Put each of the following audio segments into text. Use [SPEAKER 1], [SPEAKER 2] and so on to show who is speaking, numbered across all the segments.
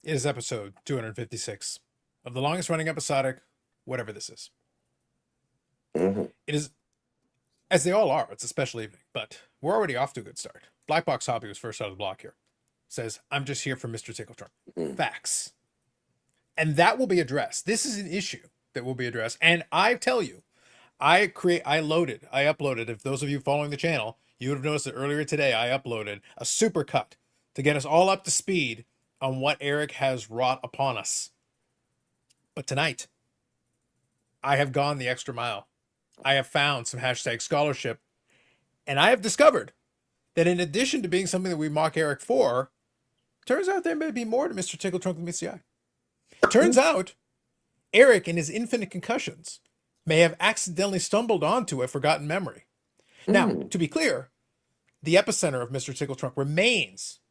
[SPEAKER 1] It is episode 256 of the longest running episodic, whatever this is.
[SPEAKER 2] Mm-hmm.
[SPEAKER 1] It is, as they all are, it's a special evening, but we're already off to a good start. Black Box Hobby was first out of the block here. Says, I'm just here for Mr. Tickle Trunk.
[SPEAKER 2] Mm.
[SPEAKER 1] Facts. And that will be addressed. This is an issue that will be addressed. And I tell you, I uploaded, if those of you following the channel, you would have noticed that earlier today I uploaded a super cut to get us all up to speed on what Eric has wrought upon us. But tonight, I have gone the extra mile. I have found some hashtag scholarship, and I have discovered that in addition to being something that we mock Eric for, turns out there may be more to Mr. Tickle Trunk than meets the eye. Turns out, Eric and his infinite concussions may have accidentally stumbled onto a forgotten memory. Now, to be clear, the epicenter of Mr. Tickle Trunk remains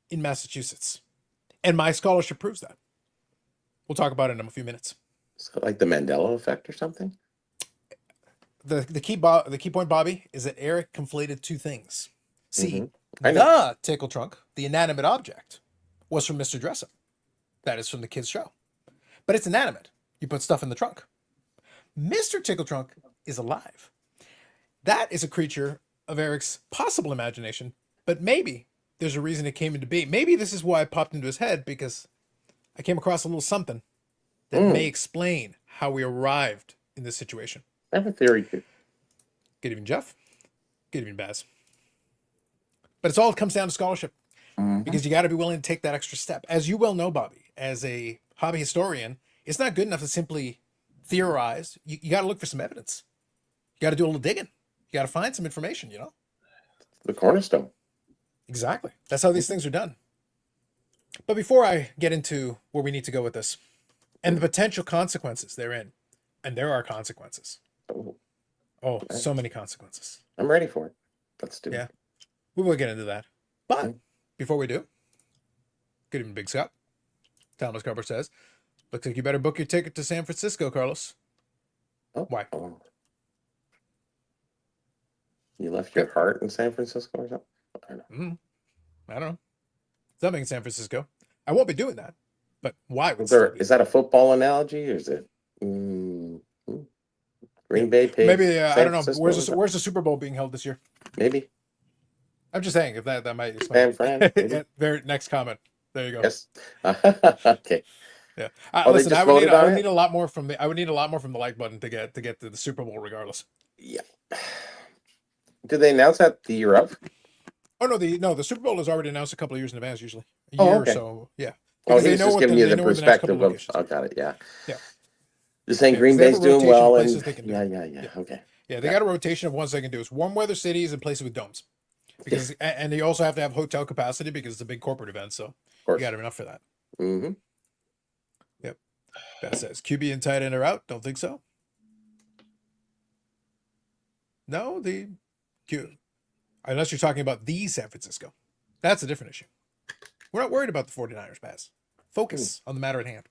[SPEAKER 1] in Massachusetts, and my scholarship proves that. We'll talk about it in a few minutes.
[SPEAKER 2] So like the Mandela effect or something?
[SPEAKER 1] The key point, Bobby, is that Eric conflated two things. See,
[SPEAKER 2] I know.
[SPEAKER 1] the Tickle Trunk, the inanimate object, was from Mr. Dressup. That is from the kids' show. But it's inanimate. You put stuff in the trunk. Mr. Tickle Trunk is alive. That is a creature of Eric's possible imagination, but maybe there's a reason it came into being. Maybe this is why it popped into his head, because I came across a little something that may explain how we arrived in this situation.
[SPEAKER 2] I have a theory too.
[SPEAKER 1] Good evening, Jeff. Good evening, Baz. But it's all comes down to scholarship, because you got to be willing to take that extra step. As you well know, Bobby, as a hobby historian, it's not good enough to simply theorize. You got to look for some evidence. You got to do a little digging. You got to find some information, you know?
[SPEAKER 2] The cornerstone.
[SPEAKER 1] Exactly. That's how these things are done. But before I get into where we need to go with this and the potential consequences therein, and there are consequences. Oh, so many consequences.
[SPEAKER 2] I'm ready for it. Let's do it.
[SPEAKER 1] We will get into that. But before we do, good evening, Big Scott. Thomas Carver says, looks like you better book your ticket to San Francisco, Carlos.
[SPEAKER 2] Oh.
[SPEAKER 1] Why?
[SPEAKER 2] Oh. You left your heart in San Francisco or something? I don't know.
[SPEAKER 1] I don't know. Something in San Francisco. I won't be doing that. But why would
[SPEAKER 2] is that a football analogy, or is it Green Bay Pigs?
[SPEAKER 1] Maybe I don't know. Where's the Super Bowl being held this year?
[SPEAKER 2] Maybe.
[SPEAKER 1] I'm just saying if that might explain.
[SPEAKER 2] San Fran.
[SPEAKER 1] Very next comment. There you go.
[SPEAKER 2] Yes. Okay.
[SPEAKER 1] Yeah.
[SPEAKER 2] Oh,
[SPEAKER 1] listen, I would need a lot more from the like button to get to the Super Bowl, regardless.
[SPEAKER 2] Yeah. Did they announce that the year up?
[SPEAKER 1] Oh no, the Super Bowl is already announced a couple of years in advance, usually a year or so. Yeah.
[SPEAKER 2] Oh, he's just giving you the perspective of. Oh, got it. Yeah.
[SPEAKER 1] Yeah.
[SPEAKER 2] You're saying Green Bay's doing well, and
[SPEAKER 1] yeah.
[SPEAKER 2] Okay.
[SPEAKER 1] Yeah, they got a rotation of ones they can do. It's warm weather cities and places with domes, because and they also have to have hotel capacity because it's a big corporate event, so you got to have enough for that.
[SPEAKER 2] Mm-hmm.
[SPEAKER 1] Yep. That says QB and tight end are out. Don't think so. No, unless you're talking about the San Francisco. That's a different issue. We're not worried about the 49ers, Baz. Focus on the matter at hand.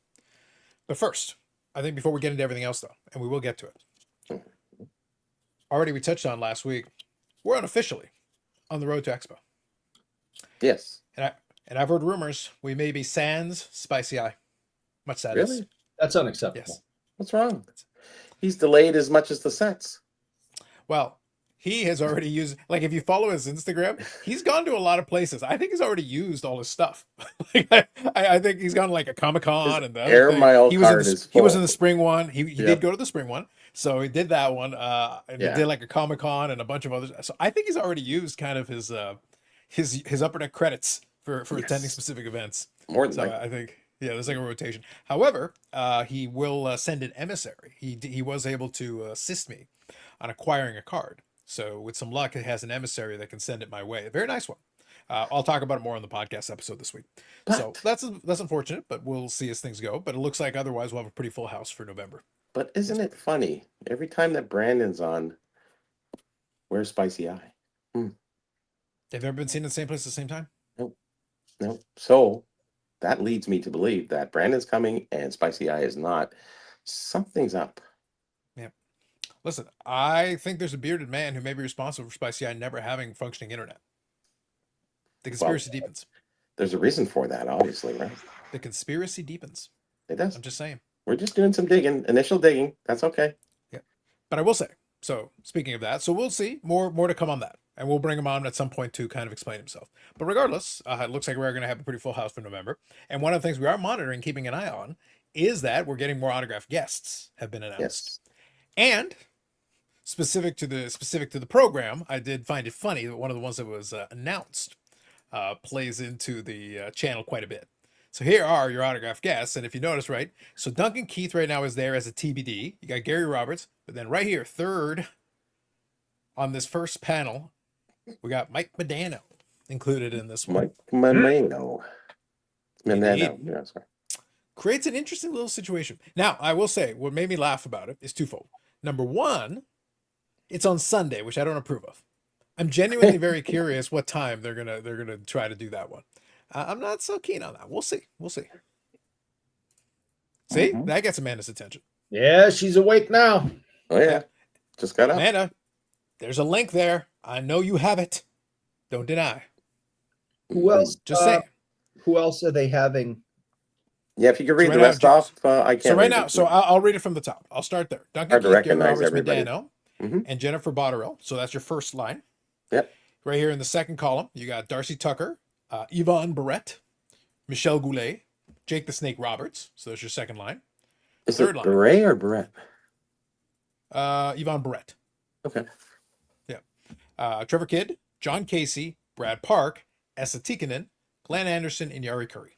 [SPEAKER 1] But first, I think before we get into everything else, though, and we will get to it, already we touched on last week, we're unofficially on the road to Expo.
[SPEAKER 2] Yes.
[SPEAKER 1] And I've heard rumors we may be sans Spicy Eye. Much sadness.
[SPEAKER 2] Really?
[SPEAKER 3] That's unacceptable.
[SPEAKER 1] Yes.
[SPEAKER 2] What's wrong? He's delayed as much as the sets.
[SPEAKER 1] Well, he has already used, like, if you follow his Instagram, he's gone to a lot of places. I think he's already used all his stuff. I think he's gone to like a Comic-Con and the
[SPEAKER 2] air mile card is full.
[SPEAKER 1] He was in the spring one. He did go to the spring one. So he did that one. And he did like a Comic-Con and a bunch of others. So I think he's already used kind of his upper deck credits for attending specific events.
[SPEAKER 2] More than
[SPEAKER 1] so I think, there's like a rotation. However, he will send an emissary. He was able to assist me on acquiring a card. So with some luck, it has an emissary that can send it my way. A very nice one. I'll talk about it more on the podcast episode this week. So that's unfortunate, but we'll see as things go. But it looks like otherwise we'll have a pretty full house for November.
[SPEAKER 2] But isn't it funny? Every time that Brandon's on, where's Spicy Eye?
[SPEAKER 1] Have you ever been seen in the same place at the same time?
[SPEAKER 2] No. So that leads me to believe that Brandon's coming and Spicy Eye is not. Something's up.
[SPEAKER 1] Yeah. Listen, I think there's a bearded man who may be responsible for Spicy Eye never having functioning internet. The conspiracy deepens.
[SPEAKER 2] There's a reason for that, obviously, right?
[SPEAKER 1] The conspiracy deepens.
[SPEAKER 2] It does.
[SPEAKER 1] I'm just saying.
[SPEAKER 2] We're just doing some digging, initial digging. That's okay.
[SPEAKER 1] Yeah. But I will say, so speaking of that, so we'll see more to come on that. And we'll bring him on at some point to kind of explain himself. But regardless, it looks like we're going to have a pretty full house for November. And one of the things we are monitoring, keeping an eye on, is that we're getting more autographed guests have been announced.
[SPEAKER 2] Yes.
[SPEAKER 1] And specific to the program, I did find it funny that one of the ones that was announced plays into the channel quite a bit. So here are your autographed guests, and if you notice, right, so Duncan Keith right now is there as a TBD. You got Gary Roberts, but then right here, third on this first panel, we got Mike Modano included in this one.
[SPEAKER 2] Mike Modano.
[SPEAKER 1] Indeed.
[SPEAKER 2] Yeah, sorry.
[SPEAKER 1] Creates an interesting little situation. Now, I will say, what made me laugh about it is twofold. Number one, it's on Sunday, which I don't approve of. I'm genuinely very curious what time they're gonna try to do that one. I'm not so keen on that. We'll see. See, that gets Amanda's attention.
[SPEAKER 3] Yeah, she's awake now.
[SPEAKER 2] Oh yeah, just got up.
[SPEAKER 1] Amanda, there's a link there. I know you have it. Don't deny.
[SPEAKER 3] Who else?
[SPEAKER 1] Just saying.
[SPEAKER 3] Who else are they having?
[SPEAKER 2] Yeah, if you could read
[SPEAKER 1] So
[SPEAKER 2] the rest off, I can't.
[SPEAKER 1] So right now, I'll read it from the top. I'll start there. Duncan Keith, Gary Roberts, Modano, and Jennifer Botterill. So that's your first line.
[SPEAKER 2] Yep.
[SPEAKER 1] Right here in the second column, you got Darcy Tucker, Yvonne Barrett, Michelle Goulet, Jake the Snake Roberts. So there's your second line.
[SPEAKER 2] Is it Beret or Barrett?
[SPEAKER 1] Yvonne Barrett.
[SPEAKER 2] Okay.
[SPEAKER 1] Yeah. Trevor Kidd, John Casey, Brad Park, Essa Tikkanen, Glenn Anderson, and Yari Curry.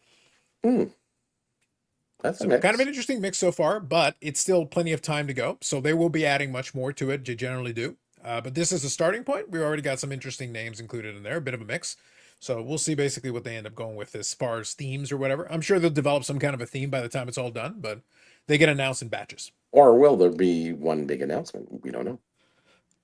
[SPEAKER 2] That's
[SPEAKER 1] so kind of an interesting mix so far, but it's still plenty of time to go. So they will be adding much more to it. They generally do. But this is a starting point. We already got some interesting names included in there, a bit of a mix. So we'll see basically what they end up going with as far as themes or whatever. I'm sure they'll develop some kind of a theme by the time it's all done, but they get announced in batches.
[SPEAKER 2] Or will there be one big announcement? We don't know.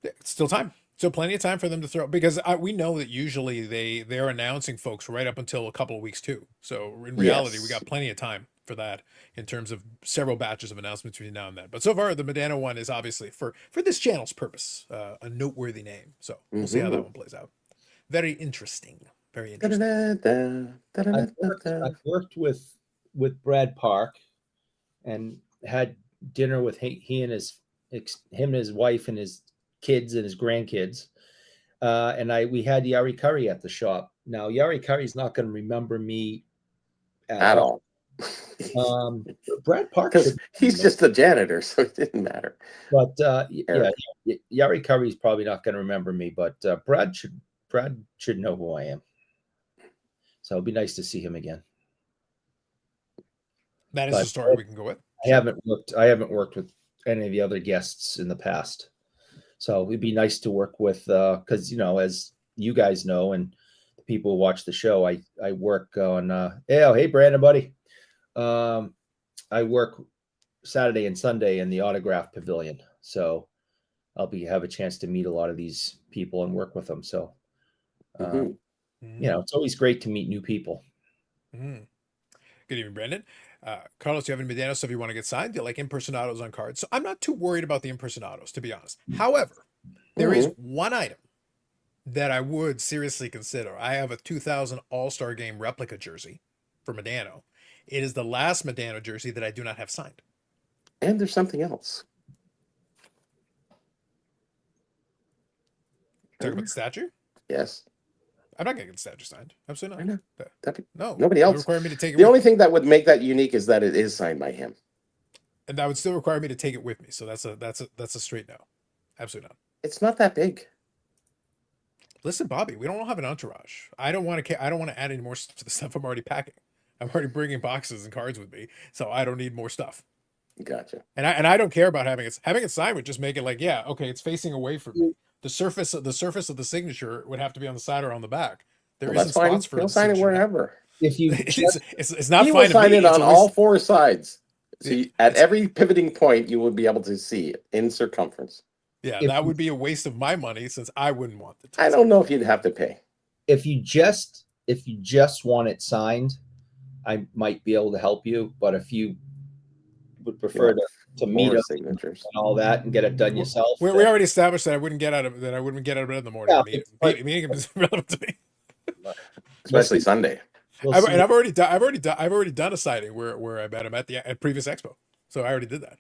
[SPEAKER 1] It's still time. Still plenty of time for them to throw, because we know that usually they're announcing folks right up until a couple of weeks too. So in reality, we got plenty of time for that in terms of several batches of announcements between now and then. But so far, the Modano one is obviously for this channel's purpose, a noteworthy name. So we'll see how that one plays out. Very interesting. Very interesting.
[SPEAKER 3] I've worked with Brad Park and had dinner with him and his wife and his kids and his grandkids. And we had Yari Curry at the shop. Now, Yari Curry's not going to remember me
[SPEAKER 2] at all.
[SPEAKER 3] Brad Park,
[SPEAKER 2] because he's just a janitor, so it didn't matter.
[SPEAKER 3] But Yari Curry's probably not going to remember me, but Brad should know who I am. So it'd be nice to see him again.
[SPEAKER 1] That is a story we can go with.
[SPEAKER 3] I haven't worked with any of the other guests in the past, so it'd be nice to work with, because as you guys know, and the people who watch the show, I work on hey Brandon, buddy. I work Saturday and Sunday in the autograph pavilion, so I'll have a chance to meet a lot of these people and work with them. So it's always great to meet new people.
[SPEAKER 1] Good evening, Brandon. Carlos, do you have any Modano stuff you want to get signed? Do you like impersonatos on cards? So I'm not too worried about the impersonatos, to be honest. However, there is one item that I would seriously consider. I have a 2000 All-Star Game replica jersey for Modano. It is the last Modano jersey that I do not have signed.
[SPEAKER 2] And there's something else.
[SPEAKER 1] Talking about the statue?
[SPEAKER 2] Yes.
[SPEAKER 1] I'm not going to get the statue signed. Absolutely not. No.
[SPEAKER 2] Nobody else.
[SPEAKER 1] Require me to take it.
[SPEAKER 2] The only thing that would make that unique is that it is signed by him.
[SPEAKER 1] And that would still require me to take it with me. So that's a straight no. Absolutely not.
[SPEAKER 2] It's not that big.
[SPEAKER 1] Listen, Bobby, we don't have an entourage. I don't want to add any more stuff to the stuff I'm already packing. I'm already bringing boxes and cards with me, so I don't need more stuff.
[SPEAKER 2] Gotcha.
[SPEAKER 1] And I don't care about having it signed. Would just make it like, yeah, okay, it's facing away from me. The surface of the signature would have to be on the side or on the pivoting There isn't spots for it.
[SPEAKER 2] He'll sign it wherever.
[SPEAKER 3] If you,
[SPEAKER 1] it's not.
[SPEAKER 2] He
[SPEAKER 1] will
[SPEAKER 2] sign it on all four sides. See, at every pivoting point, you would be able to see it in circumference.
[SPEAKER 1] Yeah, that would be a waste of my money since I wouldn't want it.
[SPEAKER 2] I don't know if you'd have to pay.
[SPEAKER 3] If you just want it signed, I might be able to help you. But if you would prefer to meet up signatures and all that and get it done yourself,
[SPEAKER 1] we already established that I wouldn't get out of bed in the morning. Meeting is relevant to me,
[SPEAKER 2] especially Sunday.
[SPEAKER 3] we'll
[SPEAKER 1] I've,
[SPEAKER 3] see.
[SPEAKER 1] and I've already done a sighting where I met him at previous expo. So I already did that.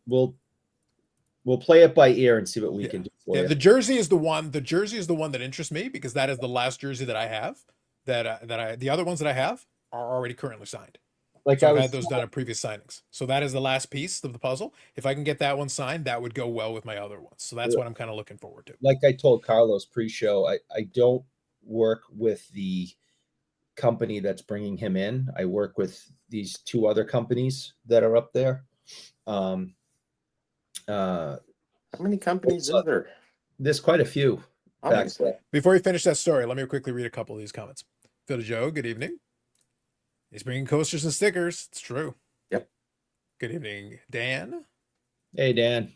[SPEAKER 3] We'll play it by ear and see what we
[SPEAKER 1] Yeah.
[SPEAKER 3] can do for
[SPEAKER 1] Yeah,
[SPEAKER 3] you.
[SPEAKER 1] the jersey is the one. The jersey is the one that interests me because that is the last jersey that I have. The other ones that I have are already currently signed.
[SPEAKER 3] Like
[SPEAKER 1] So
[SPEAKER 3] I
[SPEAKER 1] I've
[SPEAKER 3] was
[SPEAKER 1] had those done at previous signings. So that is the last piece of the puzzle. If I can get that one signed, that would go well with my other ones. So that's what I'm kind of looking forward to.
[SPEAKER 3] like I told Carlos pre-show, I don't work with the company that's bringing him in. I work with these two other companies that are up there. Um,
[SPEAKER 2] How many companies is there?
[SPEAKER 3] there's quite a few.
[SPEAKER 2] Obviously.
[SPEAKER 1] Before you finish that story, let me quickly read a couple of these comments. Phil Joe, good evening. He's bringing coasters and stickers. It's true.
[SPEAKER 2] Yep.
[SPEAKER 1] Good evening, Dan.
[SPEAKER 3] Hey, Dan.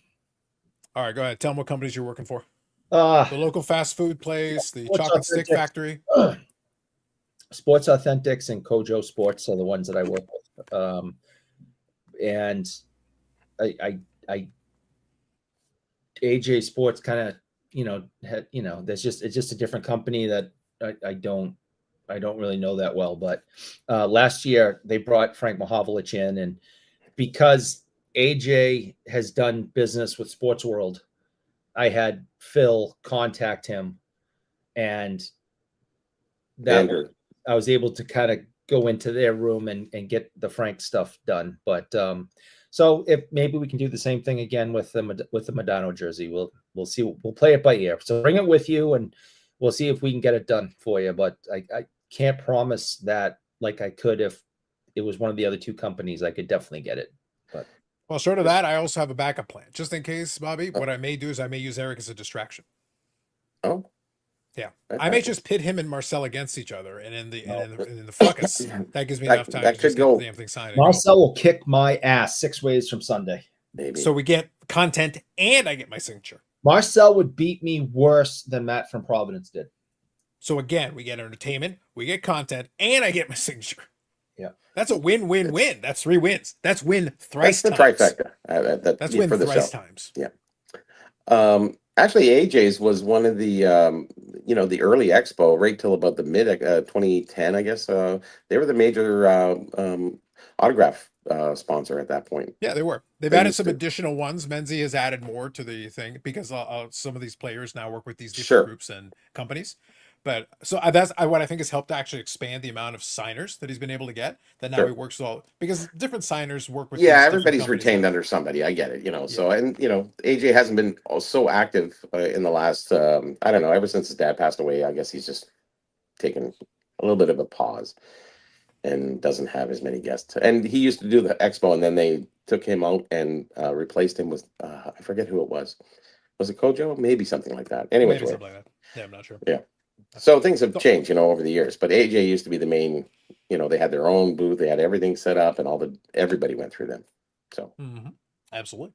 [SPEAKER 1] All right, go ahead. Tell them what companies you're working for.
[SPEAKER 3] Uh,
[SPEAKER 1] The local fast food place, the
[SPEAKER 3] Sports
[SPEAKER 1] chocolate stick
[SPEAKER 3] Authentic.
[SPEAKER 1] factory.
[SPEAKER 3] Sports Authentics and Kojo Sports are the ones that I work with. And I AJ Sports kind of, it's just a different company that I don't really know that well. But last year they brought Frank Mahovlich in, and because AJ has done business with Sports World, I had Phil contact him, and
[SPEAKER 2] Andrew.
[SPEAKER 3] I was able to kind of go into their room and get the Frank stuff done. But so if maybe we can do the same thing again with the Madano jersey, we'll see. We'll play it by ear. So bring it with you, and we'll see if we can get it done for you. But I can't promise that like I could if it was one of the other two companies. I could definitely get it. But
[SPEAKER 1] Well, short of that, I also have a backup plan. Just in case, Bobby, what I may do is I may use Eric as a distraction.
[SPEAKER 2] Oh.
[SPEAKER 1] Yeah.
[SPEAKER 2] That
[SPEAKER 1] I may
[SPEAKER 2] happens.
[SPEAKER 1] just pit him and Marcel against each other, and in the fracas, that gives me enough time
[SPEAKER 2] that
[SPEAKER 1] to
[SPEAKER 2] could
[SPEAKER 1] just get
[SPEAKER 2] go.
[SPEAKER 1] the damn thing signed. and go.
[SPEAKER 3] Marcel will kick my ass 6 ways from Sunday.
[SPEAKER 2] Maybe.
[SPEAKER 1] So we get content and I get my signature.
[SPEAKER 3] Marcel would beat me worse than Matt from Providence did.
[SPEAKER 1] So again, we get entertainment, we get content, and I get my signature.
[SPEAKER 3] Yeah.
[SPEAKER 1] That's a win-win-win. That's 3 wins. That's win thrice
[SPEAKER 2] That's the
[SPEAKER 1] times.
[SPEAKER 2] trifecta.
[SPEAKER 1] That's win
[SPEAKER 2] for the
[SPEAKER 1] thrice
[SPEAKER 2] show.
[SPEAKER 1] times.
[SPEAKER 2] Yeah. Actually, AJ's was one of the the early expo right till about the mid 2010, I guess. They were the major autograph sponsor at that point.
[SPEAKER 1] Yeah, they were. They've
[SPEAKER 2] They
[SPEAKER 1] added
[SPEAKER 2] used
[SPEAKER 1] some
[SPEAKER 2] to.
[SPEAKER 1] additional ones. Menzie has added more to the thing because some of these players now work with these different
[SPEAKER 2] Sure.
[SPEAKER 1] groups and companies. But so that's what I think has helped to actually expand the amount of signers that he's been able to get. That now
[SPEAKER 2] Sure.
[SPEAKER 1] he works with all because different signers work with.
[SPEAKER 2] Yeah,
[SPEAKER 1] these different
[SPEAKER 2] everybody's
[SPEAKER 1] companies
[SPEAKER 2] retained
[SPEAKER 1] now.
[SPEAKER 2] under somebody. I get it, So and AJ hasn't been so active in the last I don't know, ever since his dad passed away. I guess he's just taken a little bit of a pause and doesn't have as many guests. And he used to do the expo, and then they took him out and replaced him with I forget who it was. Was it Kojo? Maybe something like that. Anyways,
[SPEAKER 1] Maybe something like that. Yeah, I'm not sure.
[SPEAKER 2] yeah. So things have changed, over the years. But AJ used to be the main. They had their own booth. They had everything set up, and everybody went through them. So
[SPEAKER 1] Absolutely.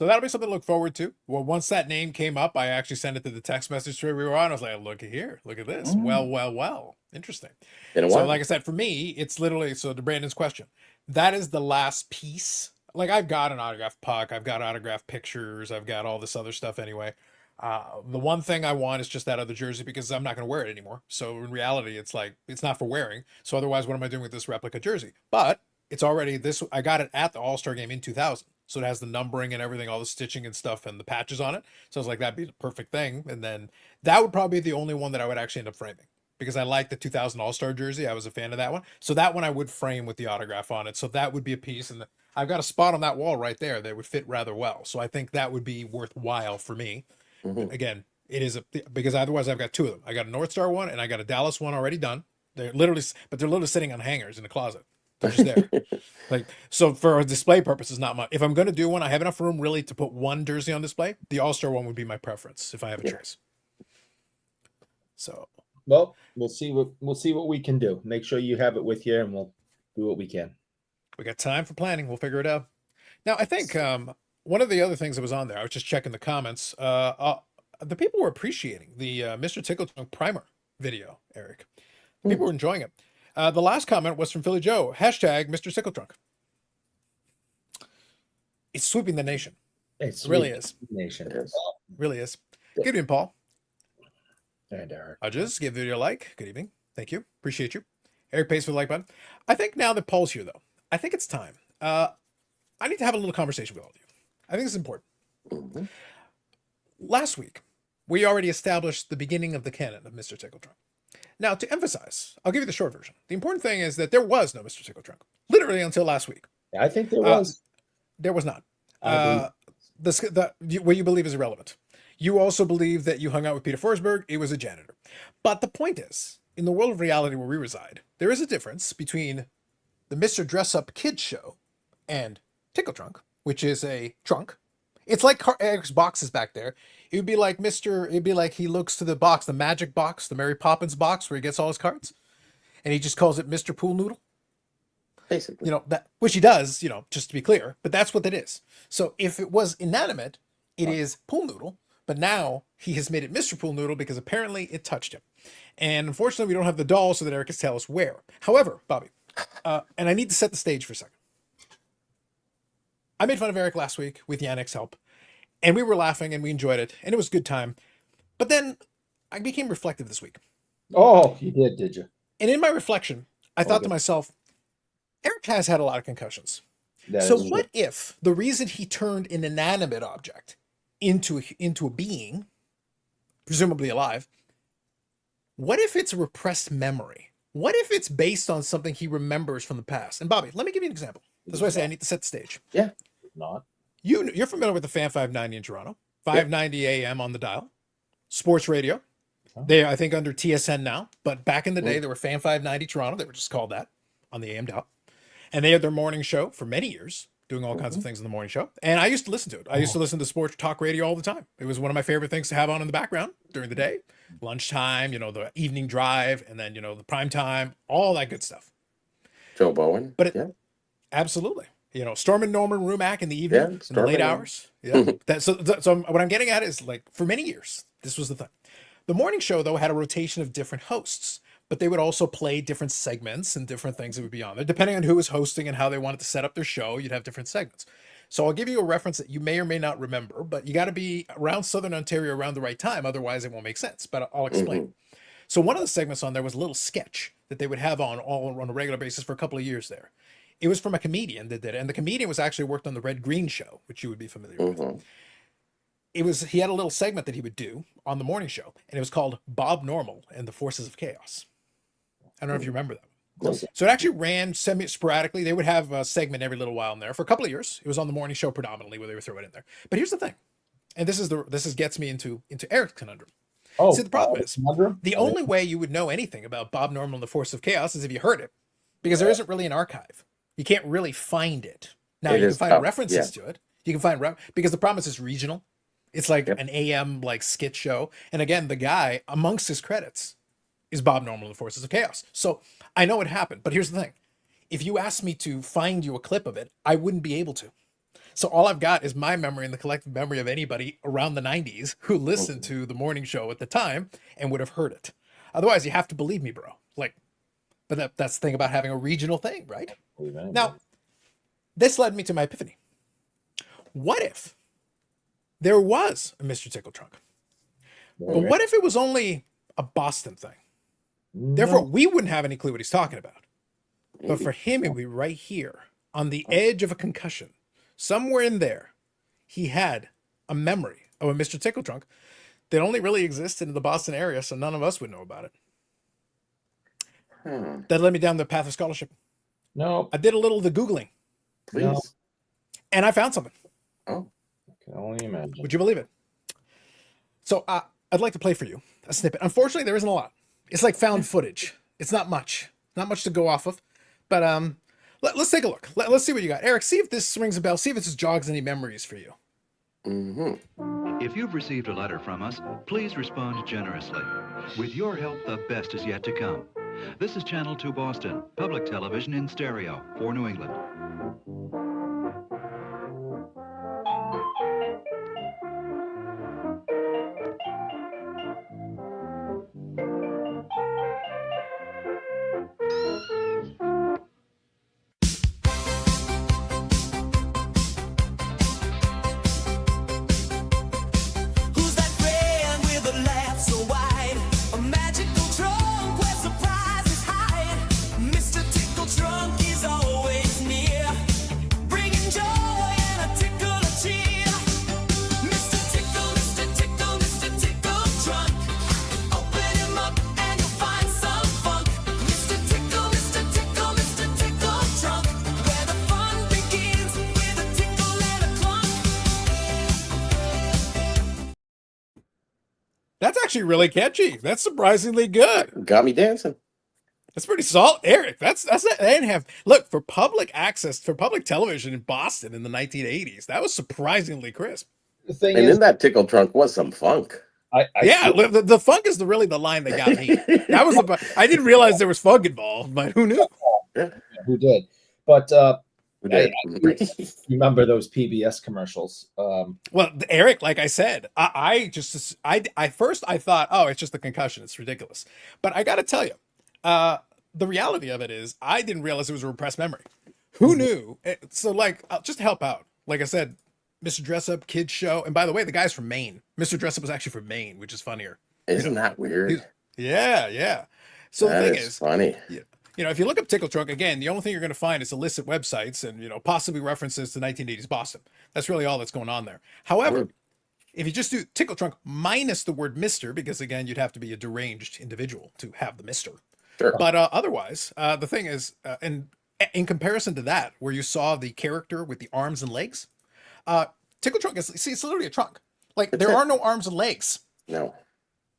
[SPEAKER 1] So that'll be something to look forward to. Well, once that name came up, I actually sent it to the text message thread we were on. I was like, look here, look at this. Well. Interesting.
[SPEAKER 2] in a
[SPEAKER 1] So
[SPEAKER 2] while,
[SPEAKER 1] like I said, for me, it's literally, so to Brandon's question, that is the last piece. Like I've got an autographed puck, I've got autographed pictures, I've got all this other stuff anyway. The one thing I want is just that other jersey because I'm not going to wear it anymore. So in reality, it's like, it's not for wearing. So otherwise, what am I doing with this replica jersey? But it's already this, I got it at the All-Star game in 2000. So it has the numbering and everything, all the stitching and stuff and the patches on it. So I was like, that'd be the perfect thing. And then that would probably be the only one that I would actually end up framing because I like the 2000 All-Star jersey. I was a fan of that one. So that one I would frame with the autograph on it. So that would be a piece. And I've got a spot on that wall right there that would fit rather well. So I think that would be worthwhile for me. Again, it is because otherwise I've got 2 of them. I got a North Star one and I got a Dallas one already done. They're literally sitting on hangers in the closet. They're just there. Like, so for display purposes, not much. If I'm going to do one, I have enough room really to put one jersey on display. The All-Star one would be my preference if I have a choice. So,
[SPEAKER 3] well, we'll see what we can do. Make sure you have it with you, and we'll do what we can.
[SPEAKER 1] We got time for planning. We'll figure it out. Now, I think one of the other things that was on there, I was just checking the comments. The people were appreciating the Mr. Tickletongue primer video, Eric. People were enjoying it. The last comment was from Philly Joe. Hashtag Mr. Tickletrunk. It's sweeping the nation.
[SPEAKER 3] It
[SPEAKER 1] really is.
[SPEAKER 3] Nation.
[SPEAKER 1] Really is. Good evening, Paul.
[SPEAKER 3] And Eric.
[SPEAKER 1] I'll just give the video a like. Good evening. Thank you. Appreciate you. Eric pays for the like button. I think now that Paul's here, though, I think it's time. I need to have a little conversation with all of you. I think it's important.
[SPEAKER 2] Mhm.
[SPEAKER 1] Last week, we already established the beginning of the canon of Mr. Tickle Trunk. Now, to emphasize, I'll give you the short version. The important thing is that there was no Mr. Tickle Trunk, literally until last week.
[SPEAKER 3] I think there was.
[SPEAKER 1] There was not.
[SPEAKER 3] I
[SPEAKER 1] What you believe is irrelevant. You also believe that you hung out with Peter Forsberg. It was a janitor. But the point is, in the world of reality where we reside, there is a difference between the Mr. Dress Up Kids show and Tickle Trunk, which is a trunk. It's like Eric's boxes back there. It would be like it'd be like he looks to the box, the magic box, the Mary Poppins box where he gets all his cards, and he just calls it Mr. Pool Noodle.
[SPEAKER 2] Basically.
[SPEAKER 1] You know, that, which he does, you know, just to be clear, but that's what it is. So if it was inanimate, it is Pool Noodle, but now he has made it Mr. Pool Noodle because apparently it touched him. And unfortunately, we don't have the doll so that Eric can tell us where. However, Bobby, and I need to set the stage for a second. I made fun of Eric last week with Yannick's help, and we were laughing and we enjoyed it, and it was a good time. But then I became reflective this week.
[SPEAKER 3] Oh, you did you?
[SPEAKER 1] And in my reflection, I thought to
[SPEAKER 3] good.
[SPEAKER 1] myself, Eric has had a lot of concussions.
[SPEAKER 3] That
[SPEAKER 1] So
[SPEAKER 3] is
[SPEAKER 1] what if the reason he turned an inanimate object into a being, presumably alive, what if it's a repressed memory? What if it's based on something he remembers from the past? And Bobby, let me give you an example. That's why I say I need to set the stage.
[SPEAKER 3] not.
[SPEAKER 1] You're familiar with the Fan 590 in Toronto, 590 AM on the dial, sports radio.
[SPEAKER 3] Oh.
[SPEAKER 1] They I think under TSN now, but back in the day they were Fan 590 Toronto. They were just called that on the AM dial. And they had their morning show for many years, doing all kinds of things in the morning show. And I used to listen to it. I used to listen to sports talk radio all the time. It was one of my favorite things to have on in the background during the day, lunchtime, you know, the evening drive, and then, you know, the prime time, all that good stuff.
[SPEAKER 2] Joe Bowen.
[SPEAKER 1] But it,
[SPEAKER 2] yeah.
[SPEAKER 1] absolutely, you know, Storm and Norman Rumack in the evening, in the
[SPEAKER 2] Storm
[SPEAKER 1] late
[SPEAKER 2] and
[SPEAKER 1] hours. Yeah. So what I'm getting at is, like, for many years, this was the thing. The morning show, though, had a rotation of different hosts, but they would also play different segments and different things that would be on there. Depending on who was hosting and how they wanted to set up their show, you'd have different segments. So I'll give you a reference that you may or may not remember, but you got to be around Southern Ontario around the right time. Otherwise, it won't make sense, but I'll explain. So one of the segments on there was a little sketch that they would have on a regular basis for a couple of years there. It was from a comedian that did it, and the comedian was actually worked on the Red Green Show, which you would be familiar with. He had a little segment that he would do on the morning show, and it was called Bob Normal and the Forces of Chaos. I don't know if you remember that.
[SPEAKER 2] Okay.
[SPEAKER 1] So it actually ran semi-sporadically. They would have a segment every little while in there for a couple of years. It was on the morning show predominantly where they would throw it in there. But here's the thing, and this gets me into Eric's conundrum.
[SPEAKER 3] Oh,
[SPEAKER 1] See, the problem is the only way you would know anything about Bob Normal and the Force of Chaos is if you heard it, because there isn't really an archive. You can't really find it. Now you can find references to it. You can find because the problem is it's regional. It's like an AM like skit show, and again, the guy amongst his credits is Bob Normal and the Forces of Chaos. So I know it happened, but here's the thing. If you asked me to find you a clip of it, I wouldn't be able to. So all I've got is my memory and the collective memory of anybody around the 90s who listened to the morning show at the time and would have heard it. Otherwise, you have to believe me, bro. Like, but that's the thing about having a regional thing, right? Now, this led me to my epiphany. What if there was a Mr. Tickle Trunk? But what if it was only a Boston thing? Therefore, we wouldn't have any clue what he's talking about. But for him, it would be right here on the edge of a concussion. Somewhere in there, he had a memory of a Mr. Tickle Trunk that only really existed in the Boston area, so none of us would know about it. That led me down the path of scholarship.
[SPEAKER 3] No.
[SPEAKER 1] I did a little of the Googling.
[SPEAKER 2] Please.
[SPEAKER 1] No. And I found something.
[SPEAKER 2] Oh.
[SPEAKER 3] I can only imagine.
[SPEAKER 1] Would you believe it? So I'd like to play for you a snippet. Unfortunately, there isn't a lot. It's like found footage. It's not much. Not much to go off of. But let's take a look. Let's see what you got. Eric, see if this rings a bell. See if this jogs any memories for you.
[SPEAKER 4] If you've received a letter from us, please respond generously. With your help, the best is yet to come. This is Channel 2 Boston, public television in stereo for New England.
[SPEAKER 5] Who's that friend with a laugh so wide? A magical trunk where surprise
[SPEAKER 1] That's actually really catchy. That's surprisingly good.
[SPEAKER 2] Got me dancing.
[SPEAKER 1] That's pretty solid, Eric. That's they didn't have look for public access for public television in Boston in the 1980s. That was surprisingly crisp.
[SPEAKER 3] The thing
[SPEAKER 2] And
[SPEAKER 3] is,
[SPEAKER 2] in that tickle trunk was some funk.
[SPEAKER 1] Yeah, the funk is really the line that got me. That was I didn't realize there was funk involved, but who knew?
[SPEAKER 3] who did? But
[SPEAKER 2] Who did?
[SPEAKER 3] remember those PBS commercials.
[SPEAKER 1] Well, Eric, like I said, I first I thought, oh, it's just a concussion. It's ridiculous. But I got to tell you, the reality of it is, I didn't realize it was a repressed memory. Who knew? So, like, just to help out, like I said, Mr. Dress Up Kids Show, and by the way, the guy's from Maine. Mr. Dress Up was actually from Maine, which is funnier.
[SPEAKER 2] Isn't that weird?
[SPEAKER 1] Yeah. So
[SPEAKER 2] That
[SPEAKER 1] the thing
[SPEAKER 2] is funny.
[SPEAKER 1] if you look up Tickle Trunk again, the only thing you're going to find is illicit websites and possibly references to 1980s Boston. That's really all that's going on there. However, if you just do Tickle Trunk minus the word Mister, because again, you'd have to be a deranged individual to have the Mister.
[SPEAKER 2] Sure.
[SPEAKER 1] But otherwise, the thing is, and in comparison to that, where you saw the character with the arms and legs, Tickle Trunk it's literally a trunk. Like there are no arms and legs.
[SPEAKER 2] No.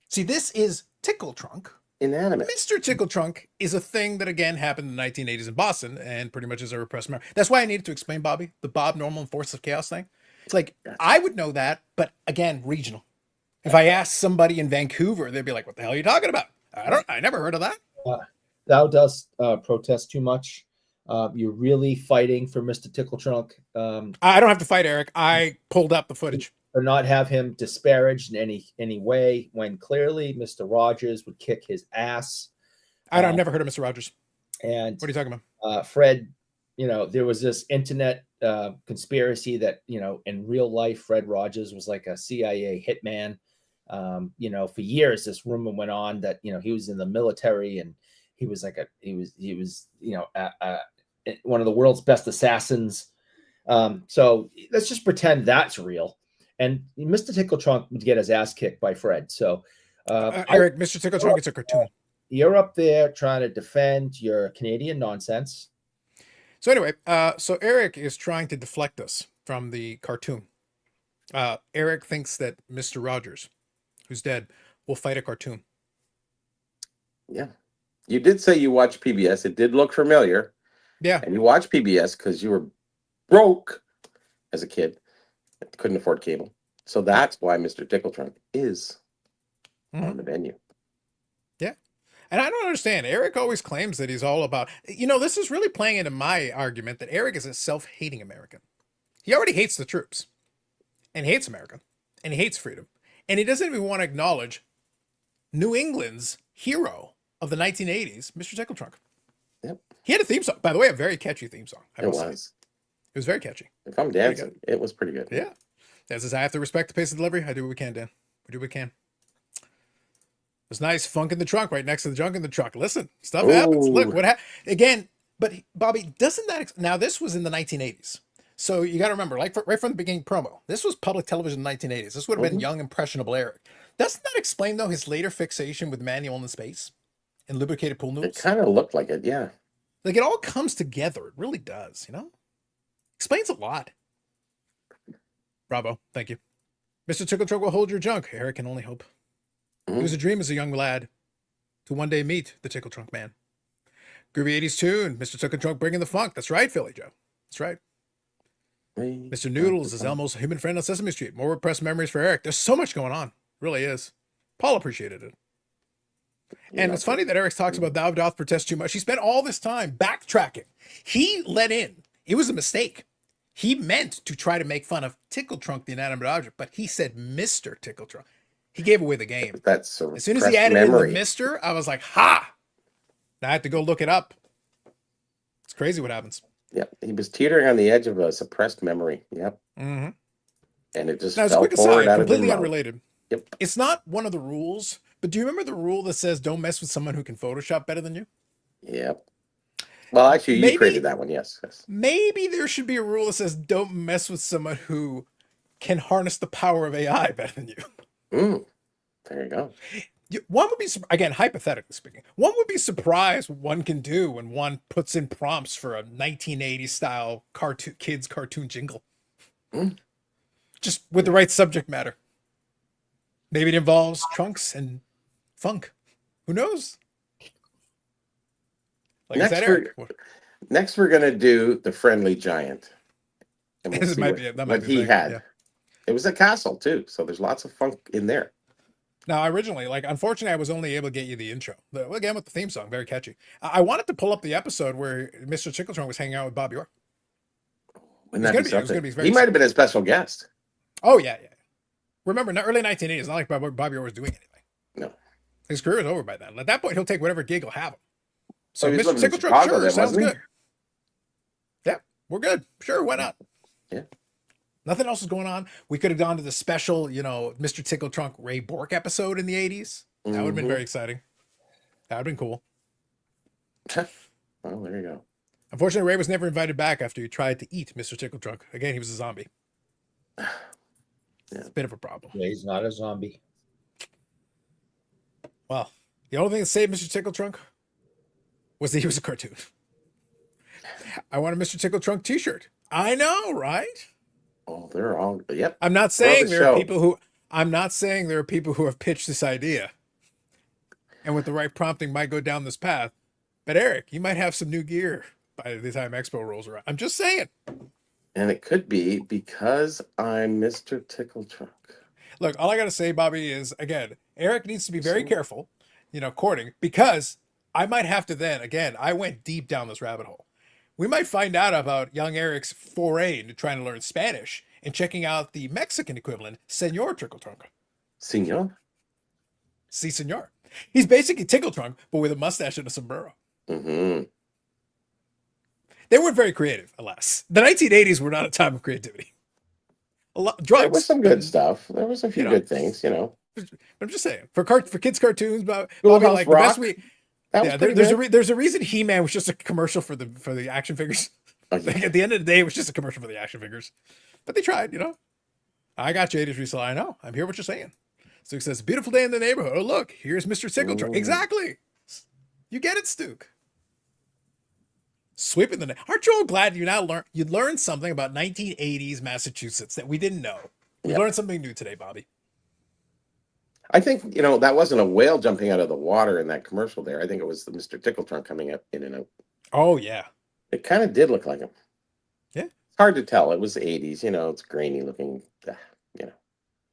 [SPEAKER 1] See, this is Tickle Trunk.
[SPEAKER 2] Inanimate.
[SPEAKER 1] Mr. Tickle Trunk is a thing that again happened in the 1980s in Boston and pretty much is a repressed memory. That's why I needed to explain, Bobby, the Bob Normal and Force of Chaos thing. It's like I would know that, but again, regional. If I asked somebody in Vancouver, they'd be like, "What the hell are you talking about? I never heard of that."
[SPEAKER 3] Thou dost protest too much. You're really fighting for Mr. Tickle Trunk.
[SPEAKER 1] I don't have to fight, Eric. I pulled up the footage.
[SPEAKER 3] Or not have him disparaged in any way when clearly Mr. Rogers would kick his ass.
[SPEAKER 1] I've never heard of Mr. Rogers.
[SPEAKER 3] And
[SPEAKER 1] what are you talking about?
[SPEAKER 3] Fred, there was this internet conspiracy that, in real life, Fred Rogers was like a CIA hitman. For years, this rumor went on that, he was in the military and he was like one of the world's best assassins. So let's just pretend that's real. And Mr. Tickle Trunk would get his ass kicked by Fred. So,
[SPEAKER 1] Eric, Mr. Tickle Trunk, it's a cartoon.
[SPEAKER 3] You're up there trying to defend your Canadian nonsense.
[SPEAKER 1] So anyway, so Eric is trying to deflect us from the cartoon. Eric thinks that Mr. Rogers, who's dead, will fight a cartoon.
[SPEAKER 2] Yeah. You did say you watched PBS. It did look familiar.
[SPEAKER 1] Yeah.
[SPEAKER 2] And you watched PBS because you were broke as a kid. Couldn't afford cable. So that's why Mr. Tickle Trunk is on the menu.
[SPEAKER 1] Yeah. And I don't understand. Eric always claims that he's all about, this is really playing into my argument that Eric is a self-hating American. He already hates the troops and he hates America and he hates freedom. And he doesn't even want to acknowledge New England's hero of the 1980s, Mr. Tickle Trunk.
[SPEAKER 2] Yep.
[SPEAKER 1] He had a theme song, by the way, a very catchy theme song.
[SPEAKER 2] It was.
[SPEAKER 1] It was very catchy.
[SPEAKER 2] If I'm dancing, it was pretty good.
[SPEAKER 1] Yeah. That says, I have to respect the pace of delivery. I do what we can, Dan. We do what we can. There's nice funk in the trunk right next to the junk in the truck. Listen, stuff happens. Look, what happened again. But Bobby, doesn't that now this was in the 1980s. So you got to remember, like right from the beginning promo, this was public television in the 1980s. This would have been young, impressionable Eric. Doesn't that explain, though, his later fixation with manual in space and lubricated pool noodles?
[SPEAKER 2] It kind of looked like it, yeah.
[SPEAKER 1] Like it all comes together. It really does, Explains a lot. Bravo. Thank you. Mr. Tickle Trunk will hold your junk. Eric can only hope. It was a dream as a young lad to one day meet the Tickle Trunk man. Groovy 80s tune. Mr. Tickle Trunk bringing the funk. That's right, Philly Joe. That's right. Mr. Noodles is Elmo's human friend on Sesame Street. More repressed memories for Eric. There's so much going on. Really is. Paul appreciated it. And it's funny that Eric talks about thou doth protest too much. He spent all this time backtracking. He let in. It was a mistake. He meant to try to make fun of Tickle Trunk, the inanimate object, but he said Mr. Tickle Trunk. He gave away the game.
[SPEAKER 2] That's
[SPEAKER 1] as soon as he added in the Mr., I was like, ha! Now I have to go look it up. It's crazy what happens.
[SPEAKER 2] Yeah, he was teetering on the edge of a suppressed memory. Yep.
[SPEAKER 1] Mm-hmm.
[SPEAKER 2] And it just
[SPEAKER 1] now,
[SPEAKER 2] fell
[SPEAKER 1] quick
[SPEAKER 2] forward
[SPEAKER 1] aside,
[SPEAKER 2] out of his
[SPEAKER 1] completely
[SPEAKER 2] mouth.
[SPEAKER 1] unrelated.
[SPEAKER 2] Yep.
[SPEAKER 1] It's not one of the rules, but do you remember the rule that says don't mess with someone who can Photoshop better than you?
[SPEAKER 2] Yep. Well, actually, you created that one, yes.
[SPEAKER 1] Maybe there should be a rule that says don't mess with someone who can harness the power of AI better than you.
[SPEAKER 2] There you go.
[SPEAKER 1] One would be, again, hypothetically speaking, one would be surprised what one can do when one puts in prompts for a 1980s style kids cartoon jingle. Just with the right subject matter. Maybe it involves trunks and funk. Who knows? Like I said, Eric,
[SPEAKER 2] Next, we're gonna do the Friendly Giant, and we'll
[SPEAKER 1] This
[SPEAKER 2] see
[SPEAKER 1] might be it. That might
[SPEAKER 2] what
[SPEAKER 1] be the
[SPEAKER 2] he
[SPEAKER 1] thing,
[SPEAKER 2] had.
[SPEAKER 1] yeah.
[SPEAKER 2] It was a castle too, so there's lots of funk in there.
[SPEAKER 1] Now, originally, like, unfortunately, I was only able to get you the intro. Again, with the theme song, very catchy. I wanted to pull up the episode where Mr. Tickletrunk was hanging out with Bob York.
[SPEAKER 2] Wouldn't that be
[SPEAKER 1] It was
[SPEAKER 2] something?
[SPEAKER 1] gonna be very
[SPEAKER 2] He might have been a special guest.
[SPEAKER 1] Oh, yeah, yeah. Remember, early 1980s, not like Bob York was doing anything.
[SPEAKER 2] No.
[SPEAKER 1] His career is over by then. At that point, he'll take whatever gig will have him. So,
[SPEAKER 2] he was
[SPEAKER 1] Mr.
[SPEAKER 2] living in
[SPEAKER 1] Tickletrunk,
[SPEAKER 2] Chicago
[SPEAKER 1] sure,
[SPEAKER 2] then,
[SPEAKER 1] sounds
[SPEAKER 2] wasn't he?
[SPEAKER 1] good. Yeah, we're good. Sure, why not?
[SPEAKER 2] Yeah.
[SPEAKER 1] Nothing else is going on. We could have gone to the special, Mr. Tickletrunk Ray Bork episode in the 80s. That would have been very exciting. That would have been cool.
[SPEAKER 2] Well, there you go.
[SPEAKER 1] Unfortunately, Ray was never invited back after he tried to eat Mr. Tickletrunk. Again, he was a zombie.
[SPEAKER 2] Yeah.
[SPEAKER 1] It's a bit of a problem.
[SPEAKER 3] Yeah, he's not a zombie.
[SPEAKER 1] Well, the only thing that saved Mr. Tickletrunk was that he was a cartoon. I want a Mr. Tickletrunk t-shirt. I know, right?
[SPEAKER 2] Oh, they're all, yep.
[SPEAKER 1] I'm not saying
[SPEAKER 2] the
[SPEAKER 1] there are
[SPEAKER 2] show.
[SPEAKER 1] people who have pitched this idea and with the right prompting might go down this path. But Eric, you might have some new gear by the time Expo rolls around. I'm just saying.
[SPEAKER 2] And it could be because I'm Mr. Tickletrunk.
[SPEAKER 1] Look, all I got to say, Bobby, is, again, Eric needs to be very careful, courting, because I might have to then, again, I went deep down this rabbit hole. We might find out about young Eric's foray into trying to learn Spanish and checking out the Mexican equivalent, Senor Tickletrunk.
[SPEAKER 2] Senor?
[SPEAKER 1] Si, senor. He's basically Tickletrunk, but with a mustache and a sombrero.
[SPEAKER 2] Mm-hmm.
[SPEAKER 1] They weren't very creative, alas. The 1980s were not a time of creativity. Drugs.
[SPEAKER 2] There was some good stuff. There was a few good things,
[SPEAKER 1] I'm just saying, for kids' cartoons, Bobby,
[SPEAKER 2] Schoolhouse
[SPEAKER 1] like
[SPEAKER 2] Rock,
[SPEAKER 1] the best we.
[SPEAKER 2] that was
[SPEAKER 1] Yeah,
[SPEAKER 2] pretty
[SPEAKER 1] there's
[SPEAKER 2] good.
[SPEAKER 1] there's a reason He-Man was just a commercial for the action figures.
[SPEAKER 2] Oh, yeah.
[SPEAKER 1] Like, at the end of the day, it was just a commercial for the action figures. But they tried, I got you, 80s resale. I know. I'm hearing what you're saying. Stuke says, beautiful day in the neighborhood. Oh, look, here's Mr. Tickletrunk.
[SPEAKER 2] Ooh.
[SPEAKER 1] Exactly. You get it, Stuke. Sweeping the net. Aren't you all glad you learned something about 1980s Massachusetts that we didn't know? We learned something new today, Bobby.
[SPEAKER 2] I think, that wasn't a whale jumping out of the water in that commercial there. I think it was the Mr. Tickletrunk coming up in and out.
[SPEAKER 1] Oh, yeah.
[SPEAKER 2] It kind of did look like him.
[SPEAKER 1] Yeah.
[SPEAKER 2] It's hard to tell. It was the 80s, it's grainy looking,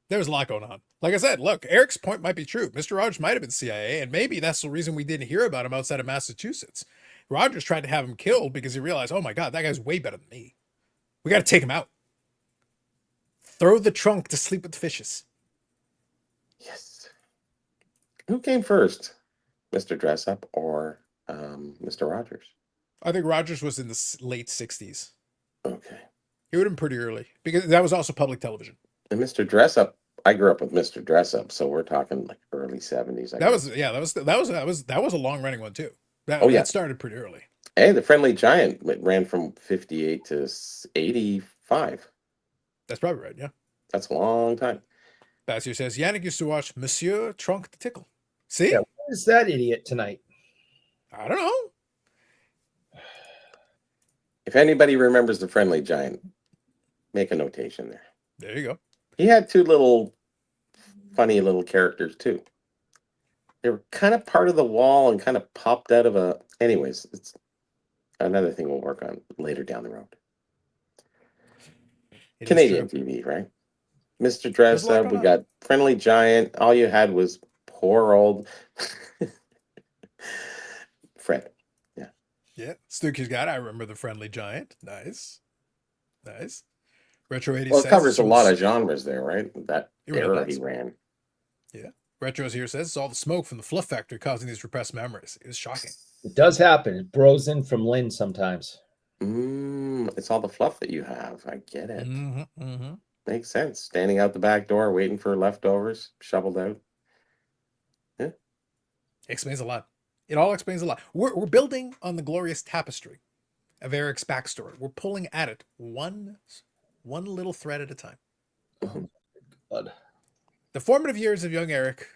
[SPEAKER 1] There was a lot going on. Like I said, look, Eric's point might be true. Mr. Rogers might have been CIA, and maybe that's the reason we didn't hear about him outside of Massachusetts. Rogers tried to have him killed because he realized, oh my God, that guy's way better than me. We got to take him out. Throw the trunk to sleep with the fishes.
[SPEAKER 2] Yes. Who came first? Mr. Dressup or Mr. Rogers?
[SPEAKER 1] I think Rogers was in the late 60s.
[SPEAKER 2] Okay.
[SPEAKER 1] He would have been pretty early because that was also public television.
[SPEAKER 2] And Mr. Dressup, I grew up with Mr. Dressup, so we're talking like early 70s.
[SPEAKER 1] That was a long running one too. That started pretty early.
[SPEAKER 2] Hey, the Friendly Giant ran from 58 to 85.
[SPEAKER 1] That's probably right. Yeah.
[SPEAKER 2] That's a long time.
[SPEAKER 1] Bassier says Yannick used to watch Monsieur Trunk the Tickle. See?
[SPEAKER 3] Yeah, what is that idiot tonight?
[SPEAKER 1] I don't know.
[SPEAKER 2] If anybody remembers the Friendly Giant, make a notation there.
[SPEAKER 1] There you go.
[SPEAKER 2] He had two funny little characters too. They were kind of part of the wall and kind of popped out of a. Anyways, it's another thing we'll work on later down the road. Canadian TV, right? Mr. Dressup, we got Friendly Giant. All you had was poor old Fred.
[SPEAKER 1] Yeah, Stuckey's got it. I remember the Friendly Giant. Nice. Retro 80
[SPEAKER 2] Well, it
[SPEAKER 1] says
[SPEAKER 2] covers a lot of genres there, right? That
[SPEAKER 1] really
[SPEAKER 2] era
[SPEAKER 1] does.
[SPEAKER 2] he ran.
[SPEAKER 1] Yeah. Retro's here says it's all the smoke from the Fluff Factory causing these repressed memories. It was shocking.
[SPEAKER 3] It does happen. It bros in from Lynn sometimes.
[SPEAKER 2] It's all the fluff that you have. I get it.
[SPEAKER 1] Mm-hmm.
[SPEAKER 2] Makes sense. Standing out the back door, waiting for leftovers, shoveled out. Yeah.
[SPEAKER 1] Explains a lot. It all explains a lot. We're building on the glorious tapestry of Eric's backstory. We're pulling at it one little thread at a time.
[SPEAKER 3] God.
[SPEAKER 1] The formative years of young Eric,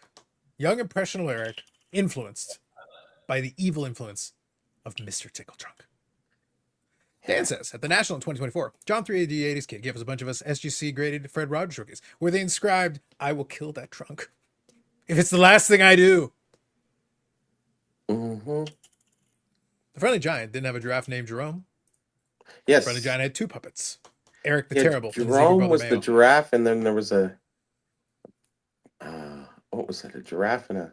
[SPEAKER 1] young impressionable Eric, influenced by the evil influence of Mr. Tickletrunk. Dan says, at the National in 2024, John 380's kid gave us a bunch of us SGC graded Fred Rogers rookies where they inscribed, "I will kill that trunk if it's the last thing I do."
[SPEAKER 2] Mm-hmm.
[SPEAKER 1] The Friendly Giant didn't have a giraffe named Jerome.
[SPEAKER 2] Yes.
[SPEAKER 1] Friendly Giant had two puppets. Eric the
[SPEAKER 2] Yeah,
[SPEAKER 1] Terrible. and Ezekiel
[SPEAKER 2] Jerome
[SPEAKER 1] Brother
[SPEAKER 2] was
[SPEAKER 1] Mayo.
[SPEAKER 2] the giraffe, and then there was a what was that? A giraffe and a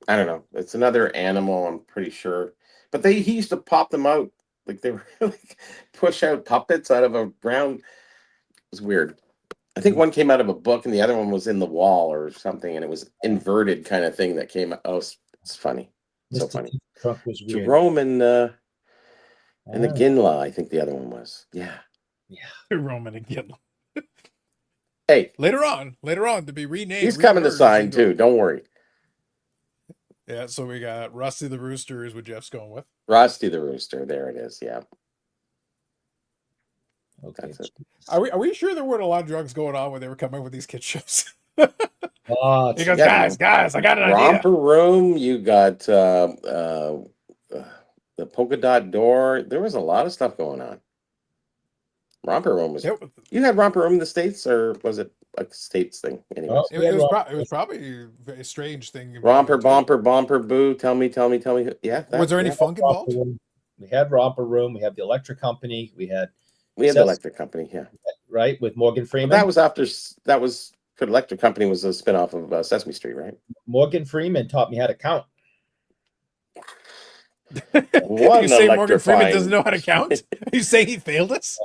[SPEAKER 2] I don't know. It's another animal, I'm pretty sure. But he used to pop them out like they were like push out puppets out of a ground. It was weird. I think one came out of a book, and the other one was in the wall or something, and it was inverted kind of thing that came out. Oh, it's funny. So
[SPEAKER 3] Mr.
[SPEAKER 2] funny.
[SPEAKER 3] Trump was weird.
[SPEAKER 2] Jerome and the Ginla, I think the other one was. Yeah.
[SPEAKER 1] Roman again.
[SPEAKER 2] Hey,
[SPEAKER 1] Later on to be renamed.
[SPEAKER 2] he's coming to
[SPEAKER 1] remerged
[SPEAKER 2] sign
[SPEAKER 1] into-
[SPEAKER 2] too. Don't worry.
[SPEAKER 1] Yeah, so we got Rusty the Rooster is what Jeff's going with.
[SPEAKER 2] Rusty the Rooster. There it is. Yeah.
[SPEAKER 3] Okay.
[SPEAKER 2] That's it.
[SPEAKER 1] Are we sure there weren't a lot of drugs going on when they were coming up with these kid shows?
[SPEAKER 3] Oh,
[SPEAKER 1] He goes,
[SPEAKER 2] Yeah,
[SPEAKER 1] guys, I got an idea.
[SPEAKER 2] Romper Room. You got the polka dot door. There was a lot of stuff going on. Romper Room was.
[SPEAKER 1] It,
[SPEAKER 2] You had Romper Room in the States, or was it a States thing? Anyways.
[SPEAKER 3] Oh.
[SPEAKER 1] it was probably a strange thing.
[SPEAKER 2] Romper, Bomper, Boo. Tell me. Yeah.
[SPEAKER 1] Was there any
[SPEAKER 3] We
[SPEAKER 1] funk
[SPEAKER 3] had Romper
[SPEAKER 1] involved?
[SPEAKER 3] Room. We had Romper Room. We had the Electric Company. We had
[SPEAKER 2] We had the Electric Company. Yeah.
[SPEAKER 3] right with Morgan Freeman.
[SPEAKER 2] That was after. That was. Electric Company was a spinoff of Sesame Street, right?
[SPEAKER 3] Morgan Freeman taught me how to count.
[SPEAKER 2] What
[SPEAKER 1] You say
[SPEAKER 2] an
[SPEAKER 1] Morgan Freeman
[SPEAKER 2] electrifying-
[SPEAKER 1] doesn't know how to count? You say he failed us?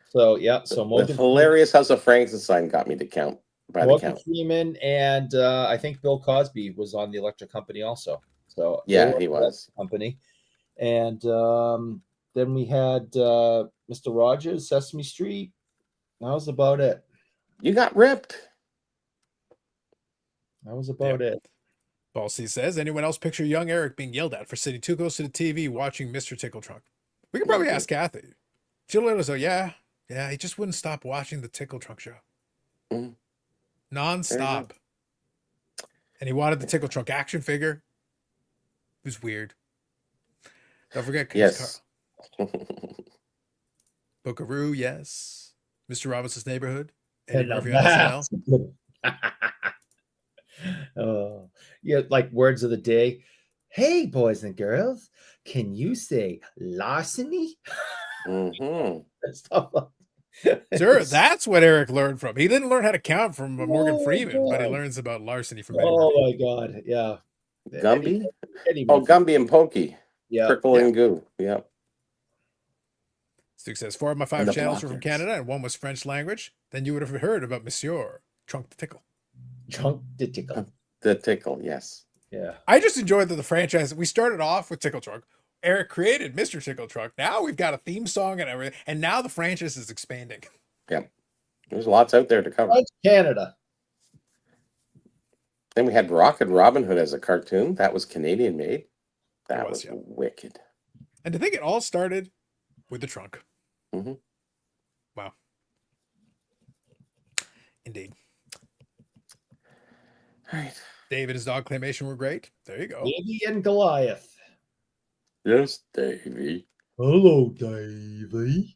[SPEAKER 3] So yeah, so
[SPEAKER 2] The
[SPEAKER 3] Morgan
[SPEAKER 2] hilarious House of Frankenstein got me to count by the
[SPEAKER 3] Morgan
[SPEAKER 2] count.
[SPEAKER 3] Freeman and I think Bill Cosby was on the Electric Company also. So they
[SPEAKER 2] Yeah,
[SPEAKER 3] were
[SPEAKER 2] he
[SPEAKER 3] on the
[SPEAKER 2] was.
[SPEAKER 3] Electric Company, and then we had Mr. Rogers, Sesame Street. That was about it.
[SPEAKER 2] You got ripped.
[SPEAKER 3] That was about it.
[SPEAKER 1] Ball C says, anyone else picture young Eric being yelled at for sitting too close to the TV watching Mr. Tickle Trunk? We could probably ask Kathy. She'll let us know, yeah, he just wouldn't stop watching the Tickle Trunk show.
[SPEAKER 2] Mhm.
[SPEAKER 1] Non-stop. And he wanted the Tickle Trunk action figure. It was weird. Don't forget Chris
[SPEAKER 2] Yes.
[SPEAKER 1] Carl. Bookaroo, yes. Mr. Robinson's Neighborhood. Eddie
[SPEAKER 3] And
[SPEAKER 1] Murphy on SNL.
[SPEAKER 3] Oh, yeah, like words of the day. Hey, boys and girls, can you say larceny?
[SPEAKER 2] hmm
[SPEAKER 3] Stuff like
[SPEAKER 1] Sure, that's what Eric learned from. He didn't learn how to count from Morgan
[SPEAKER 3] Oh,
[SPEAKER 1] Freeman, but he
[SPEAKER 3] God.
[SPEAKER 1] learns about larceny from Eddie
[SPEAKER 3] Oh
[SPEAKER 1] Murphy.
[SPEAKER 3] my God, yeah.
[SPEAKER 2] Gumby?
[SPEAKER 3] Eddie
[SPEAKER 2] Oh,
[SPEAKER 3] Murphy.
[SPEAKER 2] Gumby and Pokey.
[SPEAKER 3] Yeah.
[SPEAKER 2] Trickle and Goo. Yeah.
[SPEAKER 1] Stu says, 4 of my 5
[SPEAKER 2] And the
[SPEAKER 1] channels were from
[SPEAKER 2] Blockers.
[SPEAKER 1] Canada and 1 was French language. Then you would have heard about Monsieur Trunk the Tickle.
[SPEAKER 3] Trunk the tickle.
[SPEAKER 2] The Tickle, yes.
[SPEAKER 3] Yeah.
[SPEAKER 1] I just enjoyed that the franchise, we started off with Tickle Trunk. Eric created Mr. Tickle Trunk. Now we've got a theme song and everything. And now the franchise is expanding.
[SPEAKER 2] There's lots out there to cover.
[SPEAKER 3] French Canada.
[SPEAKER 2] Then we had Rocket Robin Hood as a cartoon. That was Canadian made. That
[SPEAKER 1] was,
[SPEAKER 2] was
[SPEAKER 1] yeah.
[SPEAKER 2] wicked.
[SPEAKER 1] And to think it all started with the trunk.
[SPEAKER 2] Mhm.
[SPEAKER 1] Wow. Indeed.
[SPEAKER 2] All right.
[SPEAKER 1] Dave and his dog claymation were great. There you go.
[SPEAKER 3] Davy and Goliath.
[SPEAKER 2] Yes, Davy.
[SPEAKER 3] Hello, Davy.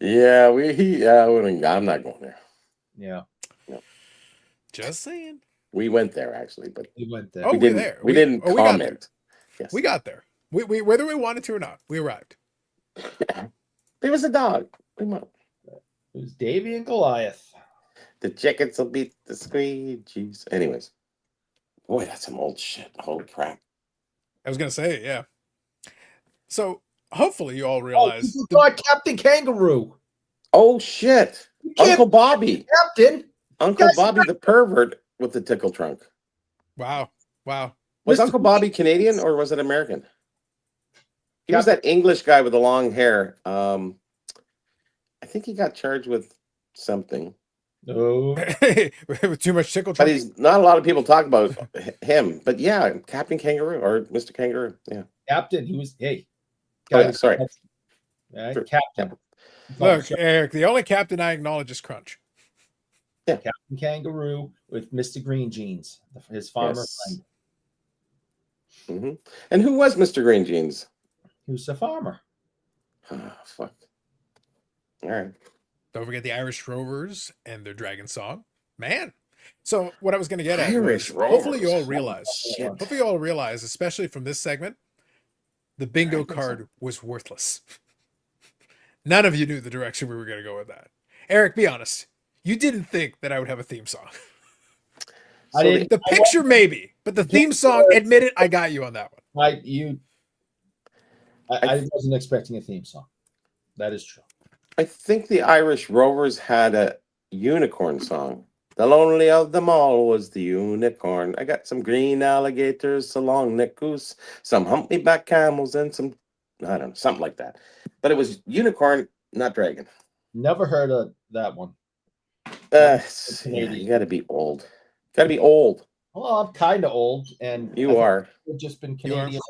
[SPEAKER 2] Yeah, I'm not going there.
[SPEAKER 3] Yeah,
[SPEAKER 1] Just saying.
[SPEAKER 2] We went there actually, but
[SPEAKER 3] we went there.
[SPEAKER 1] Oh,
[SPEAKER 2] we
[SPEAKER 1] we're
[SPEAKER 2] didn't.
[SPEAKER 1] there.
[SPEAKER 2] We didn't
[SPEAKER 1] we got there.
[SPEAKER 2] comment. Yes.
[SPEAKER 1] We got there. We whether we wanted to or not, we arrived.
[SPEAKER 2] There was a dog. We went.
[SPEAKER 3] It was Davy and Goliath.
[SPEAKER 2] The chickens will beat the squeegees. Anyways, boy, that's some old shit. Holy crap!
[SPEAKER 1] I was gonna say, yeah. So hopefully you all
[SPEAKER 3] Oh,
[SPEAKER 1] realize
[SPEAKER 3] you forgot Captain Kangaroo.
[SPEAKER 2] Oh shit!
[SPEAKER 3] You can't
[SPEAKER 2] Uncle Bobby,
[SPEAKER 3] Captain.
[SPEAKER 2] Uncle
[SPEAKER 3] Guys,
[SPEAKER 2] Bobby the pervert with the tickle trunk.
[SPEAKER 1] wow.
[SPEAKER 2] Was
[SPEAKER 3] Mr.
[SPEAKER 2] Uncle Bobby Canadian or was it American? He was that English guy with the long hair. I think he got charged with something,
[SPEAKER 3] No.
[SPEAKER 1] With too much tickle
[SPEAKER 2] but
[SPEAKER 1] trunk.
[SPEAKER 2] he's not a lot of people talk about him. But yeah, Captain Kangaroo or Mr. Kangaroo. Yeah.
[SPEAKER 3] Captain. He was, hey.
[SPEAKER 2] Oh, yeah, sorry.
[SPEAKER 3] Right,
[SPEAKER 2] Sure.
[SPEAKER 3] Captain.
[SPEAKER 1] Look, Eric, the only captain I acknowledge is Crunch.
[SPEAKER 3] Captain Kangaroo with Mr. Green Jeans, his farmer
[SPEAKER 2] Yes.
[SPEAKER 3] friend.
[SPEAKER 2] hmm And who was Mr. Green Jeans?
[SPEAKER 3] He was a farmer.
[SPEAKER 2] Oh, fuck. All right.
[SPEAKER 1] Don't forget the Irish Rovers and their Dragon Song. Man. So what I was going to get at
[SPEAKER 2] Irish
[SPEAKER 1] was hopefully you
[SPEAKER 2] Rovers.
[SPEAKER 1] all
[SPEAKER 2] Holy
[SPEAKER 1] realize,
[SPEAKER 2] shit.
[SPEAKER 1] hopefully you all realize, especially from this segment, the bingo card was worthless. None of you knew the direction we were going to go with that. Eric, be honest. You didn't think that I would have a theme song.
[SPEAKER 3] I
[SPEAKER 2] So
[SPEAKER 3] didn't.
[SPEAKER 1] The picture, maybe, but the theme song, admit it, I got you on that one.
[SPEAKER 3] I wasn't expecting a theme song. That is true.
[SPEAKER 2] I think the Irish Rovers had a unicorn song. The lonely of them all was the unicorn. I got some green alligators, some long neck goose, some humpback camels, and some, I don't know, something like that. But it was unicorn, not dragon.
[SPEAKER 3] Never heard of that one.
[SPEAKER 2] Yeah, you got to be old. Got to be old.
[SPEAKER 3] Well, I'm kind of old, and
[SPEAKER 2] You are.
[SPEAKER 3] I've just been
[SPEAKER 1] You are.
[SPEAKER 3] Canadian.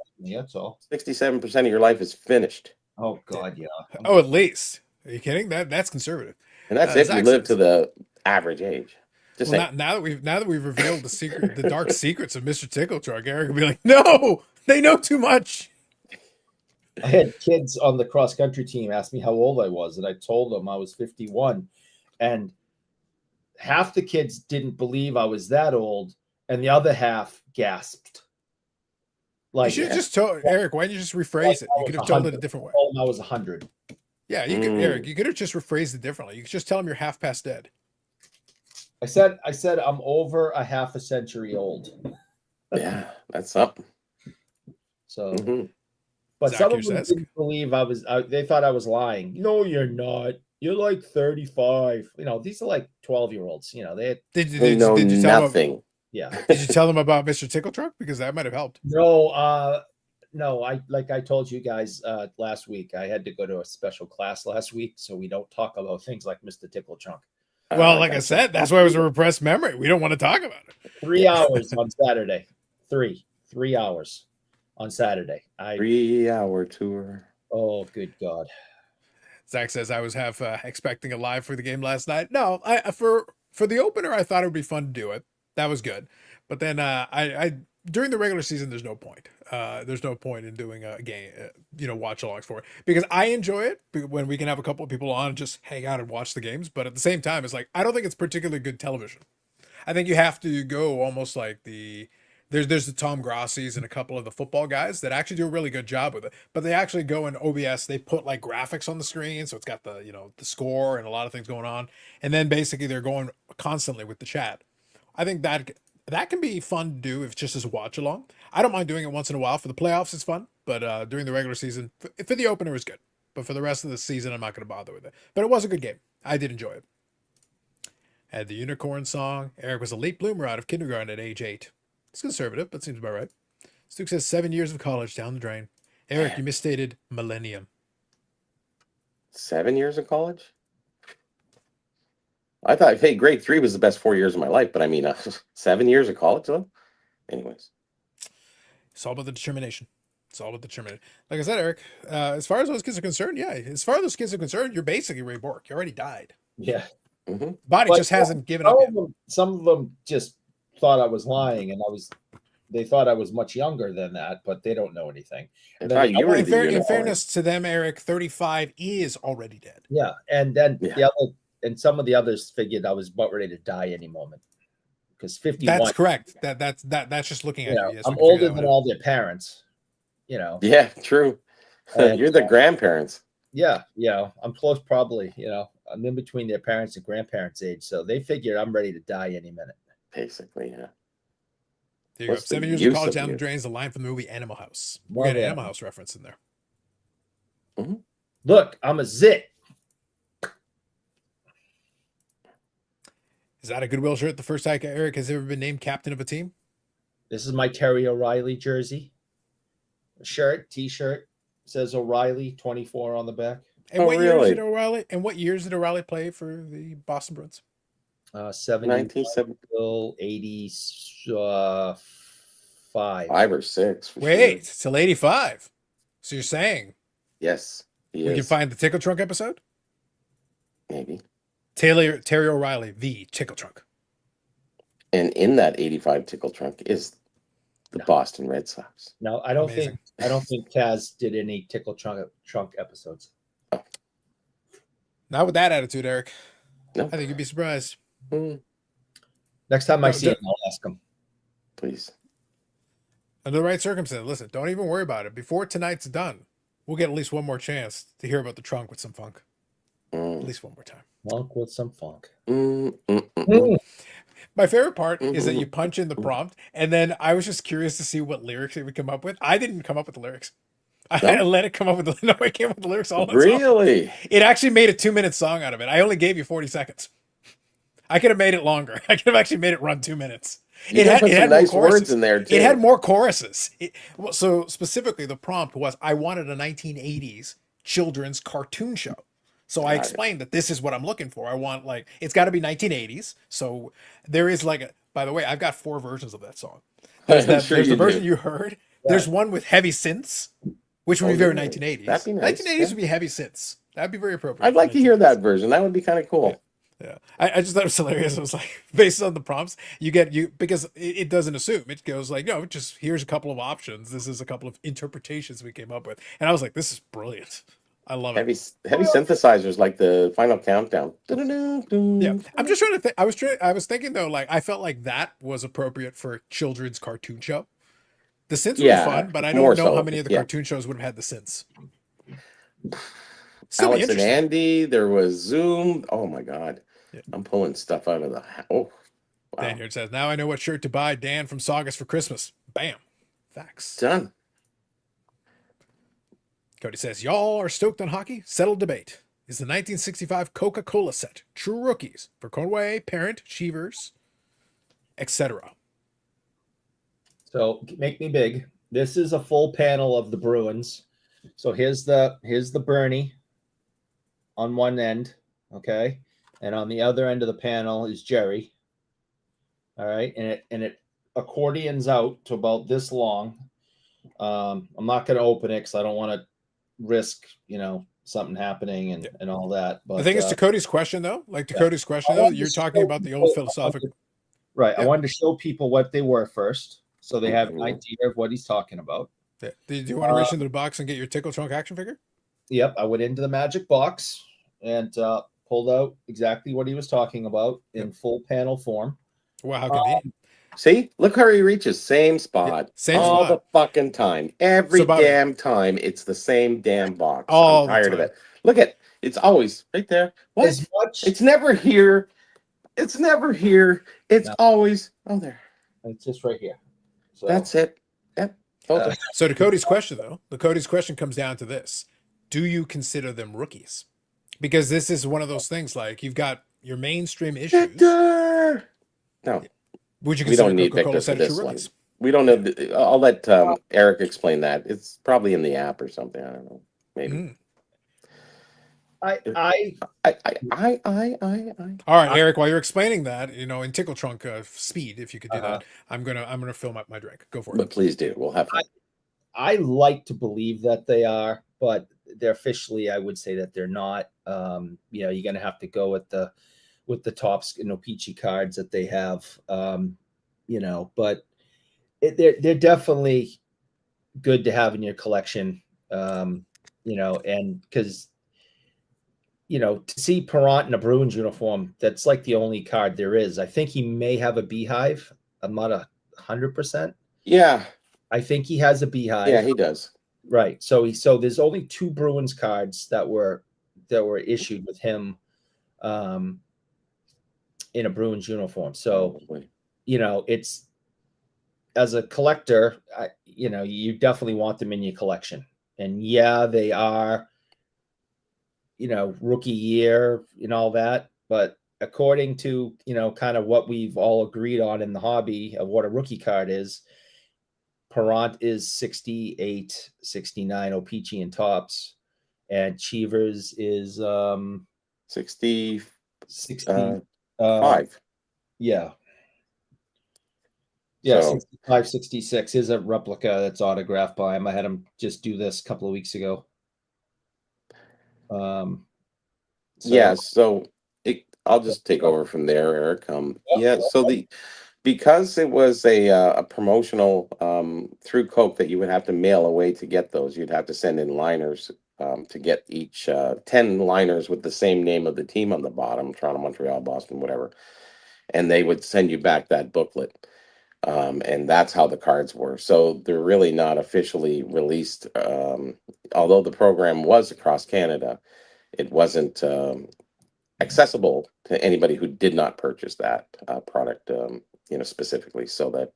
[SPEAKER 3] That's all.
[SPEAKER 2] 67% of your life is finished.
[SPEAKER 3] Oh God, yeah.
[SPEAKER 1] Oh, at least. Are you kidding? That's conservative.
[SPEAKER 2] And that's if you
[SPEAKER 1] Zach
[SPEAKER 2] live
[SPEAKER 1] says-
[SPEAKER 2] to the average age. Just
[SPEAKER 1] Well,
[SPEAKER 2] saying.
[SPEAKER 1] now that we've revealed the dark secrets of Mr. Tickle Truck, Eric will be like, no, they know too much.
[SPEAKER 3] I had kids on the cross country team ask me how old I was, and I told them I was 51, and half the kids didn't believe I was that old, and the other half gasped.
[SPEAKER 1] You
[SPEAKER 3] Like,
[SPEAKER 1] should have just told Eric. Why didn't you just rephrase it? You could have told it a different way.
[SPEAKER 3] I told them I was 100.
[SPEAKER 1] Yeah, you could, Eric. You could have just rephrased it differently. You could just tell them you're half past dead.
[SPEAKER 3] I said I'm over a half a century old.
[SPEAKER 2] Yeah, that's up.
[SPEAKER 3] So,
[SPEAKER 2] Mhm.
[SPEAKER 3] but
[SPEAKER 1] Zach,
[SPEAKER 3] some of
[SPEAKER 1] yours
[SPEAKER 3] them
[SPEAKER 1] says-
[SPEAKER 3] didn't believe I was. They thought I was lying. No, you're not. You're like 35. These are like 12-year-olds. They
[SPEAKER 1] Did
[SPEAKER 2] They
[SPEAKER 1] you
[SPEAKER 2] know
[SPEAKER 1] tell them?
[SPEAKER 2] nothing.
[SPEAKER 3] yeah.
[SPEAKER 1] Did you tell them about Mr. Tickle Truck? Because that might have helped.
[SPEAKER 3] No, I told you guys last week, I had to go to a special class last week, so we don't talk about things like Mr. Tickle Trunk.
[SPEAKER 1] Well, like I
[SPEAKER 2] gotcha.
[SPEAKER 1] said, that's why it was a repressed memory. We don't want to talk about it.
[SPEAKER 3] 3 hours on Saturday. 3 hours on Saturday.
[SPEAKER 2] 3-hour tour.
[SPEAKER 3] Oh, good God.
[SPEAKER 1] Zach says I was half expecting a live for the game last night. No, for the opener, I thought it would be fun to do it. That was good. But then I during the regular season, there's no point. There's no point in doing a game, watch alongs for it, because I enjoy it when we can have a couple of people on and just hang out and watch the games. But at the same time, it's like I don't think it's particularly good television. I think you have to go almost like there's the Tom Grossies and a couple of the football guys that actually do a really good job with it. But they actually go in OBS, they put like graphics on the screen, so it's got the the score and a lot of things going on, and then basically they're going constantly with the chat. I think that can be fun to do if just as a watch along. I don't mind doing it once in a while. For the playoffs, it's fun, but during the regular season, for the opener, it's good. But for the rest of the season, I'm not going to bother with it. But it was a good game. I did enjoy it. Had the unicorn song. Eric was a late bloomer out of kindergarten at age 8. It's conservative, but seems about right. Stu says 7 years of college down the drain. Eric, you misstated millennium.
[SPEAKER 2] 7 years of college? I thought, hey, grade 3 was the best 4 years of my life, but I mean, 7 years of college, though? Anyways.
[SPEAKER 1] It's all about the determination. It's all about the determination. Like I said, Eric, as far as those kids are concerned, yeah, as far as those kids are concerned, you're basically Ray Bork. You already died.
[SPEAKER 3] Yeah.
[SPEAKER 2] Mm-hmm.
[SPEAKER 1] Body
[SPEAKER 3] But
[SPEAKER 1] just hasn't given up yet.
[SPEAKER 3] Some of them just thought I was lying, and they thought I was much younger than that, but they don't know anything.
[SPEAKER 2] I
[SPEAKER 3] And
[SPEAKER 2] thought
[SPEAKER 3] then
[SPEAKER 2] you were
[SPEAKER 1] In,
[SPEAKER 2] the
[SPEAKER 1] in
[SPEAKER 2] unicorn.
[SPEAKER 1] fairness to them, Eric, 35 is already dead.
[SPEAKER 3] Yeah, and then
[SPEAKER 2] Yeah.
[SPEAKER 3] the other, and some of the others figured I was about ready to die any moment because 51.
[SPEAKER 1] That's correct. That's just looking at you. Yes,
[SPEAKER 3] I'm
[SPEAKER 1] we can figure
[SPEAKER 3] older
[SPEAKER 1] that
[SPEAKER 3] than
[SPEAKER 1] one out.
[SPEAKER 3] all their parents.
[SPEAKER 2] Yeah, true.
[SPEAKER 3] And,
[SPEAKER 2] You're the grandparents.
[SPEAKER 3] Yeah, I'm close. Probably, I'm in between their parents and grandparents' age, so they figured I'm ready to die any minute.
[SPEAKER 2] Basically, yeah.
[SPEAKER 1] There you go.
[SPEAKER 2] What's the
[SPEAKER 1] 7 years of
[SPEAKER 2] use
[SPEAKER 1] college
[SPEAKER 2] of
[SPEAKER 1] down the
[SPEAKER 2] you?
[SPEAKER 1] drains. The line from the movie Animal House. We
[SPEAKER 3] Love
[SPEAKER 1] got an
[SPEAKER 3] it.
[SPEAKER 1] Animal House reference in there.
[SPEAKER 3] Look, I'm a zit.
[SPEAKER 1] Is that a Goodwill shirt? The first time Eric has ever been named captain of a team?
[SPEAKER 3] This is my Terry O'Reilly jersey. Shirt, T-shirt, says O'Reilly 24 on the back.
[SPEAKER 1] And
[SPEAKER 2] Oh,
[SPEAKER 1] what years
[SPEAKER 2] really?
[SPEAKER 1] did O'Reilly? And what years did O'Reilly play for the Boston Bruins?
[SPEAKER 3] 70
[SPEAKER 2] 1975
[SPEAKER 3] till 85.
[SPEAKER 2] 5 or 6. For
[SPEAKER 1] Wait,
[SPEAKER 2] Sure.
[SPEAKER 1] till 85. So you're saying
[SPEAKER 2] Yes, he
[SPEAKER 1] we can
[SPEAKER 2] is.
[SPEAKER 1] find the Tickle Trunk episode?
[SPEAKER 2] Maybe.
[SPEAKER 1] Terry O'Reilly, the Tickle Trunk.
[SPEAKER 2] And in that 85 tickle trunk is The Boston Red Sox.
[SPEAKER 3] No, I
[SPEAKER 1] Amazing.
[SPEAKER 3] don't think Taz did any Tickle Trunk episodes.
[SPEAKER 1] Not with that attitude, Eric.
[SPEAKER 2] No.
[SPEAKER 1] I think you'd be surprised.
[SPEAKER 3] Next time I
[SPEAKER 1] No,
[SPEAKER 3] see him, I'll ask him.
[SPEAKER 2] Please.
[SPEAKER 1] Under the right circumstances, listen, don't even worry about it. Before tonight's done, we'll get at least one more chance to hear about the trunk with some funk. At least one more time.
[SPEAKER 3] Funk with some funk.
[SPEAKER 1] My favorite part is that you punch in the prompt, and then I was just curious to see what lyrics it would come up with. I didn't come up with the lyrics. I let it come up with the no, it came up with the lyrics all on its own.
[SPEAKER 2] Really?
[SPEAKER 1] It actually made a 2-minute song out of it. I only gave you 40 seconds. I could have made it longer. I could have actually made it run 2 minutes.
[SPEAKER 2] It had some nice words in there too.
[SPEAKER 1] It had more choruses. So specifically, the prompt was, I wanted a 1980s children's cartoon show. So I explained that this is what I'm looking for. I want, like, it's got to be 1980s. So there is by the way, I've got 4 versions of that song. There's the version you heard. Yeah. There's one with heavy synths, which would be very 1980s.
[SPEAKER 2] That'd be nice.
[SPEAKER 1] 1980s would be heavy synths. That'd be very appropriate.
[SPEAKER 2] I'd like to hear that version. That would be kind of cool.
[SPEAKER 1] Yeah. I just thought it was hilarious. It was like, based on the prompts, because it doesn't assume. It goes like, no, just here's a couple of options. This is a couple of interpretations we came up with. And I was like, this is brilliant. I love
[SPEAKER 2] it. Heavy synthesizers like the Final Countdown.
[SPEAKER 1] Yeah. I'm just trying to think. I was thinking though, like, I felt like that was appropriate for a children's cartoon show. The synths were fun, but I don't know how many of the cartoon shows would have had the synths.
[SPEAKER 2] Alex and Andy, there was Zoom. Oh my God. Yeah. I'm pulling stuff out of the wow.
[SPEAKER 1] Dan here says, now I know what shirt to buy Dan from Saugus for Christmas. Bam. Facts.
[SPEAKER 2] Done.
[SPEAKER 1] Cody says, y'all are stoked on hockey? Settled debate. Is the 1965 Coca-Cola set true rookies for Conway, Parent, Cheevers, etc.?
[SPEAKER 3] So make me big. This is a full panel of the Bruins. So here's the Bernie on one end, okay, and on the other end of the panel is Jerry. All right, and it accordions out to about this long. I'm not going to open it because I don't want to risk, something happening and all that. But
[SPEAKER 1] the thing is, to Cody's question though, you're talking about the old philosophical.
[SPEAKER 3] Right. I wanted to show people what they were first, so they have an idea of what he's talking about.
[SPEAKER 1] Yeah. Do you want to reach into the box and get your Tickle Trunk action figure?
[SPEAKER 3] Yep. I went into the magic box and pulled out exactly what he was talking about in full panel form.
[SPEAKER 1] Wow, how convenient.
[SPEAKER 2] See, look how he reaches. Same spot.
[SPEAKER 1] Same
[SPEAKER 2] all
[SPEAKER 1] spot.
[SPEAKER 2] The fucking time. Every damn time, it's the same damn box.
[SPEAKER 1] I'm
[SPEAKER 2] tired of it. Look at it's always right there. What? It's never here. It's never here. It's always there.
[SPEAKER 3] It's just right here. So
[SPEAKER 2] that's it. Yep.
[SPEAKER 1] So to Cody's question, though, Cody's question comes down to this: do you consider them rookies? Because this is one of those things. Like, you've got your mainstream issues.
[SPEAKER 2] Victor! No.
[SPEAKER 1] Would you consider
[SPEAKER 2] we don't need
[SPEAKER 1] Coca-Cola
[SPEAKER 2] Victor for this one.
[SPEAKER 1] rookies?
[SPEAKER 2] We don't know. I'll let Eric explain that. It's probably in the app or something. I don't know. Maybe.
[SPEAKER 3] I
[SPEAKER 1] All right, Eric. While you're explaining that, in Tickle Trunk speed, if you could do that, I'm gonna fill up my drink. Go for it.
[SPEAKER 2] But please do. We'll have fun.
[SPEAKER 3] I like to believe that they are, but they're officially, I would say that they're not. You're gonna have to go with the tops, peachy cards that they have. But they're definitely good to have in your collection. And because. To see Perrant in a Bruins uniform, that's like the only card there is. I think he may have a beehive. I'm not 100%.
[SPEAKER 2] Yeah.
[SPEAKER 3] I think he has a beehive.
[SPEAKER 2] Yeah, he does.
[SPEAKER 3] Right. So there's only 2 Bruins cards that were issued with him in a Bruins uniform. So, it's, as a collector, you definitely want them in your collection. And yeah, they are, rookie year and all that. But according to, kind of what we've all agreed on in the hobby of what a rookie card is, Perrant is 68, 69 O-Pee-Chee and tops. And Cheevers is
[SPEAKER 2] 65.
[SPEAKER 3] Yeah. Yeah,
[SPEAKER 2] So-
[SPEAKER 3] 65, 66 is a replica that's autographed by him. I had him just do this a couple of weeks ago.
[SPEAKER 2] So I'll just take over from there, Eric. So because it was a promotional through Coke that you would have to mail away to get those. You'd have to send in liners to get each 10 liners with the same name of the team on the bottom, Toronto, Montreal, Boston, whatever. And they would send you back that booklet. And that's how the cards were. So they're really not officially released. Although the program was across Canada, it wasn't accessible to anybody who did not purchase that product, specifically. So that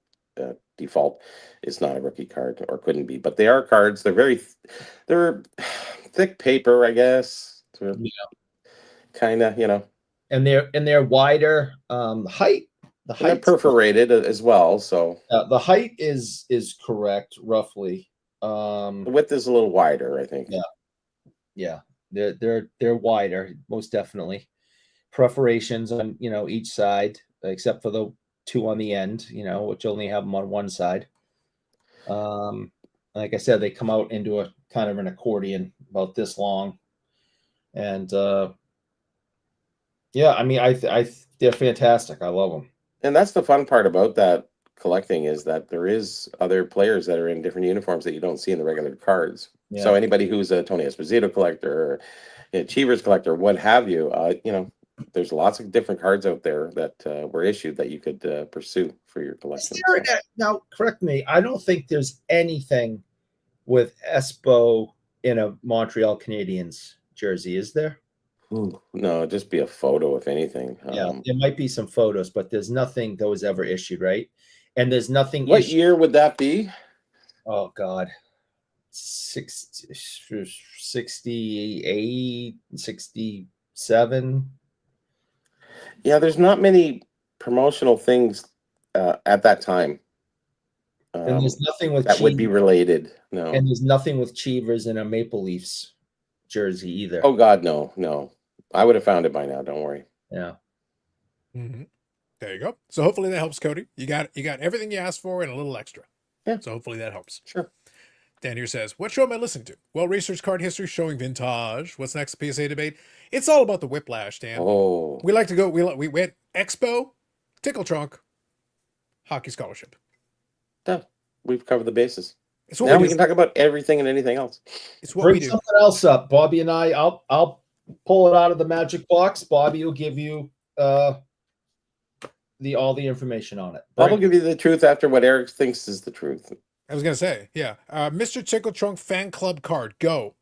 [SPEAKER 2] default is not a rookie card, or couldn't be. But they are cards. They're they're thick paper, I guess.
[SPEAKER 3] Yeah.
[SPEAKER 2] Kind of,
[SPEAKER 3] And they're wider. Height. The
[SPEAKER 2] and they're
[SPEAKER 3] height
[SPEAKER 2] perforated as well. So
[SPEAKER 3] the height is correct, roughly.
[SPEAKER 2] the width is a little wider, I think.
[SPEAKER 3] Yeah. They're wider, most definitely. Perforations on each side, except for the two on the end, which only have them on one side. Like I said, they come out into a kind of an accordion about this long, and yeah, I mean, they're fantastic. I love them.
[SPEAKER 2] And that's the fun part about that collecting, is that there is other players that are in different uniforms that you don't see in the regular cards.
[SPEAKER 3] Yeah.
[SPEAKER 2] So anybody who's a Tony Esposito collector, or Achievers collector, what have you, there's lots of different cards out there that were issued that you could pursue for your collection.
[SPEAKER 3] Now, correct me. I don't think there's anything with Espo in a Montreal Canadiens jersey, is there?
[SPEAKER 2] Ooh, no, just be a photo, if anything.
[SPEAKER 3] Yeah, there might be some photos, but there's nothing that was ever issued, right? And there's nothing.
[SPEAKER 2] What year would that be?
[SPEAKER 3] Oh God, 68, 67.
[SPEAKER 2] Yeah, there's not many promotional things at that time.
[SPEAKER 3] And there's nothing with
[SPEAKER 2] that would be related. No.
[SPEAKER 3] And there's nothing with Cheevers in a Maple Leafs jersey either.
[SPEAKER 2] Oh God, no. I would have found it by now. Don't worry.
[SPEAKER 3] Yeah.
[SPEAKER 1] Mm-hmm. There you go. So hopefully that helps, Cody. You got everything you asked for and a little extra.
[SPEAKER 2] Yeah.
[SPEAKER 1] So hopefully that helps.
[SPEAKER 2] Sure.
[SPEAKER 1] Dan here says, what show am I listening to? Well-researched card history showing vintage. What's next? PSA debate. It's all about the whiplash, Dan.
[SPEAKER 2] Oh.
[SPEAKER 1] We like to go. We went Expo, Tickle Trunk, Hockey Scholarship.
[SPEAKER 2] Done. We've covered the bases.
[SPEAKER 1] It's what
[SPEAKER 2] now
[SPEAKER 1] we
[SPEAKER 2] we can talk about everything and anything else.
[SPEAKER 1] It's what
[SPEAKER 3] Bring
[SPEAKER 1] we do.
[SPEAKER 3] something else up, Bobby and I. I'll pull it out of the magic box. Bobby will give you all the information on it.
[SPEAKER 2] Bob will give you the truth after what Eric thinks is the truth.
[SPEAKER 1] I was gonna say, yeah. Mr. Tickle Trunk fan club card. Go.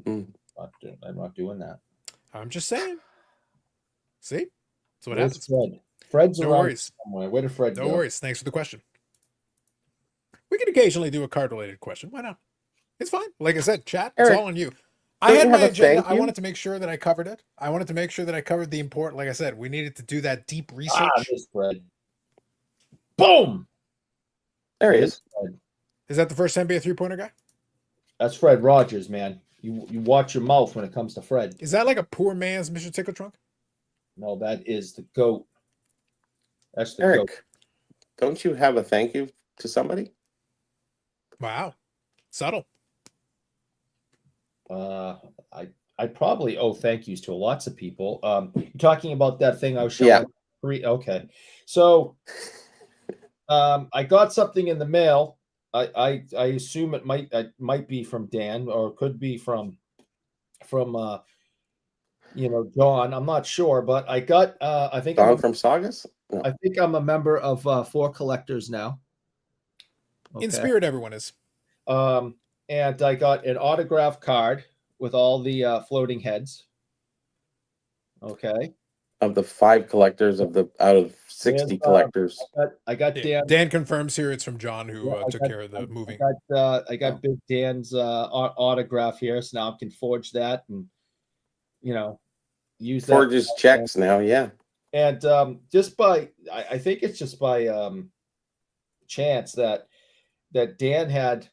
[SPEAKER 3] I'm not doing that.
[SPEAKER 1] I'm just saying. See? So what
[SPEAKER 3] Where's
[SPEAKER 1] happens?
[SPEAKER 3] Fred? Fred's
[SPEAKER 1] No
[SPEAKER 3] around
[SPEAKER 1] worries.
[SPEAKER 3] somewhere. Where did Fred
[SPEAKER 1] No
[SPEAKER 3] go?
[SPEAKER 1] worries. Thanks for the question. We can occasionally do a card-related question. Why not? It's fine. Like I said, chat, it's
[SPEAKER 2] Eric,
[SPEAKER 1] all on you.
[SPEAKER 2] don't
[SPEAKER 1] I had
[SPEAKER 2] you
[SPEAKER 1] my
[SPEAKER 2] have a
[SPEAKER 1] agenda.
[SPEAKER 2] thank
[SPEAKER 1] I
[SPEAKER 2] you?
[SPEAKER 1] wanted to make sure that I covered it. I wanted to make sure that I covered the important. Like I said, we needed to do that deep research.
[SPEAKER 3] There's Fred. Boom!
[SPEAKER 2] There he is.
[SPEAKER 3] Fred.
[SPEAKER 1] Is that the first NBA three-pointer guy?
[SPEAKER 3] That's Fred Rogers, man. You watch your mouth when it comes to Fred.
[SPEAKER 1] Is that like a poor man's Mr. Tickle Trunk?
[SPEAKER 3] No, that is the GOAT. That's the
[SPEAKER 2] Eric,
[SPEAKER 3] GOAT.
[SPEAKER 2] don't you have a thank you to somebody?
[SPEAKER 1] Wow. Subtle.
[SPEAKER 3] I probably owe thank yous to lots of people. You're talking about that thing I was showing.
[SPEAKER 2] Yeah.
[SPEAKER 3] Okay. So I got something in the mail. I assume it might be from Dan, or it could be from John. I'm not sure, but I got I think
[SPEAKER 2] Don from Saugus? No.
[SPEAKER 3] I think I'm a member of Four Collectors now.
[SPEAKER 1] In spirit, everyone is.
[SPEAKER 3] And I got an autograph card with all the floating heads. Okay.
[SPEAKER 2] Of the 5 collectors out of 60
[SPEAKER 3] And,
[SPEAKER 2] collectors.
[SPEAKER 3] I got
[SPEAKER 1] Yeah.
[SPEAKER 3] Dan.
[SPEAKER 1] Dan confirms here it's from John, who
[SPEAKER 3] Yeah,
[SPEAKER 1] took care of the movie.
[SPEAKER 3] I got Big Dan's autograph here, so now I can forge that and use that.
[SPEAKER 2] Forges checks now, yeah.
[SPEAKER 3] And just by I think it's just by chance that Dan had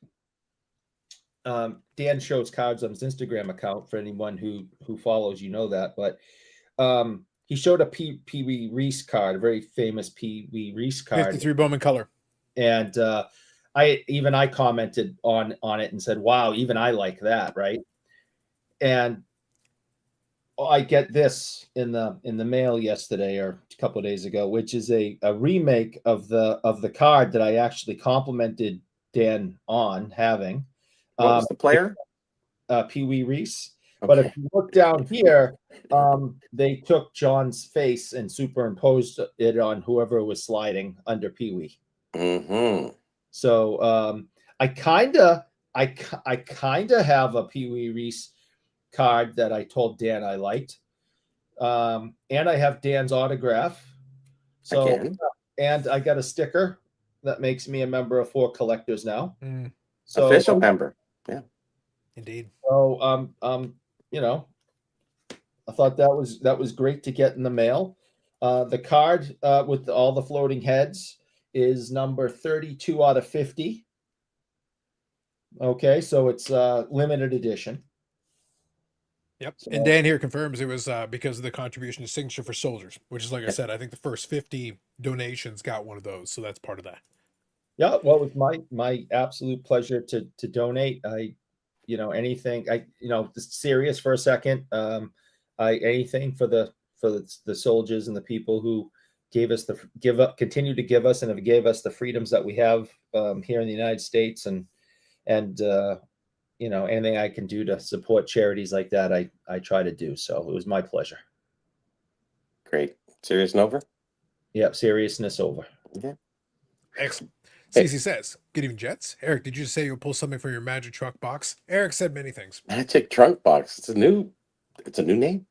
[SPEAKER 3] Dan shows cards on his Instagram account. For anyone who follows, that, but he showed a Pee Wee Reese card, a very famous Pee Wee Reese card.
[SPEAKER 1] 53 Bowman color.
[SPEAKER 3] And I commented on it and said, wow, even I like that, right? And I get this in the mail yesterday or a couple of days ago, which is a remake of the card that I actually complimented Dan on having.
[SPEAKER 2] What was the player?
[SPEAKER 3] Pee Wee Reese. But if you look down here, they took John's face and superimposed it on whoever was sliding under Pee Wee.
[SPEAKER 2] Mm-hmm.
[SPEAKER 3] So I kind of have a Pee Wee Reese card that I told Dan I liked, and I have Dan's autograph. So
[SPEAKER 2] Again.
[SPEAKER 3] and I got a sticker that makes me a member of 4 Collectors now. So
[SPEAKER 2] Official member. Yeah,
[SPEAKER 1] Indeed.
[SPEAKER 3] So you know, I thought that was great to get in the mail. The card with all the floating heads is number 32 out of 50. Okay, so it's limited edition.
[SPEAKER 1] Yep.
[SPEAKER 3] So,
[SPEAKER 1] And Dan here confirms it was because of the contribution to Signature for Soldiers, which is, like I said, I think the first 50 donations got one of those. So that's part of that.
[SPEAKER 3] yeah, well, it was my absolute pleasure to donate. Anything, serious for a second. Anything for the soldiers and the people who gave us continue to give us and have gave us the freedoms that we have here in the United States, and anything I can do to support charities like that, I try to do. So it was my pleasure.
[SPEAKER 2] Great. Serious and over?
[SPEAKER 3] Yep, seriousness over.
[SPEAKER 2] Yeah.
[SPEAKER 1] Excellent.
[SPEAKER 2] Hey.
[SPEAKER 1] Cece says, good evening, Jets. Eric, did you say you'll pull something from your magic truck box? Eric said many things.
[SPEAKER 2] Magic Trunk Box. It's a new name.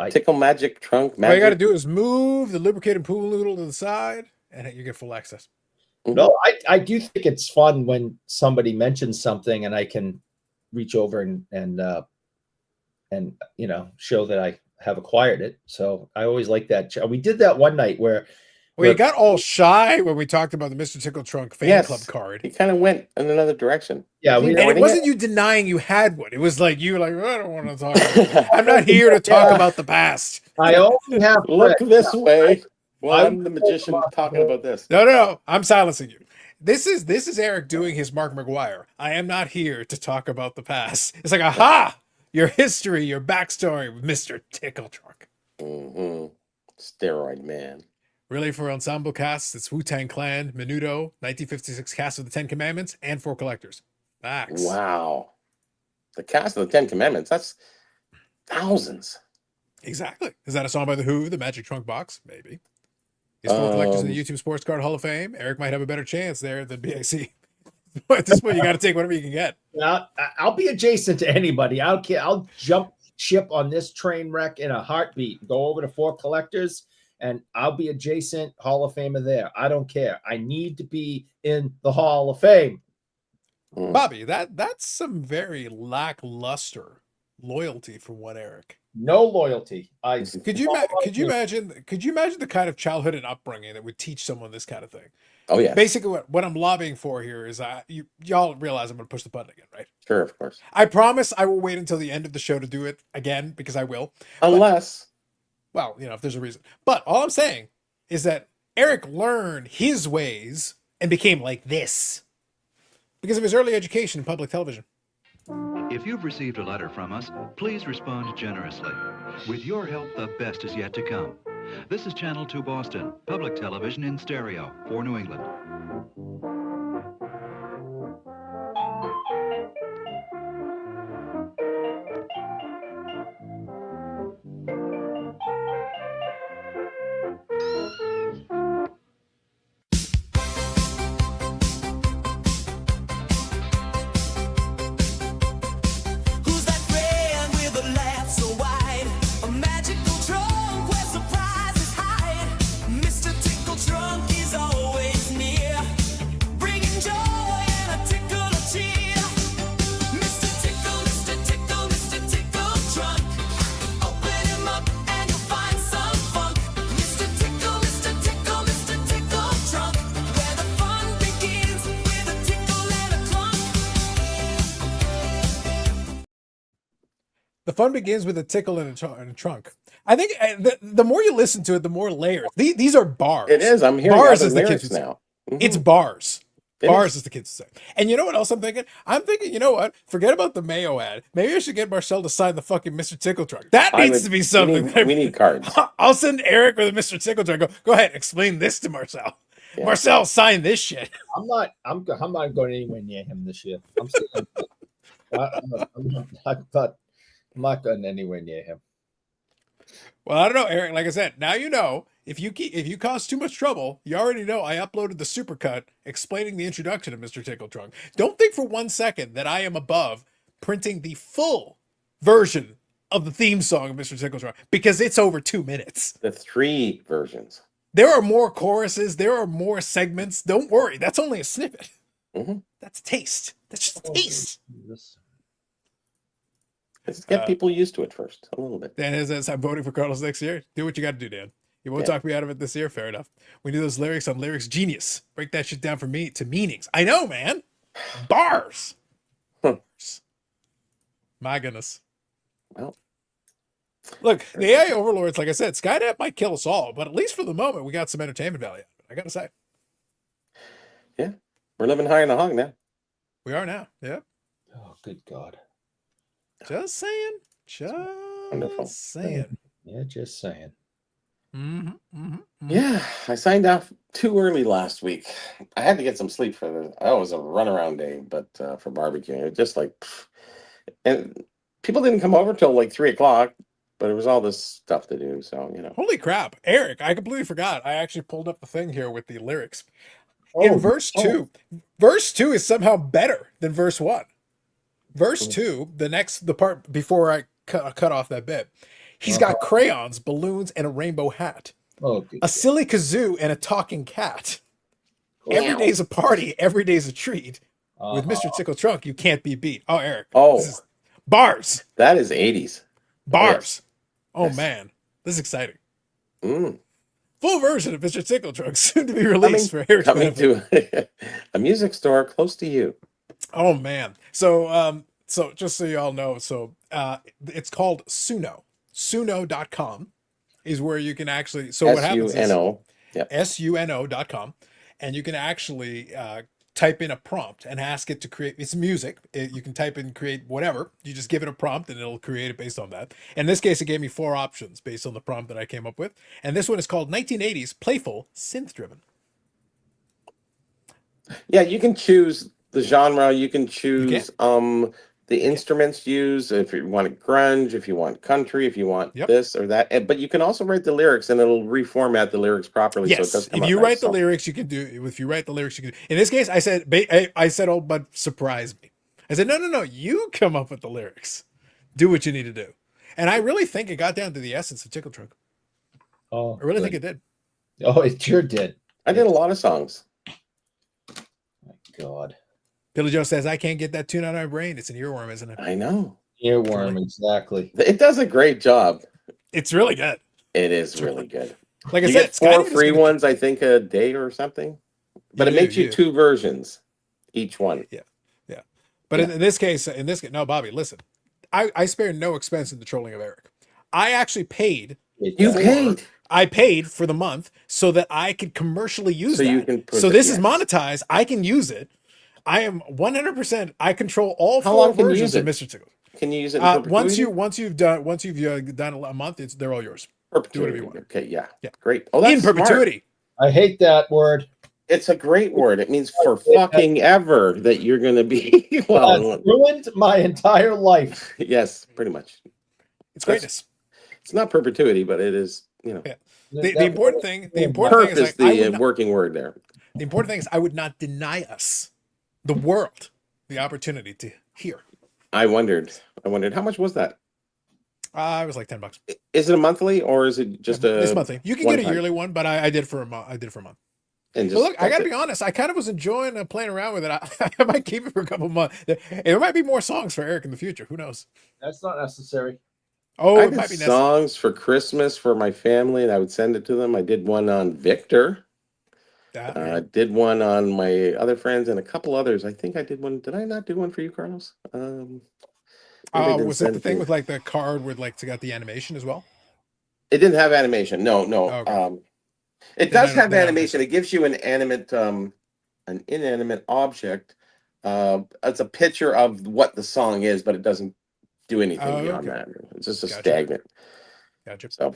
[SPEAKER 2] Tickle Magic Trunk.
[SPEAKER 1] All you got to do is move the lubricated pool noodle to the side, and you get full access.
[SPEAKER 3] No, I do think it's fun when somebody mentions something and I can reach over and show that I have acquired it. So I always like that. We did that one night where
[SPEAKER 1] you got all shy when we talked about the Mr. Tickle Trunk fan club card.
[SPEAKER 2] He kind of went in another direction.
[SPEAKER 3] Yeah,
[SPEAKER 1] and it wasn't you denying you had one. It was like you were like, I don't want to talk about it. I'm not here to talk about the past.
[SPEAKER 3] I only have
[SPEAKER 2] look this way. Well, I'm the magician talking about this.
[SPEAKER 1] No. I'm silencing you. This is Eric doing his Mark McGuire. I am not here to talk about the past. It's like, aha! Your history, your backstory with Mr. Tickle Trunk.
[SPEAKER 2] Mm-hmm. Steroid man.
[SPEAKER 1] Really, for ensemble casts, it's Wu-Tang Clan, Menudo, 1956 cast of the 10 Commandments, and 4 Collectors. Facts.
[SPEAKER 2] Wow. The cast of the 10 Commandments, that's thousands.
[SPEAKER 1] Exactly. Is that a song by The Who, the Magic Trunk Box? Maybe. Is 4 Collectors in the YouTube Sports Card Hall of Fame? Eric might have a better chance there than BAC. At this point, you got to take whatever you can get.
[SPEAKER 3] I'll be adjacent to anybody. I don't care. I'll jump ship on this train wreck in a heartbeat. Go over to 4 Collectors, and I'll be adjacent Hall of Famer there. I don't care. I need to be in the Hall of Fame.
[SPEAKER 1] Bobby, that's some very lackluster loyalty from one Eric.
[SPEAKER 3] No loyalty.
[SPEAKER 1] Could you imagine the kind of childhood and upbringing that would teach someone this kind of thing?
[SPEAKER 2] Oh yeah.
[SPEAKER 1] Basically, what I'm lobbying for here is y'all realize I'm going to push the button again, right?
[SPEAKER 2] Sure, of course.
[SPEAKER 1] I promise I will wait until the end of the show to do it again because I will.
[SPEAKER 2] Unless,
[SPEAKER 1] if there's a reason. But all I'm saying is that Eric learned his ways and became like this because of his early education in public television.
[SPEAKER 4] If you've received a letter from us, please respond generously. With your help, the best is yet to come. This is Channel 2 Boston, public television in stereo for New England.
[SPEAKER 1] The fun begins with a tickle in a trunk. I think the more you listen to it, the more layers. These are bars.
[SPEAKER 2] it is. I'm hearing
[SPEAKER 1] Bars
[SPEAKER 2] other
[SPEAKER 1] as the kids
[SPEAKER 2] lyrics
[SPEAKER 1] would say.
[SPEAKER 2] now.
[SPEAKER 1] It's bars.
[SPEAKER 2] It
[SPEAKER 1] Bars
[SPEAKER 2] is.
[SPEAKER 1] is the kids say. And you know what else I'm thinking? I'm thinking, you know what? Forget about the Mayo ad. Maybe I should get Marcel to sign the fucking Mr. Tickle Truck. That
[SPEAKER 2] I
[SPEAKER 1] needs
[SPEAKER 2] would.
[SPEAKER 1] to be something.
[SPEAKER 2] We need cards.
[SPEAKER 1] I'll send Eric with a Mr. Tickle Truck. Go ahead, explain this to Marcel.
[SPEAKER 2] Yeah.
[SPEAKER 1] Marcel, sign this shit.
[SPEAKER 3] I'm not going anywhere near him this year. I'm not going anywhere near him.
[SPEAKER 1] Well, I don't know, Eric. Like I said, now you know. If you cause too much trouble, you already know I uploaded the supercut explaining the introduction of Mr. Tickle Trunk. Don't think for 1 second that I am above printing the full version of the theme song of Mr. Tickle Trunk because it's over 2 minutes.
[SPEAKER 2] The 3 versions.
[SPEAKER 1] There are more choruses. There are more segments. Don't worry. That's only a snippet.
[SPEAKER 2] Mm-hmm.
[SPEAKER 1] That's taste. That's just taste.
[SPEAKER 2] Let's get people used to it first, a little bit.
[SPEAKER 1] Dan says, I'm voting for Carlos next year. Do what you got to do, Dan. You won't talk me out of it this year. Fair enough. We do those lyrics on Lyrics Genius. Break that shit down for me to meanings. I know, man. Bars. Bars. My goodness.
[SPEAKER 2] Well,
[SPEAKER 1] look, the AI overlords, like I said, Skynet might kill us all, but at least for the moment, we got some entertainment value. I gotta say,
[SPEAKER 2] yeah, we're living high in the hog now.
[SPEAKER 1] we are now. Yep.
[SPEAKER 3] Oh, good God.
[SPEAKER 1] Just saying. Just
[SPEAKER 2] Wonderful.
[SPEAKER 1] saying.
[SPEAKER 3] Yeah, just saying.
[SPEAKER 2] Yeah, I signed off too early last week. I had to get some sleep for the. That was a runaround day, but for barbecuing, it was just like, and people didn't come over till like 3 o'clock. But it was all this stuff to do, so you know.
[SPEAKER 1] Holy crap, Eric! I completely forgot. I actually pulled up the thing here with the lyrics. In verse 2, verse 2 is somehow better than verse 1. Verse 2, the part before I cut off that bit, he's got crayons, balloons, and a rainbow hat. A silly kazoo and a talking cat. Every day's a party, every day's a treat. With Mr. Tickle Trunk, you can't be beat. Oh, Eric.
[SPEAKER 2] Oh,
[SPEAKER 1] bars.
[SPEAKER 2] That is 80s.
[SPEAKER 1] Bars.
[SPEAKER 2] Yes.
[SPEAKER 1] Oh,
[SPEAKER 2] Yes.
[SPEAKER 1] man. This is exciting.
[SPEAKER 2] Mm.
[SPEAKER 1] Full version of Mr. Tickle Trunk soon to be released for Eric's
[SPEAKER 2] coming
[SPEAKER 1] benefit.
[SPEAKER 2] to a music store close to you.
[SPEAKER 1] Oh, man. So just so you all know, it's called Suno. Suno.com is where you can actually, so what happens is
[SPEAKER 2] S-U-N-O. Yep.
[SPEAKER 1] suno.com, and you can actually type in a prompt and ask it to create, it's music. You can type in create whatever. You just give it a prompt and it'll create it based on that. In this case, it gave me 4 options based on the prompt that I came up with. And this one is called 1980s Playful Synth Driven.
[SPEAKER 2] Yeah, you can choose the genre. You can choose the instruments used. If you want grunge, if you want country, if you want this or that. But you can also write the lyrics, and it'll reformat the lyrics properly.
[SPEAKER 1] Yes,
[SPEAKER 2] so it does come
[SPEAKER 1] if
[SPEAKER 2] out
[SPEAKER 1] you
[SPEAKER 2] nice.
[SPEAKER 1] write the lyrics, you can do. If you write the lyrics, you can. In this case, I said, oh, but surprise me. I said, no, you come up with the lyrics. Do what you need to do. And I really think it got down to the essence of Tickle Trunk.
[SPEAKER 3] Oh,
[SPEAKER 1] I really think it did.
[SPEAKER 3] Oh, it sure did.
[SPEAKER 2] I did a lot of songs.
[SPEAKER 3] My God.
[SPEAKER 1] Billy Joe says, I can't get that tune out of my brain. It's an earworm, isn't it?
[SPEAKER 2] I know.
[SPEAKER 3] Earworm, exactly.
[SPEAKER 2] It does a great job.
[SPEAKER 1] It's really good.
[SPEAKER 2] It is really good.
[SPEAKER 1] Like I
[SPEAKER 2] you
[SPEAKER 1] said,
[SPEAKER 2] get 4 free ones, I think, a day or something. But it makes you 2 versions, each one.
[SPEAKER 1] Yeah. But in this case, no, Bobby, listen. I spared no expense in the trolling of Eric. I actually paid. I paid for the month so that I could commercially use that.
[SPEAKER 2] You can
[SPEAKER 1] so this is monetized. I can use it. I am 100%. I control all
[SPEAKER 2] How
[SPEAKER 1] 4
[SPEAKER 2] long can you
[SPEAKER 1] versions
[SPEAKER 2] use
[SPEAKER 1] of
[SPEAKER 2] it?
[SPEAKER 1] Mr. Tickle.
[SPEAKER 2] Can you use it?
[SPEAKER 1] Once you've done a month, they're all yours. Do whatever you want.
[SPEAKER 2] Okay, yeah.
[SPEAKER 1] Yeah.
[SPEAKER 2] Great. Oh, that's
[SPEAKER 1] in perpetuity.
[SPEAKER 3] Smart. I hate that word.
[SPEAKER 2] It's a great word. It means for fucking ever that you're going to be
[SPEAKER 3] ruined my entire life.
[SPEAKER 2] Yes, pretty much.
[SPEAKER 1] It's greatness.
[SPEAKER 2] It's not perpetuity, but it is, you know.
[SPEAKER 1] Yeah. The important thing is
[SPEAKER 2] the working word there.
[SPEAKER 1] The important thing is I would not deny us, the world, the opportunity to hear.
[SPEAKER 2] I wondered how much was that?
[SPEAKER 1] It was like $10.
[SPEAKER 2] Is it a monthly or is it just
[SPEAKER 1] it's monthly? You can get a yearly one, but I did for a month. And just, look, I got to be honest. I kind of was enjoying playing around with it. I might keep it for a couple months. There might be more songs for Eric in the future. Who knows?
[SPEAKER 3] That's not necessary.
[SPEAKER 1] Oh,
[SPEAKER 2] I
[SPEAKER 1] it might be necessary.
[SPEAKER 2] Songs for Christmas for my family, and I would send it to them. I did one on Victor. Did one on my other friends and a couple others. I think I did one. Did I not do one for you, Carlos?
[SPEAKER 1] Was it the thing with like the card where like it's got the animation as well?
[SPEAKER 2] It didn't have animation. No.
[SPEAKER 1] Okay.
[SPEAKER 2] It does have animation. It gives you an animate an inanimate object. It's a picture of what the song is, but it doesn't do anything beyond that. It's just a stagnant.
[SPEAKER 1] Gotcha.
[SPEAKER 2] So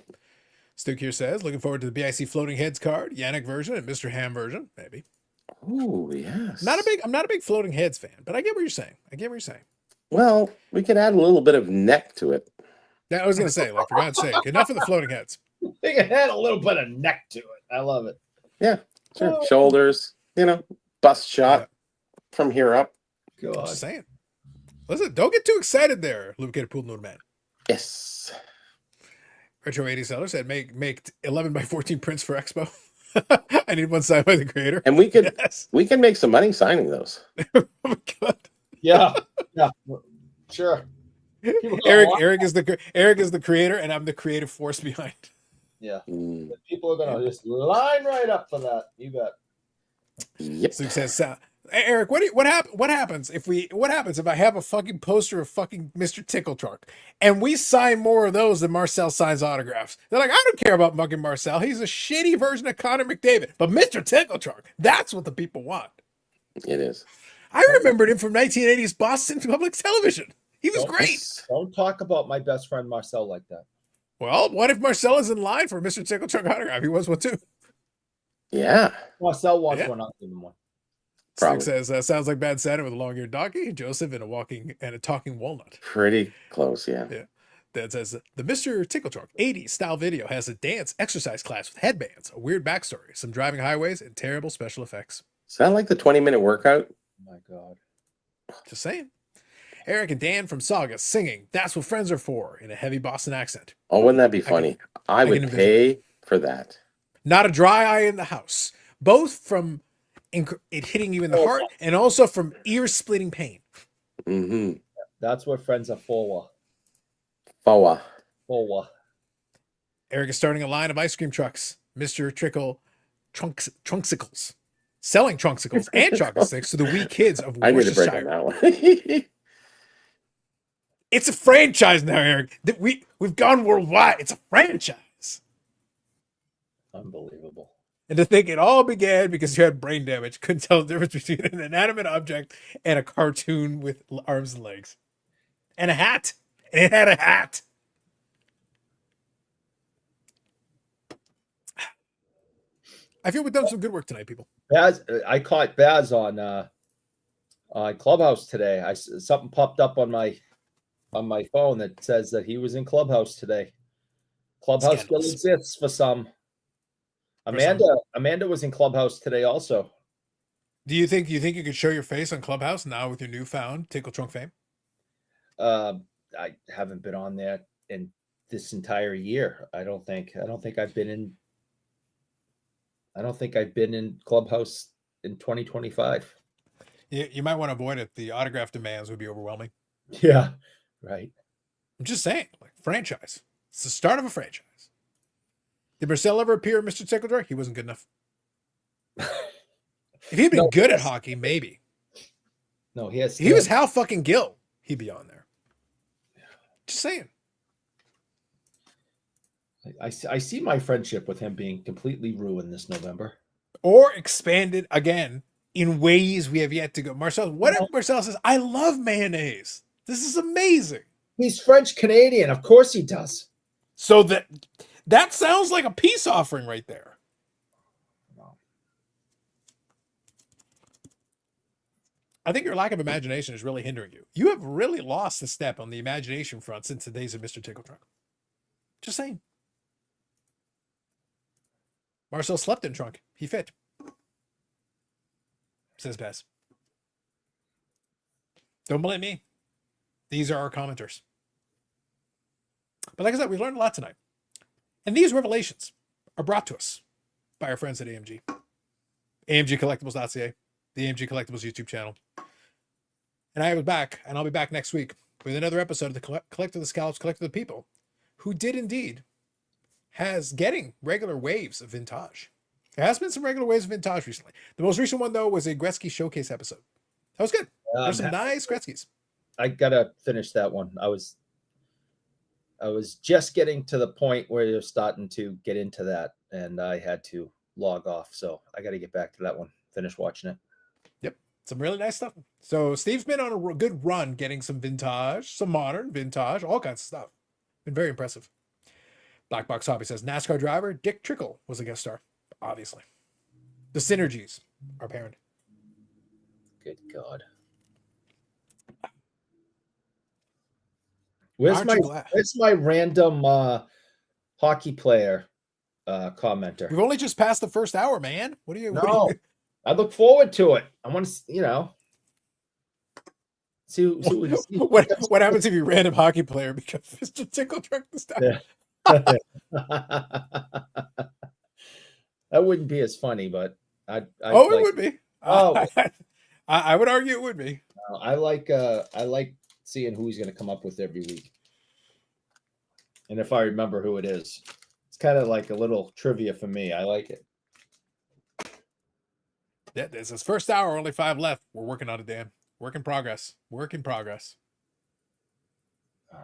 [SPEAKER 1] Stuke here says, looking forward to the BIC Floating Heads card, Yannick version and Mr. Ham version, maybe.
[SPEAKER 2] oh yes.
[SPEAKER 1] I'm not a big Floating Heads fan, but I get what you're saying.
[SPEAKER 2] Well, we could add a little bit of neck to it.
[SPEAKER 1] Yeah, I was gonna say, like, for God's sake, enough of the Floating Heads.
[SPEAKER 3] They can add a little bit of neck to it. I love it.
[SPEAKER 2] Yeah, sure. Shoulders, bust shot from here up.
[SPEAKER 1] I'm just saying. Listen, don't get too excited there, lubricated pool noodle man.
[SPEAKER 2] Yes.
[SPEAKER 1] Retro 80 seller said make 11 by 14 prints for Expo. I need one signed by the creator.
[SPEAKER 2] And we can make some money signing those.
[SPEAKER 1] Oh my God.
[SPEAKER 3] Yeah. Sure.
[SPEAKER 1] Eric is the creator, and I'm the creative force behind.
[SPEAKER 3] Yeah. People are gonna just line right up for that. You bet.
[SPEAKER 2] Yep.
[SPEAKER 1] So he says, Eric, what happens if I have a fucking poster of fucking Mr. Tickle Truck and we sign more of those than Marcel signs autographs? They're like, I don't care about fucking Marcel. He's a shitty version of Connor McDavid. But Mr. Tickle Truck, that's what the people want.
[SPEAKER 2] It is.
[SPEAKER 1] I remembered him from 1980s Boston Public Television. He was great.
[SPEAKER 3] Don't talk about my best friend Marcel like that.
[SPEAKER 1] Well, what if Marcel is in line for Mr. Tickle Truck autograph? He was one too.
[SPEAKER 2] Yeah.
[SPEAKER 3] Marcel wants one, I'll give him one.
[SPEAKER 1] Stick says, sounds like Bad Santa with a long-eared donkey, Joseph and a talking walnut.
[SPEAKER 2] Pretty close, yeah.
[SPEAKER 1] That says, the Mr. Tickle Truck 80s style video has a dance exercise class with headbands, a weird backstory, some driving highways, and terrible special effects.
[SPEAKER 2] Is that like the 20-minute workout?
[SPEAKER 3] Oh my God.
[SPEAKER 1] Just saying. Eric and Dan from Saga singing That's What Friends Are For in a heavy Boston accent.
[SPEAKER 2] Oh, wouldn't that be funny? I would pay for that.
[SPEAKER 1] Not a dry eye in the house. Both from it hitting you in the heart and also from ear-splitting pain.
[SPEAKER 2] Mm-hmm.
[SPEAKER 3] That's what friends are for.
[SPEAKER 2] Foa.
[SPEAKER 1] Eric is starting a line of ice cream trucks. Mr. Trickle Trunksicles. Selling Trunksicles and chocolate sticks to the wee kids of Worcestershire.
[SPEAKER 2] I need to break on that one.
[SPEAKER 1] It's a franchise now, Eric. We've gone worldwide. It's a franchise.
[SPEAKER 3] Unbelievable.
[SPEAKER 1] And to think it all began because you had brain damage, couldn't tell the difference between an inanimate object and a cartoon with arms and legs. And a hat. And it had a hat. I feel we've done some good work tonight, people.
[SPEAKER 3] Baz, I caught Baz on Clubhouse today. Something popped up on my phone that says that he was in Clubhouse today. Clubhouse still exists for some. Amanda was in Clubhouse today also.
[SPEAKER 1] Do you think you could show your face on Clubhouse now with your newfound Tickle Trunk fame?
[SPEAKER 3] I haven't been on there in this entire year. I don't think I've been in Clubhouse in 2025.
[SPEAKER 1] You might want to avoid it. The autograph demands would be overwhelming.
[SPEAKER 3] Yeah, right.
[SPEAKER 1] I'm just saying, like, franchise. It's the start of a franchise. Did Marcel ever appear in Mr. Tickle Truck? He wasn't good enough. If he'd been good at hockey, maybe.
[SPEAKER 3] No, he has.
[SPEAKER 1] If he was Hal fucking Gill, he'd be on there. Just saying.
[SPEAKER 3] I see my friendship with him being completely ruined this November.
[SPEAKER 1] Or expanded again in ways we have yet to go. Marcel, what if Marcel says, I love mayonnaise. This is amazing.
[SPEAKER 3] He's French Canadian. Of course he does.
[SPEAKER 1] So that sounds like a peace offering right there. I think your lack of imagination is really hindering you. You have really lost a step on the imagination front since the days of Mr. Tickle Truck. Just saying. Marcel slept in trunk. He fit. Says Bess. Don't blame me. These are our commenters. But like I said, we learned a lot tonight. And these revelations are brought to us by our friends at AMG. AMGcollectibles.ca, the AMG Collectibles YouTube channel. And I was back, and I'll be back next week with another episode of the Collector of the Scallops, Collector of the People, who did indeed has getting regular waves of vintage. There has been some regular waves of vintage recently. The most recent one, though, was a Gretzky Showcase episode. That was good. There's some nice Gretzkys.
[SPEAKER 3] I gotta finish that one. I was just getting to the point where you're starting to get into that, and I had to log off. So I got to get back to that one. Finish watching it.
[SPEAKER 1] Some really nice stuff. So Steve's been on a good run getting some vintage, some modern vintage, all kinds of stuff. Been very impressive. Black Box Hobby says NASCAR driver Dick Trickle was a guest star. Obviously, the synergies are apparent.
[SPEAKER 3] Good God. Where's my random hockey player commenter?
[SPEAKER 1] We've only just passed the first hour, man. What are you?
[SPEAKER 3] No, I look forward to it. I want to, see
[SPEAKER 1] what happens if your random hockey player becomes Mr. Tickle Truck this time?
[SPEAKER 3] Yeah. That wouldn't be as funny, but it
[SPEAKER 1] would be. I would argue it would be.
[SPEAKER 3] I like seeing who he's going to come up with every week, and if I remember who it is, it's kind of like a little trivia for me. I like it.
[SPEAKER 1] Yeah, this is first hour, only 5 left. We're working on it, Dan. Work in progress. Work in progress.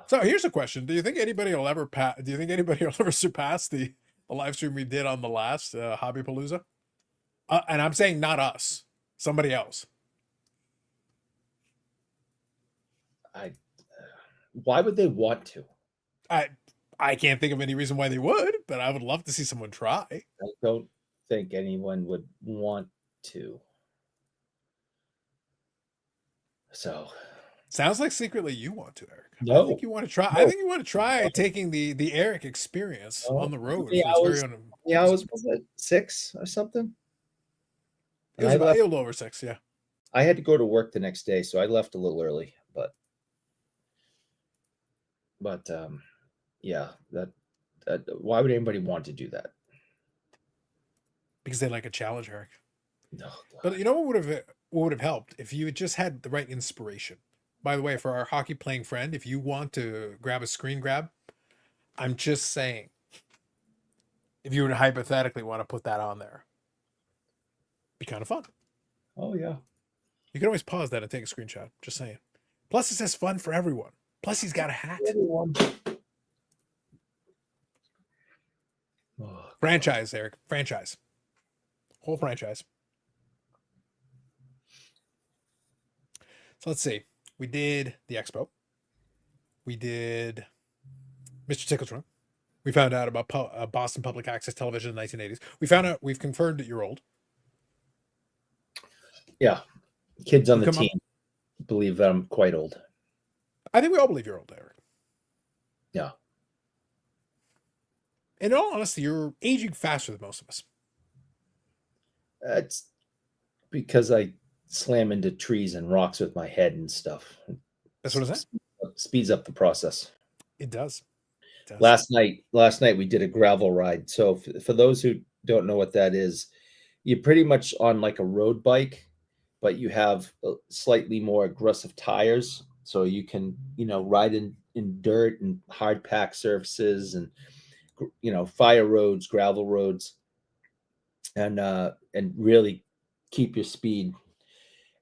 [SPEAKER 1] So here's a question: do you think anybody will ever surpass the live stream we did on the last Hobby Palooza? And I'm saying not us, somebody else.
[SPEAKER 3] Why would they want to?
[SPEAKER 1] I can't think of any reason why they would, but I would love to see someone try.
[SPEAKER 3] I don't think anyone would want to. So
[SPEAKER 1] sounds like secretly you want to, Eric.
[SPEAKER 3] No,
[SPEAKER 1] I think you want to try.
[SPEAKER 3] No.
[SPEAKER 1] I think you want to try taking the Eric experience on the road.
[SPEAKER 3] Was it 6 or something?
[SPEAKER 1] It was about a little over 6, yeah.
[SPEAKER 3] I had to go to work the next day, so I left a little early. But yeah, that why would anybody want to do that?
[SPEAKER 1] Because they like a challenge, Eric.
[SPEAKER 3] No,
[SPEAKER 1] but you know what would have helped if you had just had the right inspiration. By the way, for our hockey playing friend, if you want to grab a screen grab, I'm just saying, if you would hypothetically want to put that on there, be kind of fun.
[SPEAKER 3] Oh yeah,
[SPEAKER 1] you can always pause that and take a screenshot. Just saying. Plus, it says fun for everyone. Plus, he's got a hat. Oh, franchise, Eric. Franchise. Whole franchise. So let's see. We did the Expo. We did Mr. Tickletron. We found out about Boston Public Access Television in the 1980s. We've confirmed that you're old.
[SPEAKER 3] Yeah. Kids on the team believe that I'm quite old.
[SPEAKER 1] I think we all believe you're old, Eric.
[SPEAKER 3] Yeah.
[SPEAKER 1] In all honesty, you're aging faster than most of us.
[SPEAKER 3] It's because I slam into trees and rocks with my head and stuff.
[SPEAKER 1] That's what it
[SPEAKER 3] speeds up the process.
[SPEAKER 1] It does.
[SPEAKER 3] Last night we did a gravel ride. So for those who don't know what that is, you're pretty much on like a road bike, but you have slightly more aggressive tires. So you can, ride in dirt and hard packed surfaces and, fire roads, gravel roads, and really keep your speed.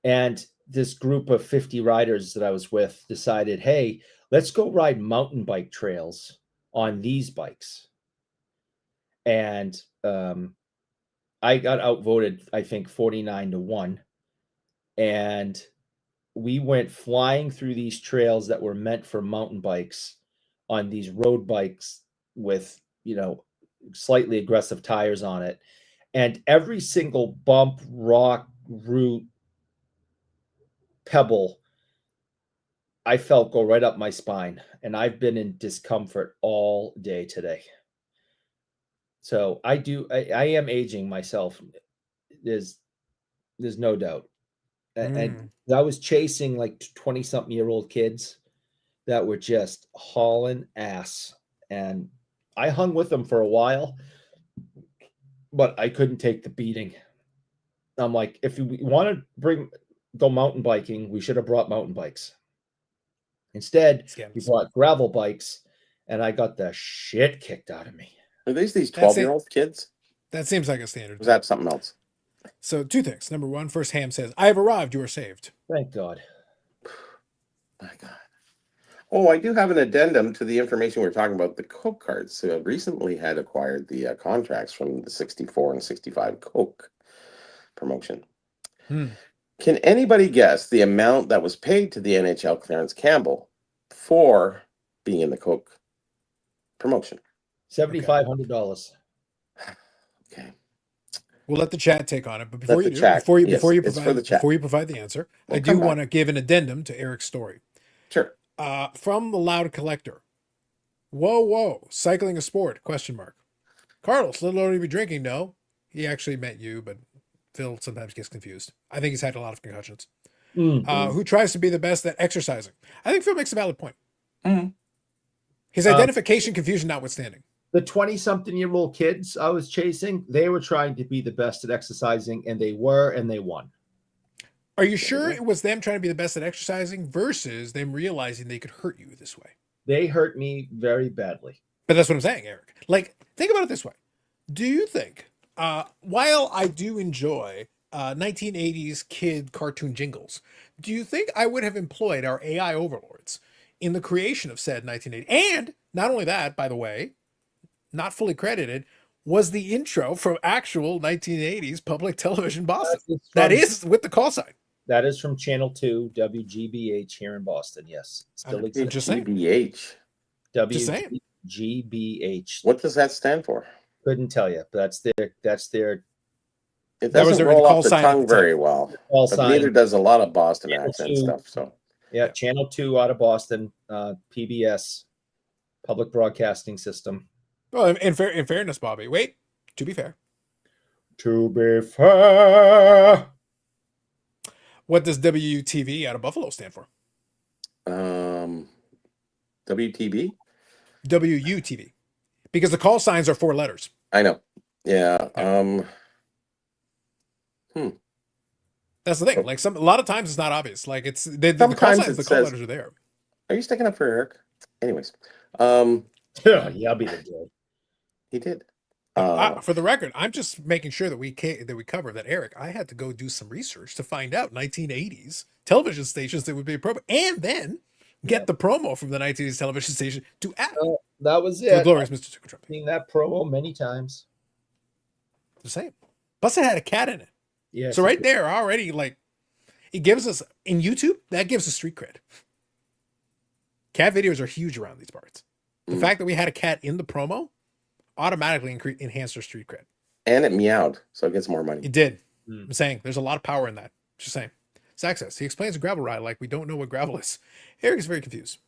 [SPEAKER 3] And this group of 50 riders that I was with decided, hey, let's go ride mountain bike trails on these bikes. And I got outvoted, I think 49-1. And we went flying through these trails that were meant for mountain bikes on these road bikes with, slightly aggressive tires on it. And every single bump, rock, root, pebble, I felt go right up my spine. And I've been in discomfort all day today. So I am aging myself. There's no doubt. And I was chasing like 20-something-year-old kids that were just hauling ass. And I hung with them for a while, but I couldn't take the beating. I'm like, if we want to go mountain biking, we should have brought mountain bikes. Instead, we brought gravel bikes, and I got the shit kicked out of me.
[SPEAKER 2] Are these 12-year-old kids?
[SPEAKER 1] That seems like a standard.
[SPEAKER 2] Was that something else?
[SPEAKER 1] So 2 things. Number 1, first Ham says, I have arrived. You are saved.
[SPEAKER 3] Thank God.
[SPEAKER 2] My God. Oh, I do have an addendum to the information we were talking about. The Coke cards recently had acquired the contracts from the 64 and 65 Coke promotion. Can anybody guess the amount that was paid to the NHL Clarence Campbell for being in the Coke promotion?
[SPEAKER 3] $7,500.
[SPEAKER 2] Okay.
[SPEAKER 1] We'll let the chat take on it, but
[SPEAKER 2] Let
[SPEAKER 1] before you
[SPEAKER 2] the
[SPEAKER 1] do,
[SPEAKER 2] chat.
[SPEAKER 1] before you
[SPEAKER 2] Yes,
[SPEAKER 1] before you
[SPEAKER 2] it's for
[SPEAKER 1] provide
[SPEAKER 2] the chat.
[SPEAKER 1] before you provide the answer,
[SPEAKER 2] We'll
[SPEAKER 1] I do
[SPEAKER 2] come back.
[SPEAKER 1] want to give an addendum to Eric's story.
[SPEAKER 2] Sure.
[SPEAKER 1] From the Loud Collector. Whoa, cycling a sport? Question mark. Carlos, little only be drinking. No, he actually meant you, but Phil sometimes gets confused. I think he's had a lot of concussions. Who tries to be the best at exercising? I think Phil makes a valid point.
[SPEAKER 2] Mhm.
[SPEAKER 1] His identification confusion notwithstanding.
[SPEAKER 3] The 20-something-year-old kids I was chasing, they were trying to be the best at exercising, and they were, and they won.
[SPEAKER 1] Are you sure it was them trying to be the best at exercising versus them realizing they could hurt you this way?
[SPEAKER 3] They hurt me very badly.
[SPEAKER 1] But that's what I'm saying, Eric. Like, think about it this way. Do you think, while I do enjoy 1980s kid cartoon jingles, do you think I would have employed our AI overlords in the creation of said 1980? And not only that, by the way, not fully credited, was the intro from actual 1980s public television Boston. That is with the call sign.
[SPEAKER 3] That is from Channel 2, WGBH here in Boston. Yes. Still exists.
[SPEAKER 1] Just saying.
[SPEAKER 2] GBH.
[SPEAKER 1] Just saying.
[SPEAKER 3] WGBH.
[SPEAKER 2] What does that stand for?
[SPEAKER 3] Couldn't tell you. But that's their
[SPEAKER 2] It
[SPEAKER 1] That was
[SPEAKER 2] doesn't
[SPEAKER 1] their
[SPEAKER 2] roll
[SPEAKER 1] call
[SPEAKER 2] off the
[SPEAKER 1] sign at
[SPEAKER 2] tongue
[SPEAKER 1] the time.
[SPEAKER 2] very well.
[SPEAKER 3] call
[SPEAKER 2] But
[SPEAKER 3] sign.
[SPEAKER 2] neither does a lot of Boston
[SPEAKER 3] Channel
[SPEAKER 2] accent
[SPEAKER 3] 2.
[SPEAKER 2] stuff. So
[SPEAKER 3] Yeah, Channel 2 out of Boston, PBS, Public Broadcasting System.
[SPEAKER 1] Well, in fairness, Bobby, wait, to be fair.
[SPEAKER 3] To be fair.
[SPEAKER 1] What does WTV out of Buffalo stand for?
[SPEAKER 2] WTB?
[SPEAKER 1] WUTV. Because the call signs are 4 letters.
[SPEAKER 2] I know. Yeah.
[SPEAKER 1] That's the thing. Like a lot of times it's not obvious. Like it's the call
[SPEAKER 2] Sometimes
[SPEAKER 1] signs,
[SPEAKER 2] it
[SPEAKER 1] the call
[SPEAKER 2] says-
[SPEAKER 1] letters are there.
[SPEAKER 2] Are you sticking up for Eric? Anyways,
[SPEAKER 3] Yeah, I'll be the judge.
[SPEAKER 2] he did.
[SPEAKER 1] For the record, I'm just making sure that we cover that, Eric. I had to go do some research to find out 1980s television stations that would be appropriate, and then get the promo from the 1980s television station to add.
[SPEAKER 3] That was
[SPEAKER 1] The
[SPEAKER 3] it.
[SPEAKER 1] glorious Mr. Tucker Trump.
[SPEAKER 3] Seen that promo many times.
[SPEAKER 1] The same. Plus, it had a cat in it.
[SPEAKER 3] Yeah.
[SPEAKER 1] So right there, already, like, it gives us in YouTube, that gives us street cred. Cat videos are huge around these parts. The fact that we had a cat in the promo automatically enhanced our street cred.
[SPEAKER 2] And it meowed, so it gets more money.
[SPEAKER 1] It did. I'm saying there's a lot of power in that. Just saying. Saxus, he explains gravel ride like we don't know what gravel is. Eric is very confused.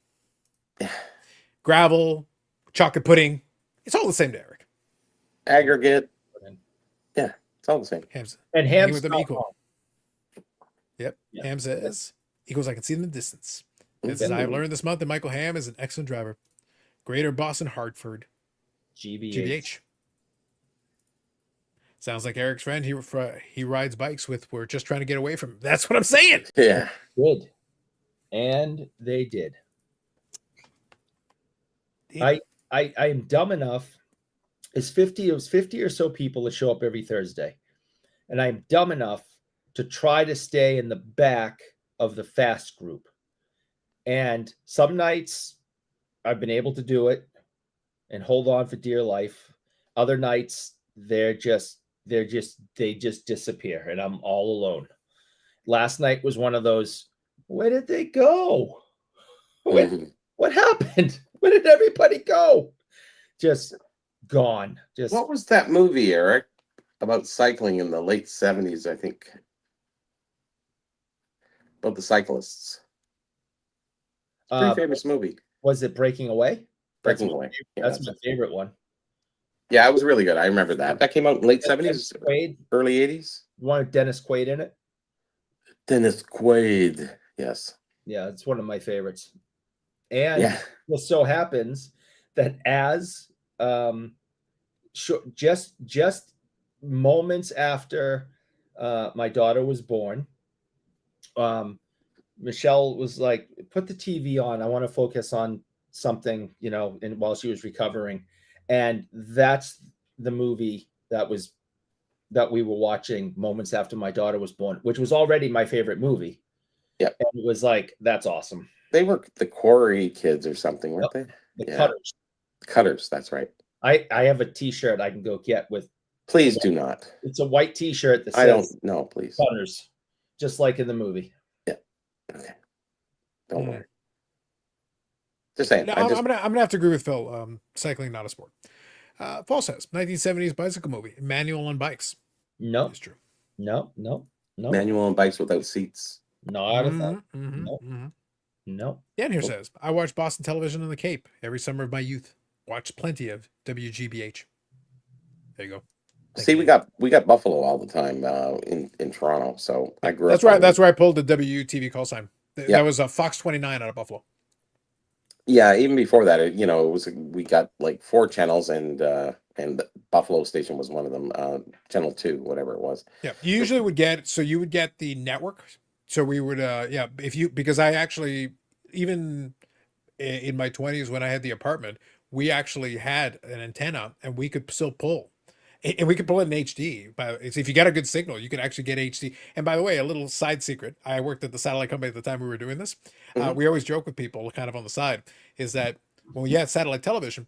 [SPEAKER 1] Gravel, chocolate pudding, it's all the same to Eric.
[SPEAKER 2] Aggregate. Yeah, it's all the same.
[SPEAKER 1] Hams.
[SPEAKER 3] And
[SPEAKER 1] Hanging
[SPEAKER 3] Ham's
[SPEAKER 1] with them
[SPEAKER 3] not
[SPEAKER 1] equal.
[SPEAKER 3] wrong.
[SPEAKER 1] Yep.
[SPEAKER 3] Yeah.
[SPEAKER 1] Ham says equals I can see them in the distance. This
[SPEAKER 2] Okay.
[SPEAKER 1] is I've learned this month that Michael Ham is an excellent driver. Greater Boston Hartford. GBH. Sounds like Eric's friend. He rides bikes with. We're just trying to get away from him. That's what I'm saying.
[SPEAKER 2] Yeah.
[SPEAKER 3] Good. And they did. I am dumb enough. It was 50 or so people that show up every Thursday. And I'm dumb enough to try to stay in the back of the fast group. And some nights I've been able to do it and hold on for dear life. Other nights they just disappear and I'm all alone. Last night was one of those, where did they go? What happened? Where did everybody go? Just gone. Just
[SPEAKER 2] What was that movie, Eric, about cycling in the late 70s, I think? About the cyclists. Pretty famous movie.
[SPEAKER 3] Was it Breaking Away?
[SPEAKER 2] Breaking Away. Yeah,
[SPEAKER 3] That's my favorite one.
[SPEAKER 2] Yeah, it was really good. I remember that. That came out in late 70s,
[SPEAKER 3] Quaid,
[SPEAKER 2] early 80s.
[SPEAKER 3] one with Dennis Quaid in it.
[SPEAKER 2] Dennis Quaid. Yes.
[SPEAKER 3] Yeah, it's one of my favorites. And
[SPEAKER 2] Yeah.
[SPEAKER 3] it so happens that as just moments after my daughter was born, Michelle was like, put the TV on. I want to focus on something, and while she was recovering. And that's the movie that we were watching moments after my daughter was born, which was already my favorite movie.
[SPEAKER 2] Yeah.
[SPEAKER 3] And it was like, that's awesome.
[SPEAKER 2] They were the Quarry kids or something, weren't they?
[SPEAKER 3] The
[SPEAKER 2] Yeah.
[SPEAKER 3] Cutters.
[SPEAKER 2] Cutters, that's right.
[SPEAKER 3] I have a t-shirt I can go get with.
[SPEAKER 2] Please do not.
[SPEAKER 3] It's a white t-shirt that
[SPEAKER 2] I don't
[SPEAKER 3] says
[SPEAKER 2] know, please.
[SPEAKER 3] Cutters. just like in the movie.
[SPEAKER 2] Okay. Don't
[SPEAKER 1] Mm.
[SPEAKER 2] worry. Just saying.
[SPEAKER 1] No,
[SPEAKER 2] I just
[SPEAKER 1] I'm gonna have to agree with Phil. Cycling not a sport. Paul says 1970s bicycle movie, Manual on Bikes.
[SPEAKER 3] No,
[SPEAKER 1] It's true.
[SPEAKER 3] no,
[SPEAKER 2] manual on bikes without seats.
[SPEAKER 3] not a thing.
[SPEAKER 1] Mhm,
[SPEAKER 3] No,
[SPEAKER 1] mhm.
[SPEAKER 3] no.
[SPEAKER 1] Dan here
[SPEAKER 2] Nope.
[SPEAKER 1] says, I watched Boston television on the Cape every summer of my youth. Watched plenty of WGBH. There you go. Thank
[SPEAKER 2] See,
[SPEAKER 1] you,
[SPEAKER 2] we
[SPEAKER 1] Dan.
[SPEAKER 2] got Buffalo all the time in Toronto, so I grew
[SPEAKER 1] That's
[SPEAKER 2] up
[SPEAKER 1] right.
[SPEAKER 2] on.
[SPEAKER 1] That's where I pulled the WTV call sign.
[SPEAKER 2] Yeah.
[SPEAKER 1] That was Fox 29 out of Buffalo.
[SPEAKER 2] Yeah, even before that, it was we got like 4 channels, and the Buffalo station was one of them. Channel 2, whatever it was.
[SPEAKER 1] Yeah, you usually would get you would get the network. So we would because I actually even in my 20s when I had the apartment, we actually had an antenna and we could still pull. And we could pull it in HD. But if you got a good signal, you could actually get HD. And by the way, a little side secret: I worked at the satellite company at the time we were doing this.
[SPEAKER 2] Mhm.
[SPEAKER 1] We always joke with people, kind of on the side, is that when you had satellite television,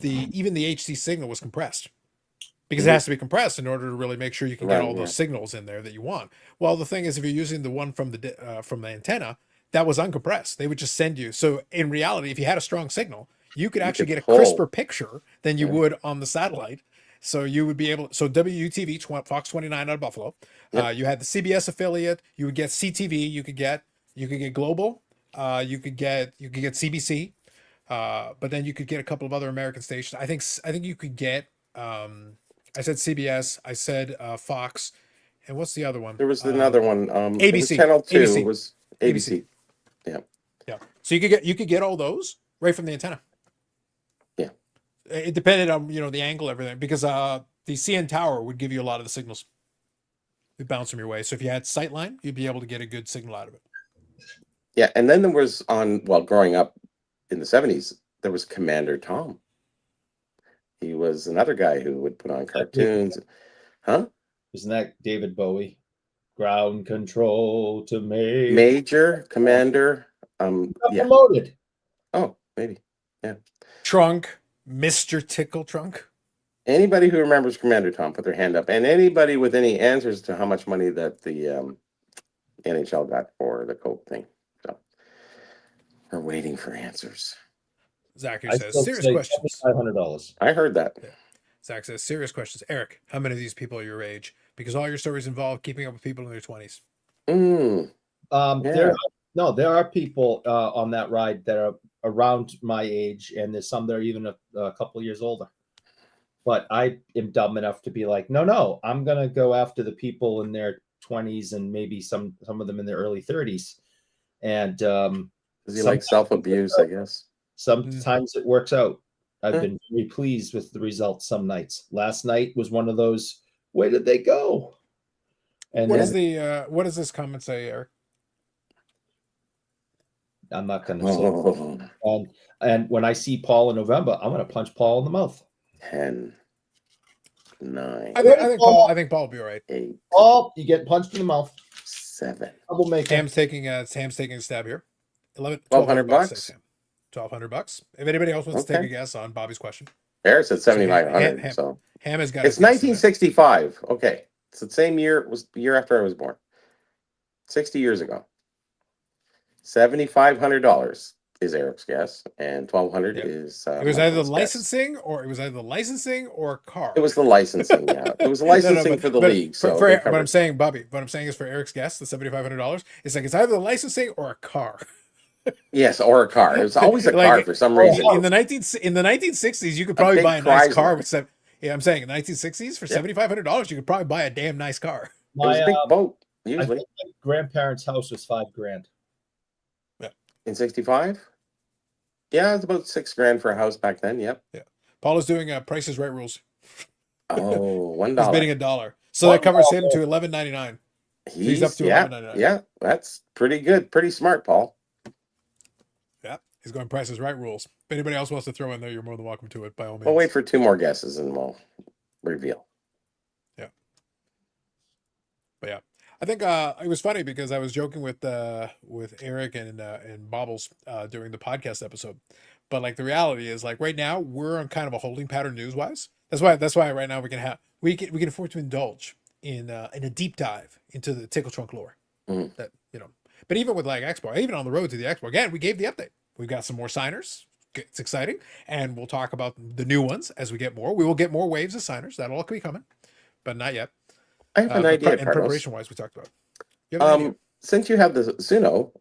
[SPEAKER 1] even the HD signal was compressed because it has to be compressed in order to really make sure you can get
[SPEAKER 2] Right,
[SPEAKER 1] all those signals in there that you want. Well, the thing is, if you're using the one from the antenna, that was uncompressed. They would just send you. So in reality, if you had a strong signal, you could actually
[SPEAKER 2] could
[SPEAKER 1] get a
[SPEAKER 2] pull.
[SPEAKER 1] crisper picture than you
[SPEAKER 2] Yeah.
[SPEAKER 1] would on the satellite. So you would be able. So WTV, Fox 29 out of Buffalo.
[SPEAKER 2] Yep.
[SPEAKER 1] You had the CBS affiliate. You would get CTV. You could get Global. You could get CBC. But then you could get a couple of other American stations. I think you could get. I said CBS. I said Fox, and what's the other one?
[SPEAKER 2] There was another one. It was
[SPEAKER 1] ABC.
[SPEAKER 2] Channel 2.
[SPEAKER 1] ABC.
[SPEAKER 2] It was ABC. Yeah.
[SPEAKER 1] Yeah. So you could get all those right from the antenna.
[SPEAKER 2] Yeah.
[SPEAKER 1] It depended on the angle, everything, because the CN tower would give you a lot of the signals. It bounce from your way. So if you had sightline, you'd be able to get a good signal out of it.
[SPEAKER 2] Yeah, and then there was growing up in the 70s, there was Commander Tom. He was another guy who would put on cartoons. Huh?
[SPEAKER 3] Isn't that David Bowie? Ground control to
[SPEAKER 2] Major Commander. Yeah.
[SPEAKER 3] Promoted.
[SPEAKER 2] Oh, maybe. Yeah.
[SPEAKER 1] Trunk, Mr. Tickle Trunk.
[SPEAKER 2] Anybody who remembers Commander Tom, put their hand up. And anybody with any answers to how much money that the NHL got for the Coke thing. So we're waiting for answers.
[SPEAKER 1] Zachary
[SPEAKER 3] I
[SPEAKER 1] says,
[SPEAKER 3] still
[SPEAKER 1] serious
[SPEAKER 3] say
[SPEAKER 1] questions.
[SPEAKER 3] $500.
[SPEAKER 2] I heard that.
[SPEAKER 1] Yeah. Zach says, serious questions. Eric, how many of these people are your age? Because all your stories involve keeping up with people in their 20s.
[SPEAKER 2] Yeah.
[SPEAKER 3] There are people on that ride that are around my age, and there's some that are even a couple of years older. But I am dumb enough to be like, no, I'm gonna go after the people in their 20s and maybe some of them in their early 30s. And
[SPEAKER 2] Does he like self-abuse, I guess?
[SPEAKER 3] sometimes it works out. I've been very pleased with the results some nights. Last night was one of those, where did they go? And
[SPEAKER 1] what does this comment say, Eric?
[SPEAKER 3] I'm not going to say. And when I see Paul in November, I'm going to punch Paul in the mouth.
[SPEAKER 2] 10, 9.
[SPEAKER 1] I think Paul will be all right.
[SPEAKER 2] 8.
[SPEAKER 3] Paul, you get punched in the mouth.
[SPEAKER 2] 7.
[SPEAKER 3] Troublemaker.
[SPEAKER 1] Sam's taking a stab here.
[SPEAKER 2] $1,200
[SPEAKER 1] bucks. $1,200. If anybody else wants to take a guess on Bobby's question,
[SPEAKER 2] Eric said 7,500. So
[SPEAKER 1] Ham has got.
[SPEAKER 2] It's 1965. Okay, it's the same year. It was the year after I was born. 60 years ago. $7,500 is Eric's guess, and 1,200 is.
[SPEAKER 1] It was either the licensing or a car.
[SPEAKER 2] It was the licensing. Yeah, it was the licensing for the league. So
[SPEAKER 1] what I'm saying, Bobby, what I'm saying is for Eric's guess, the $7,500. It's like it's either the licensing or a car.
[SPEAKER 2] Yes, or a car. It was always a car for some reason.
[SPEAKER 1] In the 1960s, you could probably buy a nice car with some. Yeah, I'm saying in the 1960s for $7,500, you could probably buy a damn nice car.
[SPEAKER 2] It was a big boat
[SPEAKER 3] I
[SPEAKER 2] usually.
[SPEAKER 3] think my grandparents' house was $5,000.
[SPEAKER 1] Yeah.
[SPEAKER 2] In 65? Yeah, it's about $6,000 for a house back then. Yep.
[SPEAKER 1] Yeah. Paul is doing Price is Right rules.
[SPEAKER 2] Oh, $1.
[SPEAKER 1] He's bidding $1, so that covers him to $11.99. He's up to $11.99.
[SPEAKER 2] Yeah, that's pretty good. Pretty smart, Paul.
[SPEAKER 1] Yeah, he's going Price is Right rules. If anybody else wants to throw in there, you're more than welcome to it by all means.
[SPEAKER 2] We'll wait for 2 more guesses and we'll reveal.
[SPEAKER 1] Yeah. But yeah, I think it was funny because I was joking with Eric and Bobbles during the podcast episode. But like the reality is, like right now we're on kind of a holding pattern news wise. That's why right now we can afford to indulge in a deep dive into the Tickle Trunk lore.
[SPEAKER 2] Mhm.
[SPEAKER 1] That, you know, but even with like Expo, even on the road to the Expo, again, we gave the update. We've got some more signers. It's exciting, and we'll talk about the new ones as we get more. We will get more waves of signers. That'll all be coming, but not yet.
[SPEAKER 2] I have an
[SPEAKER 1] But
[SPEAKER 2] idea,
[SPEAKER 1] in
[SPEAKER 2] Carlos.
[SPEAKER 1] preparation wise, we talked about. You have an idea?
[SPEAKER 2] Since you have the Zuno,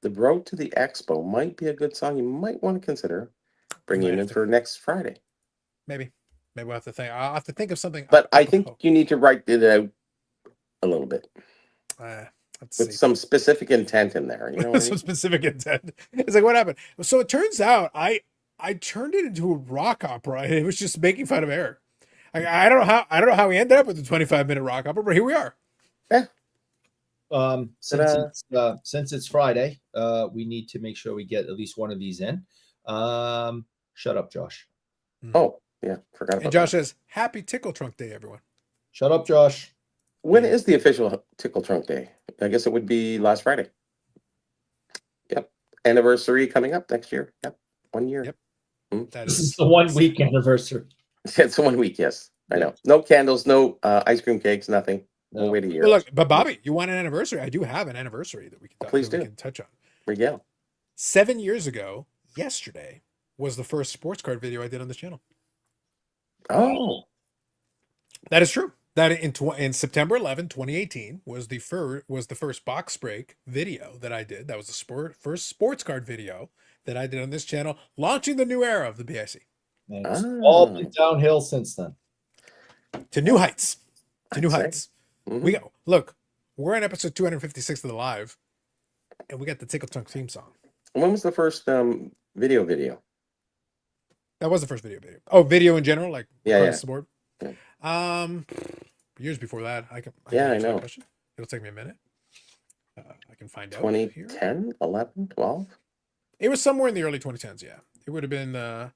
[SPEAKER 2] the Road to the Expo might be a good song. You might want to consider bringing it in for next Friday.
[SPEAKER 1] Maybe we'll have to think. I'll have to think of something.
[SPEAKER 2] But I think you need to write it out a little bit
[SPEAKER 1] let's
[SPEAKER 2] with
[SPEAKER 1] see.
[SPEAKER 2] some specific intent in there. You know what I
[SPEAKER 1] Some
[SPEAKER 2] mean?
[SPEAKER 1] specific intent. It's like, what happened? So it turns out I turned it into a rock opera, and it was just making fun of Eric. I don't know how we ended up with the 25-minute rock opera, but here we are.
[SPEAKER 2] Yeah.
[SPEAKER 3] Since it's Friday, we need to make sure we get at least one of these in. Shut up, Josh.
[SPEAKER 2] Oh, yeah. Forgot about
[SPEAKER 1] And Josh
[SPEAKER 2] that.
[SPEAKER 1] says, "Happy Tickle Trunk Day, everyone."
[SPEAKER 3] Shut up, Josh.
[SPEAKER 2] When is the official Tickle Trunk Day? I guess it would be last Friday. Yep. Anniversary coming up next year. Yep. 1 year.
[SPEAKER 1] Yep. That
[SPEAKER 3] This
[SPEAKER 1] is
[SPEAKER 3] is the 1 week anniversary.
[SPEAKER 2] It's 1 week, yes. I know. No candles, no ice cream cakes, nothing. We'll
[SPEAKER 3] No.
[SPEAKER 2] wait a year.
[SPEAKER 1] Well, look, but Bobby, you want an anniversary? I do have an anniversary that we can
[SPEAKER 2] Please
[SPEAKER 1] that we
[SPEAKER 2] do.
[SPEAKER 1] can touch on.
[SPEAKER 2] Regale.
[SPEAKER 1] 7 years ago, yesterday was the first sports card video I did on this channel.
[SPEAKER 2] Oh.
[SPEAKER 1] That is true. That in September 11, 2018 was the first box break video that I did. That was the first sports card video that I did on this channel, launching the new era of the BIC.
[SPEAKER 3] And it's all been downhill since then.
[SPEAKER 1] To new heights. To new
[SPEAKER 2] I'd say.
[SPEAKER 1] heights.
[SPEAKER 2] Mhm.
[SPEAKER 1] We go. Look, we're on episode 256 of the live, and we got the Tickle Trunk theme song.
[SPEAKER 2] When was the first video?
[SPEAKER 1] That was the first video. Oh, video in general, like
[SPEAKER 2] Yeah,
[SPEAKER 1] across
[SPEAKER 2] yeah.
[SPEAKER 1] the board.
[SPEAKER 2] Yeah.
[SPEAKER 1] Years before that, I can
[SPEAKER 2] Yeah, I
[SPEAKER 1] answer that
[SPEAKER 2] know.
[SPEAKER 1] question. It'll take me a minute. I can find out.
[SPEAKER 2] 2010, 11, 12?
[SPEAKER 1] It was somewhere in the early 2010s. Yeah, it would have been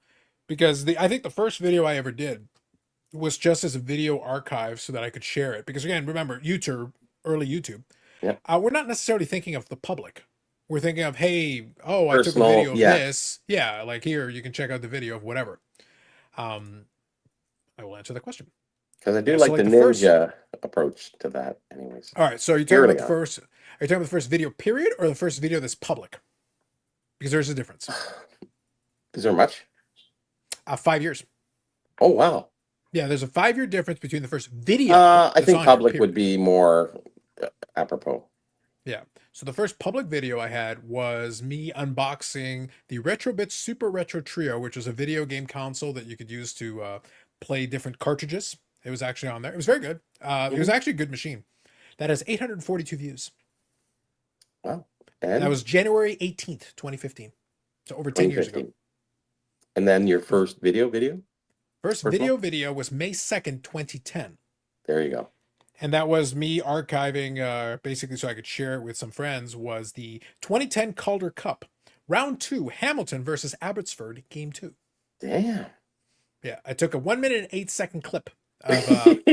[SPEAKER 1] because I think the first video I ever did was just as a video archive so that I could share it. Because again, remember early YouTube.
[SPEAKER 2] Yep.
[SPEAKER 1] We're not necessarily thinking of the public. We're thinking of, hey, I took a
[SPEAKER 2] Personal,
[SPEAKER 1] video of
[SPEAKER 2] yeah.
[SPEAKER 1] this. Yeah, like here you can check out the video of whatever. I will answer the question.
[SPEAKER 2] Because I do
[SPEAKER 1] Yeah,
[SPEAKER 2] like
[SPEAKER 1] so
[SPEAKER 2] the
[SPEAKER 1] like the first-
[SPEAKER 2] ninja approach to that, anyways.
[SPEAKER 1] All right, so you're talking about the
[SPEAKER 2] Early on.
[SPEAKER 1] first. Are you talking about the first video period or the first video that's public? Because there's a difference.
[SPEAKER 2] Is there much?
[SPEAKER 1] 5 years.
[SPEAKER 2] Oh, wow.
[SPEAKER 1] Yeah, there's a 5-year difference between the first video.
[SPEAKER 2] I
[SPEAKER 1] that's
[SPEAKER 2] think
[SPEAKER 1] on here,
[SPEAKER 2] public
[SPEAKER 1] period.
[SPEAKER 2] would be more apropos.
[SPEAKER 1] Yeah. So the first public video I had was me unboxing the Retrobit Super Retro Trio, which was a video game console that you could use to play different cartridges. It was actually on there. It was very good. It was actually a good machine. That has 842 views.
[SPEAKER 2] Wow. And
[SPEAKER 1] That was January 18th, 2015. So over 10 years ago.
[SPEAKER 2] 2015. And then your first video?
[SPEAKER 1] First
[SPEAKER 2] First
[SPEAKER 1] video was May 2nd, 2010.
[SPEAKER 2] There you go.
[SPEAKER 1] And that was me archiving, basically so I could share it with some friends, was the 2010 Calder Cup. Round 2, Hamilton versus Abbotsford, Game 2.
[SPEAKER 2] Damn.
[SPEAKER 1] Yeah, I took a 1 minute and 8 second clip of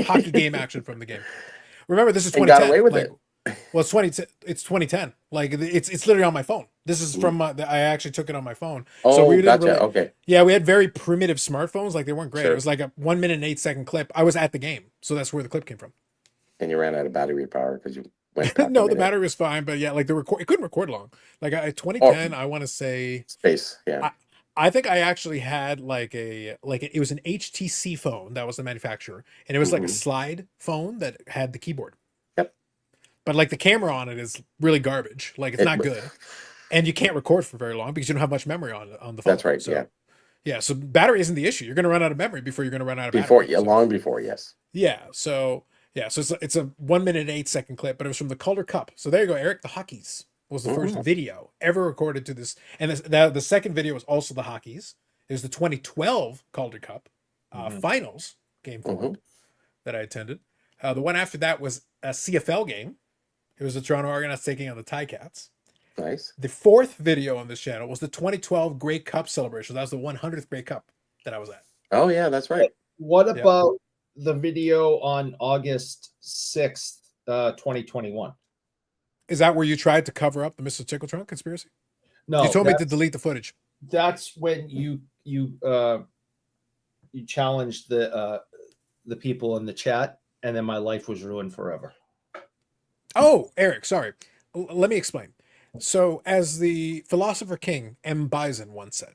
[SPEAKER 1] hockey game action from the game. Remember, this is
[SPEAKER 2] And
[SPEAKER 1] 2010.
[SPEAKER 2] got away with
[SPEAKER 1] like,
[SPEAKER 2] it.
[SPEAKER 1] Well, it's 2010. Like it's literally on my phone. This is from I actually took it on my phone.
[SPEAKER 2] Oh,
[SPEAKER 1] so we didn't
[SPEAKER 2] gotcha. Okay.
[SPEAKER 1] Yeah, we had very primitive smartphones. Like they weren't great.
[SPEAKER 2] Sure.
[SPEAKER 1] It was like a 1 minute and 8 second clip. I was at the game, so that's where the clip came from.
[SPEAKER 2] And you ran out of battery power because you went back
[SPEAKER 1] No,
[SPEAKER 2] a
[SPEAKER 1] the
[SPEAKER 2] minute.
[SPEAKER 1] battery was fine, but yeah, like it couldn't record long. Like 2010, I want to say.
[SPEAKER 2] Space, yeah.
[SPEAKER 1] I think I actually had it was an HTC phone that was the manufacturer, and it was like a slide phone that had the keyboard.
[SPEAKER 2] Yep.
[SPEAKER 1] But like the camera on it is really garbage. Like it's not good, and you can't record for very long because you don't have much memory on the phone.
[SPEAKER 2] That's right.
[SPEAKER 1] So,
[SPEAKER 2] yeah.
[SPEAKER 1] Yeah. So battery isn't the issue. You're going to run out of memory before you're going to run out of
[SPEAKER 2] Before,
[SPEAKER 1] battery.
[SPEAKER 2] yeah,
[SPEAKER 1] So-
[SPEAKER 2] long before, yes.
[SPEAKER 1] Yeah. So it's a 1 minute and 8 second clip, but it was from the Calder Cup. So there you go, Eric. The Hockeys was the first video ever recorded to this, and the second video was also the Hockeys. It was the 2012 Calder Cup finals game 4 that I attended. The one after that was a CFL game. It was the Toronto Argonauts taking on the Ticats.
[SPEAKER 2] Nice.
[SPEAKER 1] The fourth video on this channel was the 2012 Grey Cup celebration. That was the 100th Grey Cup that I was at.
[SPEAKER 2] Oh, yeah, that's right.
[SPEAKER 3] What about the video on August 6th, 2021?
[SPEAKER 1] Is that where you tried to cover up the Mr. Tickle Trunk conspiracy?
[SPEAKER 3] No,
[SPEAKER 1] You told me to delete the footage.
[SPEAKER 3] That's when you challenged the people in the chat, and then my life was ruined forever.
[SPEAKER 1] Oh, Eric, sorry. Let me explain. So, as the philosopher king M. Bison once said,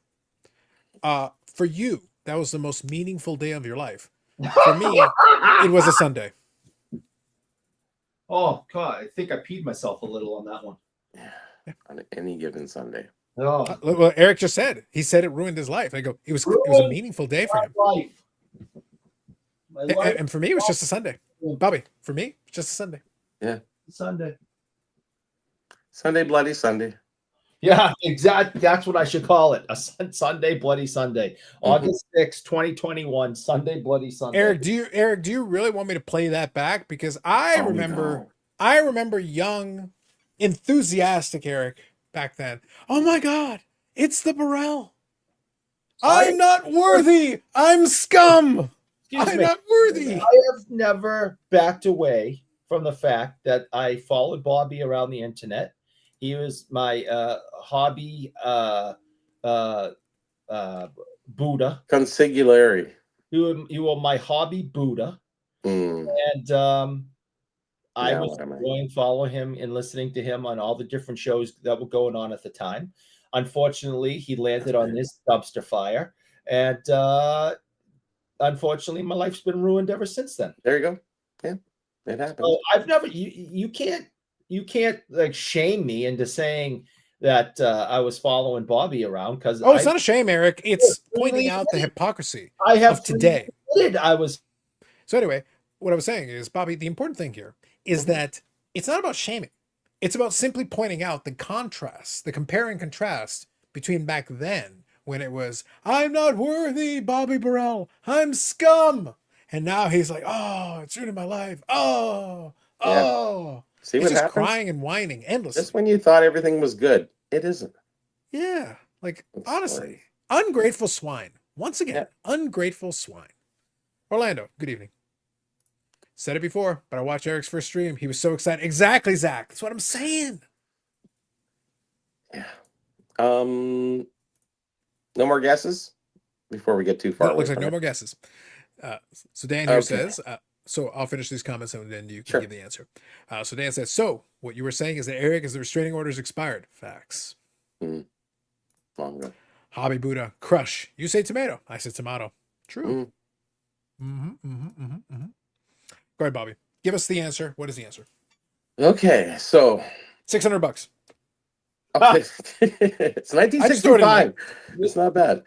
[SPEAKER 1] for you, that was the most meaningful day of your life. For me, it was a Sunday.
[SPEAKER 3] Oh God, I think I peed myself a little on that one.
[SPEAKER 2] On any given Sunday.
[SPEAKER 3] Oh,
[SPEAKER 1] Well, Eric just said he said it ruined his life. I go, it was a meaningful day for him,
[SPEAKER 3] life. My life.
[SPEAKER 1] and for me, it was just a Sunday. Bobby, for me, it's just a Sunday.
[SPEAKER 2] Yeah.
[SPEAKER 3] Sunday.
[SPEAKER 2] Sunday, bloody Sunday.
[SPEAKER 3] Yeah, exactly. That's what I should call it. A Sunday, Bloody Sunday. August 6, 2021, Sunday, Bloody Sunday.
[SPEAKER 1] Eric, do you really want me to play that back? Because I remember young, enthusiastic Eric back then. Oh my God, it's the Burrell. I'm not worthy. I'm scum. I'm not worthy.
[SPEAKER 3] I have never backed away from the fact that I followed Bobby around the internet. He was my hobby Buddha.
[SPEAKER 2] Consigliere.
[SPEAKER 3] You were my hobby Buddha. And I was going following him and listening to him on all the different shows that were going on at the time. Unfortunately, he landed on this dumpster fire. And unfortunately, my life's been ruined ever since then.
[SPEAKER 2] There you go. Yeah, it happens.
[SPEAKER 3] So I've never you can't like shame me into saying that I was following Bobby around because
[SPEAKER 1] it's not a shame, Eric. It's pointing out the hypocrisy of today.
[SPEAKER 3] I was.
[SPEAKER 1] So anyway, what I was saying is, Bobby, the important thing here is that it's not about shaming. It's about simply pointing out the contrast, the compare and contrast between back then when it was, I'm not worthy, Bobby Burrell. I'm scum. And now he's like, oh, it's ruining my life. Oh.
[SPEAKER 2] See what
[SPEAKER 1] just
[SPEAKER 2] happens?
[SPEAKER 1] Crying and whining endlessly.
[SPEAKER 2] Just when you thought everything was good, it isn't.
[SPEAKER 1] Yeah. Like, honestly, ungrateful swine. Once again, ungrateful swine. Orlando, good evening. Said it before, but I watched Eric's first stream. He was so excited. Exactly, Zach. That's what I'm saying.
[SPEAKER 2] Yeah. No more guesses before we get too far.
[SPEAKER 1] It looks like no more guesses. So Dan here says, so I'll finish these comments and then you can give the answer. So Dan says, so what you were saying is that Eric is the restraining orders expired. Facts.
[SPEAKER 2] Long ago.
[SPEAKER 1] Hobby Buddha, crush. You say tomato. I said tomato. True. Go ahead, Bobby. Give us the answer. What is the answer?
[SPEAKER 2] Okay, so
[SPEAKER 1] $600.
[SPEAKER 2] Okay. It's 1965. It's not bad.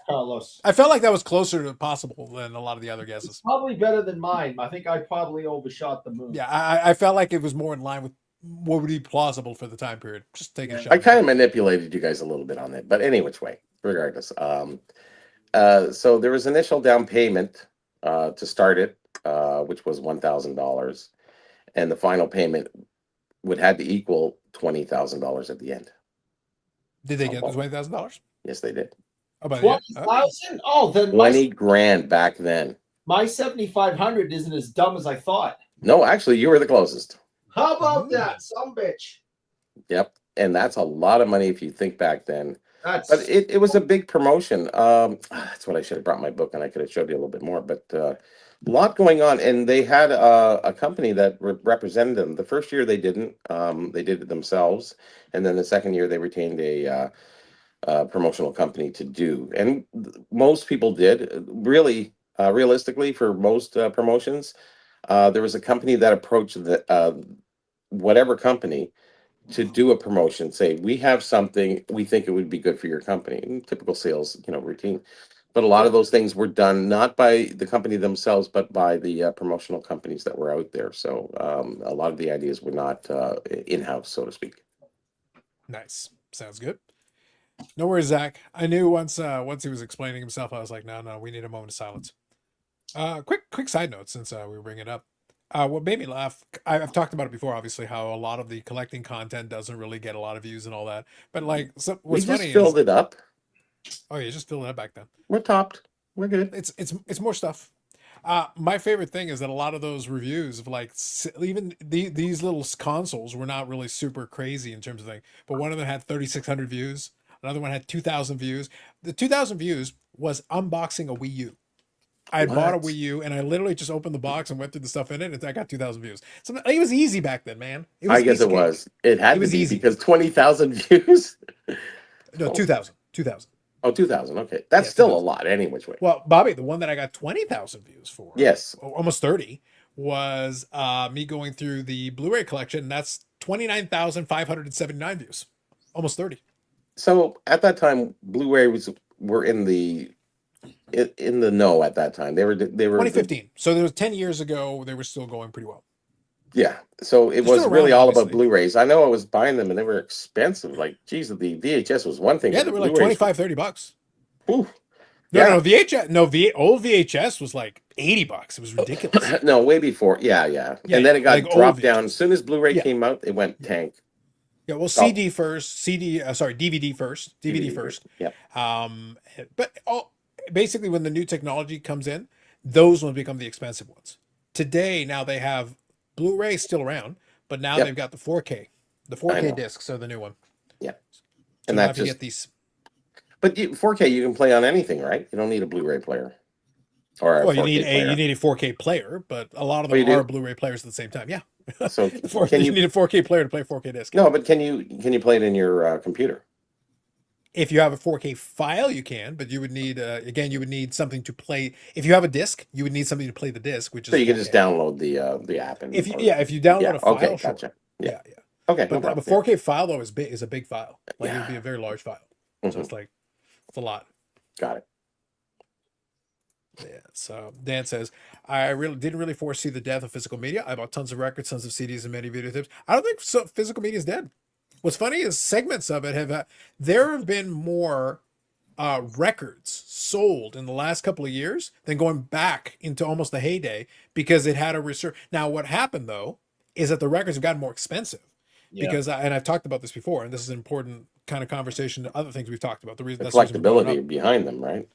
[SPEAKER 3] Carlos.
[SPEAKER 1] I felt like that was closer to possible than a lot of the other guesses.
[SPEAKER 3] Probably better than mine. I think I probably overshot the moon.
[SPEAKER 1] Yeah, I felt like it was more in line with what would be plausible for the time period. Just take a shot.
[SPEAKER 2] I kind of manipulated you guys a little bit on that, but any which way, regardless. So there was initial down payment to start it, which was $1,000, and the final payment would have to equal $20,000 at the end.
[SPEAKER 1] Did they get the $20,000?
[SPEAKER 2] Yes, they did.
[SPEAKER 1] Oh, by the end?
[SPEAKER 3] 20,000? Oh, then
[SPEAKER 2] 20 grand back then.
[SPEAKER 3] My 7,500 isn't as dumb as I thought.
[SPEAKER 2] No, actually, you were the closest.
[SPEAKER 3] How about that, some bitch?
[SPEAKER 2] Yep, and that's a lot of money if you think back then.
[SPEAKER 3] But
[SPEAKER 2] it was a big promotion. That's what I should have brought my book, and I could have showed you a little bit more. But a lot going on, and they had a company that represented them. The first year they didn't; they did it themselves, and then the second year they retained a promotional company to do. And most people did. Really, realistically, for most promotions, there was a company that approached the whatever company to do a promotion, say, we have something, we think it would be good for your company. Typical sales, routine. But a lot of those things were done not by the company themselves, but by the promotional companies that were out there. So a lot of the ideas were not in-house, so to speak.
[SPEAKER 1] Nice. Sounds good. No worries, Zach. I knew once he was explaining himself, I was like, no, we need a moment of silence. Quick side note, since we were bringing it up. What made me laugh, I've talked about it before, obviously, how a lot of the collecting content doesn't really get a lot of views and all that. But like, what's funny
[SPEAKER 2] filled it up.
[SPEAKER 1] Oh, you just filled it up back then.
[SPEAKER 2] We're topped. We're good.
[SPEAKER 1] It's more stuff. My favorite thing is that a lot of those reviews of like even these little consoles were not really super crazy in terms of thing. But one of them had 3,600 views. Another one had 2,000 views. The 2,000 views was unboxing a Wii U. I had bought a
[SPEAKER 2] What?
[SPEAKER 1] Wii U and I literally just opened the box and went through the stuff in it, and I got 2,000 views. So it was easy back then, man. It
[SPEAKER 2] I
[SPEAKER 1] was
[SPEAKER 2] guess
[SPEAKER 1] piece
[SPEAKER 2] it
[SPEAKER 1] of cake.
[SPEAKER 2] was. It
[SPEAKER 1] It
[SPEAKER 2] had to
[SPEAKER 1] was
[SPEAKER 2] be
[SPEAKER 1] easy.
[SPEAKER 2] because 20,000 views.
[SPEAKER 1] No,
[SPEAKER 2] Oh,
[SPEAKER 1] 2,000. 2,000.
[SPEAKER 2] oh, 2,000. Okay, that's
[SPEAKER 1] Yeah,
[SPEAKER 2] still a
[SPEAKER 1] 2,000.
[SPEAKER 2] lot, any which way.
[SPEAKER 1] Well, Bobby, the one that I got 20,000 views for,
[SPEAKER 2] Yes.
[SPEAKER 1] almost 30, was me going through the Blu-ray collection. And that's 29,579 views. Almost 30.
[SPEAKER 2] So at that time, Blu-ray were in the know at that time. They were
[SPEAKER 1] 2015. So there was 10 years ago, they were still going pretty well.
[SPEAKER 2] yeah. So it
[SPEAKER 1] They're still
[SPEAKER 2] was really
[SPEAKER 1] around,
[SPEAKER 2] all about
[SPEAKER 1] obviously.
[SPEAKER 2] Blu-rays. I know I was buying them and they were expensive. Like, geez, the VHS was one thing,
[SPEAKER 1] Yeah,
[SPEAKER 2] but
[SPEAKER 1] they
[SPEAKER 2] the
[SPEAKER 1] were like
[SPEAKER 2] Blu-rays,
[SPEAKER 1] 25, $30.
[SPEAKER 2] whew,
[SPEAKER 1] No,
[SPEAKER 2] yeah.
[SPEAKER 1] no, VHS. No, old VHS was like $80. It was ridiculous.
[SPEAKER 2] No, way before. Yeah, yeah.
[SPEAKER 1] Yeah,
[SPEAKER 2] And
[SPEAKER 1] yeah,
[SPEAKER 2] then it
[SPEAKER 1] like
[SPEAKER 2] got
[SPEAKER 1] old
[SPEAKER 2] dropped down. As
[SPEAKER 1] VHS.
[SPEAKER 2] soon as Blu-ray
[SPEAKER 1] Yeah,
[SPEAKER 2] came out, it went
[SPEAKER 1] yeah,
[SPEAKER 2] tank.
[SPEAKER 1] yeah. Well,
[SPEAKER 2] Oh,
[SPEAKER 1] CD first, DVD first, DVD
[SPEAKER 2] DVD first.
[SPEAKER 1] first.
[SPEAKER 2] Yeah.
[SPEAKER 1] Um, but basically, when the new technology comes in, those ones become the expensive ones. Today, now they have Blu-ray still around, but now
[SPEAKER 2] Yep.
[SPEAKER 1] they've got the 4K. The
[SPEAKER 2] I
[SPEAKER 1] 4K
[SPEAKER 2] know.
[SPEAKER 1] discs are the new one.
[SPEAKER 2] Yeah.
[SPEAKER 1] So
[SPEAKER 2] And
[SPEAKER 1] now
[SPEAKER 2] that's
[SPEAKER 1] if you
[SPEAKER 2] just,
[SPEAKER 1] get these,
[SPEAKER 2] but 4K, you can play on anything, right? You don't need a Blu-ray player or a
[SPEAKER 1] well, you
[SPEAKER 2] 4K player.
[SPEAKER 1] need a 4K player, but a lot of
[SPEAKER 2] Oh,
[SPEAKER 1] them
[SPEAKER 2] you
[SPEAKER 1] are
[SPEAKER 2] do?
[SPEAKER 1] Blu-ray players at the same time. Yeah,
[SPEAKER 2] So can
[SPEAKER 1] you
[SPEAKER 2] you,
[SPEAKER 1] need a 4K player to play a 4K disc.
[SPEAKER 2] no, but can you play it in your computer?
[SPEAKER 1] If you have a 4K file, you can, but you would need again, you would need something to play. If you have a disc, you would need something to play the disc, which
[SPEAKER 2] So
[SPEAKER 1] is
[SPEAKER 2] you can just
[SPEAKER 1] 4K.
[SPEAKER 2] download the app
[SPEAKER 1] If
[SPEAKER 2] and
[SPEAKER 1] you
[SPEAKER 2] or
[SPEAKER 1] Yeah, if you download
[SPEAKER 2] yeah,
[SPEAKER 1] a
[SPEAKER 2] okay,
[SPEAKER 1] file, sure.
[SPEAKER 2] gotcha. Yeah.
[SPEAKER 1] Yeah, yeah.
[SPEAKER 2] Okay, no
[SPEAKER 1] But a
[SPEAKER 2] problem. Yeah.
[SPEAKER 1] 4K file though is a big file. Like it would be
[SPEAKER 2] Yeah.
[SPEAKER 1] a very large file. So
[SPEAKER 2] Hmm.
[SPEAKER 1] it's a lot.
[SPEAKER 2] Got it.
[SPEAKER 1] Yeah. So Dan says, I really didn't really foresee the death of physical media. I bought tons of records, tons of CDs, and many video tapes. I don't think physical media is dead. What's funny is segments of it there have been more records sold in the last couple of years than going back into almost the heyday because it had a research. Now, what happened though is that the records have gotten more expensive
[SPEAKER 3] Yeah.
[SPEAKER 1] because, and I've talked about this before, and this is an important kind of conversation to other things we've talked about.
[SPEAKER 2] The
[SPEAKER 1] That's the reason we're bringing it up.
[SPEAKER 2] collectability behind them, right?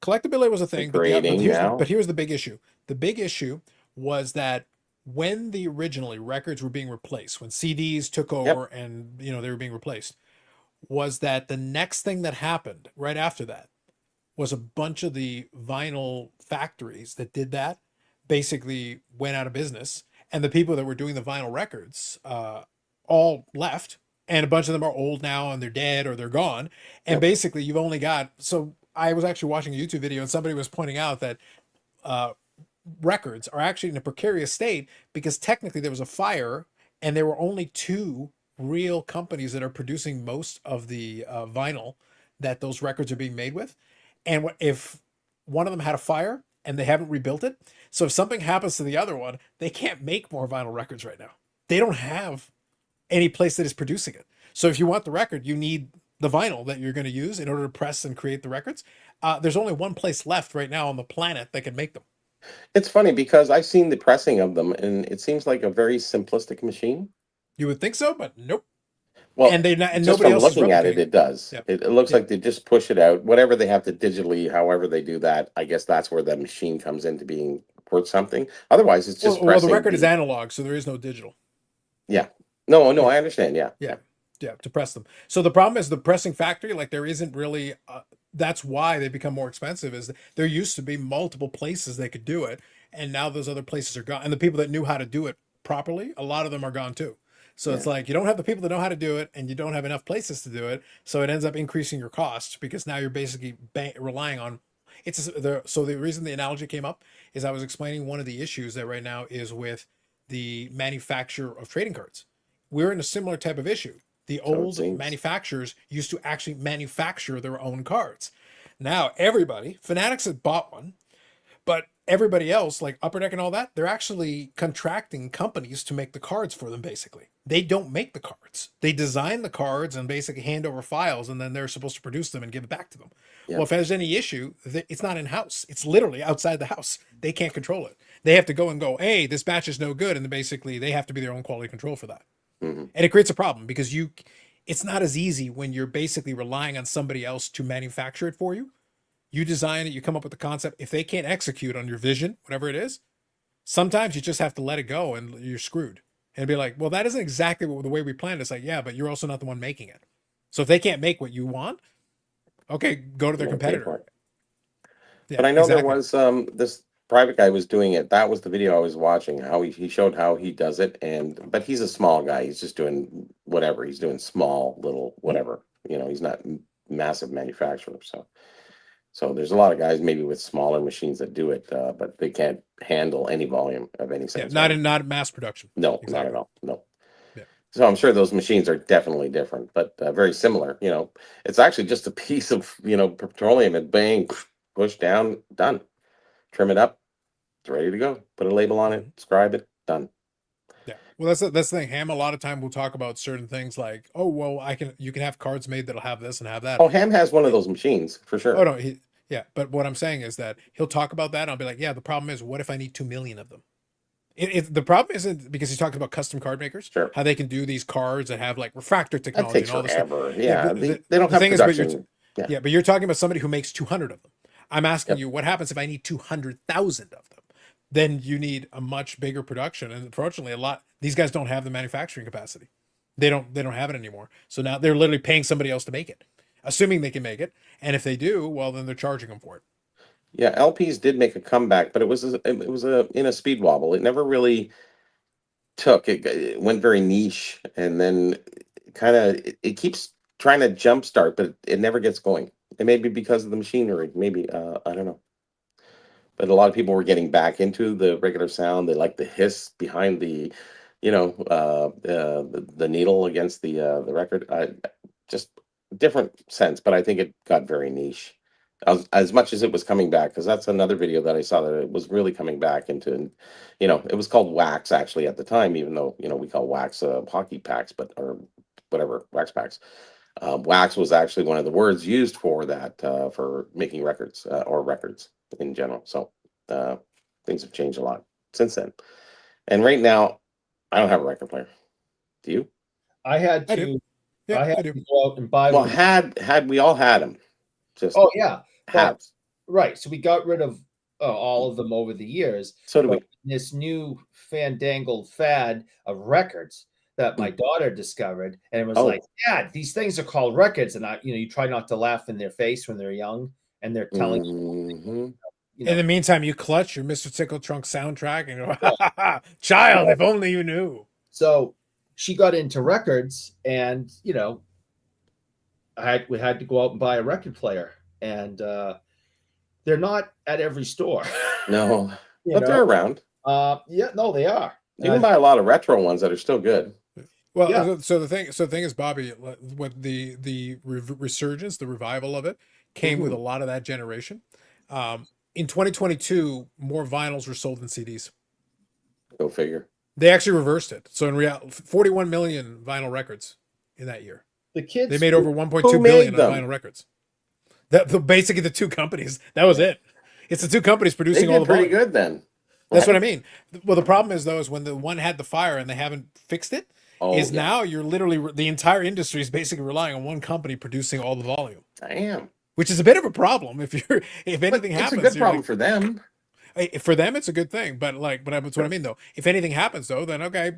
[SPEAKER 1] Collectability was a
[SPEAKER 2] The
[SPEAKER 1] thing,
[SPEAKER 2] grading now.
[SPEAKER 1] here's the big issue. The big issue was that when the originally records were being replaced, when CDs took
[SPEAKER 2] Yep.
[SPEAKER 1] over and they were being replaced, was that the next thing that happened right after that was a bunch of the vinyl factories that did that basically went out of business, and the people that were doing the vinyl records all left, and a bunch of them are old now and they're dead or they're gone, and
[SPEAKER 2] Yep.
[SPEAKER 1] basically you've only got. So I was actually watching a YouTube video and somebody was pointing out that uh, records are actually in a precarious state because technically there was a fire and there were only two real companies that are producing most of the vinyl that those records are being made with. And if one of them had a fire and they haven't rebuilt it, so if something happens to the other one, they can't make more vinyl records right now. They don't have any place that is producing it. So if you want the record, you need the vinyl that you're going to use in order to press and create the records. There's only one place left right now on the planet that can make them.
[SPEAKER 2] It's funny because I've seen the pressing of them, and it seems like a very simplistic machine.
[SPEAKER 1] You would think so, but nope.
[SPEAKER 2] Well,
[SPEAKER 1] And they and
[SPEAKER 2] just
[SPEAKER 1] nobody
[SPEAKER 2] from
[SPEAKER 1] else is
[SPEAKER 2] looking at it,
[SPEAKER 1] replicating.
[SPEAKER 2] it does.
[SPEAKER 1] Yep.
[SPEAKER 2] It looks
[SPEAKER 1] Yep.
[SPEAKER 2] like they just push it out. Whatever they have to digitally, however they do that, I guess that's where the machine comes into being worth something. Otherwise, it's just
[SPEAKER 1] Well,
[SPEAKER 2] pressing.
[SPEAKER 1] the record is analog, so there is no digital.
[SPEAKER 2] Yeah. No,
[SPEAKER 1] Yeah.
[SPEAKER 2] I understand. Yeah.
[SPEAKER 1] Yeah. Yeah, to press them. So the problem is the pressing factory, like there isn't really, that's why they become more expensive, is there used to be multiple places they could do it. And now those other places are gone. And the people that knew how to do it properly, a lot of them are gone too. So it's
[SPEAKER 2] Yeah.
[SPEAKER 1] like you don't have the people that know how to do it and you don't have enough places to do it. So it ends up increasing your costs because now you're basically relying on so the reason the analogy came up is I was explaining one of the issues that right now is with the manufacture of trading cards. We're in a similar type of issue. The
[SPEAKER 2] So it
[SPEAKER 1] old
[SPEAKER 2] seems.
[SPEAKER 1] manufacturers used to actually manufacture their own cards. Now everybody, Fanatics had bought one, but everybody else, like Upper Deck and all that, they're actually contracting companies to make the cards for them, basically. They don't make the cards. They design the cards and basically hand over files, and then they're supposed to produce them and give it back to them.
[SPEAKER 2] Yeah.
[SPEAKER 1] Well, if there's any issue, it's not in-house. It's literally outside the house. They can't control it. They have to go, hey, this batch is no good, and then basically they have to be their own quality control for that.
[SPEAKER 2] Mhm.
[SPEAKER 1] And it creates a problem because it's not as easy when you're basically relying on somebody else to manufacture it for you. You design it, you come up with the concept. If they can't execute on your vision, whatever it is, sometimes you just have to let it go and you're screwed. And be like, well, that isn't exactly the way we planned. It's like, yeah, but you're also not the one making it. So if they can't make what you want, okay, go to their
[SPEAKER 2] You gotta pay for
[SPEAKER 1] competitor.
[SPEAKER 2] it.
[SPEAKER 1] Yeah,
[SPEAKER 2] But I know
[SPEAKER 1] exactly.
[SPEAKER 2] there was this private guy was doing it. That was the video I was watching. How he showed how he does it, but he's a small guy. He's just doing whatever. He's doing small little whatever. He's not massive manufacturer. So there's a lot of guys maybe with smaller machines that do it, but they can't handle any volume of any
[SPEAKER 1] Yeah,
[SPEAKER 2] sense.
[SPEAKER 1] not mass production.
[SPEAKER 2] No, not at
[SPEAKER 1] Exactly.
[SPEAKER 2] all. No.
[SPEAKER 1] Yeah.
[SPEAKER 2] So I'm sure those machines are definitely different, but very similar. It's actually just a piece of petroleum and bang, push down, done. Trim it up, it's ready to go. Put a label on it, scribe it, done.
[SPEAKER 1] Yeah. Well, that's the thing. Ham a lot of time will talk about certain things like, oh well, you can have cards made that'll have this and have that.
[SPEAKER 2] Oh, Ham has one of those machines for sure.
[SPEAKER 1] Oh no, yeah. But what I'm saying is that he'll talk about that. And I'll be like, yeah. The problem is, what if I need 2 million of them? The problem isn't because he's talking about custom card makers,
[SPEAKER 2] Sure.
[SPEAKER 1] how they can do these cards that have like refractor
[SPEAKER 2] That
[SPEAKER 1] technology
[SPEAKER 2] takes
[SPEAKER 1] and all this stuff.
[SPEAKER 2] forever. Yeah,
[SPEAKER 1] but
[SPEAKER 2] they don't
[SPEAKER 1] the
[SPEAKER 2] have
[SPEAKER 1] thing is,
[SPEAKER 2] production.
[SPEAKER 1] but you're talking about somebody who makes 200 of them. I'm asking
[SPEAKER 2] Yep.
[SPEAKER 1] you, what happens if I need 200,000 of them? Then you need a much bigger production, and unfortunately, these guys don't have the manufacturing capacity. They don't have it anymore. So now they're literally paying somebody else to make it, assuming they can make it. And if they do, well, then they're charging them for it.
[SPEAKER 2] Yeah, LPs did make a comeback, but it was in a speed wobble. It never really took. It went very niche, and then kind of it keeps trying to jumpstart, but it never gets going. It may be because of the machinery. Maybe I don't know. But a lot of people were getting back into the regular sound. They like the hiss behind the needle against the record. Just different sense, but I think it got very niche. As much as it was coming back, because that's another video that I saw that it was really coming back into, it was called wax actually at the time, even though we call wax hockey packs, or whatever wax packs. Wax was actually one of the words used for that for making records or records in general. So things have changed a lot since then. And right now, I don't have a record player. Do you?
[SPEAKER 3] I had
[SPEAKER 1] I
[SPEAKER 3] to.
[SPEAKER 1] do. Yeah,
[SPEAKER 3] I had
[SPEAKER 1] I do.
[SPEAKER 3] to go out and buy
[SPEAKER 2] Well,
[SPEAKER 3] one.
[SPEAKER 2] had we all had them? Just
[SPEAKER 3] Oh yeah,
[SPEAKER 2] have.
[SPEAKER 3] right. So we got rid of all of them over the years.
[SPEAKER 2] So do we.
[SPEAKER 3] But this new fandangled fad of records that my daughter discovered, and it was
[SPEAKER 2] Oh.
[SPEAKER 3] like, yeah, these things are called records, and you try not to laugh in their face when they're young and they're telling
[SPEAKER 2] Mhm.
[SPEAKER 1] In the meantime, you clutch your Mr. Tickle Trunk soundtrack and go, ha, ha, ha, child, if only you knew.
[SPEAKER 3] So she got into records, and we had to go out and buy a record player, and they're not at every store.
[SPEAKER 2] No, but they're around.
[SPEAKER 3] Yeah, no, they are.
[SPEAKER 2] You can buy a lot of retro ones that are still good.
[SPEAKER 1] Well,
[SPEAKER 3] Yeah.
[SPEAKER 1] so the thing is, Bobby, what the resurgence, the revival of it came with a lot of that generation. In 2022, more vinyls were sold than CDs.
[SPEAKER 2] Go figure.
[SPEAKER 1] They actually reversed it. So in reality, 41 million vinyl records in that year.
[SPEAKER 3] The kids,
[SPEAKER 1] They made over 1.2
[SPEAKER 2] Who
[SPEAKER 1] billion
[SPEAKER 2] made
[SPEAKER 1] on
[SPEAKER 2] them?
[SPEAKER 1] vinyl records. Basically the two companies. That was it. It's the two companies
[SPEAKER 2] They
[SPEAKER 1] producing all
[SPEAKER 2] did
[SPEAKER 1] the
[SPEAKER 2] pretty
[SPEAKER 1] volume.
[SPEAKER 2] good then.
[SPEAKER 1] That's what I mean. Well, the problem is though, is when the one had the fire and they haven't fixed it,
[SPEAKER 2] Oh,
[SPEAKER 1] is
[SPEAKER 2] yeah.
[SPEAKER 1] now you're literally the entire industry is basically relying on one company producing all the volume,
[SPEAKER 2] Damn.
[SPEAKER 1] which is a bit of a problem. If anything
[SPEAKER 2] But
[SPEAKER 1] happens,
[SPEAKER 2] it's a good
[SPEAKER 1] you're
[SPEAKER 2] problem
[SPEAKER 1] like,
[SPEAKER 2] for them.
[SPEAKER 1] for them, it's a good thing. But that's what I mean though. If anything happens though, then okay,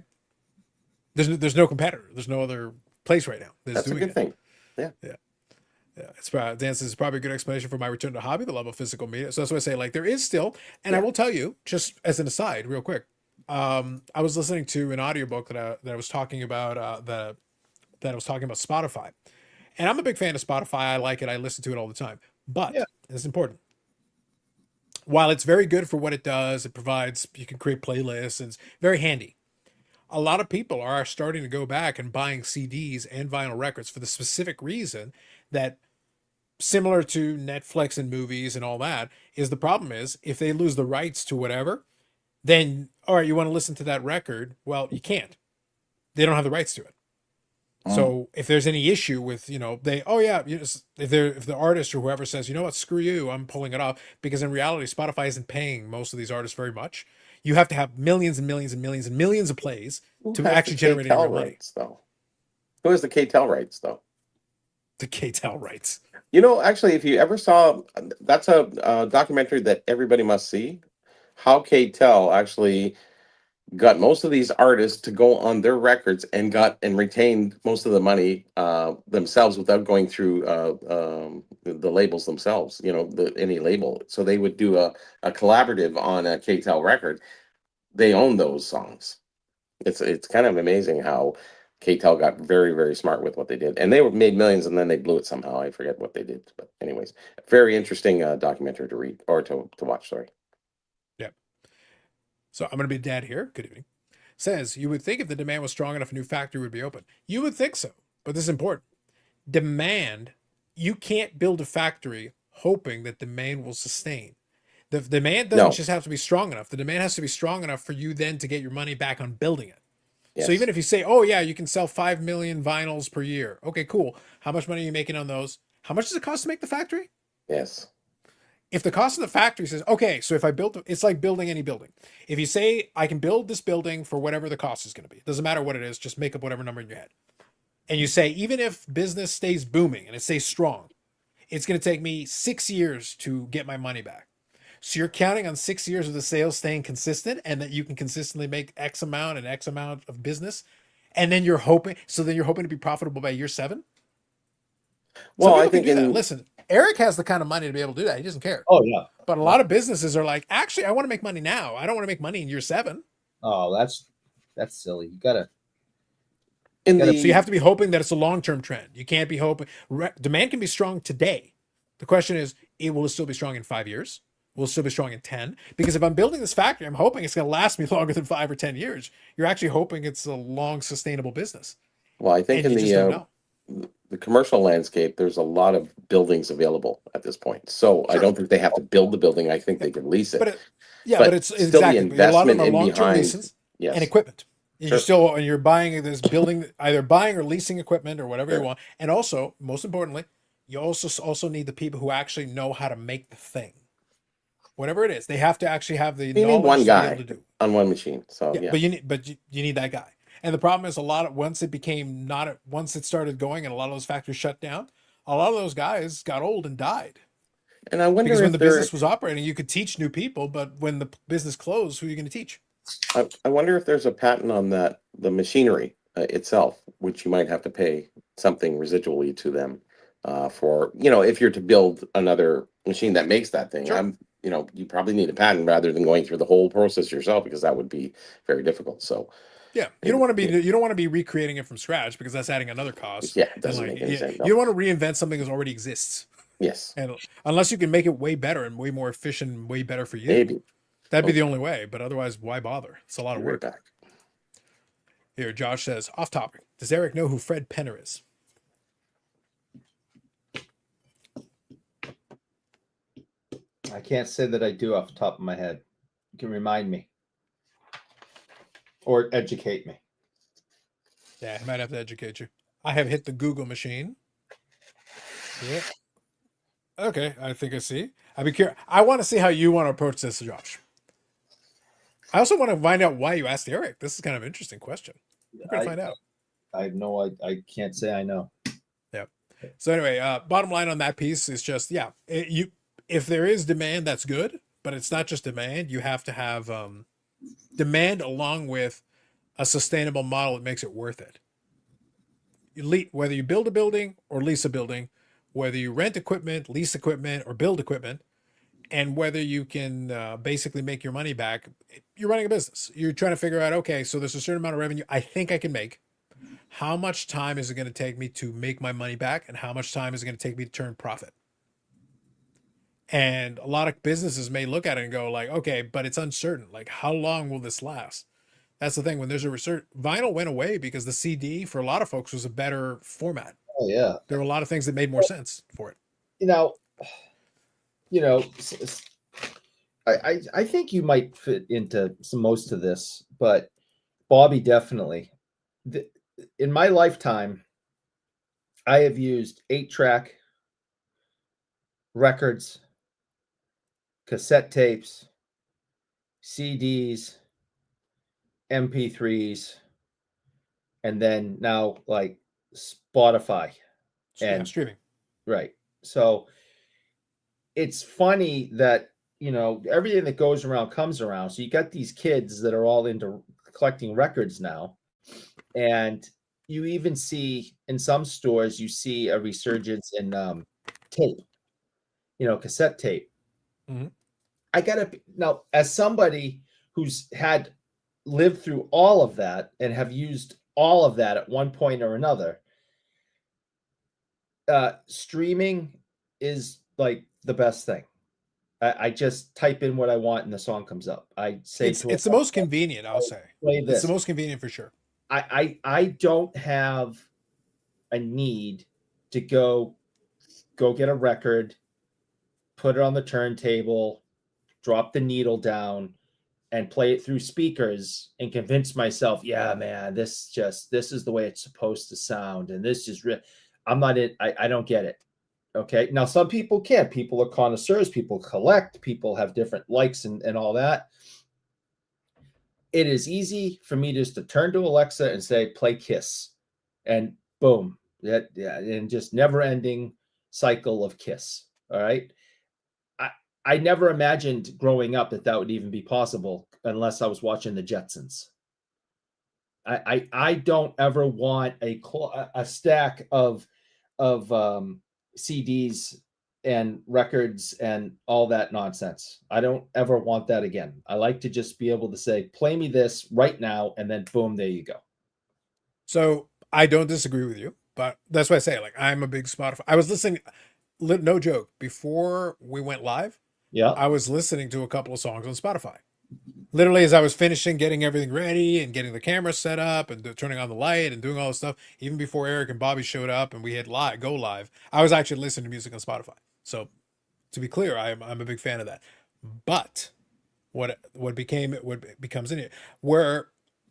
[SPEAKER 1] there's no competitor. There's no other place right now
[SPEAKER 2] That's a
[SPEAKER 1] doing
[SPEAKER 2] good
[SPEAKER 1] it.
[SPEAKER 2] thing.
[SPEAKER 1] Yeah, it's probably Dan says it's probably a good explanation for my return to hobby, the love of physical media. So that's what I say. Like there is still, and I will tell you, just as an aside, real quick. I was listening to an audiobook that I was talking about that I was talking about Spotify, and I'm a big fan of Spotify. I like it. I listen to it all the time. But it's important. While it's very good for what it does, it provides you can create playlists and it's very handy. A lot of people are starting to go back and buying CDs and vinyl records for the specific reason that similar to Netflix and movies and all that is the problem is if they lose the rights to whatever, then all right, you want to listen to that record, well, you can't. They don't have the rights to it. So if there's any issue with, if the artist or whoever says, you know what, screw you, I'm pulling it off, because in reality, Spotify isn't paying most of these artists very much. You have to have millions and millions and millions and millions of plays to actually generate any real money.
[SPEAKER 2] Rights, though? Who has the KTEL rights, though?
[SPEAKER 1] The KTEL rights.
[SPEAKER 2] Actually, if you ever saw, that's a, documentary that everybody must see. How KTEL actually got most of these artists to go on their records and got and retained most of the money themselves without going through the labels themselves, any label. So they would do a collaborative on a KTEL record. They own those songs. It's kind of amazing how KTEL got very, very smart with what they did. And they were made millions and then they blew it somehow. I forget what they did. But anyways, very interesting documentary to read or to watch, sorry.
[SPEAKER 1] Yeah. So I'm going to be dad here. Good evening. Says, you would think if the demand was strong enough, a new factory would be open. You would think so. But this is important. Demand, you can't build a factory hoping that demand will sustain. The demand doesn't
[SPEAKER 2] No.
[SPEAKER 1] just have to be strong enough. The demand has to be strong enough for you then to get your money back on building it.
[SPEAKER 2] Yes.
[SPEAKER 1] So even if you say, oh yeah, you can sell 5 million vinyls per year. Okay, cool. How much money are you making on those? How much does it cost to make the factory?
[SPEAKER 2] Yes.
[SPEAKER 1] If the cost of the factory says, okay, so if I build, it's like building any building. If you say, I can build this building for whatever the cost is going to be, it doesn't matter what it is, just make up whatever number in your head. And you say, even if business stays booming and it stays strong, it's going to take me 6 years to get my money back. So you're counting on 6 years of the sales staying consistent and that you can consistently make X amount and X amount of business. And then you're hoping to be profitable by year 7.
[SPEAKER 2] Well,
[SPEAKER 1] Some
[SPEAKER 2] I
[SPEAKER 1] people can
[SPEAKER 2] think
[SPEAKER 1] do that. Listen, Eric has the kind of money to be able to do that. He doesn't care.
[SPEAKER 3] Oh yeah.
[SPEAKER 1] But a lot of businesses are like, actually, I want to make money now. I don't want to make money in year 7.
[SPEAKER 3] Oh, that's silly. You gotta.
[SPEAKER 1] So you have to be hoping that it's a long-term trend. You can't be hoping. Demand can be strong today. The question is, will it still be strong in 5 years? Will it still be strong in 10? Because if I'm building this factory, I'm hoping it's going to last me longer than 5 or 10 years. You're actually hoping it's a long, sustainable business.
[SPEAKER 2] Well, I think
[SPEAKER 1] And
[SPEAKER 2] in
[SPEAKER 1] you just don't know.
[SPEAKER 2] the commercial landscape, there's a lot of buildings available at this point. So I
[SPEAKER 1] Sure.
[SPEAKER 2] don't think they have to build the building. I think they can lease it.
[SPEAKER 1] But it's
[SPEAKER 2] still
[SPEAKER 1] exactly.
[SPEAKER 2] the
[SPEAKER 1] A lot of them
[SPEAKER 2] investment
[SPEAKER 1] are
[SPEAKER 2] in
[SPEAKER 1] long-term
[SPEAKER 2] behind.
[SPEAKER 1] leases
[SPEAKER 2] Yes.
[SPEAKER 1] and equipment.
[SPEAKER 2] Sure.
[SPEAKER 1] You're buying this building, either buying or leasing equipment or whatever
[SPEAKER 2] Sure.
[SPEAKER 1] you want. And also, most importantly, you also need the people who actually know how to make the thing. Whatever it is, they have to actually have the
[SPEAKER 2] You need
[SPEAKER 1] knowledge
[SPEAKER 2] one
[SPEAKER 1] to be
[SPEAKER 2] guy
[SPEAKER 1] able to do.
[SPEAKER 2] on one machine. So yeah.
[SPEAKER 1] But you need that guy. And the problem is once it started going and a lot of those factories shut down, a lot of those guys got old and died.
[SPEAKER 2] And I wonder
[SPEAKER 1] Because when
[SPEAKER 2] if
[SPEAKER 1] the business was operating, you could teach new people, but when the business closed, who are you going to teach?
[SPEAKER 2] I wonder if there's a patent on the machinery itself, which you might have to pay something residually to them for, if you're to build another machine that makes that thing.
[SPEAKER 1] Sure.
[SPEAKER 2] You probably need a patent rather than going through the whole process yourself, because that would be very difficult. So
[SPEAKER 1] yeah, you don't want to be recreating it from scratch, because that's adding another cost.
[SPEAKER 2] Yeah, it doesn't make any sense. No.
[SPEAKER 1] You don't want to reinvent something that already exists.
[SPEAKER 2] Yes.
[SPEAKER 1] And unless you can make it way better and way more efficient and way better for you.
[SPEAKER 2] Maybe.
[SPEAKER 1] That'd be the only way, but otherwise, why bother? It's a lot of work.
[SPEAKER 2] Right back.
[SPEAKER 1] Here, Josh says, off topic. Does Eric know who Fred Penner is?
[SPEAKER 3] I can't say that I do off the top of my head. You can remind me or educate me.
[SPEAKER 1] Yeah, I might have to educate you. I have hit the Google machine. Yeah. Okay, I think I see. I'd be curious. I want to see how you want to approach this, Josh. I also want to find out why you asked Eric. This is kind of an interesting question. We're going to find out.
[SPEAKER 3] I can't say I know.
[SPEAKER 1] Yeah. So anyway, bottom line on that piece is just, if there is demand, that's good, but it's not just demand. You have to have demand along with a sustainable model that makes it worth it. Whether you build a building or lease a building, whether you rent equipment, lease equipment, or build equipment, and whether you can basically make your money back, you're running a business. You're trying to figure out, okay, so there's a certain amount of revenue I think I can make. How much time is it going to take me to make my money back? And how much time is it going to take me to turn profit? And a lot of businesses may look at it and go like, okay, but it's uncertain. Like, how long will this last? That's the thing. When there's a research, vinyl went away because the CD for a lot of folks was a better format.
[SPEAKER 3] Oh yeah.
[SPEAKER 1] There were a lot of things that made more sense for it.
[SPEAKER 3] I think you might fit into most of this, but Bobby definitely. In my lifetime, I have used 8-track records, cassette tapes, CDs, MP3s, and then now like Spotify and
[SPEAKER 1] streaming.
[SPEAKER 3] Right. So it's funny that, everything that goes around comes around. So you got these kids that are all into collecting records now, and you even see in some stores you see a resurgence in tape, cassette tape.
[SPEAKER 1] Mhm.
[SPEAKER 3] I gotta now, as somebody who's had lived through all of that and have used all of that at one point or another, streaming is like the best thing. I just type in what I want and the song comes up. I say
[SPEAKER 1] It's the most convenient, I'll say.
[SPEAKER 3] play
[SPEAKER 1] It's
[SPEAKER 3] this.
[SPEAKER 1] the most convenient for sure.
[SPEAKER 3] I don't have a need to go get a record, put it on the turntable, drop the needle down, and play it through speakers and convince myself, yeah, man, this is the way it's supposed to sound, and this is real. I'm not in. I don't get it. Okay, now some people can. People are connoisseurs. People collect. People have different likes and all that. It is easy for me just to turn to Alexa and say, play Kiss, and boom, and just never ending cycle of Kiss. All right. I never imagined growing up that would even be possible unless I was watching the Jetsons. I don't ever want a stack of CDs and records and all that nonsense. I don't ever want that again. I like to just be able to say, play me this right now, and then boom, there you go.
[SPEAKER 1] So I don't disagree with you, but that's why I say, like, I'm a big Spotify. I was listening, no joke, before we went live,
[SPEAKER 3] Yeah.
[SPEAKER 1] I was listening to a couple of songs on Spotify. Literally, as I was finishing getting everything ready and getting the camera set up and turning on the light and doing all this stuff, even before Eric and Bobby showed up and we had go live, I was actually listening to music on Spotify. So, to be clear, I'm a big fan of that. But what becomes in it, where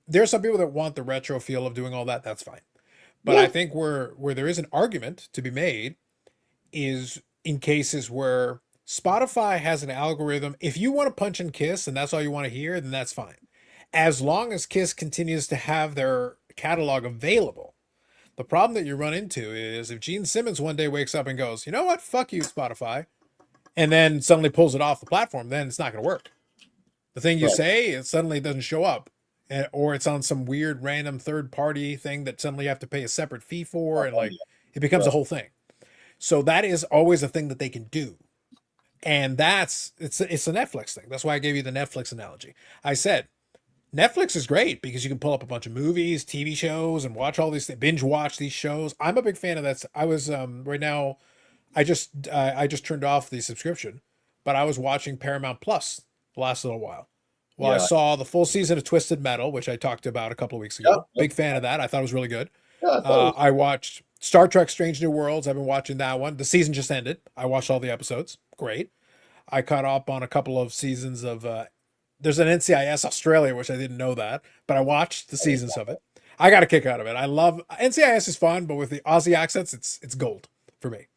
[SPEAKER 1] there's some people that want the retro feel of doing all that, that's fine. But
[SPEAKER 3] Yeah.
[SPEAKER 1] I think where there is an argument to be made is in cases where Spotify has an algorithm. If you want to punch in Kiss and that's all you want to hear, then that's fine. As long as Kiss continues to have their catalog available. The problem that you run into is if Gene Simmons one day wakes up and goes, you know what, fuck you, Spotify, and then suddenly pulls it off the platform, then it's not going to work. The thing you
[SPEAKER 3] Right.
[SPEAKER 1] say, it suddenly doesn't show up. Or it's on some weird random third party thing that suddenly you have to pay a separate fee for, and like it becomes a whole thing. So that is always a thing that they can do. And it's a Netflix thing. That's why I gave you the Netflix analogy. I said Netflix is great because you can pull up a bunch of movies, TV shows, and watch all these things, binge watch these shows. I'm a big fan of that. I was right now, I just turned off the subscription, but I was watching Paramount Plus the last little while. Well, I
[SPEAKER 3] Yeah.
[SPEAKER 1] saw the full season of Twisted Metal, which I talked about a couple of weeks ago.
[SPEAKER 3] Yeah.
[SPEAKER 1] Big fan of that. I thought it was really good.
[SPEAKER 3] Yeah,
[SPEAKER 1] I watched Star Trek Strange New Worlds. I've been watching that one. The season just ended. I watched all the episodes. Great. I caught up on a couple of seasons of there's an NCIS Australia, which I didn't know that, but I watched the seasons of it. I got a kick out of it. I love NCIS is fun, but with the Aussie accents, it's gold for me.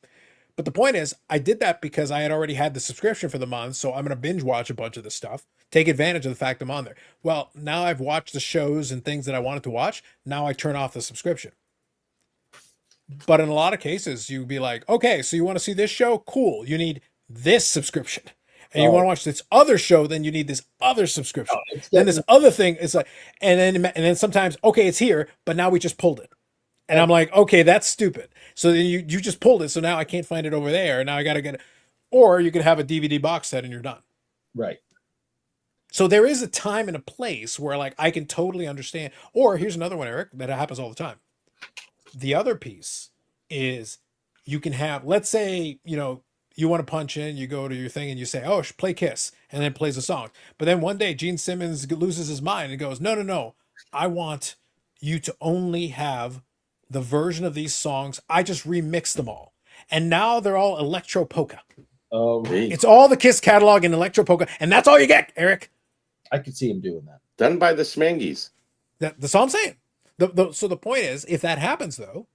[SPEAKER 1] But the point is, I did that because I had already had the subscription for the month, so I'm going to binge watch a bunch of this stuff, take advantage of the fact I'm on there. Well, now I've watched the shows and things that I wanted to watch. Now I turn off the subscription. But in a lot of cases, you'd be like, okay, so you want to see this show? Cool. You need this subscription. And you want to watch this other show, then you need this other subscription. Then this other thing is like, and then sometimes, okay, it's here, but now we just pulled it. And I'm like, okay, that's stupid. So then you just pulled it, so now I can't find it over there. Now I got to get it. Or you could have a DVD box set and you're done.
[SPEAKER 3] Right.
[SPEAKER 1] So there is a time and a place where like I can totally understand. Or here's another one, Eric, that happens all the time. The other piece is you can have, let's say, you want to punch in, you go to your thing and you say, oh, play Kiss, and then plays a song. But then one day Gene Simmons loses his mind and goes, no. I want you to only have the version of these songs. I just remixed them all. And now they're all electro polka.
[SPEAKER 3] Oh,
[SPEAKER 1] It's all the Kiss catalog in electro polka. And that's all you get, Eric.
[SPEAKER 3] I could see him doing that.
[SPEAKER 2] Done by the Smangies.
[SPEAKER 1] That's all I'm saying. So the point is, if that happens, though,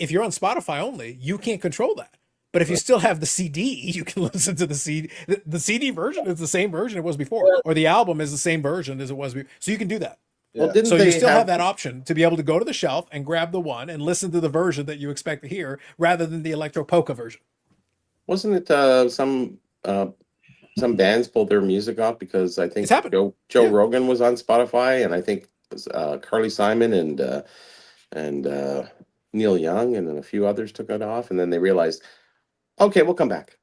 [SPEAKER 1] if you're on Spotify only, you can't control that. But if you still have the CD, you can listen to the CD. The CD version is the same version it was before, or the album is the same version as it was before. So you can do that.
[SPEAKER 2] Well, didn't
[SPEAKER 1] So
[SPEAKER 2] they
[SPEAKER 1] you still have that option to be able to go to the shelf and grab the one and listen to the version that you expect to hear, rather than the electro polka version.
[SPEAKER 2] Wasn't it some some bands pulled their music off because I think
[SPEAKER 1] It's happened.
[SPEAKER 2] Joe
[SPEAKER 1] Yeah.
[SPEAKER 2] Rogan was on Spotify, and I think Carly Simon and Neil Young and then a few others took it off, and then they realized, okay, we'll come back.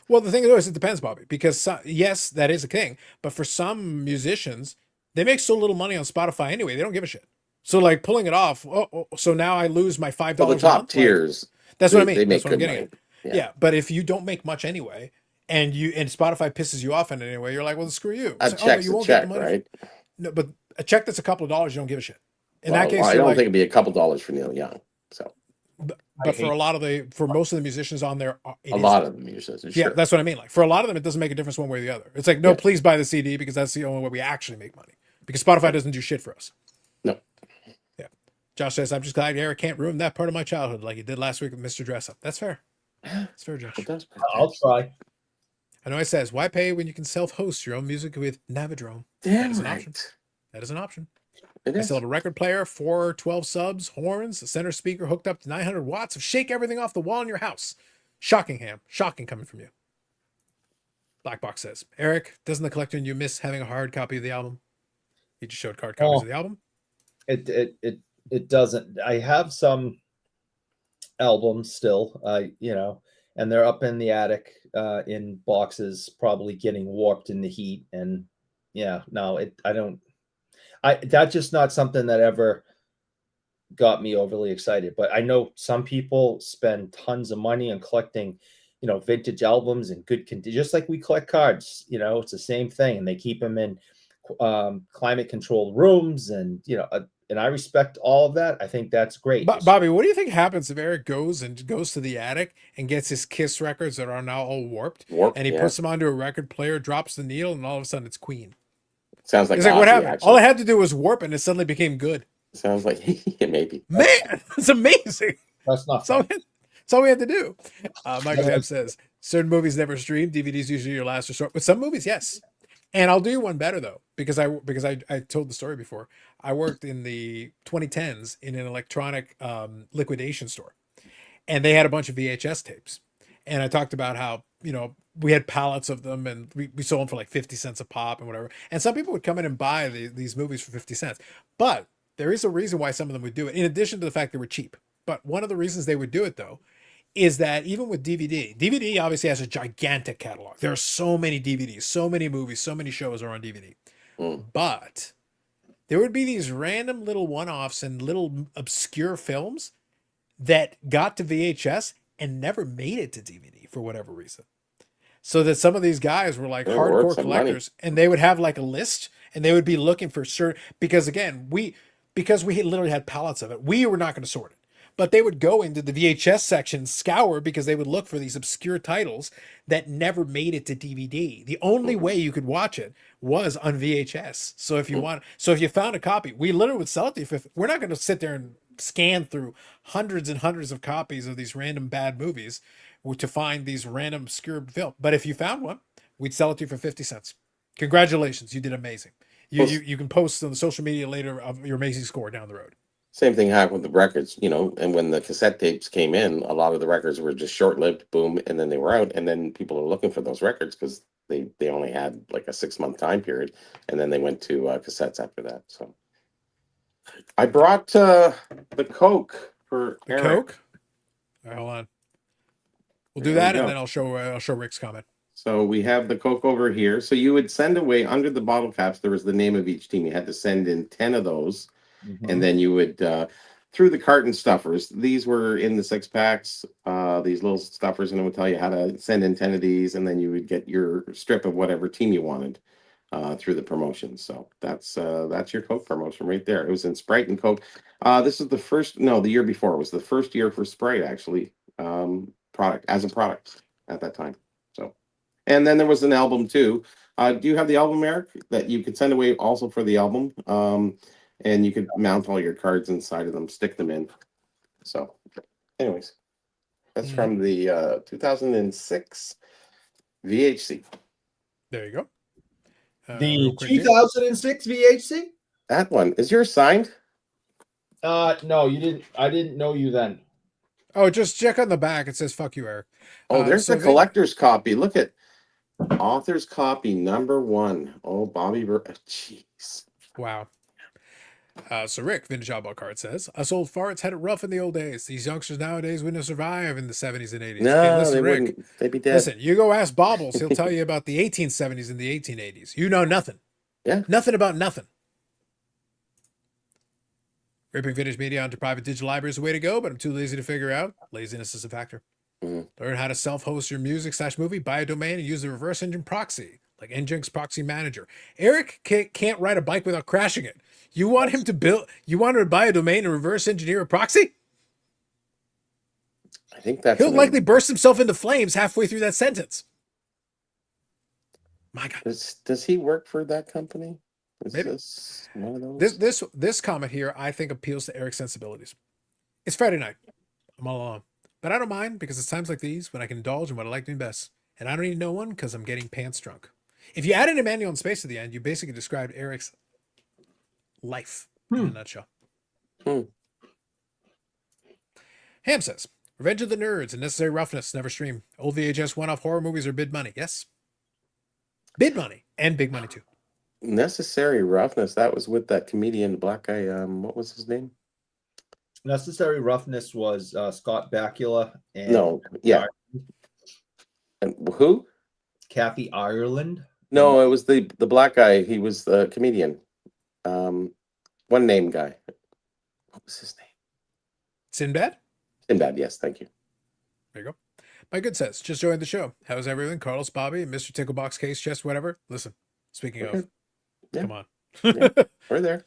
[SPEAKER 1] Well, the thing is, it depends, Bobby, because yes, that is a thing. But for some musicians, they make so little money on Spotify anyway, they don't give a shit. So like pulling it off, so now I lose my $5
[SPEAKER 2] Well, the
[SPEAKER 1] a
[SPEAKER 2] top
[SPEAKER 1] month.
[SPEAKER 2] tiers,
[SPEAKER 1] That's what I mean.
[SPEAKER 2] they make
[SPEAKER 1] That's what I'm
[SPEAKER 2] good
[SPEAKER 1] getting
[SPEAKER 2] money.
[SPEAKER 1] at. Yeah, but if you don't make much anyway, and Spotify pisses you off in any way, you're like, well, screw you.
[SPEAKER 2] A
[SPEAKER 1] So,
[SPEAKER 2] check's
[SPEAKER 1] you
[SPEAKER 2] a
[SPEAKER 1] won't get the
[SPEAKER 2] check,
[SPEAKER 1] money.
[SPEAKER 2] right?
[SPEAKER 1] No, but a check that's a couple of dollars, you don't give a shit. In
[SPEAKER 2] Well,
[SPEAKER 1] that case,
[SPEAKER 2] I
[SPEAKER 1] you're
[SPEAKER 2] don't
[SPEAKER 1] like,
[SPEAKER 2] think it'd be a couple dollars for Neil Young. So
[SPEAKER 1] but for most of the musicians on there,
[SPEAKER 2] a lot of the musicians,
[SPEAKER 1] yeah,
[SPEAKER 2] sure.
[SPEAKER 1] that's what I mean. Like for a lot of them, it doesn't make a difference one way or the other. It's like, no, please buy the CD because that's the only way we actually make money. Because Spotify doesn't do shit for us.
[SPEAKER 2] No.
[SPEAKER 1] Yeah. Josh says, I'm just glad Eric can't ruin that part of my childhood like he did last week with Mr. Dress Up. That's fair. That's fair, Josh.
[SPEAKER 3] I'll try.
[SPEAKER 1] I know it says, why pay when you can self-host your own music with Navidrome?
[SPEAKER 2] Damn
[SPEAKER 1] That is an
[SPEAKER 2] right.
[SPEAKER 1] option. That is an option.
[SPEAKER 2] It
[SPEAKER 1] I
[SPEAKER 2] is.
[SPEAKER 1] still have a record player, 12 subs, horns, a center speaker hooked up to 900 watts of shake everything off the wall in your house. Shocking, Ham. Shocking coming from you. Black Box says, Eric, doesn't the collector and you miss having a hard copy of the album? He just showed hard copies of the album.
[SPEAKER 3] It doesn't. I have some albums still, and they're up in the attic in boxes, probably getting warped in the heat. And that's just not something that ever got me overly excited. But I know some people spend tons of money on collecting, vintage albums in good condition, just like we collect cards. It's the same thing, and they keep them in climate controlled rooms, and and I respect all of that. I think that's great.
[SPEAKER 1] Bobby, what do you think happens if Eric goes to the attic and gets his Kiss records that are now all warped, and he puts them onto a record player, drops the needle, and all of a sudden it's Queen?
[SPEAKER 2] Sounds like,
[SPEAKER 1] it's like what happened?
[SPEAKER 2] Actually.
[SPEAKER 1] All I had to do was warp, and it suddenly became good.
[SPEAKER 2] Sounds like maybe.
[SPEAKER 1] Man, it's amazing.
[SPEAKER 3] That's not.
[SPEAKER 1] That's all we had to do. Michael Ham says certain movies never stream. DVDs usually your last resort, but some movies, yes. And I'll do you one better though, because I told the story before. I worked in the 2010s in an electronic liquidation store, and they had a bunch of VHS tapes. And I talked about how we had pallets of them, and we sold them for like 50 cents a pop and whatever. And some people would come in and buy these movies for 50 cents, but there is a reason why some of them would do it. In addition to the fact they were cheap, but one of the reasons they would do it though is that even with DVD obviously has a gigantic catalog. There are so many DVDs, so many movies, so many shows are on DVD. But there would be these random little one-offs and little obscure films that got to VHS and never made it to DVD for whatever reason. So that some of these guys were like hardcore collectors, and they would have like a list, and they would be looking for certain, because we literally had pallets of it. We were not going to sort it. But they would go into the VHS section, scour, because they would look for these obscure titles that never made it to DVD. The only way you could watch it was on VHS. So if you found a copy, we literally would sell it to you. We're not going to sit there and scan through hundreds and hundreds of copies of these random bad movies to find these random obscure films. But if you found one, we'd sell it to you for 50 cents. Congratulations, you did amazing. You can post on the social media later of your amazing score down the road. Same
[SPEAKER 2] thing happened with the records, and when the cassette tapes came in, a lot of the records were just short-lived, boom, and then they were out, and then people are looking for those records because they only had like a 6-month time period, and then they went to cassettes after that. So I brought the Coke for Eric.
[SPEAKER 1] Coke? All right, hold on. We'll do that, and then I'll show Rick's comment.
[SPEAKER 2] So we have the Coke over here. So you would send away, under the bottle caps, there was the name of each team. You had to send in 10 of those. And then you would, through the carton stuffers, these were in the 6-packs, these little stuffers, and it would tell you how to send in 10 of these, and then you would get your strip of whatever team you wanted through the promotion. So that's your Coke promotion right there. It was in Sprite and Coke. This is the year before. It was the first year for Sprite, actually, product at that time. So, and then there was an album too. Do you have the album, Eric, that you could send away also for the album? And you could mount all your cards inside of them, stick them in. So, anyways, that's from the 2006 VHC.
[SPEAKER 1] There you go.
[SPEAKER 3] The 2006 VHC?
[SPEAKER 2] That one. Is yours signed?
[SPEAKER 3] No, you didn't. I didn't know you then.
[SPEAKER 1] Oh, just check on the back. It says "fuck you, Eric."
[SPEAKER 2] Oh, there's the collector's copy. Look at Author's copy #1. Oh, Bobby. Jeez.
[SPEAKER 1] Wow. So Rick, Vintage Outlaw Card says, us old farts had it rough in the old days. These youngsters nowadays wouldn't survive in the 70s and 80s. Okay,
[SPEAKER 2] No,
[SPEAKER 1] listen,
[SPEAKER 2] they
[SPEAKER 1] Rick,
[SPEAKER 2] wouldn't. They'd be dead.
[SPEAKER 1] listen, you go ask Bobbles. He'll tell you about the 1870s and the 1880s. You know nothing.
[SPEAKER 2] Yeah.
[SPEAKER 1] Nothing about nothing. Ripping vintage media onto private digital library is the way to go, but I'm too lazy to figure out. Laziness is a factor. Learn how to self-host your music/movie, buy a domain, and use the reverse engine proxy, like Nginx Proxy Manager. Eric can't ride a bike without crashing it. You want him to buy a domain and reverse engineer a proxy?
[SPEAKER 2] I think that's
[SPEAKER 1] He'll likely burst himself into flames halfway through that sentence. My God.
[SPEAKER 2] Does he work for that company? Is
[SPEAKER 1] Maybe.
[SPEAKER 2] this one of those?
[SPEAKER 1] This comment here, I think, appeals to Eric's sensibilities. It's Friday night. I'm all alone. But I don't mind, because it's times like these when I can indulge in what I like doing best. And I don't need no one because I'm getting pants drunk. If you add an Emmanuel in space at the end, you basically described Eric's life in a nutshell. Ham says, Revenge of the Nerds and Necessary Roughness never stream. Old VHS one-off horror movies are bid money. Yes. Bid money. And big money, too.
[SPEAKER 2] Necessary Roughness. That was with that comedian, black guy. What was his name?
[SPEAKER 3] Necessary Roughness was Scott Bakula and
[SPEAKER 2] No, yeah. And who?
[SPEAKER 3] Kathy Ireland.
[SPEAKER 2] No, it was the black guy. He was the comedian. One name guy. What was his name?
[SPEAKER 1] Sinbad?
[SPEAKER 2] Sinbad, yes, thank you.
[SPEAKER 1] There you go. My good says, just joined the show. How's everything? Carlos, Bobby, Mr. Ticklebox Case, Chest, whatever. Listen, speaking of, come on.
[SPEAKER 2] We're there.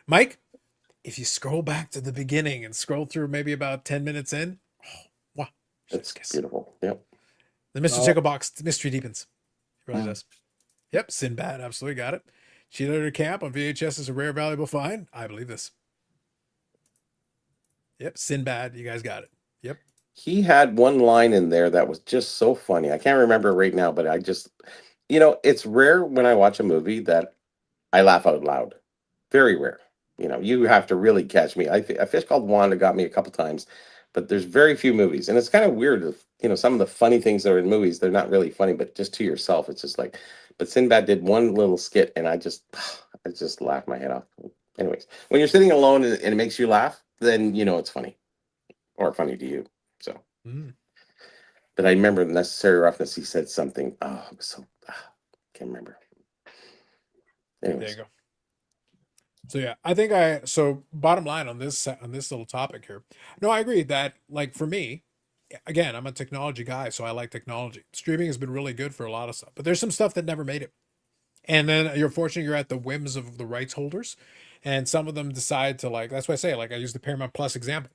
[SPEAKER 1] Mike, if you scroll back to the beginning and scroll through maybe about 10 minutes in, wow.
[SPEAKER 2] It's beautiful. Yep.
[SPEAKER 1] The Mr. Ticklebox mystery deepens. It really does. Yep, Sinbad, absolutely got it. Cheerleader Camp on VHS is a rare, valuable find. I believe this. Yep, Sinbad, you guys got it. Yep.
[SPEAKER 2] He had one line in there that was just so funny. I can't remember right now, but I just, it's rare when I watch a movie that I laugh out loud. Very rare. You have to really catch me. A Fish Called Wanda got me a couple times, but there's very few movies. And it's kind of weird. Some of the funny things that are in movies, they're not really funny, but just to yourself, it's just like, but Sinbad did one little skit and I just laughed my head off. Anyways, when you're sitting alone and it makes you laugh, then it's funny or funny to you. So, but I remember Necessary Roughness. He said something. Oh, it was so can't remember. Anyways.
[SPEAKER 1] There you go. So yeah, I think so bottom line on this little topic here. No, I agree that, like, for me, again, I'm a technology guy, so I like technology. Streaming has been really good for a lot of stuff, but there's some stuff that never made it. And then you're fortunate you're at the whims of the rights holders, and some of them decide to, like, that's why I say, like, I use the Paramount Plus example.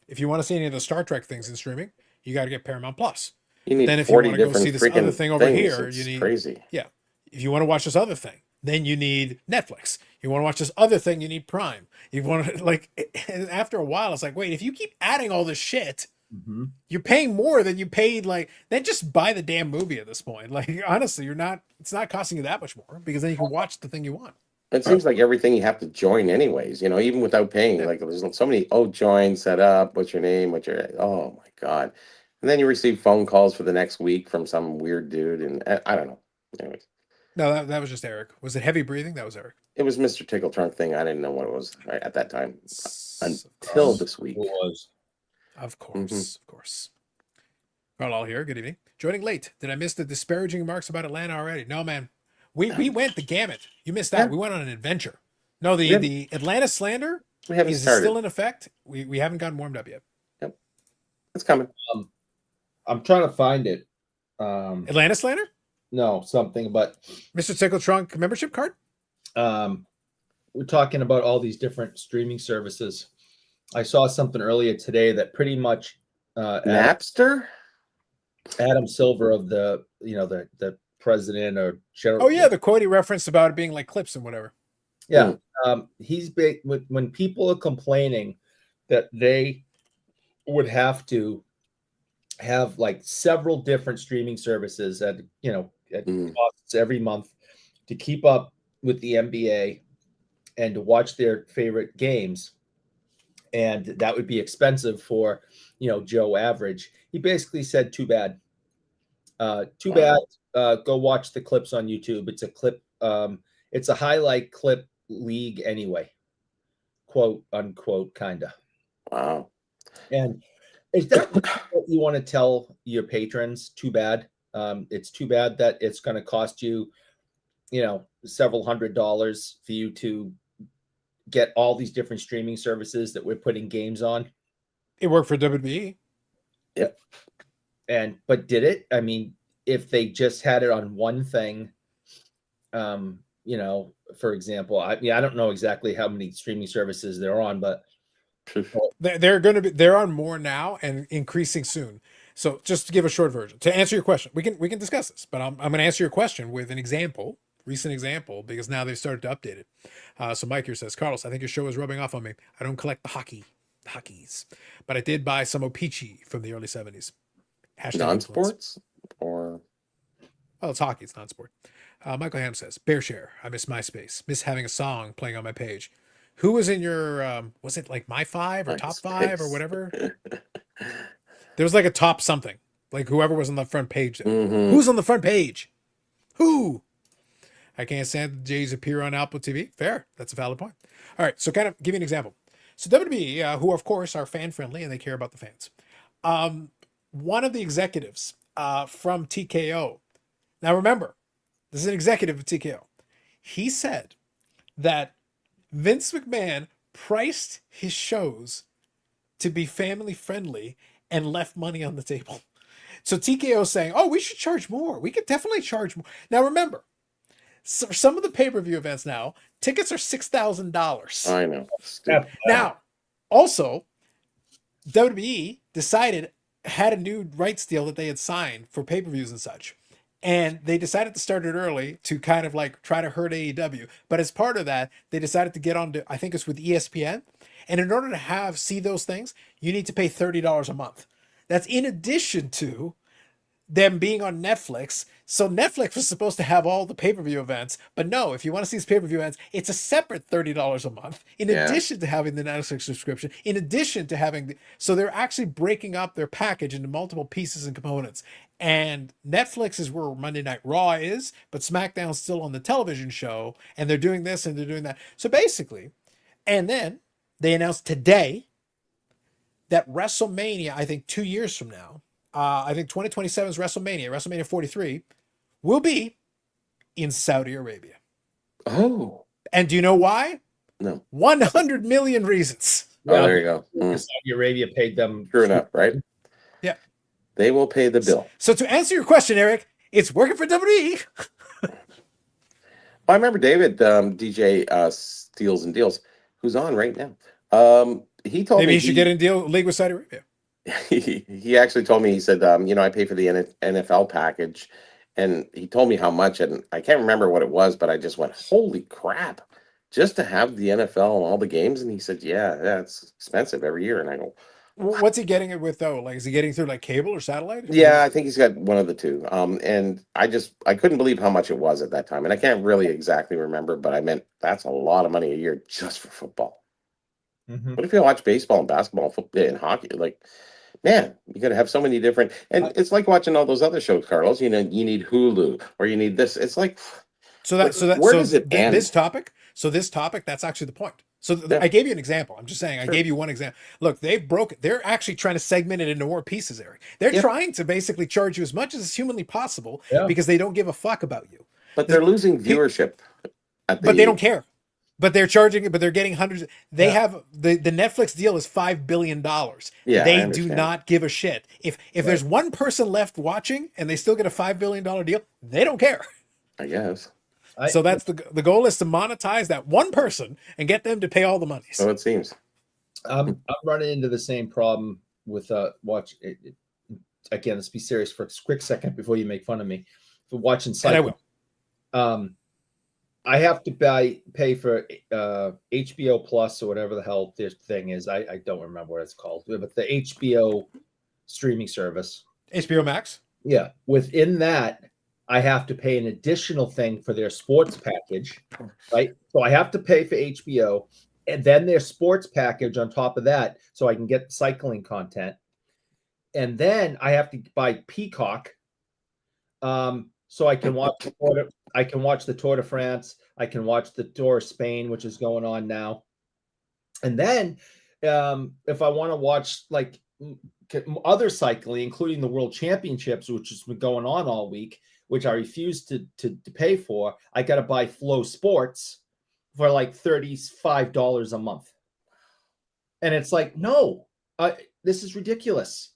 [SPEAKER 1] If you want to see any of the Star Trek things in streaming, you got to get Paramount Plus.
[SPEAKER 2] You need
[SPEAKER 1] then if
[SPEAKER 2] 40
[SPEAKER 1] you want to go
[SPEAKER 2] different
[SPEAKER 1] see this other
[SPEAKER 2] freaking
[SPEAKER 1] thing over
[SPEAKER 2] things.
[SPEAKER 1] here,
[SPEAKER 2] It's
[SPEAKER 1] you need
[SPEAKER 2] crazy.
[SPEAKER 1] Yeah. If you want to watch this other thing, then you need Netflix. You want to watch this other thing, you need Prime. You want to, like, and after a while, it's like, wait, if you keep adding all this shit, you're paying more than you paid. Like, then just buy the damn movie at this point. Like, honestly, it's not costing you that much more, because then you can watch the thing you want.
[SPEAKER 2] It seems like everything you have to join anyways, even without paying.
[SPEAKER 1] Yeah.
[SPEAKER 2] Like, there's so many, join, set up, what's your name, oh my God. And then you receive phone calls for the next week from some weird dude, and I don't know. Anyways.
[SPEAKER 1] No, that was just Eric. Was it heavy breathing? That was Eric.
[SPEAKER 2] It was Mr. Tickle Trunk thing. I didn't know what it was at that time until this week.
[SPEAKER 3] It was.
[SPEAKER 1] Of course, of course. Carlisle here. Good evening. Joining late. Did I miss the disparaging remarks about Atlanta already? No, man. We went the gamut. You missed that.
[SPEAKER 2] Yeah.
[SPEAKER 1] We went on an adventure. No, the Atlanta slander
[SPEAKER 2] We haven't
[SPEAKER 1] is
[SPEAKER 2] started.
[SPEAKER 1] still in effect. We haven't gotten warmed up yet.
[SPEAKER 2] Yep. It's coming.
[SPEAKER 3] I'm trying to find it.
[SPEAKER 1] Atlanta slander?
[SPEAKER 3] No, something, but
[SPEAKER 1] Mr. Tickle Trunk membership card?
[SPEAKER 3] we're talking about all these different streaming services. I saw something earlier today that pretty much
[SPEAKER 2] Napster?
[SPEAKER 3] Adam Silver of the president or general.
[SPEAKER 1] Oh yeah, the quote he referenced about it being like clips and whatever.
[SPEAKER 3] Yeah. He's big when people are complaining that they would have to have like several different streaming services at costs every month to keep up with the NBA and to watch their favorite games. And that would be expensive for, Joe Average. He basically said, too bad. Too bad. go watch the clips on YouTube. It's a clip. It's a highlight clip league anyway, quote unquote, kind of.
[SPEAKER 2] Wow.
[SPEAKER 3] And is that what you want to tell your patrons? Too bad. It's too bad that it's going to cost you, several $100s for you to get all these different streaming services that we're putting games on.
[SPEAKER 1] It worked for WWE.
[SPEAKER 2] Yep.
[SPEAKER 3] But did it? I mean, if they just had it on one thing, for example, I don't know exactly how many streaming services they're on, but
[SPEAKER 1] they're on more now and increasing soon. So just to give a short version, to answer your question, we can discuss this, but I'm going to answer your question with an example, recent example, because now they've started to update it. So Mike here says, Carlos, I think your show is rubbing off on me. I don't collect the hockeys, but I did buy some O-Pee-Chee from the early 70s.
[SPEAKER 2] Non-sports or
[SPEAKER 1] it's hockey. It's non-sport. Michael Ham says, Bear Share. I miss MySpace. Miss having a song playing on my page. Who was in your, was it like My Five or Top Five or whatever? There was like a top something, like whoever was on the front page.
[SPEAKER 2] Mm-hmm.
[SPEAKER 1] Who's on the front page? Who? I can't stand the Jays appear on Apple TV. Fair. That's a valid point. All right. So kind of give you an example. So WWE, who of course are fan friendly and they care about the fans. One of the executives from TKO. Now remember, this is an executive of TKO. He said that Vince McMahon priced his shows to be family friendly and left money on the table. So TKO saying, oh, we should charge more. We could definitely charge more. Now remember, so some of the pay-per-view events now, tickets are $6,000.
[SPEAKER 2] I know.
[SPEAKER 1] Now, also, WWE had a new rights deal that they had signed for pay-per-views and such. And they decided to start it early to kind of like try to hurt AEW. But as part of that, they decided to get on to, I think it's with ESPN. And in order to see those things, you need to pay $30 a month. That's in addition to them being on Netflix. So Netflix was supposed to have all the pay-per-view events, but no, if you want to see these pay-per-view events, it's a separate $30 a month, in addition to having the Netflix subscription, in addition to having so they're actually breaking up their package into multiple pieces and components. And Netflix is where Monday Night Raw is, but SmackDown's still on the television show, and they're doing this and they're doing that. So basically, and then they announced today that WrestleMania, I think 2 years from now, I think 2027 is WrestleMania 43, will be in Saudi Arabia.
[SPEAKER 2] Oh.
[SPEAKER 1] And do you know why?
[SPEAKER 2] No.
[SPEAKER 1] 100 million reasons.
[SPEAKER 2] Oh, there you go.
[SPEAKER 3] Saudi Arabia paid them.
[SPEAKER 2] True enough, right?
[SPEAKER 1] Yeah.
[SPEAKER 2] They will pay the bill.
[SPEAKER 1] So to answer your question, Eric, it's working for WWE.
[SPEAKER 2] I remember David, DJ Steals and Deals, who's on right now. He told me
[SPEAKER 1] maybe he should get in league with Saudi Arabia.
[SPEAKER 2] He actually told me, he said, I pay for the NFL package, and he told me how much, and I can't remember what it was, but I just went, holy crap, just to have the NFL and all the games. And he said, yeah, it's expensive every year. And I go,
[SPEAKER 1] what's he getting it with though? Like, is he getting through like cable or satellite?
[SPEAKER 2] Yeah, I think he's got one of the two. And I couldn't believe how much it was at that time. And I can't really exactly remember, but I meant that's a lot of money a year just for football.
[SPEAKER 3] Mm-hmm.
[SPEAKER 2] What if you watch baseball and basketball and football and hockey? Like, man, you're gonna have so many different, and it's like watching all those other shows, Carlos. You need Hulu or you need this. It's like, where does it end?
[SPEAKER 1] This topic. So this topic, that's actually the point. So I gave you an example. I'm just saying, I gave you one example. Look, they're actually trying to segment it into more pieces, Eric. They're trying to basically charge you as much as is humanly possible because they don't give a fuck about you.
[SPEAKER 2] But they're losing viewership.
[SPEAKER 1] But they don't care. But they're charging it, but they're getting hundreds. They have the Netflix deal is $5 billion.
[SPEAKER 2] Yeah,
[SPEAKER 1] they do not give a shit. If there's one person left watching and they still get a $5 billion deal, they don't care.
[SPEAKER 2] I guess.
[SPEAKER 1] So that's the goal is to monetize that one person and get them to pay all the money.
[SPEAKER 2] So it seems.
[SPEAKER 3] I'm running into the same problem with watch. Again, let's be serious for a quick second before you make fun of me for watching cycling.
[SPEAKER 1] And I will.
[SPEAKER 3] I have to pay for HBO Plus or whatever the hell this thing is. I don't remember what it's called, but the HBO streaming service.
[SPEAKER 1] HBO Max?
[SPEAKER 3] Yeah. Within that, I have to pay an additional thing for their sports package, right? So I have to pay for HBO and then their sports package on top of that so I can get cycling content. And then I have to buy Peacock. so I can watch I can watch the Tour de France. I can watch the Tour of Spain, which is going on now. And then, if I want to watch like other cycling, including the World Championships, which has been going on all week, which I refuse to pay for, I got to buy Flow Sports for like $35 a month. And it's like, no, this is ridiculous.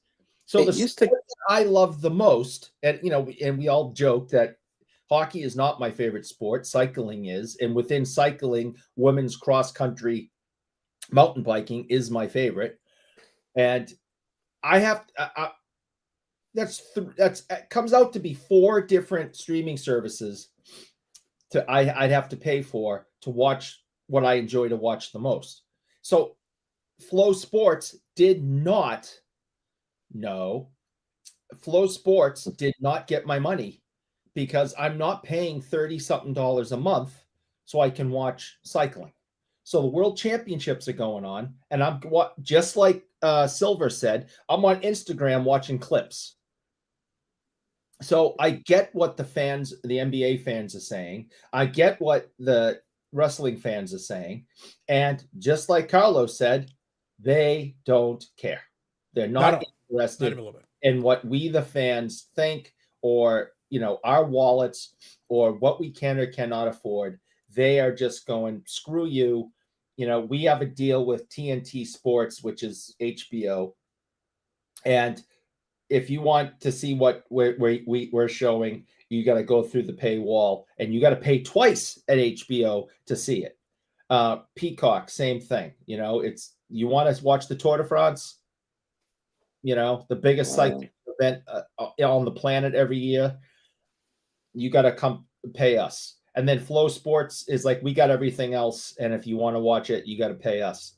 [SPEAKER 3] So the sport that I love the most, and and we all joke that hockey is not my favorite sport, cycling is, and within cycling, women's cross country mountain biking is my favorite. And I have that's it comes out to be 4 different streaming services I'd have to pay for to watch what I enjoy to watch the most. So Flow Sports did not get my money because I'm not paying $30-something a month so I can watch cycling. So the World Championships are going on, and I'm just like Silver said, I'm on Instagram watching clips. So I get what the NBA fans are saying. I get what the wrestling fans are saying. And just like Carlos said, they don't care. They're not interested in what we, the fans, think, or, our wallets, or what we can or cannot afford. They are just going, screw you. We have a deal with TNT Sports, which is HBO. And if you want to see what we're showing, you got to go through the paywall, and you got to pay twice at HBO to see it. Peacock, same thing. You want to watch the Tour de France, the biggest cycling event on the planet every year, you got to come pay us. And then Flow Sports is like, we got everything else, and if you want to watch it, you got to pay us.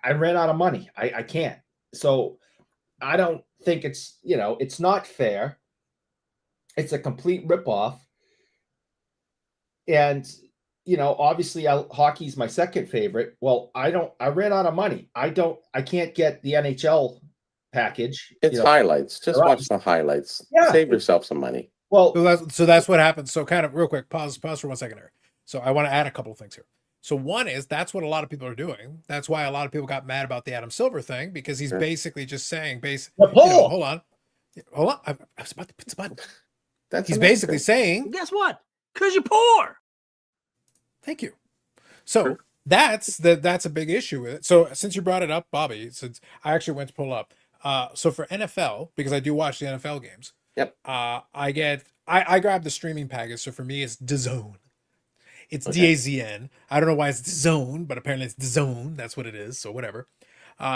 [SPEAKER 3] I ran out of money. I can't. So I don't think it's, it's not fair. It's a complete ripoff. And, obviously hockey's my second favorite. Well, I ran out of money. I can't get the NHL package.
[SPEAKER 2] It's highlights. Just watch the highlights. Yeah. Save yourself some money.
[SPEAKER 1] Well, so that's what happens. So kind of real quick, pause for 1 second here. So I want to add a couple of things here. So one is that's what a lot of people are doing. That's why a lot of people got mad about the Adam Silver thing, because he's basically just saying, hold on. I was about to put the button. He's basically saying,
[SPEAKER 5] guess what? Because you're poor.
[SPEAKER 1] Thank you. So that's a big issue with it. So since you brought it up, Bobby, since I actually went to pull up. So for NFL, because I do watch the NFL games.
[SPEAKER 2] Yep.
[SPEAKER 1] I grab the streaming package. So for me, it's DAZN. It's DAZN. I don't know why it's DAZN, but apparently it's DAZN. That's what it is. So whatever.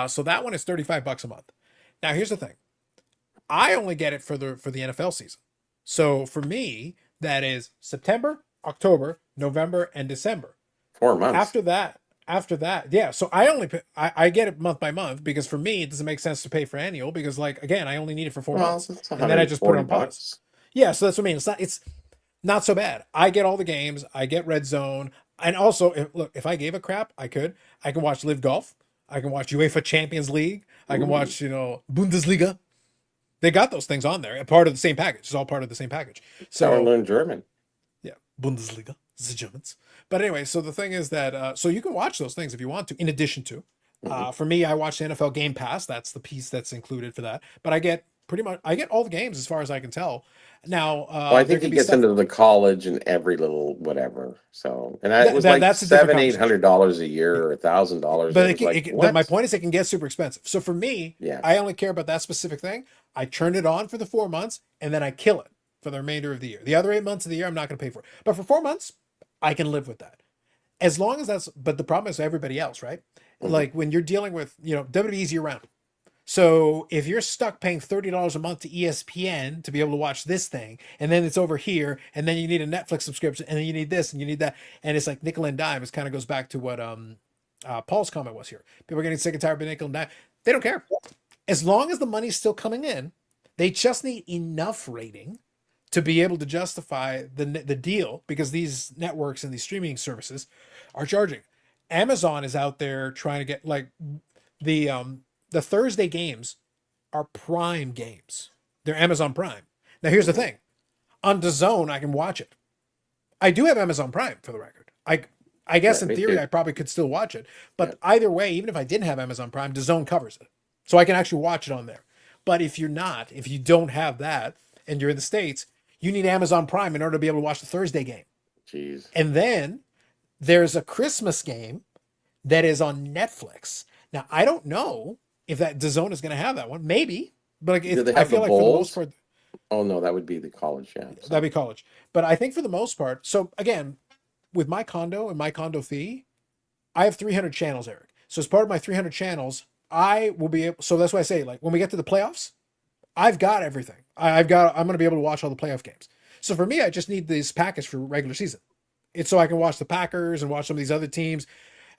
[SPEAKER 1] So that one is $35 a month. Now here's the thing. I only get it for the NFL season. So for me, that is September, October, November, and December.
[SPEAKER 2] 4 months.
[SPEAKER 1] After that, yeah. So I only I get it month by month, because for me it doesn't make sense to pay for annual, because again, I only need it for 4 months, and then I just put it on pause. Yeah, so that's what I mean. It's not so bad. I get all the games. I get Red Zone, and also if I gave a crap, I can watch Live Golf. I can watch UEFA Champions League. I can watch Bundesliga. They got those things on there, part of the same package. It's all part of the same package. So
[SPEAKER 2] I learned German.
[SPEAKER 1] Yeah, Bundesliga, the Germans. But anyway, so the thing is that so you can watch those things if you want to, in addition to. For me, I watch the NFL Game Pass. That's the piece that's included for that. But I get all the games as far as I can tell. Now,
[SPEAKER 2] I think he gets into the college and every little whatever. So, and it was like
[SPEAKER 1] that's
[SPEAKER 2] $700-800 a year or $1,000.
[SPEAKER 1] But my point is, it can get super expensive. So for me, I only care about that specific thing. I turn it on for the 4 months, and then I kill it for the remainder of the year. The other 8 months of the year, I'm not going to pay for it. But for 4 months, I can live with that. As long as that's, but the problem is everybody else, right? Like when you're dealing with, WWE's year round. So if you're stuck paying $30 a month to ESPN to be able to watch this thing, and then it's over here, and then you need a Netflix subscription, and then you need this and you need that, and it's like nickel and dime. It kind of goes back to what Paul's comment was here. People are getting sick and tired of nickel and dime. They don't care. As long as the money's still coming in, they just need enough rating to be able to justify the deal, because these networks and these streaming services are charging. Amazon is out there trying to get the Thursday games are Prime games. They're Amazon Prime. Now here's the thing. On DAZN, I can watch it. I do have Amazon Prime, for the record. I guess
[SPEAKER 2] Yeah,
[SPEAKER 1] in
[SPEAKER 2] me
[SPEAKER 1] theory
[SPEAKER 2] too.
[SPEAKER 1] I probably could still watch it,
[SPEAKER 2] Yeah.
[SPEAKER 1] but either way, even if I didn't have Amazon Prime, DAZN covers it, so I can actually watch it on there. But if you don't have that, and you're in the States, you need Amazon Prime in order to be able to watch the Thursday game.
[SPEAKER 2] Jeez.
[SPEAKER 1] And then there's a Christmas game that is on Netflix. Now I don't know if that DAZN is going to have that one. Maybe, but like
[SPEAKER 2] Do they
[SPEAKER 1] I
[SPEAKER 2] have the
[SPEAKER 1] feel like for the most
[SPEAKER 2] bowls?
[SPEAKER 1] part,
[SPEAKER 2] Oh no, that would be the college. Yeah. So,
[SPEAKER 1] that'd be college. But I think for the most part, so again, with my condo and my condo fee, I have 300 channels, Eric. So as part of my 300 channels, I will be able. So that's why I say, like, when we get to the playoffs, I've got everything. I'm going to be able to watch all the playoff games. So for me, I just need this package for regular season. It's so I can watch the Packers and watch some of these other teams.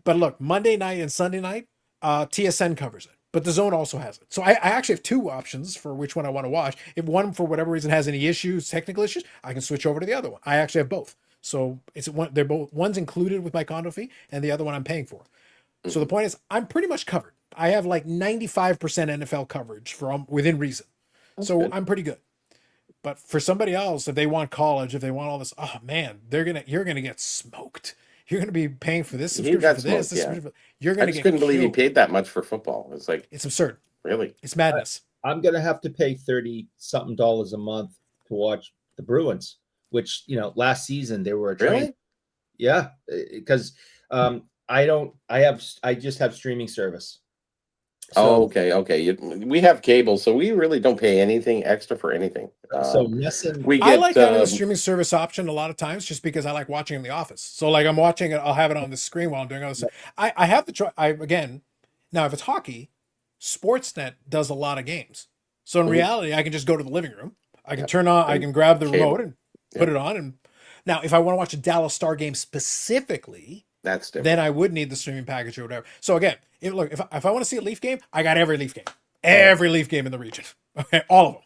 [SPEAKER 1] But look, Monday night and Sunday night, TSN covers it, but the Zone also has it. So I actually have two options for which one I want to watch. If one for whatever reason has any issues, technical issues, I can switch over to the other one. I actually have both. So it's one. They're both, one's included with my condo fee, and the other one I'm paying for. So the point is, I'm pretty much covered. I have like 95% NFL coverage for within reason. So
[SPEAKER 2] good.
[SPEAKER 1] I'm pretty good. But for somebody else, if they want college, if they want all this, oh man, you're gonna get smoked. You're gonna be paying for this
[SPEAKER 2] He
[SPEAKER 1] subscription
[SPEAKER 2] got
[SPEAKER 1] for
[SPEAKER 2] smoked.
[SPEAKER 1] this
[SPEAKER 2] Yeah.
[SPEAKER 1] subscription for, you're
[SPEAKER 2] I
[SPEAKER 1] gonna
[SPEAKER 2] just
[SPEAKER 1] get
[SPEAKER 2] couldn't believe he
[SPEAKER 1] killed.
[SPEAKER 2] paid that much for football. It's like,
[SPEAKER 1] It's absurd.
[SPEAKER 2] really?
[SPEAKER 1] It's madness.
[SPEAKER 3] I'm gonna have to pay 30 something dollars a month to watch the Bruins, which last season they were a train.
[SPEAKER 2] Really?
[SPEAKER 3] Yeah, because I just have streaming service.
[SPEAKER 2] Oh, okay. We have cable, so we really don't pay anything extra for anything.
[SPEAKER 3] So Nesson,
[SPEAKER 2] We
[SPEAKER 1] I
[SPEAKER 2] get
[SPEAKER 1] like having the streaming service option a lot of times just because I like watching in the office. So like I'm watching it, I'll have it on the screen while I'm doing other stuff. I have the try. I again, now if it's hockey, Sportsnet does a lot of games. So in
[SPEAKER 2] Mhm.
[SPEAKER 1] reality, I can just go to the living room. I can
[SPEAKER 2] Yep.
[SPEAKER 1] turn on. I
[SPEAKER 2] And
[SPEAKER 1] can grab the
[SPEAKER 2] cable.
[SPEAKER 1] remote and put it on. And now, if I want to watch a Dallas Star game specifically,
[SPEAKER 2] that's different.
[SPEAKER 1] then I would need the streaming package or whatever. So again, if I want to see a Leaf game, I got every Leaf game, every Leaf game in the region. Okay, all of them.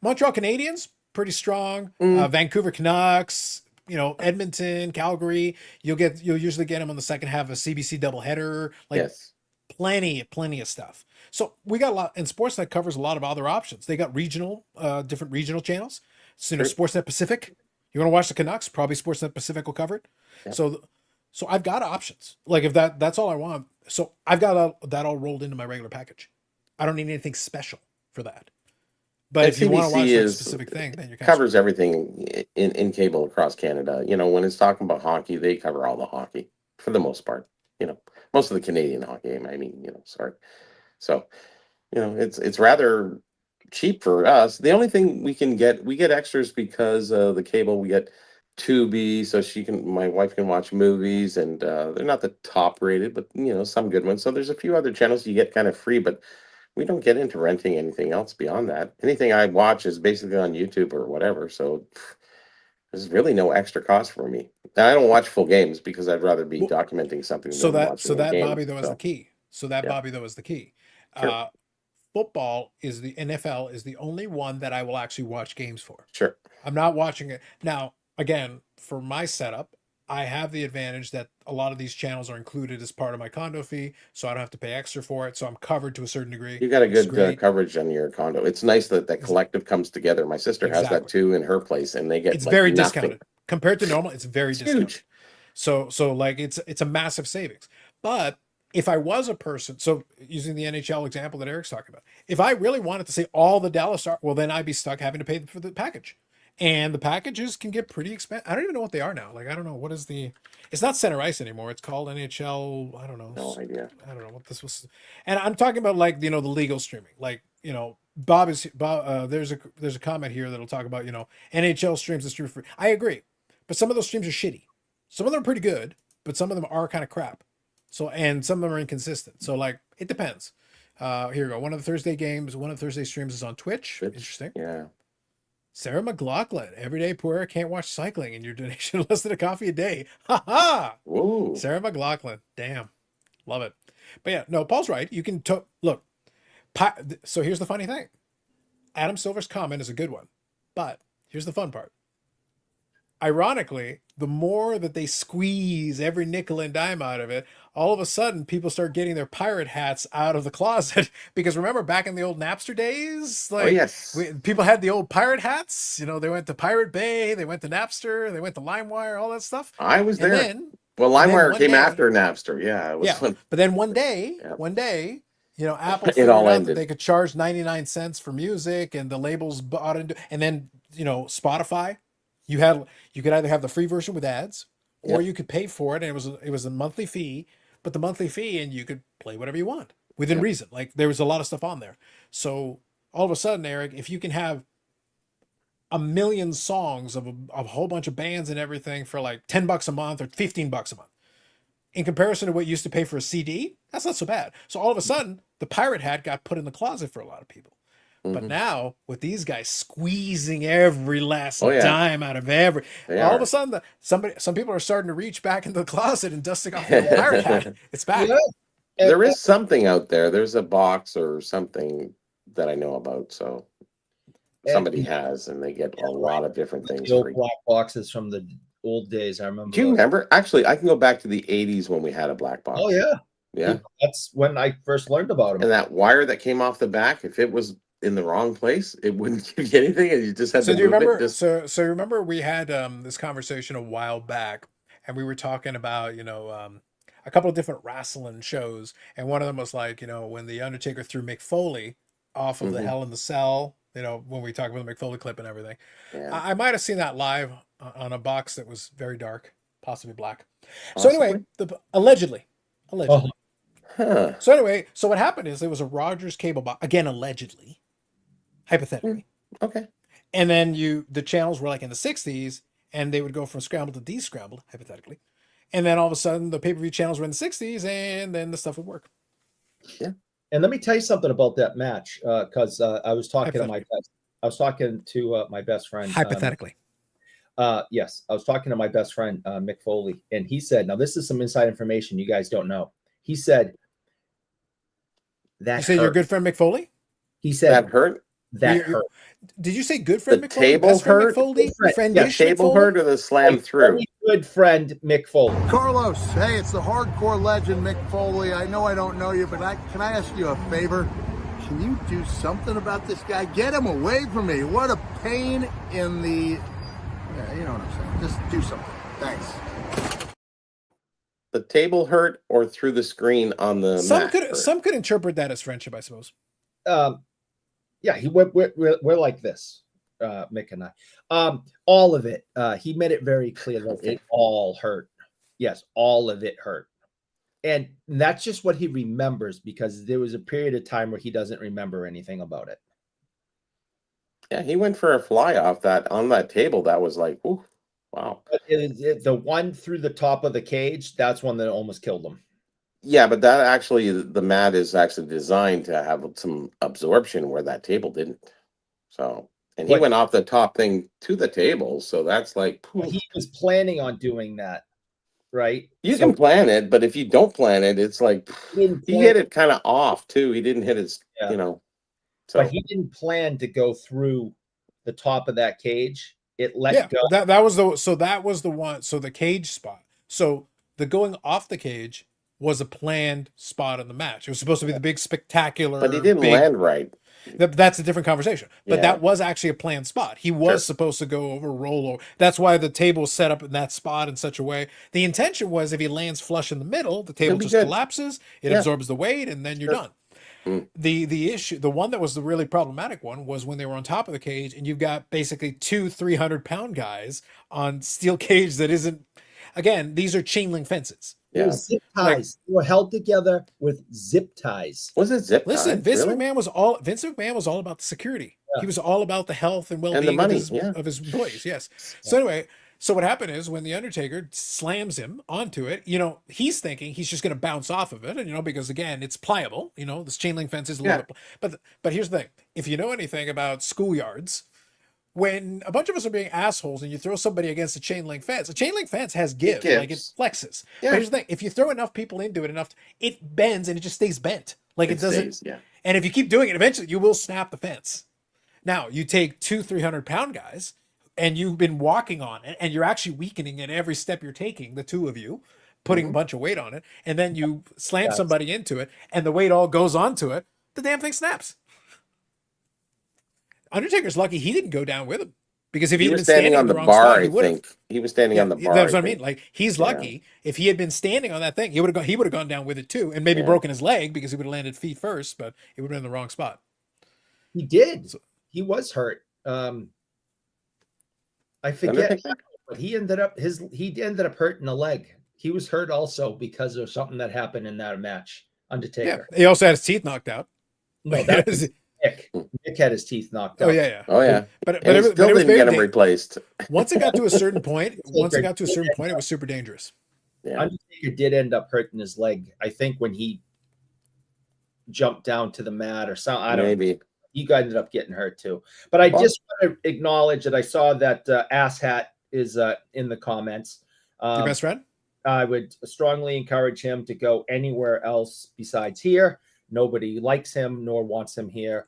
[SPEAKER 1] Montreal Canadiens, pretty strong. Vancouver Canucks, Edmonton, Calgary. You'll usually get them on the second half of a CBC doubleheader. Like
[SPEAKER 2] Yes.
[SPEAKER 1] plenty of stuff. So we got a lot, and Sportsnet covers a lot of other options. They got different regional channels. So,
[SPEAKER 2] Sure.
[SPEAKER 1] Sportsnet Pacific. You want to watch the Canucks? Probably Sportsnet Pacific will cover it.
[SPEAKER 2] Yep.
[SPEAKER 1] So I've got options. Like if that's all I want. So I've got that all rolled into my regular package. I don't need anything special for that. But
[SPEAKER 2] And
[SPEAKER 1] if you want to
[SPEAKER 2] CBC
[SPEAKER 1] watch like a
[SPEAKER 2] is
[SPEAKER 1] specific thing, then you're
[SPEAKER 2] covers everything in cable across Canada. When it's talking about hockey, they cover all the hockey for the most part. Most of the Canadian hockey. I mean, sorry. So, it's rather cheap for us. The only thing we get extras because the cable. We get Tubi, so my wife can watch movies, and they're not the top rated, but some good ones. So there's a few other channels you get kind of free, but we don't get into renting anything else beyond that. Anything I watch is basically on YouTube or whatever. So there's really no extra cost for me. Now, I don't watch full games because I'd rather be
[SPEAKER 1] Well,
[SPEAKER 2] documenting something
[SPEAKER 1] so
[SPEAKER 2] than
[SPEAKER 1] that
[SPEAKER 2] watching a game.
[SPEAKER 1] Bobby though is the key. So that
[SPEAKER 2] yeah.
[SPEAKER 1] Bobby though is the key.
[SPEAKER 2] Sure.
[SPEAKER 1] Football is the NFL is the only one that I will actually watch games for.
[SPEAKER 2] Sure.
[SPEAKER 1] I'm not watching it now. Again, for my setup, I have the advantage that a lot of these channels are included as part of my condo fee, so I don't have to pay extra for it. So I'm covered to a certain degree.
[SPEAKER 2] You got a
[SPEAKER 1] It's
[SPEAKER 2] good
[SPEAKER 1] great.
[SPEAKER 2] coverage on your condo. It's nice that collective comes together. My sister has that
[SPEAKER 1] Exactly.
[SPEAKER 2] too in her place, and they get
[SPEAKER 1] It's
[SPEAKER 2] like
[SPEAKER 1] very
[SPEAKER 2] nothing.
[SPEAKER 1] discounted compared to normal. It's very
[SPEAKER 2] It's
[SPEAKER 1] discounted.
[SPEAKER 2] huge.
[SPEAKER 1] So like it's a massive savings. But if I was a person, so using the NHL example that Eric's talking about, if I really wanted to say all the Dallas Star, well, then I'd be stuck having to pay for the package. And the packages can get pretty expensive. I don't even know what they are now. Like, I don't know. What is it's not center ice anymore. It's called NHL. I don't know.
[SPEAKER 2] No idea.
[SPEAKER 1] I don't know what this was. And I'm talking about like, the legal streaming. Like, Bob, there's a comment here that'll talk about, NHL streams and stream free. I agree. But some of those streams are shitty. Some of them are pretty good, but some of them are kind of crap. So, and some of them are inconsistent. So like, it depends. Here we go. One of the Thursday streams is on Twitch. Interesting.
[SPEAKER 2] Yeah.
[SPEAKER 1] Sarah McLaughlin, everyday poor, can't watch cycling, and your donation less than a coffee a day. Ha ha!
[SPEAKER 2] Whoa.
[SPEAKER 1] Sarah McLaughlin, damn, love it. But yeah, no, Paul's right. You can look. So here's the funny thing. Adam Silver's comment is a good one, but here's the fun part. ironically, the more that they squeeze every nickel and dime out of it, all of a sudden people start getting their pirate hats out of the closet. Because remember back in the old Napster days,
[SPEAKER 2] Oh
[SPEAKER 1] like
[SPEAKER 2] yes,
[SPEAKER 1] people had the old pirate hats. They went to Pirate Bay, they went to Napster, they went to LimeWire, all that stuff.
[SPEAKER 2] I was
[SPEAKER 1] And
[SPEAKER 2] there.
[SPEAKER 1] then,
[SPEAKER 2] Well,
[SPEAKER 1] and then
[SPEAKER 2] LimeWire
[SPEAKER 1] one
[SPEAKER 2] came
[SPEAKER 1] day,
[SPEAKER 2] after Napster. Yeah, it was
[SPEAKER 1] yeah,
[SPEAKER 2] fun.
[SPEAKER 1] but then
[SPEAKER 2] Yeah.
[SPEAKER 1] one day, Apple
[SPEAKER 2] It all
[SPEAKER 1] figured out that
[SPEAKER 2] ended.
[SPEAKER 1] they could charge 99 cents for music, and the labels bought into, and then, Spotify, you could either have the free version with ads, or
[SPEAKER 2] Yep.
[SPEAKER 1] you could pay for it, and it was a monthly fee, but the monthly fee, and you could play whatever you want within
[SPEAKER 2] Yep.
[SPEAKER 1] reason. Like there was a lot of stuff on there. So all of a sudden, Eric, if you can have a million songs of a whole bunch of bands and everything for like $10 a month or $15 a month, in comparison to what you used to pay for a CD, that's not so bad. So all of a sudden, the pirate hat got put in the closet for a lot of people. But
[SPEAKER 2] Mhm.
[SPEAKER 1] now, with these guys squeezing every last
[SPEAKER 2] Oh yeah,
[SPEAKER 1] dime out of every,
[SPEAKER 2] they
[SPEAKER 1] all of a
[SPEAKER 2] are.
[SPEAKER 1] sudden, some people are starting to reach back into the closet and dusting off the old pirate hat. It's back.
[SPEAKER 3] Yeah.
[SPEAKER 2] There is something out there. There's a box or something that I know about. So somebody has, and they get a lot of different things
[SPEAKER 3] The old
[SPEAKER 2] free.
[SPEAKER 3] black boxes from the old days. I remember.
[SPEAKER 2] Do you
[SPEAKER 3] those.
[SPEAKER 2] remember? Actually, I can go back to the 80s when we had a black box.
[SPEAKER 3] Oh yeah,
[SPEAKER 2] Yeah.
[SPEAKER 3] That's when I first learned about them.
[SPEAKER 2] And that wire that came off the back, if it was in the wrong place, it wouldn't give you anything, and you just had
[SPEAKER 1] So
[SPEAKER 2] to
[SPEAKER 1] do you
[SPEAKER 2] move it.
[SPEAKER 1] remember?
[SPEAKER 2] Just
[SPEAKER 1] So you remember we had this conversation a while back, and we were talking about a couple of different wrestling shows, and one of them was like when the Undertaker threw Mick Foley off of the
[SPEAKER 2] Mhm.
[SPEAKER 1] Hell in the Cell. When we talk about the Mick Foley clip and everything,
[SPEAKER 2] yeah,
[SPEAKER 1] I might have seen that live on a box that was very dark, possibly black. So anyway,
[SPEAKER 2] possibly.
[SPEAKER 1] allegedly.
[SPEAKER 3] Oh,
[SPEAKER 2] Huh.
[SPEAKER 1] So anyway, so what happened is there was a Rogers cable box again, allegedly, hypothetically.
[SPEAKER 2] Okay.
[SPEAKER 1] And then the channels were like in the 60s, and they would go from scrambled to descrambled, hypothetically. And then all of a sudden the pay-per-view channels were in the 60s, and then the stuff would work.
[SPEAKER 2] Yeah.
[SPEAKER 3] and let me tell you something about that match, because I was talking to my best friend.
[SPEAKER 1] Hypothetically.
[SPEAKER 3] Yes, I was talking to my best friend Mick Foley, and he said, "Now this is some inside information you guys don't know." He said that
[SPEAKER 1] You say your
[SPEAKER 3] hurt.
[SPEAKER 1] good friend Mick Foley?
[SPEAKER 3] He
[SPEAKER 2] That
[SPEAKER 3] said
[SPEAKER 2] hurt.
[SPEAKER 3] that
[SPEAKER 1] You're-
[SPEAKER 3] hurt.
[SPEAKER 1] Did you say good friend
[SPEAKER 2] The
[SPEAKER 1] Mick Foley?
[SPEAKER 2] table
[SPEAKER 1] Best friend Mick
[SPEAKER 2] hurt?
[SPEAKER 1] Foley?
[SPEAKER 3] Good friend.
[SPEAKER 1] Friend
[SPEAKER 2] The
[SPEAKER 1] ish Mick
[SPEAKER 2] table
[SPEAKER 1] Foley?
[SPEAKER 2] hurt or the slam
[SPEAKER 3] My
[SPEAKER 2] through?
[SPEAKER 3] very good friend Mick Foley.
[SPEAKER 6] Carlos, hey, it's the hardcore legend Mick Foley. I know I don't know you, but can I ask you a favor? Can you do something about this guy? Get him away from me. What a pain in the... Yeah, you know what I'm saying. Just do something. Thanks.
[SPEAKER 2] The table hurt or through the screen on the mat hurt?
[SPEAKER 1] Some could interpret that as friendship, I suppose.
[SPEAKER 3] Yeah, we're like this, Mick and I. All of it. He made it very clear that it all hurt. Yes, all of it hurt. And that's just what he remembers, because there was a period of time where he doesn't remember anything about it.
[SPEAKER 2] Yeah, he went for a fly off on that table. That was like, ooh, wow.
[SPEAKER 3] But the one through the top of the cage, that's one that almost killed him.
[SPEAKER 2] Yeah, but that actually, the mat is actually designed to have some absorption where that table didn't. So, and he
[SPEAKER 3] But-
[SPEAKER 2] went off the top thing to the table. So that's like,
[SPEAKER 3] But he was planning on doing that, right?
[SPEAKER 2] you
[SPEAKER 3] So
[SPEAKER 2] can plan it, but if you don't plan it, it's like
[SPEAKER 3] he didn't
[SPEAKER 2] he
[SPEAKER 3] plan-
[SPEAKER 2] hit it kind of off too. He didn't hit his,
[SPEAKER 3] Yeah.
[SPEAKER 2] So
[SPEAKER 3] But he didn't plan to go through the top of that cage. It let go.
[SPEAKER 1] That was the one. So the cage spot. So the going off the cage was a planned spot in the match. It was supposed to be the big spectacular.
[SPEAKER 2] but he didn't
[SPEAKER 1] big,
[SPEAKER 2] land right.
[SPEAKER 1] That's a different conversation. But
[SPEAKER 2] Yeah.
[SPEAKER 1] that was actually a planned spot. He was
[SPEAKER 2] Sure.
[SPEAKER 1] supposed to go over, roll over. That's why the table was set up in that spot in such a way. The intention was if he lands flush in the middle, the table
[SPEAKER 2] be
[SPEAKER 1] just
[SPEAKER 2] good.
[SPEAKER 1] collapses, it
[SPEAKER 2] Yeah.
[SPEAKER 1] absorbs the weight, and then you're
[SPEAKER 2] Sure.
[SPEAKER 1] done.
[SPEAKER 2] Mm.
[SPEAKER 1] The issue, the one that was the really problematic one, was when they were on top of the cage, and you've got basically 300-pound guys on steel cage that isn't. Again, these are chain link fences.
[SPEAKER 3] It
[SPEAKER 2] Yeah.
[SPEAKER 3] was zip ties. They were held together with zip ties.
[SPEAKER 2] Was it zip
[SPEAKER 1] Listen,
[SPEAKER 2] tied?
[SPEAKER 1] Vince
[SPEAKER 2] Really?
[SPEAKER 1] McMahon was all about the security.
[SPEAKER 3] Yeah.
[SPEAKER 1] He was all about the health and well-being
[SPEAKER 2] money,
[SPEAKER 1] of
[SPEAKER 2] yeah.
[SPEAKER 1] his employees. Yes. So anyway, so what happened is when the Undertaker slams him onto it, he's thinking he's just going to bounce off of it, and because again, it's pliable. This chain link fence is a little bit. But here's the thing: if you know anything about schoolyards, when a bunch of us are being assholes and you throw somebody against a chain link fence has give, like it
[SPEAKER 2] gives.
[SPEAKER 1] flexes.
[SPEAKER 2] Yeah.
[SPEAKER 1] But here's the thing: if you throw enough people into it enough, it bends and it just stays bent. Like it doesn't.
[SPEAKER 2] stays, yeah.
[SPEAKER 1] And if you keep doing it, eventually you will snap the fence. Now you take 300-pound guys and you've been walking on it, and you're actually weakening at every step you're taking, the two of you, putting a bunch of weight on it, and then you slam somebody into it, and the weight all goes onto it, the damn thing snaps. Undertaker's lucky he didn't go down with him, because if
[SPEAKER 2] He
[SPEAKER 1] he'd
[SPEAKER 2] was
[SPEAKER 1] been
[SPEAKER 2] standing on
[SPEAKER 1] in
[SPEAKER 2] the
[SPEAKER 1] wrong
[SPEAKER 2] bar,
[SPEAKER 1] spot, he
[SPEAKER 2] I
[SPEAKER 1] would have.
[SPEAKER 2] think. He was standing on the bar.
[SPEAKER 1] That's what I
[SPEAKER 2] think.
[SPEAKER 1] mean. Like, he's
[SPEAKER 2] Yeah.
[SPEAKER 1] lucky. If he had been standing on that thing, he would have gone down with it too, and maybe
[SPEAKER 2] Yeah.
[SPEAKER 1] broken his leg because he would have landed feet first, but it would have been in the wrong spot.
[SPEAKER 3] He did.
[SPEAKER 1] So-
[SPEAKER 3] He was hurt. I forget,
[SPEAKER 2] Undertaker?
[SPEAKER 3] but he ended up hurting a leg. He was hurt also because of something that happened in that match.
[SPEAKER 1] Yeah.
[SPEAKER 3] Undertaker.
[SPEAKER 1] He also had his teeth knocked out.
[SPEAKER 3] No, that was Nick. Nick had his teeth knocked out.
[SPEAKER 1] Oh yeah, yeah.
[SPEAKER 2] Oh yeah.
[SPEAKER 1] But
[SPEAKER 2] And he
[SPEAKER 1] it was
[SPEAKER 2] still didn't
[SPEAKER 1] very
[SPEAKER 2] get him
[SPEAKER 1] da-
[SPEAKER 2] replaced.
[SPEAKER 1] once it got to a certain point, it was super dangerous.
[SPEAKER 2] Yeah.
[SPEAKER 3] Undertaker did end up hurting his leg. I think when he jumped down to the mat or something. I don't know.
[SPEAKER 2] Maybe.
[SPEAKER 3] You guys ended up getting hurt too. But I
[SPEAKER 2] Well-
[SPEAKER 3] just want to acknowledge that I saw that Ass Hat is in the comments.
[SPEAKER 1] Your best friend?
[SPEAKER 3] I would strongly encourage him to go anywhere else besides here. Nobody likes him nor wants him here.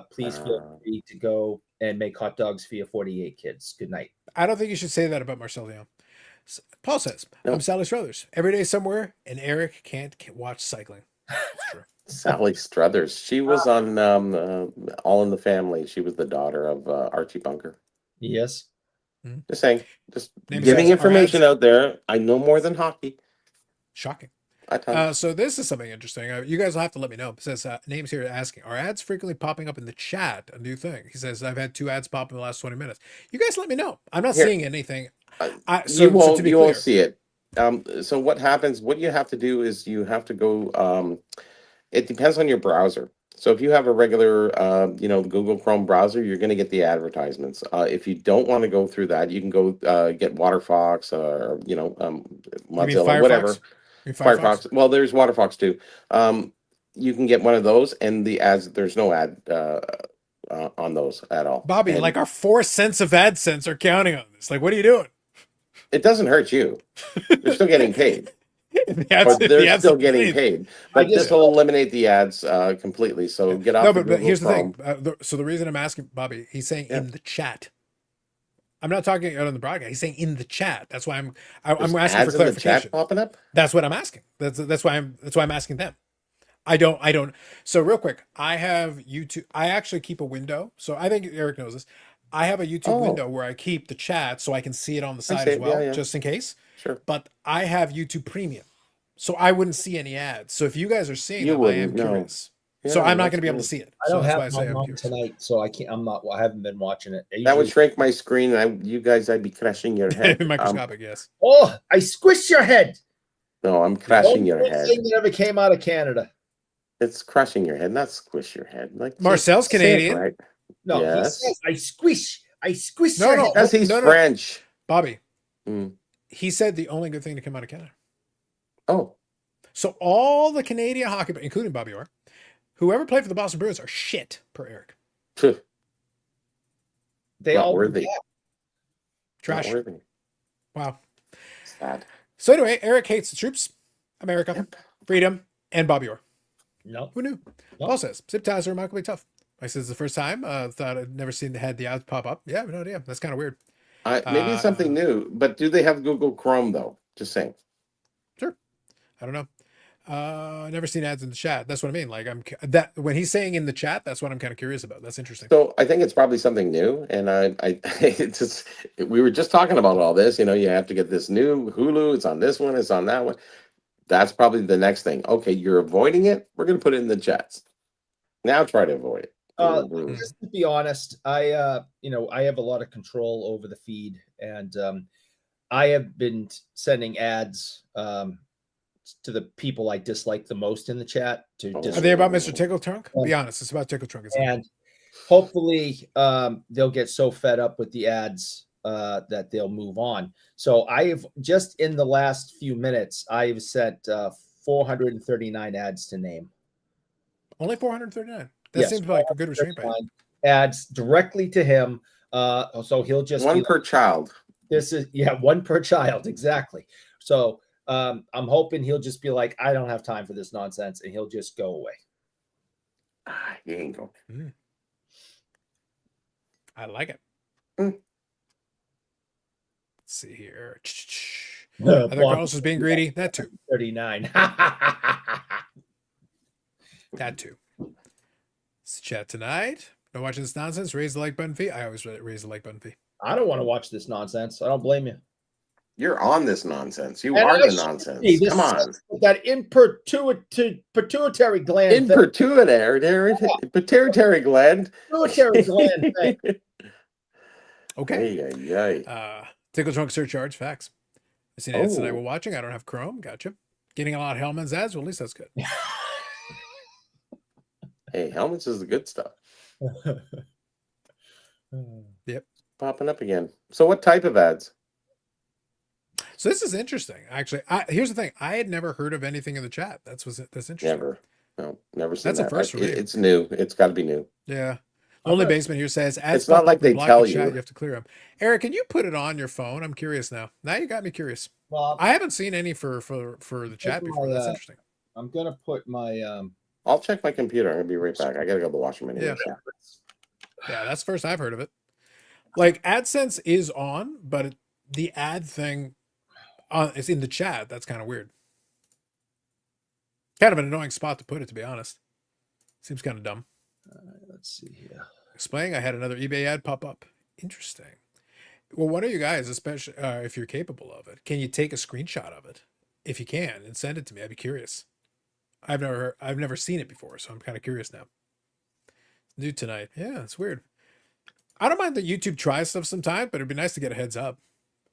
[SPEAKER 3] Please feel free to go and make hot dogs for your 48 kids. Good night.
[SPEAKER 1] I don't think you should say that about Marcel Leon. Paul says,
[SPEAKER 2] No.
[SPEAKER 1] I'm Sally Struthers. Every day somewhere, and Eric can't watch cycling. It's true.
[SPEAKER 2] Sally Struthers. She was on All in the Family. She was the daughter of Archie Bunker.
[SPEAKER 3] Yes.
[SPEAKER 2] Just saying. Just
[SPEAKER 1] Name
[SPEAKER 2] giving
[SPEAKER 1] says,
[SPEAKER 2] information
[SPEAKER 1] "Alright."
[SPEAKER 2] out there. I know more than hockey.
[SPEAKER 1] Shocking.
[SPEAKER 2] I tell you.
[SPEAKER 1] So this is something interesting. You guys will have to let me know. It says, names here asking, are ads frequently popping up in the chat? A new thing. He says, I've had 2 ads pop in the last 20 minutes. You guys let me know. I'm not
[SPEAKER 2] Here.
[SPEAKER 1] seeing anything.
[SPEAKER 2] You won't.
[SPEAKER 1] to be
[SPEAKER 2] You
[SPEAKER 1] clear,
[SPEAKER 2] won't see it. So what happens? What you have to do is you have to go. It depends on your browser. So if you have a regular, Google Chrome browser, you're going to get the advertisements. If you don't want to go through that, you can go get WaterFox or
[SPEAKER 1] You mean
[SPEAKER 2] Mozilla,
[SPEAKER 1] Firefox?
[SPEAKER 2] whatever.
[SPEAKER 1] You mean
[SPEAKER 2] Firefox. Well, there's WaterFox too. You can get one of those, and the ads. There's no ad on those at all.
[SPEAKER 1] Bobby,
[SPEAKER 2] And
[SPEAKER 1] like our 4 cents of AdSense are counting on this. Like, what are you doing?
[SPEAKER 2] it doesn't hurt you. You're still getting paid.
[SPEAKER 1] The
[SPEAKER 2] Or
[SPEAKER 1] ads- the
[SPEAKER 2] they're
[SPEAKER 1] ads
[SPEAKER 2] still
[SPEAKER 1] are
[SPEAKER 2] getting paid. But this will eliminate the ads completely. So get off
[SPEAKER 1] No,
[SPEAKER 2] the
[SPEAKER 1] but
[SPEAKER 2] Google
[SPEAKER 1] here's
[SPEAKER 2] Chrome.
[SPEAKER 1] the thing. So the reason I'm asking Bobby, he's saying
[SPEAKER 2] Yeah.
[SPEAKER 1] in the chat. I'm not talking out on the broadcast. He's saying in the chat. That's why I'm
[SPEAKER 2] There's
[SPEAKER 1] asking
[SPEAKER 2] ads
[SPEAKER 1] for
[SPEAKER 2] in the chat
[SPEAKER 1] clarification.
[SPEAKER 2] popping up.
[SPEAKER 1] That's what I'm asking. That's why I'm asking them. I don't. So real quick, I have YouTube. I actually keep a window. So I think Eric knows this. I have a YouTube window where I keep the chat so I can see it on the side
[SPEAKER 2] see
[SPEAKER 1] as
[SPEAKER 2] it.
[SPEAKER 1] well,
[SPEAKER 2] Yeah, yeah.
[SPEAKER 1] just in case.
[SPEAKER 2] Sure.
[SPEAKER 1] But I have YouTube Premium, so I wouldn't see any ads. So if you guys are seeing
[SPEAKER 2] You
[SPEAKER 1] them,
[SPEAKER 2] wouldn't,
[SPEAKER 1] I am
[SPEAKER 2] no.
[SPEAKER 1] curious. So
[SPEAKER 2] Yeah,
[SPEAKER 1] I'm not
[SPEAKER 2] that's
[SPEAKER 1] going to be able to
[SPEAKER 2] good.
[SPEAKER 1] see it.
[SPEAKER 3] I
[SPEAKER 1] So
[SPEAKER 3] don't
[SPEAKER 1] that's why I
[SPEAKER 3] have
[SPEAKER 1] say
[SPEAKER 3] my
[SPEAKER 1] I'm
[SPEAKER 3] mom
[SPEAKER 1] curious.
[SPEAKER 3] tonight, so I can't. I haven't been watching it.
[SPEAKER 2] That would
[SPEAKER 3] Usually-
[SPEAKER 2] shrink my screen. You guys, I'd be crashing your head.
[SPEAKER 1] Microscopic, yes.
[SPEAKER 3] Oh, I squished your head.
[SPEAKER 2] No, I'm crashing
[SPEAKER 3] Only
[SPEAKER 2] your
[SPEAKER 3] good
[SPEAKER 2] head.
[SPEAKER 3] thing that ever came out of Canada.
[SPEAKER 2] It's crushing your head, not squish your head. Like
[SPEAKER 1] Marcel's
[SPEAKER 2] say it
[SPEAKER 1] Canadian.
[SPEAKER 2] right?
[SPEAKER 3] No,
[SPEAKER 2] Yes.
[SPEAKER 3] he says I squish
[SPEAKER 1] No,
[SPEAKER 3] your
[SPEAKER 1] no.
[SPEAKER 3] head.
[SPEAKER 2] Because he's
[SPEAKER 1] No, no.
[SPEAKER 2] French.
[SPEAKER 1] Bobby,
[SPEAKER 2] Mm.
[SPEAKER 1] he said the only good thing to come out of Canada.
[SPEAKER 2] Oh,
[SPEAKER 1] So all the Canadian hockey, including Bobby Orr, whoever played for the Boston Bruins are shit per Eric.
[SPEAKER 2] phew,
[SPEAKER 3] They
[SPEAKER 2] not
[SPEAKER 3] all
[SPEAKER 2] worthy.
[SPEAKER 3] yeah.
[SPEAKER 1] Trash.
[SPEAKER 2] Not worthy.
[SPEAKER 1] Wow.
[SPEAKER 2] Sad.
[SPEAKER 1] So anyway, Eric hates the troops, America, freedom, and Bobby Orr.
[SPEAKER 3] No.
[SPEAKER 1] Who knew?
[SPEAKER 3] No.
[SPEAKER 1] Paul says, zip ties are remarkably tough. I said it's the first time. Thought I'd never had the ads pop up. Yeah, no idea. That's kind of weird.
[SPEAKER 2] Maybe it's something new, but do they have Google Chrome though? Just saying.
[SPEAKER 1] Sure. I don't know. Never seen ads in the chat. That's what I mean. Like that when he's saying in the chat, that's what I'm kind of curious about. That's interesting.
[SPEAKER 2] So I think it's probably something new, and it's just we were just talking about all this. You have to get this new Hulu. It's on this one. It's on that one. That's probably the next thing. Okay, you're avoiding it. We're gonna put it in the chats. Now try to avoid it.
[SPEAKER 3] Just to be honest, I have a lot of control over the feed, and I have been sending ads to the people I dislike the most in the chat.
[SPEAKER 1] Are they about Mr. Tickle Trunk? Be honest, it's about Tickle Trunk.
[SPEAKER 3] And hopefully they'll get so fed up with the ads that they'll move on. So I have just in the last few minutes, I've sent 439 ads to name.
[SPEAKER 1] Only 439. That
[SPEAKER 3] Yes,
[SPEAKER 1] seems like a good restraint rate.
[SPEAKER 3] Ads directly to him. So he'll just
[SPEAKER 2] one
[SPEAKER 3] be
[SPEAKER 2] per child.
[SPEAKER 3] This is one per child, exactly. So I'm hoping he'll just be like, I don't have time for this nonsense, and he'll just go away.
[SPEAKER 2] You ain't going.
[SPEAKER 1] I like it. Let's see here. I thought Carlos was being greedy. That too.
[SPEAKER 3] 39.
[SPEAKER 1] That too. Let's chat tonight. No watching this nonsense. Raise the like button fee. I always raise the like button fee.
[SPEAKER 3] I don't want to watch this nonsense. I don't blame you.
[SPEAKER 2] You're on this nonsense. You
[SPEAKER 3] And
[SPEAKER 2] are
[SPEAKER 3] I
[SPEAKER 2] the
[SPEAKER 3] should
[SPEAKER 2] nonsense.
[SPEAKER 3] be. This
[SPEAKER 2] Come on.
[SPEAKER 3] that pituitary gland. thing.
[SPEAKER 2] Pituitary gland.
[SPEAKER 3] Pituitary gland thing.
[SPEAKER 1] Okay.
[SPEAKER 2] Ay, ay.
[SPEAKER 1] Tickle trunk surcharge. Facts. I seen ads tonight while watching. I don't have Chrome. Gotcha. Getting a lot of Hellman's ads. Well, at least that's good.
[SPEAKER 2] Hey, helmets is the good stuff.
[SPEAKER 1] Yep.
[SPEAKER 2] Popping up again. So what type of ads?
[SPEAKER 1] So this is interesting. Actually, here's the thing. I had never heard of anything in the chat. That's interesting.
[SPEAKER 2] Never. No, never seen
[SPEAKER 1] That's a
[SPEAKER 2] that.
[SPEAKER 1] first for me.
[SPEAKER 2] It's new. It's got to be new.
[SPEAKER 1] Yeah. Only Basement here says, ads
[SPEAKER 2] It's not
[SPEAKER 1] pop
[SPEAKER 2] like
[SPEAKER 1] up and
[SPEAKER 2] they
[SPEAKER 1] block
[SPEAKER 2] tell
[SPEAKER 1] the chat,
[SPEAKER 2] you.
[SPEAKER 1] you have to clear them. Eric, can you put it on your phone? I'm curious now. Now you got me curious.
[SPEAKER 3] Well,
[SPEAKER 1] I haven't seen any for the chat before. That's interesting.
[SPEAKER 3] I'm gonna put my
[SPEAKER 2] I'll check my computer. I'm gonna be right back. I gotta go to the washroom anyway.
[SPEAKER 1] Yeah. Yeah, that's the first I've heard of it. Like AdSense is on, but the ad thing is in the chat. That's kind of weird. Kind of an annoying spot to put it, to be honest. Seems kind of dumb.
[SPEAKER 3] let's see here.
[SPEAKER 1] Explaining, I had another eBay ad pop up. Interesting. Well, what are you guys, especially if you're capable of it? Can you take a screenshot of it? If you can, and send it to me, I'd be curious. I've never seen it before, so I'm kind of curious now. New tonight. Yeah, it's weird. I don't mind that YouTube tries stuff sometimes, but it'd be nice to get a heads up,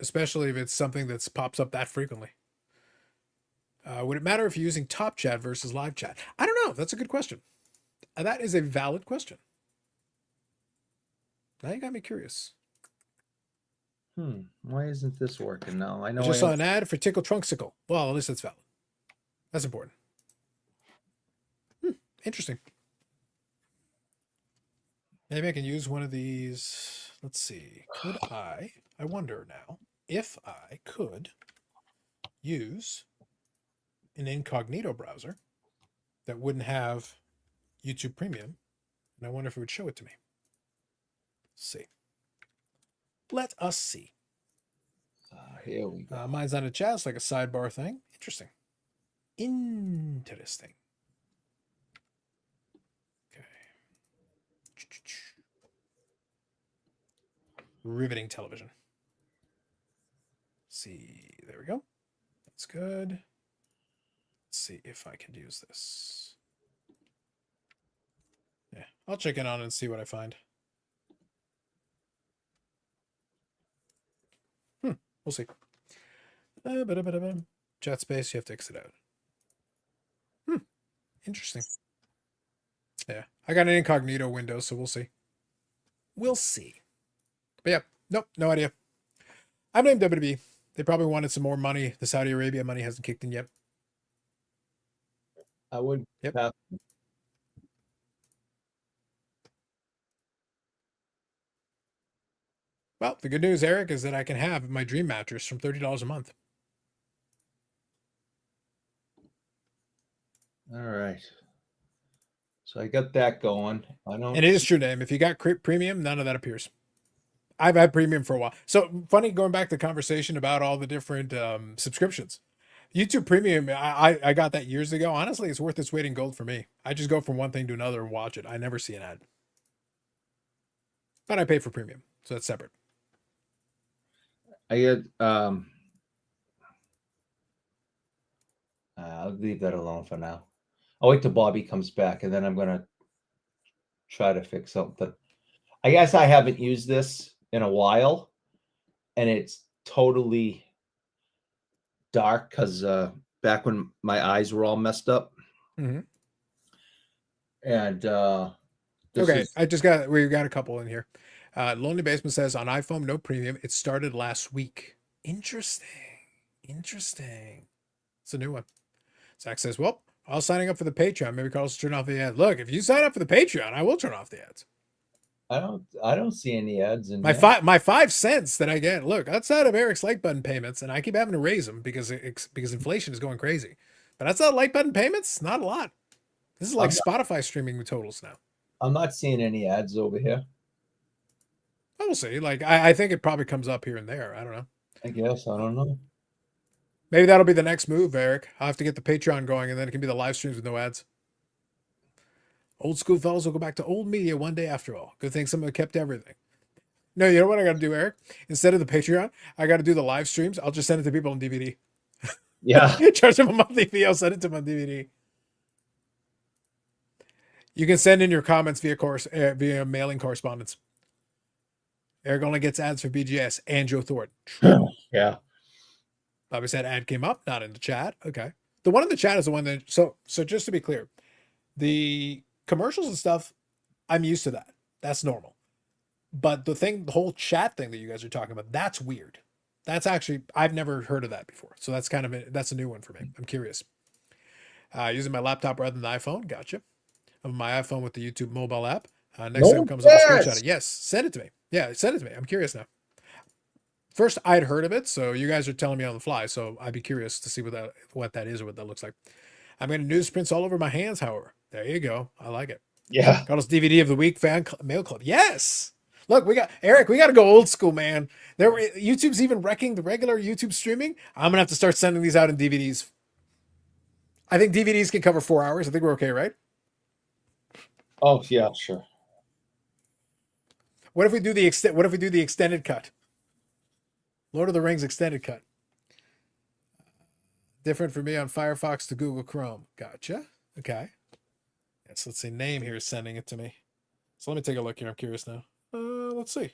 [SPEAKER 1] especially if it's something that pops up that frequently. Would it matter if you're using Top Chat versus Live Chat? I don't know. That's a good question. That is a valid question. Now you got me curious.
[SPEAKER 3] Why isn't this working now? I know
[SPEAKER 1] I just saw an ad for Tickle Trunksicle. Well, at least that's valid. That's important. Interesting. Maybe I can use one of these. Let's see. Could I wonder now if I could use an incognito browser that wouldn't have YouTube Premium. And I wonder if it would show it to me. Let's see. Let us see.
[SPEAKER 3] Here we go.
[SPEAKER 1] Mine's on a chat. It's like a sidebar thing. Interesting. Interesting. Okay. Riveting television. See, there we go. That's good. Let's see if I can use this. Yeah, I'll check in on it and see what I find. We'll see. Chat space, you have to exit out. Interesting. Yeah, I got an incognito window, so we'll see. We'll see. But yeah, nope, no idea. I blame WWE. They probably wanted some more money. The Saudi Arabia money hasn't kicked in yet.
[SPEAKER 3] I would.
[SPEAKER 1] Yep. Well, the good news, Eric, is that I can have my dream mattress from $30 a month.
[SPEAKER 3] All right. So I got that going. I don't.
[SPEAKER 1] And it is true, name. If you got premium, none of that appears. I've had premium for a while. So funny, going back to the conversation about all the different subscriptions. YouTube Premium, I got that years ago. Honestly, it's worth its weight in gold for me. I just go from one thing to another and watch it. I never see an ad. But I pay for premium, so that's separate.
[SPEAKER 3] I get. I'll leave that alone for now. I'll wait till Bobby comes back, and then I'm gonna try to fix something. I guess I haven't used this in a while, and it's totally dark because back when my eyes were all messed up.
[SPEAKER 1] Mm-hmm.
[SPEAKER 3] And
[SPEAKER 1] okay, we got a couple in here. Lonely Basement says on iPhone, no premium. It started last week. Interesting. It's a new one. Zach says, well, I was signing up for the Patreon. Maybe Carlos will turn off the ads. Look, if you sign up for the Patreon, I will turn off the ads.
[SPEAKER 3] I don't see any ads in
[SPEAKER 1] my 5 cents that I get. Look, outside of Eric's like button payments, and I keep having to raise them because inflation is going crazy. But outside of like button payments, not a lot. This is like Spotify streaming totals now.
[SPEAKER 3] I'm not seeing any ads over here.
[SPEAKER 1] We'll see. Like I think it probably comes up here and there. I don't know.
[SPEAKER 3] I guess. I don't know.
[SPEAKER 1] Maybe that'll be the next move, Eric. I'll have to get the Patreon going, and then it can be the live streams with no ads. Old school fellas will go back to old media one day after all. Good thing someone kept everything. No, you know what I got to do, Eric? Instead of the Patreon, I got to do the live streams. I'll just send it to people on DVD.
[SPEAKER 3] Yeah.
[SPEAKER 1] Charge them a monthly fee. I'll send it to them on DVD. You can send in your comments via mailing correspondence. Eric only gets ads for BGS and Joe Thornton.
[SPEAKER 3] Yeah.
[SPEAKER 1] Bobby said ad came up, not in the chat. Okay. The one in the chat is the one that so just to be clear, the commercials and stuff, I'm used to that. That's normal. But the whole chat thing that you guys are talking about, that's weird. That's actually, I've never heard of that before. So that's that's a new one for me. I'm curious. Using my laptop rather than the iPhone. Gotcha. On my iPhone with the YouTube mobile app. Next time comes up, screenshot it. Yes, send it to me. Yeah, send it to me. I'm curious now. First, I'd heard of it, so you guys are telling me on the fly. So I'd be curious to see what that is or what that looks like. I'm getting newsprints all over my hands. However, there you go. I like it.
[SPEAKER 3] Yeah.
[SPEAKER 1] Got us DVD of the week mail club. Yes. Look, we got Eric. We got to go old school, man. YouTube's even wrecking the regular YouTube streaming. I'm gonna have to start sending these out in DVDs. I think DVDs can cover 4 hours. I think we're okay, right?
[SPEAKER 3] Oh yeah, sure.
[SPEAKER 1] What if we do the extended cut? Lord of the Rings extended cut. Different for me on Firefox to Google Chrome. Gotcha. Okay. Yes, let's see. Name here is sending it to me. So let me take a look here. I'm curious now. Let's see.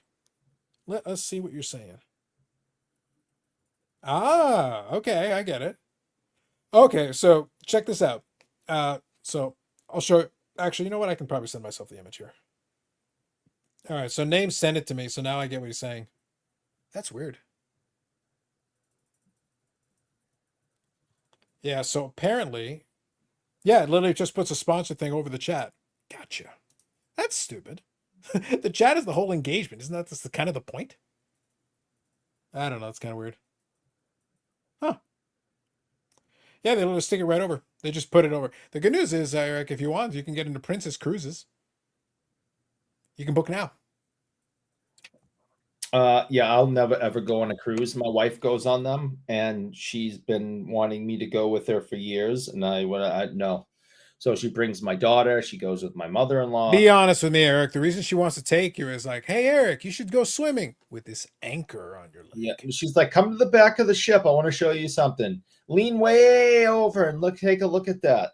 [SPEAKER 1] Let us see what you're saying. Ah, okay. I get it. Okay, so check this out. So I'll show. Actually, you know what? I can probably send myself the image here. All right, so name sent it to me. So now I get what he's saying. That's weird. Yeah, so apparently, yeah, it literally just puts a sponsor thing over the chat. Gotcha. That's stupid. The chat is the whole engagement. Isn't that just kind of the point? I don't know. It's kind of weird. Huh. Yeah, they literally stick it right over. They just put it over. The good news is, Eric, if you want, you can get into Princess Cruises. You can book now.
[SPEAKER 3] Yeah, I'll never ever go on a cruise. My wife goes on them, and she's been wanting me to go with her for years, and I no. So she brings my daughter. She goes with my mother-in-law.
[SPEAKER 1] Be honest with me, Eric. The reason she wants to take you is like, hey, Eric, you should go swimming with this anchor on your leg.
[SPEAKER 3] Yeah, she's like, come to the back of the ship. I want to show you something. Lean way over and take a look at that.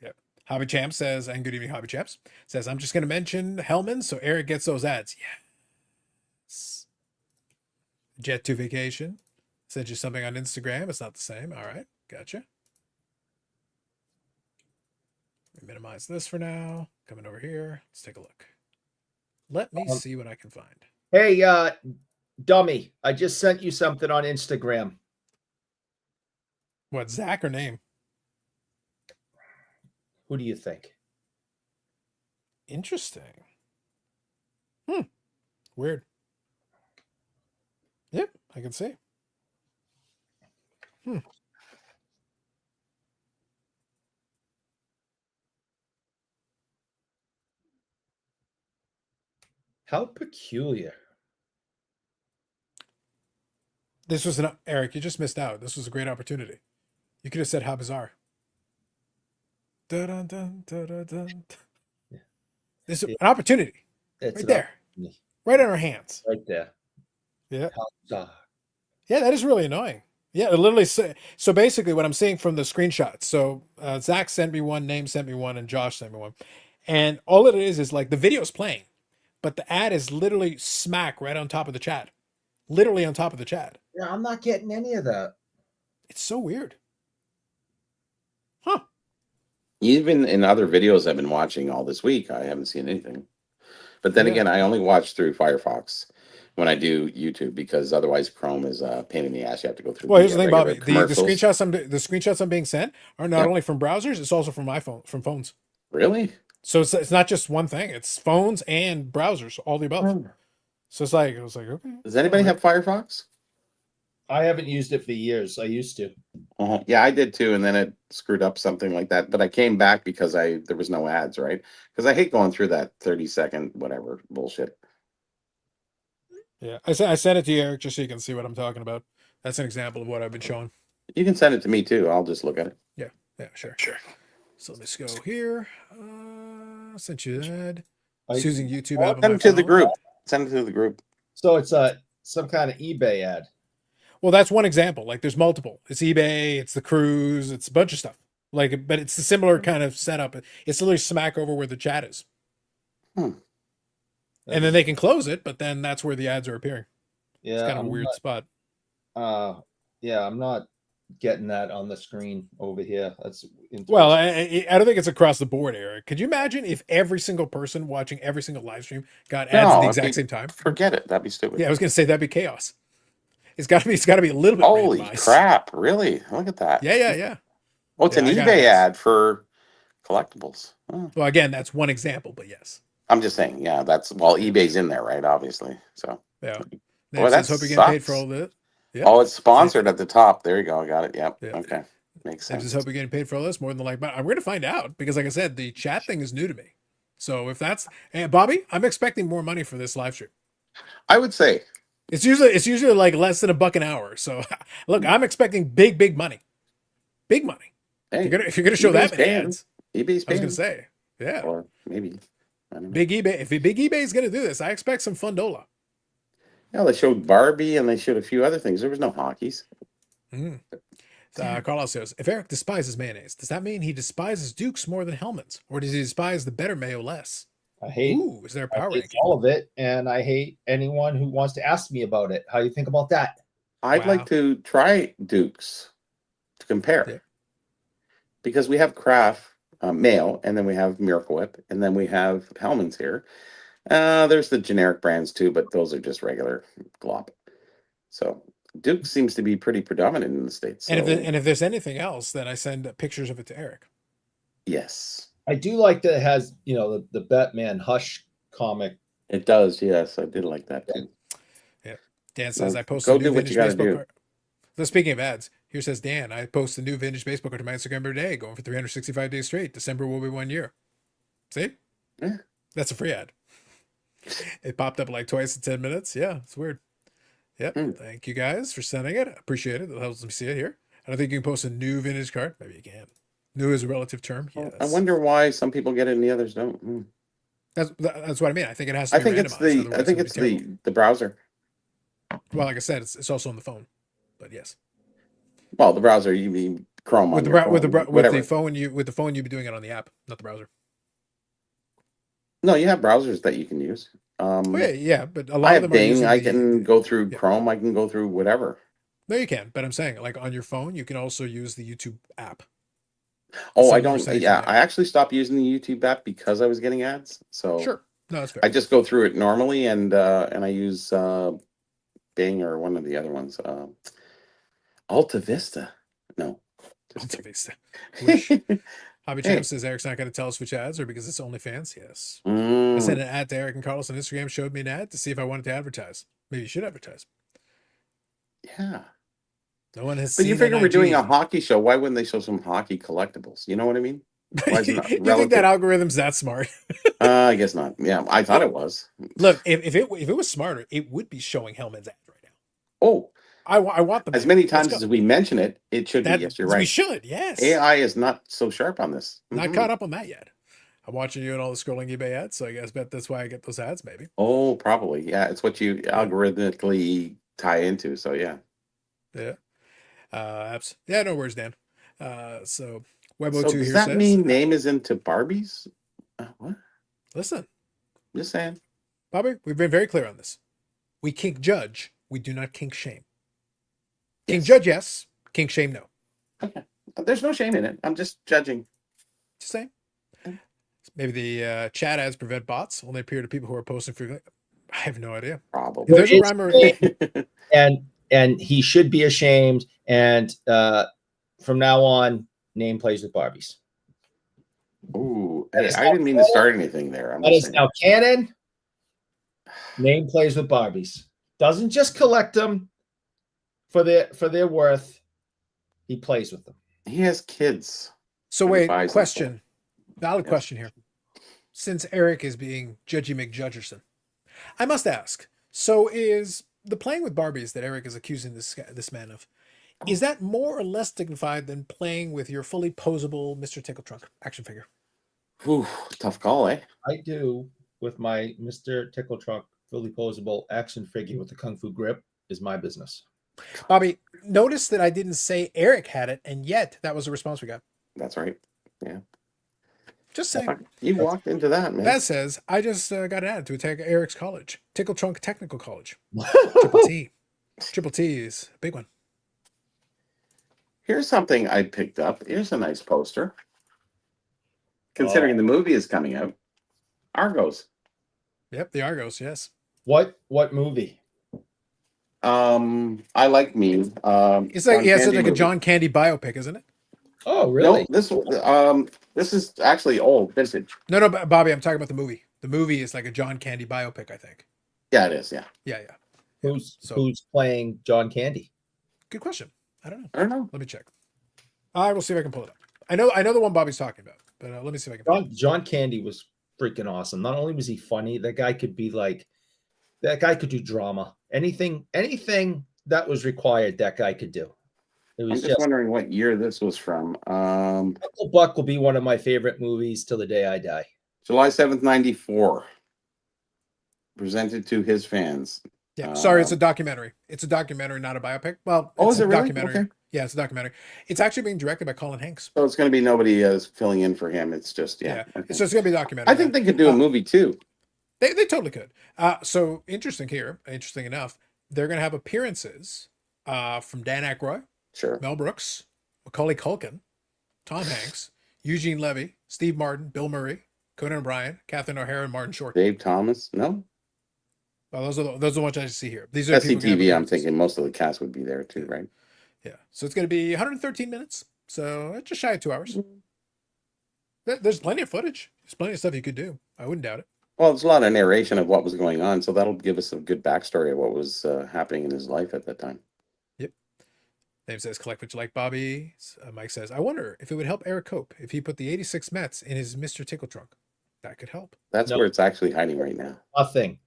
[SPEAKER 1] Yep. Hobby Champ says, and good evening, Hobby Champs says, I'm just going to mention Hellman so Eric gets those ads. Yes. Jet to Vacation sent you something on Instagram. It's not the same. All right. Gotcha. Minimize this for now. Coming over here. Let's take a look. Let me see what I can find.
[SPEAKER 3] Hey, dummy, I just sent you something on Instagram.
[SPEAKER 1] What, Zach or name?
[SPEAKER 3] Who do you think?
[SPEAKER 1] Interesting. Weird. Yep, I can see.
[SPEAKER 3] How peculiar.
[SPEAKER 1] This was Eric, you just missed out. This was a great opportunity. You could have said how bizarre. Dun, dun, dun, dun, dun, dun. This is an opportunity.
[SPEAKER 3] It's
[SPEAKER 1] right there. Right in our hands.
[SPEAKER 3] Right there.
[SPEAKER 1] Yeah.
[SPEAKER 3] How bizarre.
[SPEAKER 1] Yeah, that is really annoying. Yeah, it literally so basically what I'm seeing from the screenshots. So Zach sent me one, Name sent me one, and Josh sent me one. And all it is like the video's playing, but the ad is literally smack right on top of the chat. Literally on top of the chat.
[SPEAKER 3] Yeah, I'm not getting any of that.
[SPEAKER 1] It's so weird. Huh.
[SPEAKER 2] Even in other videos I've been watching all this week, I haven't seen anything. But then again, I only watch through Firefox when I do YouTube because otherwise Chrome is a pain in the ass. You have to go through.
[SPEAKER 1] Well, here's the thing, Bobby. The
[SPEAKER 2] commercials.
[SPEAKER 1] screenshots I'm being sent are not only from browsers; it's also from phones.
[SPEAKER 2] Really?
[SPEAKER 1] So it's not just one thing; it's phones and browsers, all the above. So it's like, I was like, okay.
[SPEAKER 2] Does anybody have Firefox?
[SPEAKER 3] I haven't used it for years. I used to.
[SPEAKER 2] Yeah, I did too, and then it screwed up something like that. But I came back because there was no ads, right? Because I hate going through that 30-second whatever bullshit.
[SPEAKER 1] Yeah, I sent it to you, Eric, just so you can see what I'm talking about. That's an example of what I've been showing.
[SPEAKER 2] You can send it to me too. I'll just look at it.
[SPEAKER 1] Yeah, sure. So let's go here. Sent you that. It's using YouTube app on
[SPEAKER 2] Send
[SPEAKER 1] my
[SPEAKER 2] it to the
[SPEAKER 1] phone.
[SPEAKER 2] group. Send it to the group.
[SPEAKER 3] So it's some kind of eBay ad.
[SPEAKER 1] Well, that's one example. Like there's multiple. It's eBay, it's the cruise, it's a bunch of stuff. Like, but it's a similar kind of setup. It's literally smack over where the chat is. And then they can close it, but then that's where the ads are appearing.
[SPEAKER 3] Yeah,
[SPEAKER 1] It's kind of a
[SPEAKER 3] I'm
[SPEAKER 1] weird spot.
[SPEAKER 3] yeah, I'm not getting that on the screen over here. That's
[SPEAKER 1] Well,
[SPEAKER 3] interesting.
[SPEAKER 1] I don't think it's across the board, Eric. Could you imagine if every single person watching every single live stream got ads at the exact same time?
[SPEAKER 2] Forget it. That'd be stupid.
[SPEAKER 1] Yeah, I was going to say that'd be chaos. It's got to be a little bit
[SPEAKER 2] Holy
[SPEAKER 1] randomized.
[SPEAKER 2] crap! Really? Look at that.
[SPEAKER 1] Yeah.
[SPEAKER 2] Oh, it's
[SPEAKER 1] Yeah,
[SPEAKER 2] an
[SPEAKER 1] I got
[SPEAKER 2] eBay
[SPEAKER 1] it.
[SPEAKER 2] ad for collectibles. Oh.
[SPEAKER 1] Well, again, that's one example, but yes.
[SPEAKER 2] I'm just saying. Yeah, that's eBay's in there, right? Obviously. So.
[SPEAKER 1] Yeah.
[SPEAKER 2] Boy,
[SPEAKER 1] It
[SPEAKER 2] that
[SPEAKER 1] says, hope you're getting paid for
[SPEAKER 2] sucks.
[SPEAKER 1] all this. Yeah.
[SPEAKER 2] Oh, it's sponsored at the top. There you go. I got it. Yep.
[SPEAKER 1] Yeah.
[SPEAKER 2] Okay. Makes
[SPEAKER 1] I
[SPEAKER 2] sense.
[SPEAKER 1] just hope you're getting paid for all this more than like, but I'm going to find out because, like I said, the chat thing is new to me. So if that's, and Bobby, I'm expecting more money for this live stream.
[SPEAKER 2] I would say
[SPEAKER 1] It's usually like less than $1 an hour. So look, I'm expecting big money, big money.
[SPEAKER 2] hey,
[SPEAKER 1] If you're gonna show that
[SPEAKER 2] eBay's
[SPEAKER 1] many
[SPEAKER 2] paying.
[SPEAKER 1] ads,
[SPEAKER 2] eBay's
[SPEAKER 1] I was
[SPEAKER 2] paying.
[SPEAKER 1] gonna say, yeah,
[SPEAKER 2] Or maybe. I don't know.
[SPEAKER 1] big eBay. If Big eBay is gonna do this, I expect some fundola.
[SPEAKER 2] Yeah, they showed Barbie and they showed a few other things. There was no hockeys.
[SPEAKER 1] Carlos says, if Eric despises mayonnaise, does that mean he despises Dukes more than Hellman's, or does he despise the better mayo less?
[SPEAKER 3] I hate,
[SPEAKER 1] Ooh, is there a power
[SPEAKER 3] I hate
[SPEAKER 1] ranking?
[SPEAKER 3] all of it, and I hate anyone who wants to ask me about it. How you think about that?
[SPEAKER 2] I'd
[SPEAKER 1] Wow.
[SPEAKER 2] like to try Dukes to compare.
[SPEAKER 1] Yeah.
[SPEAKER 2] Because we have Kraft Mayo, and then we have Miracle Whip, and then we have Hellman's here. There's the generic brands too, but those are just regular glop. So Duke seems to be pretty predominant in the States. So,
[SPEAKER 1] And if there's anything else, then I send pictures of it to Eric.
[SPEAKER 2] yes,
[SPEAKER 3] I do like that it has, the Batman Hush comic.
[SPEAKER 2] it does. Yes, I did like that too.
[SPEAKER 1] Dan says,
[SPEAKER 2] Well,
[SPEAKER 1] I posted
[SPEAKER 2] go
[SPEAKER 1] a new
[SPEAKER 2] do what
[SPEAKER 1] vintage
[SPEAKER 2] you gotta
[SPEAKER 1] baseball
[SPEAKER 2] do.
[SPEAKER 1] card. So speaking of ads, here says Dan, I post a new vintage baseball card to my Instagram every day, going for 365 days straight. December will be 1 year. See?
[SPEAKER 2] Yeah.
[SPEAKER 1] That's a free ad. It popped up like twice in 10 minutes. Yeah, it's weird. Yep. Thank you guys for sending it. I appreciate it. It helps me see it here. I don't think you can post a new vintage card. Maybe you can. New is a relative term. Yes.
[SPEAKER 2] I wonder why some people get it and the others don't.
[SPEAKER 1] That's what I mean. I think it has to
[SPEAKER 2] I
[SPEAKER 1] be
[SPEAKER 2] think it's
[SPEAKER 1] randomized,
[SPEAKER 2] the I think it's the browser.
[SPEAKER 1] Well, like I said, it's also on the phone. But yes.
[SPEAKER 2] Well, the browser, you mean Chrome
[SPEAKER 1] With
[SPEAKER 2] on
[SPEAKER 1] the
[SPEAKER 2] your phone,
[SPEAKER 1] with the
[SPEAKER 2] whatever.
[SPEAKER 1] phone you'd be doing it on the app, not the browser.
[SPEAKER 2] No, you have browsers that you can use.
[SPEAKER 1] Oh, yeah, but a lot
[SPEAKER 2] I
[SPEAKER 1] of
[SPEAKER 2] have
[SPEAKER 1] them are
[SPEAKER 2] Bing.
[SPEAKER 1] using
[SPEAKER 2] I
[SPEAKER 1] the-
[SPEAKER 2] can go through
[SPEAKER 1] Yeah.
[SPEAKER 2] Chrome. I can go through whatever.
[SPEAKER 1] No, you can, but I'm saying like on your phone, you can also use the YouTube app.
[SPEAKER 2] Oh,
[SPEAKER 1] Some
[SPEAKER 2] I
[SPEAKER 1] of them are
[SPEAKER 2] don't.
[SPEAKER 1] saying
[SPEAKER 2] Yeah,
[SPEAKER 1] from
[SPEAKER 2] I
[SPEAKER 1] there.
[SPEAKER 2] actually stopped using the YouTube app because I was getting ads. So
[SPEAKER 1] Sure. No, that's fair.
[SPEAKER 2] I just go through it normally, and I use Bing or one of the other ones. Alta Vista. No. just
[SPEAKER 1] Alta
[SPEAKER 2] kidding.
[SPEAKER 1] Vista. Wish. Hobby
[SPEAKER 2] Hey.
[SPEAKER 1] Champ says Eric's not going to tell us which ads or because it's OnlyFans. Yes. I
[SPEAKER 2] Mm,
[SPEAKER 1] sent an ad to Eric and Carlos on Instagram, showed me an ad to see if I wanted to advertise. Maybe you should advertise.
[SPEAKER 2] yeah.
[SPEAKER 1] No one has
[SPEAKER 2] But
[SPEAKER 1] seen
[SPEAKER 2] you figure
[SPEAKER 1] an
[SPEAKER 2] we're doing a
[SPEAKER 1] IG.
[SPEAKER 2] hockey show. Why wouldn't they show some hockey collectibles? You know what I mean? Why is it not
[SPEAKER 1] You think
[SPEAKER 2] relative?
[SPEAKER 1] that algorithm's that smart?
[SPEAKER 2] I guess not. Yeah, I thought it was.
[SPEAKER 1] Look, if it was smarter, it would be showing Hellman's ads right now.
[SPEAKER 2] Oh,
[SPEAKER 1] I want them
[SPEAKER 2] as
[SPEAKER 1] there.
[SPEAKER 2] many
[SPEAKER 1] Let's
[SPEAKER 2] times
[SPEAKER 1] go.
[SPEAKER 2] as we mention it, it should be. Yes, you're
[SPEAKER 1] We
[SPEAKER 2] right.
[SPEAKER 1] should, yes.
[SPEAKER 2] AI is not so sharp on this.
[SPEAKER 1] Not
[SPEAKER 2] Mhm.
[SPEAKER 1] caught up on that yet. I'm watching you and all the scrolling eBay ads, so I guess that's why I get those ads, maybe.
[SPEAKER 2] Oh, probably. Yeah, it's what you algorithmically tie into. So yeah.
[SPEAKER 1] Yeah. Apps. Yeah, no worries, Dan. So Webo2
[SPEAKER 2] So does
[SPEAKER 1] here
[SPEAKER 2] that
[SPEAKER 1] says,
[SPEAKER 2] mean name is into Barbies? What?
[SPEAKER 1] listen,
[SPEAKER 2] Just saying.
[SPEAKER 1] Bobby, we've been very clear on this. We kink judge, we do not kink shame. Kink
[SPEAKER 2] Yes.
[SPEAKER 1] judge, yes. Kink shame, no.
[SPEAKER 2] Okay. There's no shame in it. I'm just judging.
[SPEAKER 1] Just saying. Maybe the chat ads prevent bots, only appear to people who are posting frequently. I have no idea.
[SPEAKER 2] Probably.
[SPEAKER 1] If there's a
[SPEAKER 3] It's
[SPEAKER 1] rhyme or
[SPEAKER 3] shame, and he should be ashamed. And from now on, name plays with Barbies.
[SPEAKER 2] Ooh,
[SPEAKER 3] That
[SPEAKER 2] hey,
[SPEAKER 3] is
[SPEAKER 2] I
[SPEAKER 3] now
[SPEAKER 2] didn't mean to start anything there. I'm
[SPEAKER 3] That
[SPEAKER 2] just
[SPEAKER 3] is
[SPEAKER 2] saying.
[SPEAKER 3] now canon. Name plays with Barbies. Doesn't just collect them for their worth. He plays with them.
[SPEAKER 2] He has kids.
[SPEAKER 1] So
[SPEAKER 2] and
[SPEAKER 1] wait,
[SPEAKER 2] buys them
[SPEAKER 1] question. Valid
[SPEAKER 2] Yes.
[SPEAKER 1] question here. Since Eric is being Judgy McJudgerson, I must ask, So is the playing with Barbies that Eric is accusing this man of, is that more or less dignified than playing with your fully posable Mr. Tickle Trunk action figure?
[SPEAKER 2] Whew, tough call, eh?
[SPEAKER 3] I do with my Mr. Tickle Trunk fully posable action figure with the Kung Fu grip is my business.
[SPEAKER 1] Bobby, notice that I didn't say Eric had it, and yet that was the response we got.
[SPEAKER 2] That's right. Yeah.
[SPEAKER 1] Just saying.
[SPEAKER 2] You walked into that, man.
[SPEAKER 1] That says, I just got added to attack Eric's college, Tickle Trunk Technical College. Triple T. Triple T is a big one.
[SPEAKER 2] Here's something I picked up. Here's a nice poster. Considering the movie is coming out. Argos.
[SPEAKER 1] Yep, the Argos, yes.
[SPEAKER 3] What movie?
[SPEAKER 2] I like me.
[SPEAKER 1] It's like,
[SPEAKER 2] John
[SPEAKER 1] yeah, it's
[SPEAKER 2] Candy
[SPEAKER 1] like a
[SPEAKER 2] movie.
[SPEAKER 1] John Candy biopic, isn't it?
[SPEAKER 3] Oh, really?
[SPEAKER 2] No, this is actually old, vintage.
[SPEAKER 1] No, Bobby, I'm talking about the movie. The movie is like a John Candy biopic, I think.
[SPEAKER 2] Yeah, it is. Yeah.
[SPEAKER 1] Yeah.
[SPEAKER 3] Who's playing John Candy?
[SPEAKER 1] Good question. I don't know.
[SPEAKER 2] I don't know.
[SPEAKER 1] Let me check. I will see if I can pull it up. I know the one Bobby's talking about, but let me see if I can. Pull it up.
[SPEAKER 3] John Candy was freaking awesome. Not only was he funny, that guy could do drama. Anything that was required, that guy could do. It
[SPEAKER 2] I'm
[SPEAKER 3] was
[SPEAKER 2] just wondering what year this was from.
[SPEAKER 3] Uncle Buck will be one of my favorite movies till the day I die.
[SPEAKER 2] July 7th, 94. Presented to his fans.
[SPEAKER 1] Yeah, sorry, it's a documentary. It's a documentary, not a biopic. Well,
[SPEAKER 2] Oh,
[SPEAKER 1] it's
[SPEAKER 2] is it
[SPEAKER 1] a
[SPEAKER 2] really?
[SPEAKER 1] documentary.
[SPEAKER 2] Okay.
[SPEAKER 1] Yeah, it's a documentary. It's actually being directed by Colin Hanks.
[SPEAKER 2] So it's going to be nobody filling in for him. It's just, yeah. Okay.
[SPEAKER 1] So it's going to be a documentary.
[SPEAKER 2] I think they could do a movie too.
[SPEAKER 1] They totally could. So interesting enough, they're going to have appearances from Dan Aykroyd,
[SPEAKER 2] Sure.
[SPEAKER 1] Mel Brooks, Macaulay Culkin, Tom Hanks, Eugene Levy, Steve Martin, Bill Murray, Conan O'Brien, Catherine O'Hara, and Martin Short.
[SPEAKER 2] Dave Thomas? No.
[SPEAKER 1] Well, those are the ones I see here. These are people
[SPEAKER 2] SCTV, I'm thinking most of the cast would be there too, right?
[SPEAKER 1] Yeah. So it's going to be 113 minutes. So it's just shy of 2 hours. There's plenty of footage. There's plenty of stuff you could do. I wouldn't doubt it.
[SPEAKER 2] Well, it's a lot of narration of what was going on, so that'll give us a good backstory of what was happening in his life at that time.
[SPEAKER 1] Yep. Dave says, collect what you like, Bobby. Mike says, I wonder if it would help Eric cope if he put the 86 Mets in his Mr. Tickle Trunk. That could help.
[SPEAKER 2] That's where it's actually hiding right now.
[SPEAKER 3] Nothing.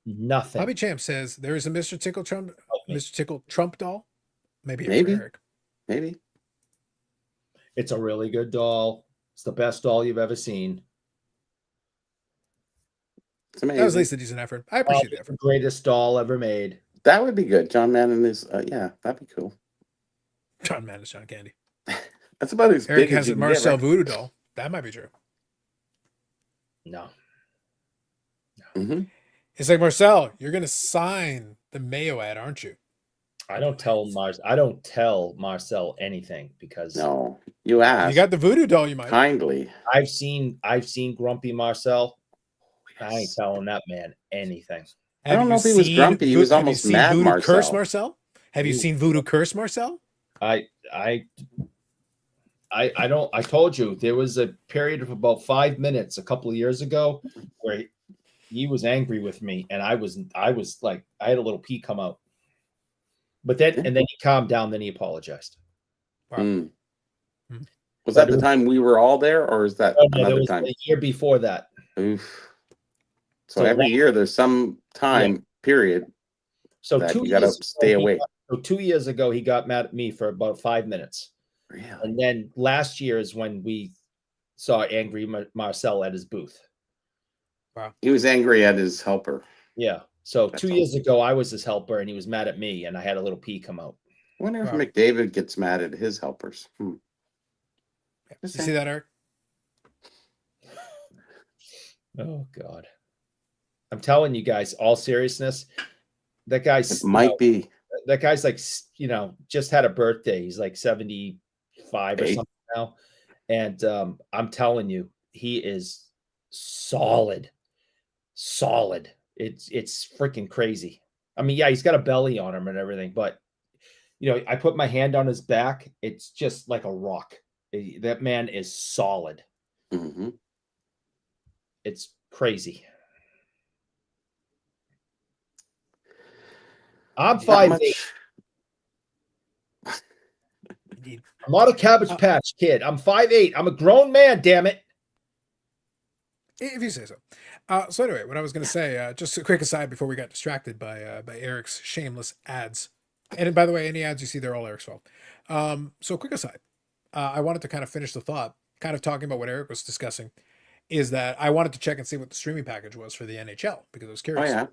[SPEAKER 1] Bobby Champ says there is a Mr. Tickle Trump doll. Maybe. For Eric.
[SPEAKER 2] Maybe.
[SPEAKER 3] It's a really good doll. It's the best doll you've ever seen.
[SPEAKER 2] It's amazing.
[SPEAKER 1] That was at least a decent effort. I appreciate the effort.
[SPEAKER 3] The greatest doll ever made.
[SPEAKER 2] That would be good. John Madden is, yeah, that'd be cool.
[SPEAKER 1] John Madden is John Candy.
[SPEAKER 2] That's about as
[SPEAKER 1] Eric
[SPEAKER 2] big
[SPEAKER 1] has
[SPEAKER 2] as
[SPEAKER 1] a
[SPEAKER 2] you can
[SPEAKER 1] Marcel
[SPEAKER 2] get, right?
[SPEAKER 1] Voodoo doll. That might be true.
[SPEAKER 3] No.
[SPEAKER 2] Mm-hmm.
[SPEAKER 1] It's like, Marcel, you're going to sign the Mayo ad, aren't you?
[SPEAKER 3] I don't tell Marcel anything because
[SPEAKER 2] No, you asked.
[SPEAKER 1] You got the Voodoo doll, you might.
[SPEAKER 2] Kindly.
[SPEAKER 3] I've seen Grumpy Marcel. I ain't telling that man anything.
[SPEAKER 2] I don't know if he was grumpy. He was almost mad,
[SPEAKER 1] Voodoo
[SPEAKER 2] Marcel.
[SPEAKER 1] Curse Marcel? Have you seen Voodoo Curse Marcel?
[SPEAKER 3] I don't. I told you there was a period of about 5 minutes a couple of years ago where he was angry with me, and I was like, I had a little pee come out. But then he calmed down. Then he apologized.
[SPEAKER 1] Wow.
[SPEAKER 2] Mm. Was that the time we were all there, or is that another time?
[SPEAKER 3] A year before that.
[SPEAKER 2] Oof. So every year there's some time period
[SPEAKER 3] so
[SPEAKER 2] that
[SPEAKER 3] 2
[SPEAKER 2] you got to
[SPEAKER 3] years
[SPEAKER 2] stay
[SPEAKER 3] ago,
[SPEAKER 2] away.
[SPEAKER 3] So 2 years ago, he got mad at me for about 5 minutes.
[SPEAKER 2] Really?
[SPEAKER 3] And then last year is when we saw angry Marcel at his booth.
[SPEAKER 1] Wow.
[SPEAKER 2] He was angry at his helper.
[SPEAKER 3] Yeah. So
[SPEAKER 2] That's
[SPEAKER 3] 2 years ago, I was his helper, and he was mad at me, and I had a little pee come out.
[SPEAKER 2] I wonder if
[SPEAKER 1] Wow.
[SPEAKER 2] McDavid gets mad at his helpers.
[SPEAKER 1] You see that, Eric?
[SPEAKER 3] Oh God. I'm telling you guys, all seriousness, that guy's
[SPEAKER 2] It might be.
[SPEAKER 3] that guy's like, just had a birthday. He's like 75 or something now. And I'm telling you, he is solid. It's freaking crazy. I mean, yeah, he's got a belly on him and everything, but I put my hand on his back. It's just like a rock. That man is solid.
[SPEAKER 2] Mm-hmm.
[SPEAKER 3] It's crazy. I'm 5'8".
[SPEAKER 1] Indeed.
[SPEAKER 3] I'm not a Cabbage Patch Kid. I'm 5'8". I'm a grown man, damn it.
[SPEAKER 1] If you say so. So anyway, what I was going to say, just a quick aside before we got distracted by Eric's shameless ads. And by the way, any ads you see, they're all Eric's fault. So quick aside, I wanted to kind of finish the thought, kind of talking about what Eric was discussing, is that I wanted to check and see what the streaming package was for the NHL because I was
[SPEAKER 2] Oh
[SPEAKER 1] curious.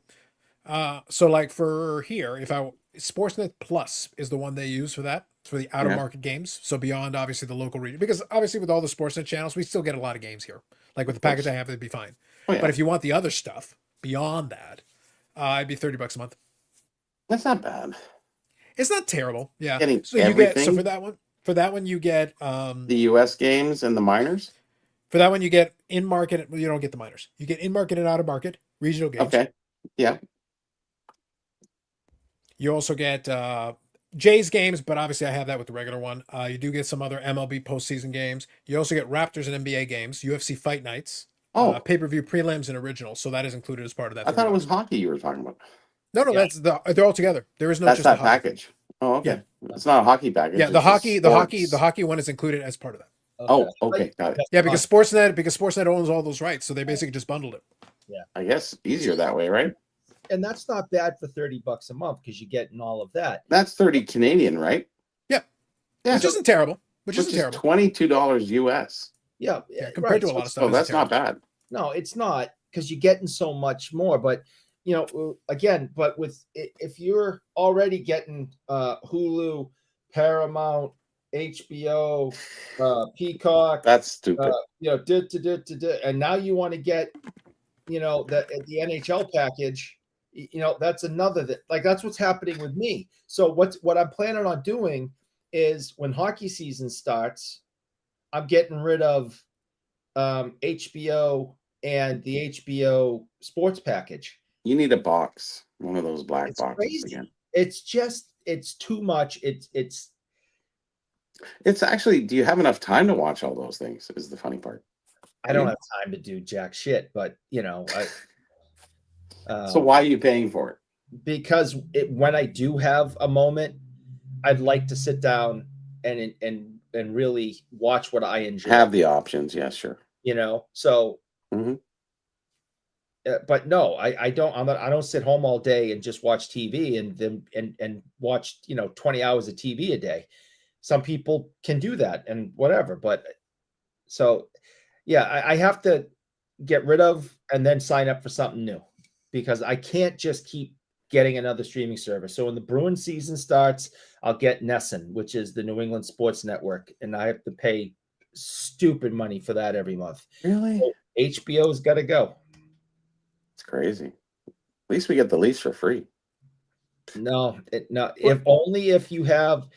[SPEAKER 2] yeah.
[SPEAKER 1] So like for here, if I Sportsnet Plus is the one they use for that, for the out of
[SPEAKER 2] Yeah.
[SPEAKER 1] market games. So beyond obviously the local region, because obviously with all the Sportsnet channels, we still get a lot of games here. Like with the package I have, it'd be fine.
[SPEAKER 2] Oh yeah.
[SPEAKER 1] But if you want the other stuff beyond that, it'd be $30 a month.
[SPEAKER 2] That's not bad.
[SPEAKER 1] It's not terrible. Yeah.
[SPEAKER 2] Getting
[SPEAKER 1] So you get so
[SPEAKER 2] everything?
[SPEAKER 1] for that one you get
[SPEAKER 2] The U.S. games and the minors.
[SPEAKER 1] for that one you get in market. Well, you don't get the minors. You get in market and out of market regional games.
[SPEAKER 2] Okay. Yeah.
[SPEAKER 1] You also get Jays games, but obviously I have that with the regular one. You do get some other MLB postseason games. You also get Raptors and NBA games, UFC fight nights,
[SPEAKER 2] Oh,
[SPEAKER 1] pay-per-view prelims and originals. So that is included as part of that.
[SPEAKER 2] I thought it was
[SPEAKER 1] $30.
[SPEAKER 2] hockey you were talking about.
[SPEAKER 1] No,
[SPEAKER 3] Yeah.
[SPEAKER 1] they're all together. There is no
[SPEAKER 2] That's
[SPEAKER 1] just
[SPEAKER 2] that
[SPEAKER 1] a hockey.
[SPEAKER 2] package. Oh, okay. It's not a hockey package.
[SPEAKER 1] Yeah,
[SPEAKER 2] it's
[SPEAKER 1] the
[SPEAKER 2] just sports.
[SPEAKER 1] hockey one is included as part of that.
[SPEAKER 2] Oh, okay, got it.
[SPEAKER 1] Yeah, because Sportsnet owns all those rights, so they basically just bundled it.
[SPEAKER 2] I guess easier that way, right?
[SPEAKER 3] And that's not bad for $30 a month because you're getting all of that.
[SPEAKER 2] That's 30 Canadian, right?
[SPEAKER 1] Yeah.
[SPEAKER 2] Yeah.
[SPEAKER 1] Which isn't terrible. Which
[SPEAKER 2] Which
[SPEAKER 1] isn't
[SPEAKER 2] is
[SPEAKER 1] terrible.
[SPEAKER 2] $22 US.
[SPEAKER 3] Yeah,
[SPEAKER 1] Yeah, compared to a lot of stuff.
[SPEAKER 2] Oh, that's not bad.
[SPEAKER 3] No, it's not because you're getting so much more. But again, but if you're already getting Hulu, Paramount, HBO, Peacock,
[SPEAKER 2] That's stupid.
[SPEAKER 3] and now you want to get the NHL package. That's another that that's what's happening with me. So what I'm planning on doing is when hockey season starts, I'm getting rid of HBO and the HBO sports package.
[SPEAKER 2] You need a box, one of those black
[SPEAKER 3] It's
[SPEAKER 2] boxes
[SPEAKER 3] crazy.
[SPEAKER 2] again.
[SPEAKER 3] It's too much.
[SPEAKER 2] It's actually, do you have enough time to watch all those things? Is the funny part.
[SPEAKER 3] I don't have time to do jack shit, but
[SPEAKER 2] So why are you paying for it?
[SPEAKER 3] because when I do have a moment, I'd like to sit down and really watch what I enjoy.
[SPEAKER 2] Have the options, yeah, sure.
[SPEAKER 3] So.
[SPEAKER 2] Mhm.
[SPEAKER 3] But no, I don't. I don't sit home all day and just watch TV and watch 20 hours of TV a day. Some people can do that and whatever. But so yeah, I have to get rid of and then sign up for something new because I can't just keep getting another streaming service. So when the Bruins season starts, I'll get NESN, which is the New England Sports Network, and I have to pay stupid money for that every month.
[SPEAKER 2] Really?
[SPEAKER 3] So HBO's got to go.
[SPEAKER 2] It's crazy. At least we get the lease for free.
[SPEAKER 3] No. If you have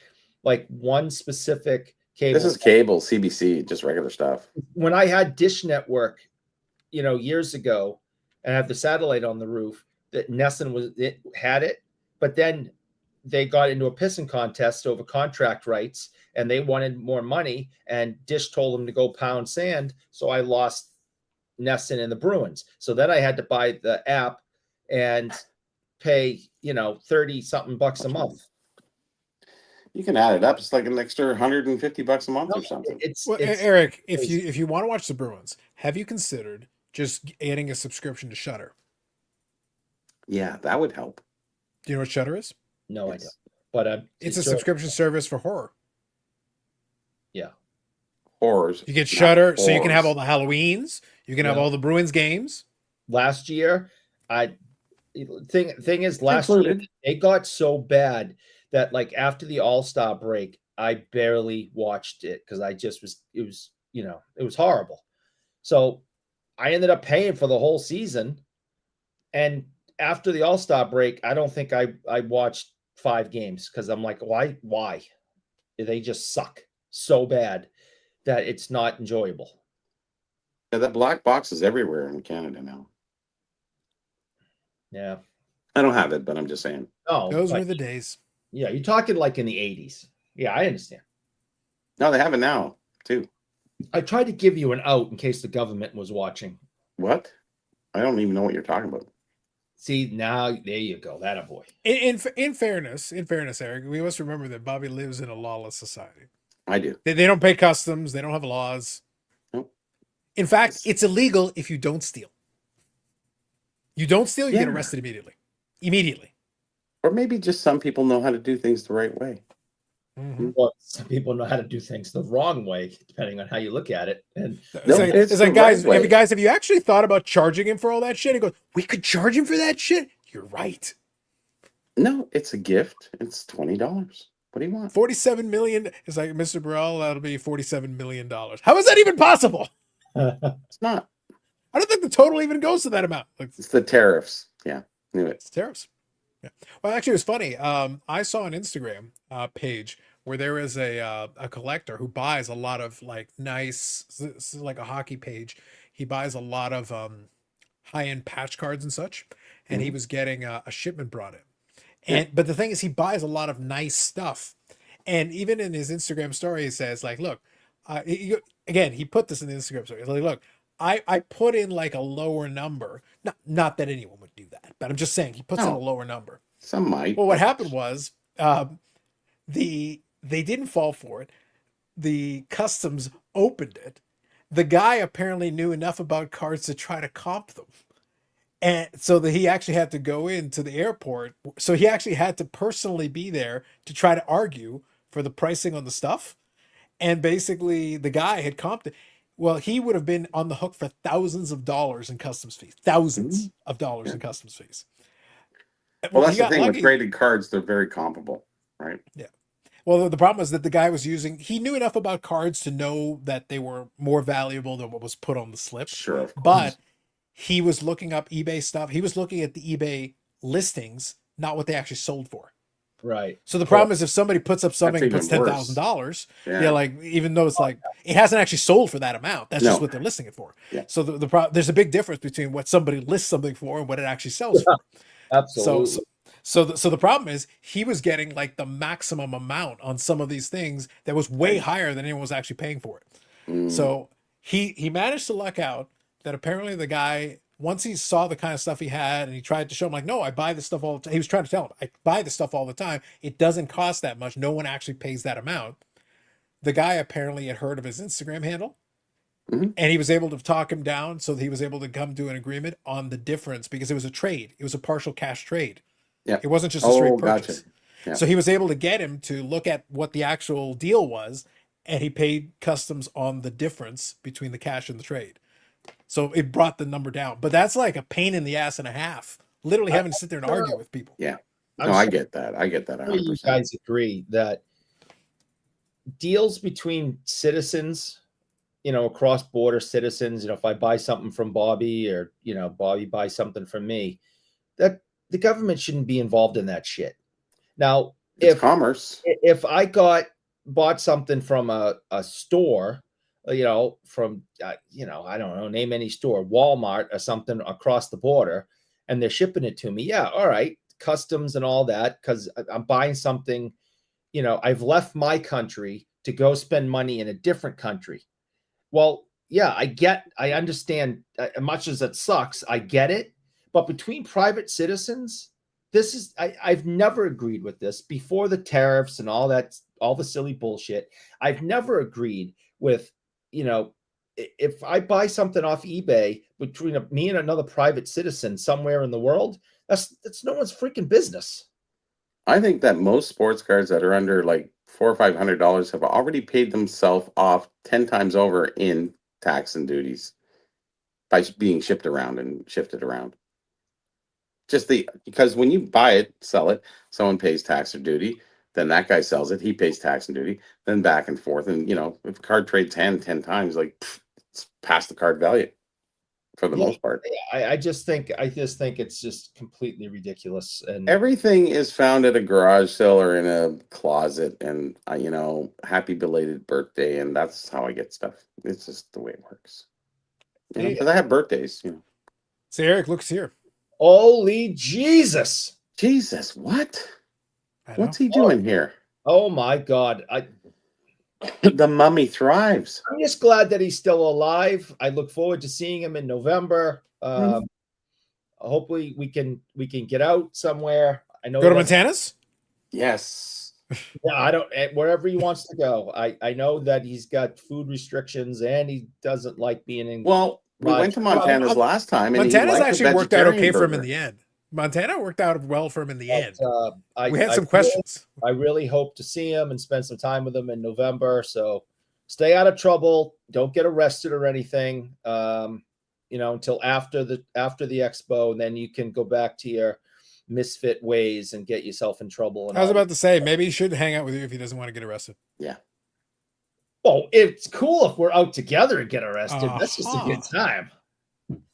[SPEAKER 3] like one specific cable.
[SPEAKER 2] This is cable, CBC, just regular stuff.
[SPEAKER 3] When I had Dish Network, years ago, and I have the satellite on the roof, that NESN had it, but then they got into a pissing contest over contract rights, and they wanted more money, and Dish told them to go pound sand, so I lost NESN and the Bruins. So then I had to buy the app and pay, 30 something bucks a month.
[SPEAKER 2] You can add it up. It's like an extra $150 a month or something.
[SPEAKER 1] Well, Eric, if you want to watch the Bruins, have you considered just adding a subscription to Shudder?
[SPEAKER 2] Yeah, that would help.
[SPEAKER 1] Do you know what Shudder is?
[SPEAKER 3] No,
[SPEAKER 2] Yes.
[SPEAKER 3] I don't. But
[SPEAKER 1] It's a subscription service for horror.
[SPEAKER 3] Yeah.
[SPEAKER 2] Horrors.
[SPEAKER 1] You get
[SPEAKER 2] not
[SPEAKER 1] Shudder, so you can have all
[SPEAKER 2] horrors.
[SPEAKER 1] the Halloweens. You can have
[SPEAKER 3] Yeah.
[SPEAKER 1] all the Bruins games.
[SPEAKER 3] Last year, thing is last year
[SPEAKER 2] Included.
[SPEAKER 3] it got so bad that like after the All-Star break, I barely watched it because it was horrible. So I ended up paying for the whole season. And after the All-Star break, I don't think I watched 5 games because I'm like, why? They just suck so bad that it's not enjoyable.
[SPEAKER 2] Yeah, that black box is everywhere in Canada now.
[SPEAKER 3] Yeah.
[SPEAKER 2] I don't have it, but I'm just saying.
[SPEAKER 3] Oh,
[SPEAKER 1] Those
[SPEAKER 3] but-
[SPEAKER 1] were the days.
[SPEAKER 3] yeah, you're talking like in the 80s. Yeah, I understand.
[SPEAKER 2] No, they have it now, too.
[SPEAKER 3] I tried to give you an out in case the government was watching.
[SPEAKER 2] What? I don't even know what you're talking about.
[SPEAKER 3] See, now there you go. That a boy.
[SPEAKER 1] In fairness, Eric, we must remember that Bobby lives in a lawless society.
[SPEAKER 2] I do.
[SPEAKER 1] They don't pay customs. They don't have laws.
[SPEAKER 2] Nope.
[SPEAKER 1] In fact, it's illegal if you don't steal. You don't steal, you get
[SPEAKER 2] Yeah.
[SPEAKER 1] arrested immediately. Immediately.
[SPEAKER 2] Or maybe just some people know how to do things the right way.
[SPEAKER 1] Mm-hmm.
[SPEAKER 3] Well, some people know how to do things the wrong way, depending on how you look at it. And
[SPEAKER 1] It's like,
[SPEAKER 2] it's
[SPEAKER 1] it's like
[SPEAKER 2] the
[SPEAKER 1] guys,
[SPEAKER 2] right way.
[SPEAKER 1] have you actually thought about charging him for all that shit? He goes, we could charge him for that shit? You're right.
[SPEAKER 2] No, it's a gift. It's $20. What do you want?
[SPEAKER 1] 47 million. It's like, Mr. Burrell, that'll be $47 million. How is that even possible?
[SPEAKER 2] It's not.
[SPEAKER 1] I don't think the total even goes to that amount. Like,
[SPEAKER 2] It's the tariffs. Yeah, knew it.
[SPEAKER 1] it's tariffs. Yeah. Well, actually, it was funny. I saw an Instagram page where there is a collector who buys a lot of like nice, this is like a hockey page. He buys a lot of high-end patch cards and such, and he was getting a shipment brought in. And but the thing is, he buys a lot of nice stuff, and even in his Instagram story, he says like, "Look, again, he put this in the Instagram story. He's like, look, I put in like a lower number. Not that anyone would do that, but I'm just saying he puts in a lower number.
[SPEAKER 2] Some might.
[SPEAKER 1] Well, what happened was they didn't fall for it. The customs opened it. The guy apparently knew enough about cards to try to comp them. And so that he actually had to go into the airport. So he actually had to personally be there to try to argue for the pricing on the stuff. And basically the guy had comped it. Well, he would have been on the hook for thousands of dollars in customs fees. Thousands of dollars in customs fees.
[SPEAKER 2] Well, that's
[SPEAKER 1] he
[SPEAKER 2] the
[SPEAKER 1] got
[SPEAKER 2] thing with
[SPEAKER 1] lucky.
[SPEAKER 2] graded cards; they're very comparable, right?
[SPEAKER 1] Yeah. Well, the problem is that the guy was using, he knew enough about cards to know that they were more valuable than what was put on the slip.
[SPEAKER 2] Sure, of course.
[SPEAKER 1] But he was looking up eBay stuff. He was looking at the eBay listings, not what they actually sold for.
[SPEAKER 3] right.
[SPEAKER 1] So the problem is if somebody puts up something and
[SPEAKER 2] That's
[SPEAKER 1] puts
[SPEAKER 2] even
[SPEAKER 1] $10,000,
[SPEAKER 2] Yeah.
[SPEAKER 1] yeah, like even though it's like it hasn't actually sold for that amount, that's just
[SPEAKER 2] No.
[SPEAKER 1] what they're listing it for.
[SPEAKER 2] Yeah.
[SPEAKER 1] So there's a big difference between what somebody lists something for and what it actually sells for.
[SPEAKER 3] Absolutely.
[SPEAKER 1] So the problem is he was getting like the maximum amount on some of these things that was way higher than anyone was actually paying for it. So he managed to luck out that apparently the guy, once he saw the kind of stuff he had and he tried to show him like, no, I buy this stuff all the time. He was trying to tell him, I buy this stuff all the time. It doesn't cost that much. No one actually pays that amount. The guy apparently had heard of his Instagram handle. And he was able to talk him down so that he was able to come to an agreement on the difference because it was a trade. It was a partial cash trade.
[SPEAKER 2] Yeah.
[SPEAKER 1] It wasn't just a straight
[SPEAKER 2] Gotcha.
[SPEAKER 1] purchase.
[SPEAKER 2] Yeah.
[SPEAKER 1] So he was able to get him to look at what the actual deal was, and he paid customs on the difference between the cash and the trade. So it brought the number down. But that's like a pain in the ass and a half. Literally having to sit there and argue with people.
[SPEAKER 2] Yeah.
[SPEAKER 3] I'm
[SPEAKER 2] No, I
[SPEAKER 3] sure
[SPEAKER 2] get that. I get that.
[SPEAKER 3] you
[SPEAKER 2] 100%.
[SPEAKER 3] guys agree that deals between citizens, cross border citizens, if I buy something from Bobby or, Bobby buys something from me, that the government shouldn't be involved in that shit. Now,
[SPEAKER 2] It's commerce.
[SPEAKER 3] if I bought something from a store, from, I don't know, name any store, Walmart or something across the border, and they're shipping it to me. Yeah. All right. Customs and all that. Cause I'm buying something, I've left my country to go spend money in a different country. Well, yeah, I understand as much as it sucks. I get it. But between private citizens, I've never agreed with this before the tariffs and all that, all the silly bullshit. I've never agreed with, if I buy something off eBay between me and another private citizen somewhere in the world, that's no one's freaking business.
[SPEAKER 2] I think that most sports cards that are under like $400 or $500 have already paid themselves off 10 times over in tax and duties by being shipped around and shifted around. Because when you buy it, sell it, someone pays tax or duty, then that guy sells it, he pays tax and duty, then back and forth. And if a card trades 10 times, like it's past the card value for the most part.
[SPEAKER 3] I just think it's just completely ridiculous. And
[SPEAKER 2] Everything is found at a garage sale or in a closet, and happy belated birthday, and that's how I get stuff. It's just the way it works. Because I have birthdays.
[SPEAKER 1] So Eric, looks here.
[SPEAKER 3] holy Jesus.
[SPEAKER 2] Jesus, what?
[SPEAKER 1] I know.
[SPEAKER 2] What's he doing here?
[SPEAKER 3] Oh my God.
[SPEAKER 2] The mummy thrives.
[SPEAKER 3] I'm just glad that he's still alive. I look forward to seeing him in November. Hopefully we can get out somewhere. I know
[SPEAKER 1] Go to Montana's?
[SPEAKER 2] Yes.
[SPEAKER 3] Yeah, I don't wherever he wants to go. I know that he's got food restrictions and he doesn't like being in.
[SPEAKER 2] Well, We went to Montana's last time, and
[SPEAKER 1] Montana's
[SPEAKER 2] he liked
[SPEAKER 1] actually
[SPEAKER 2] the
[SPEAKER 1] worked out okay
[SPEAKER 2] vegetarian
[SPEAKER 1] for him in
[SPEAKER 2] burger.
[SPEAKER 1] the end. Montana worked out well for him in the end.
[SPEAKER 3] I,
[SPEAKER 1] We had
[SPEAKER 3] I
[SPEAKER 1] some
[SPEAKER 3] really-
[SPEAKER 1] questions.
[SPEAKER 3] I really hope to see him and spend some time with him in November. So stay out of trouble. Don't get arrested or anything. Until after the expo, and then you can go back to your misfit ways and get yourself in trouble. And
[SPEAKER 1] I was
[SPEAKER 3] all.
[SPEAKER 1] about to say, maybe he should hang out with you if he doesn't want to get arrested.
[SPEAKER 2] Yeah.
[SPEAKER 3] Well, it's cool if we're out together and get arrested. That's just a good time.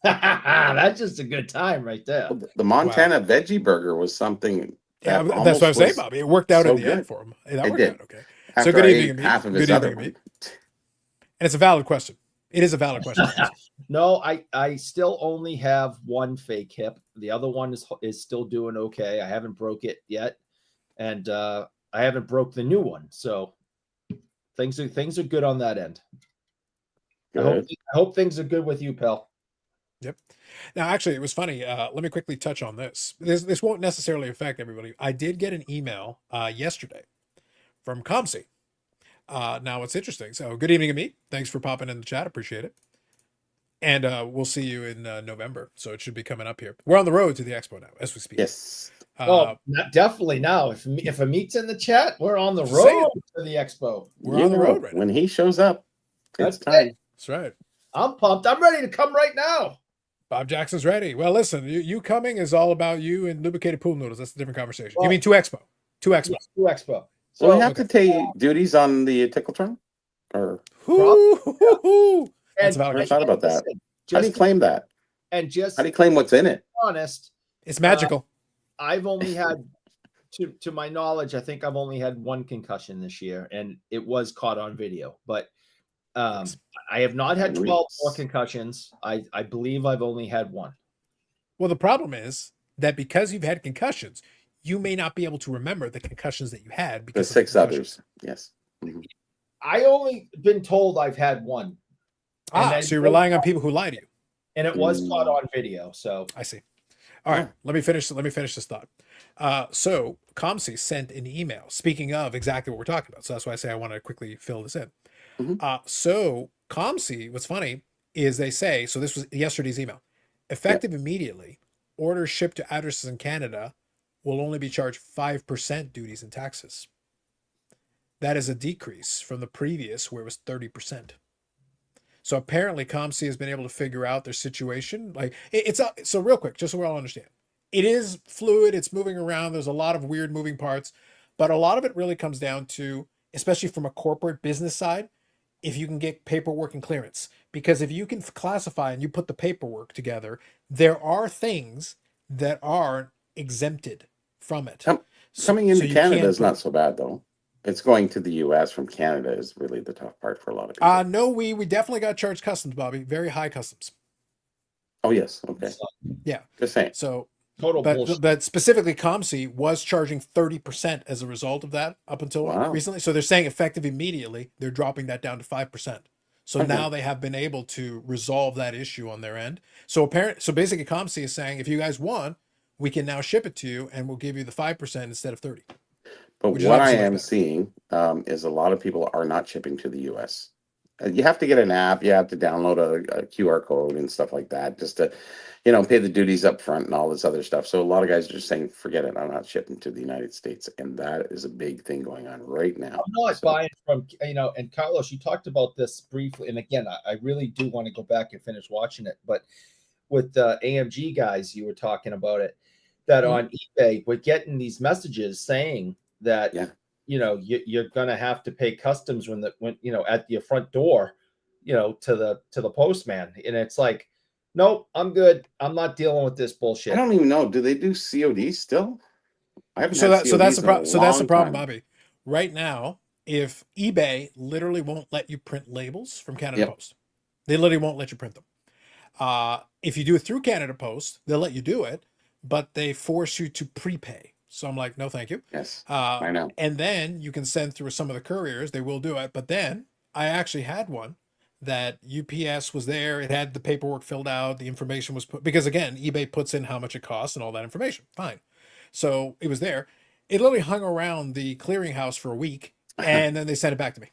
[SPEAKER 3] That's just a good time right there.
[SPEAKER 2] The Montana veggie burger was something.
[SPEAKER 1] Yeah,
[SPEAKER 2] that
[SPEAKER 1] that's what I was saying,
[SPEAKER 2] was
[SPEAKER 1] Bobby. It worked out in
[SPEAKER 2] so
[SPEAKER 1] the end
[SPEAKER 2] good.
[SPEAKER 1] for him. That
[SPEAKER 2] It
[SPEAKER 1] worked
[SPEAKER 2] did.
[SPEAKER 1] out okay.
[SPEAKER 2] After
[SPEAKER 1] So good
[SPEAKER 2] I
[SPEAKER 1] evening,
[SPEAKER 2] ate
[SPEAKER 1] Amit.
[SPEAKER 2] half of
[SPEAKER 1] Good
[SPEAKER 2] his
[SPEAKER 1] evening,
[SPEAKER 2] other
[SPEAKER 1] Amit.
[SPEAKER 2] one.
[SPEAKER 1] And it's a valid question. It is a valid question.
[SPEAKER 3] No, I still only have one fake hip. The other one is still doing okay. I haven't broke it yet, and I haven't broke the new one. So things are good on that end.
[SPEAKER 2] Good.
[SPEAKER 3] I hope things are good with you, pal.
[SPEAKER 1] Yep. Now, actually, it was funny. Let me quickly touch on this. This won't necessarily affect everybody. I did get an email yesterday from Comsi. Now, it's interesting. So, good evening, Amit. Thanks for popping in the chat. Appreciate it. And we'll see you in November. So it should be coming up here. We're on the road to the expo now, as we speak.
[SPEAKER 2] Yes.
[SPEAKER 3] Definitely now. If Amit's in the chat, we're on the
[SPEAKER 1] Just
[SPEAKER 3] road
[SPEAKER 1] saying.
[SPEAKER 3] to the expo.
[SPEAKER 1] We're on the road right now.
[SPEAKER 2] When he shows up, it's
[SPEAKER 3] That's
[SPEAKER 2] time.
[SPEAKER 3] it.
[SPEAKER 1] That's right.
[SPEAKER 3] I'm pumped. I'm ready to come right now.
[SPEAKER 1] Bob Jackson's ready. Well, listen, you coming is all about you and lubricated pool noodles. That's a different conversation.
[SPEAKER 3] Well,
[SPEAKER 1] you mean two expo? Two expo.
[SPEAKER 3] Yes, to expo.
[SPEAKER 2] So we
[SPEAKER 3] So
[SPEAKER 2] have to take duties on the Tickletron? Or
[SPEAKER 1] Hoo-hoo-hoo-hoo. That's a valid
[SPEAKER 2] I
[SPEAKER 1] question.
[SPEAKER 2] thought about that.
[SPEAKER 3] listen,
[SPEAKER 2] how do you claim that?
[SPEAKER 3] And just
[SPEAKER 2] How do you claim what's in it?
[SPEAKER 3] honest,
[SPEAKER 1] It's magical.
[SPEAKER 3] I've only had, to my knowledge, I think I've only had one concussion this year, and it was caught on video. But I have not had 12 more concussions. I believe I've only had one.
[SPEAKER 1] Well, the problem is that because you've had concussions, you may not be able to remember the concussions that you had
[SPEAKER 2] The
[SPEAKER 1] because of
[SPEAKER 2] 6
[SPEAKER 1] concussions.
[SPEAKER 2] others. Yes. Mhm.
[SPEAKER 3] I only been told I've had one.
[SPEAKER 1] So you're relying on people who lie to you.
[SPEAKER 3] And it was caught on video. So
[SPEAKER 1] I see. All right, let me finish this thought. So Comsi sent an email speaking of exactly what we're talking about. So that's why I say I want to quickly fill this in. So Comsi, what's funny is they say, so this was yesterday's email, effective immediately, orders shipped to addresses in Canada will only be charged 5% duties and taxes. That is a decrease from the previous where it was 30%. So apparently Comsi has been able to figure out their situation. Like so real quick, just so we all understand. It is fluid, it's moving around, there's a lot of weird moving parts, but a lot of it really comes down to, especially from a corporate business side, if you can get paperwork and clearance. Because if you can classify and you put the paperwork together, there are things that are exempted from it.
[SPEAKER 2] Coming into
[SPEAKER 1] you
[SPEAKER 2] Canada
[SPEAKER 1] can't
[SPEAKER 2] is not so bad, though. It's going to the U.S. from Canada is really the tough part for a lot of people.
[SPEAKER 1] No, we definitely got charged customs, Bobby. Very high customs.
[SPEAKER 2] Oh, yes. Okay.
[SPEAKER 1] Yeah.
[SPEAKER 2] Just saying.
[SPEAKER 1] So,
[SPEAKER 3] total bullshit.
[SPEAKER 1] but specifically, Comsi was charging 30% as a result of that up until recently. So they're saying effective immediately, they're dropping that down to 5%. So now they have been able to resolve that issue on their end. So basically, Comsi is saying, if you guys want, we can now ship it to you, and we'll give you the 5% instead of 30.
[SPEAKER 2] But what I am seeing is a lot of people are not shipping to the U.S. You have to get an app. You have to download a QR code and stuff like that just to, pay the duties up front and all this other stuff. So a lot of guys are just saying, forget it. I'm not shipping to the United States. And that is a big thing going on right now.
[SPEAKER 3] I'm not buying from, and Carlos, you talked about this briefly. And again, I really do want to go back and finish watching it. But with the AMG guys, you were talking about it, that on eBay, we're getting these messages saying that you're gonna have to pay customs when at your front door, to the postman, and it's like, nope, I'm good. I'm not dealing with this bullshit.
[SPEAKER 2] I don't even know. Do they do COD still? I haven't
[SPEAKER 1] So that's the problem,
[SPEAKER 2] time.
[SPEAKER 1] Bobby. Right now, if eBay literally won't let you print labels from Canada Post, they literally won't let you print them. If you do it through Canada Post, they'll let you do it, but they force you to prepay. So I'm like, no, thank you.
[SPEAKER 2] Yes, I know.
[SPEAKER 1] And then you can send through some of the couriers. They will do it. But then I actually had one that UPS was there. It had the paperwork filled out. The information was put, because again, eBay puts in how much it costs and all that information. Fine. So it was there. It literally hung around the clearinghouse for a week, and then they sent it back to me.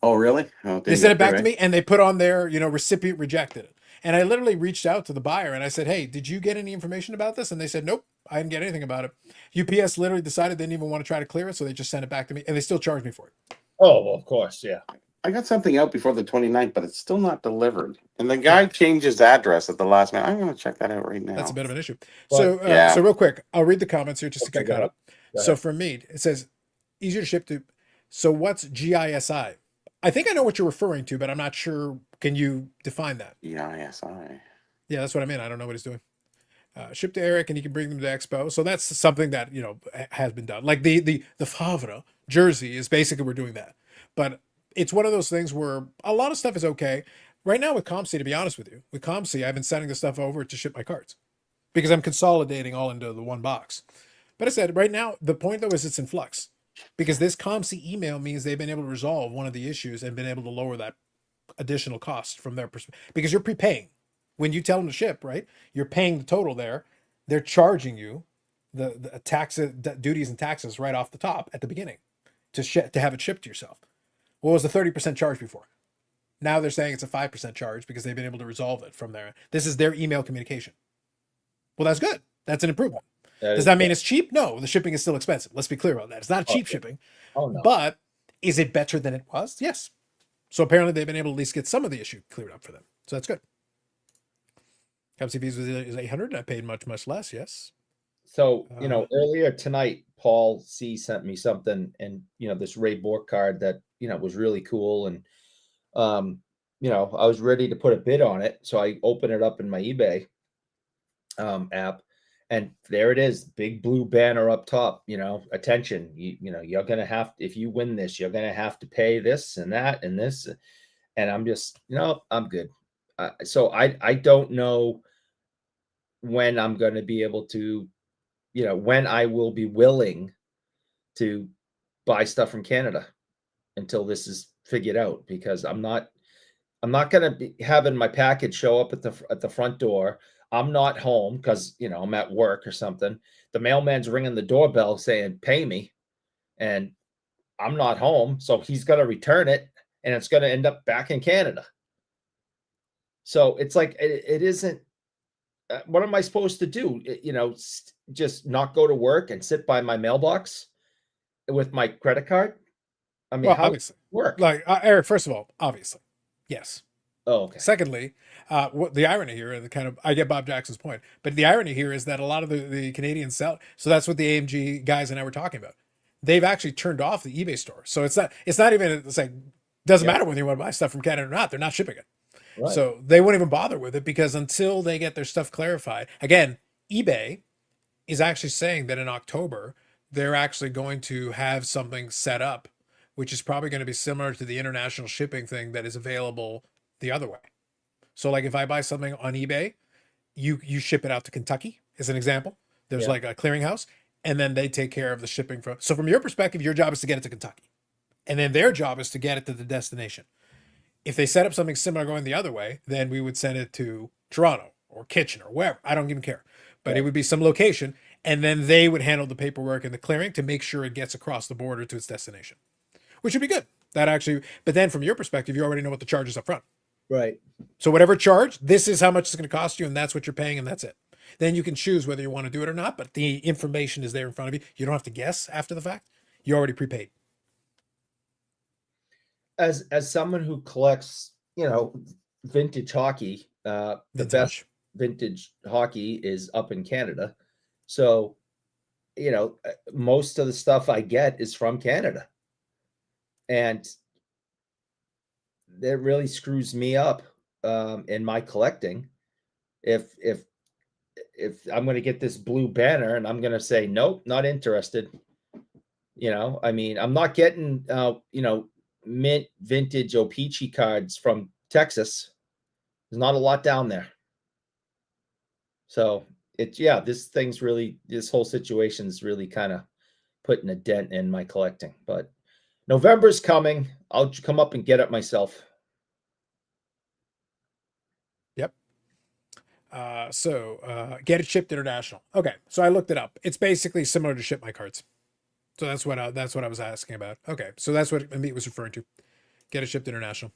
[SPEAKER 2] Oh, really?
[SPEAKER 1] They sent it back to me, and they put on their, recipient rejected it. And I literally reached out to the buyer and I said, hey, did you get any information about this? And they said, nope, I didn't get anything about it. UPS literally decided they didn't even want to try to clear it. So they just sent it back to me and they still charged me for it.
[SPEAKER 3] Oh, well, of course, yeah.
[SPEAKER 2] I got something out before the 29th, but it's still not delivered. And the guy changed his address at the last minute. I'm going to check that out right now.
[SPEAKER 1] That's a bit of an issue.
[SPEAKER 3] But-
[SPEAKER 1] So real quick, I'll read the comments here just to get caught up.
[SPEAKER 3] Go
[SPEAKER 1] So
[SPEAKER 3] ahead.
[SPEAKER 1] for me, it says easier to ship to. So what's GISI? I think I know what you're referring to, but I'm not sure. Can you define that?
[SPEAKER 2] EISI.
[SPEAKER 1] Yeah, that's what I mean. I don't know what he's doing. Ship to Eric, and he can bring them to Expo. So that's something that has been done. Like the Favre jersey is basically we're doing that, but it's one of those things where a lot of stuff is okay right now with ComC. To be honest with you, with ComC, I've been sending the stuff over to ship my cards because I'm consolidating all into the one box. But I said right now the point though is it's in flux because this ComC email means they've been able to resolve one of the issues and been able to lower that additional cost from their perspective because you're prepaying. When you tell them to ship, right? You're paying the total there. They're charging you the taxes, duties, and taxes right off the top at the beginning to have it shipped to yourself. What was the 30% charge before? Now they're saying it's a 5% charge because they've been able to resolve it from there. This is their email communication. Well, that's good. That's an improvement. Does that mean it's cheap? No, the shipping is still expensive. Let's be clear about that. It's not cheap shipping.
[SPEAKER 3] Oh, no.
[SPEAKER 1] But is it better than it was? Yes. So apparently they've been able to at least get some of the issue cleared up for them. So that's good. ComC fees is 800. I paid much less. Yes.
[SPEAKER 3] So, earlier tonight, Paul C sent me something and, this Ray Bork card that, was really cool. And, I was ready to put a bid on it. So I opened it up in my eBay app and there it is. Big blue banner up top, attention, you're going to have, if you win this, you're going to have to pay this and that and this. And I'm just, I'm good. So I don't know when I'm going to be able to, when I will be willing to buy stuff from Canada until this is figured out, because I'm not going to be having my package show up at the front door. I'm not home because, I'm at work or something. The mailman's ringing the doorbell saying, pay me. And I'm not home. So he's going to return it and it's going to end up back in Canada. So it's like, it isn't, what am I supposed to do? Just not go to work and sit by my mailbox with my credit card? I mean,
[SPEAKER 1] Well,
[SPEAKER 3] how does
[SPEAKER 1] obviously,
[SPEAKER 3] it work?
[SPEAKER 1] like Eric, first of all, obviously, yes.
[SPEAKER 3] Oh, okay.
[SPEAKER 1] Secondly, what the irony here, and I get Bob Jackson's point, but the irony here is that a lot of the Canadians sell. So that's what the AMG guys and I were talking about. They've actually turned off the eBay store. So it's not even, it's like, doesn't matter whether you want to buy stuff from Canada or not. They're not shipping it.
[SPEAKER 3] Right.
[SPEAKER 1] So they won't even bother with it because until they get their stuff clarified, again, eBay is actually saying that in October, they're actually going to have something set up, which is probably going to be similar to the international shipping thing that is available the other way. So like if I buy something on eBay, you ship it out to Kentucky as an example. There's like a clearinghouse and then they take care of the shipping so from your perspective, your job is to get it to Kentucky and then their job is to get it to the destination. If they set up something similar going the other way, then we would send it to Toronto or Kitchener or wherever. I don't even care. But it would be some location, and then they would handle the paperwork and the clearing to make sure it gets across the border to its destination, which would be good. That actually, but then from your perspective, you already know what the charge is up front.
[SPEAKER 3] Right.
[SPEAKER 1] So whatever charge, this is how much it's going to cost you, and that's what you're paying, and that's it. Then you can choose whether you want to do it or not, but the information is there in front of you. You don't have to guess after the fact. You already prepaid.
[SPEAKER 3] As someone who collects, vintage hockey, the best vintage hockey is up in Canada. So, most of the stuff I get is from Canada. And that really screws me up in my collecting. If I'm going to get this blue banner and I'm going to say, nope, not interested. I'm not getting, mint vintage O-Pee-Chee cards from Texas. There's not a lot down there. So this whole situation is really kind of putting a dent in my collecting, but November's coming. I'll come up and get it myself.
[SPEAKER 1] Yep. Get it shipped international. Okay. So I looked it up. It's basically similar to ship my cards. So that's what I was asking about. Okay. So that's what Amit was referring to. Get it shipped international.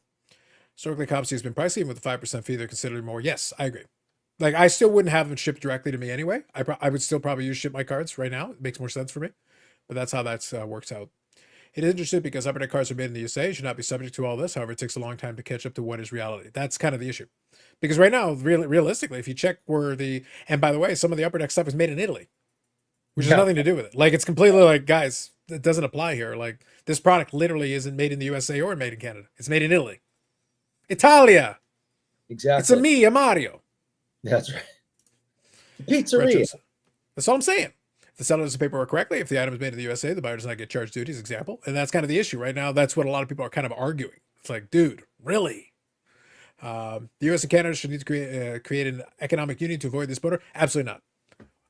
[SPEAKER 1] Historically, Copsy has been pricey, and with the 5% fee, they're considered more. Yes, I agree. Like, I still wouldn't have them shipped directly to me anyway. I would still probably use ship my cards right now. It makes more sense for me. But that's how that works out. It is interesting because upper deck cards are made in the USA, should not be subject to all this. However, it takes a long time to catch up to what is reality. That's kind of the issue. Because right now, realistically, if you check where and by the way, some of the upper deck stuff is made in Italy, which has nothing to do with it. Like, it's completely like, guys, it doesn't apply here. Like, this product literally isn't made in the USA or made in Canada. It's made in Italy. Italia.
[SPEAKER 3] Exactly.
[SPEAKER 1] It's a me, a Mario.
[SPEAKER 3] That's right. Pizzeria.
[SPEAKER 1] Retros. That's all I'm saying. If the seller does the paperwork correctly, if the item is made in the USA, the buyer does not get charged duties, example. And that's kind of the issue right now. That's what a lot of people are kind of arguing. It's like, dude, really? The US and Canada should need to create an economic union to avoid this border? Absolutely not.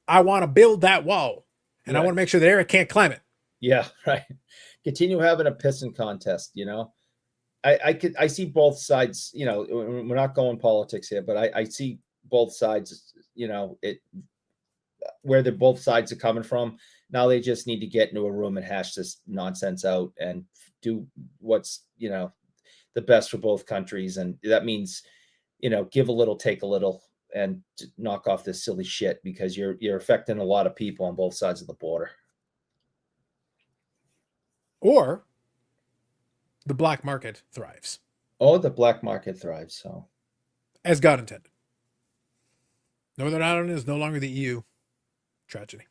[SPEAKER 1] I want to build that wall, and I want to make sure that Eric can't climb it.
[SPEAKER 3] Yeah, right. Continue having a pissing contest, you know. I see both sides, you know, we're not going politics here, but I see both sides, you know, where both sides are coming from. Now they just need to get into a room and hash this nonsense out and do what's, you know, the best for both countries. And that means, you know, give a little, take a little, and knock off this silly shit, because you're affecting a lot of people on both sides of the border.
[SPEAKER 1] Or the black market thrives.
[SPEAKER 3] Oh, the black market thrives. So,
[SPEAKER 1] as God intended. Northern Ireland is no longer the EU. Tragedy.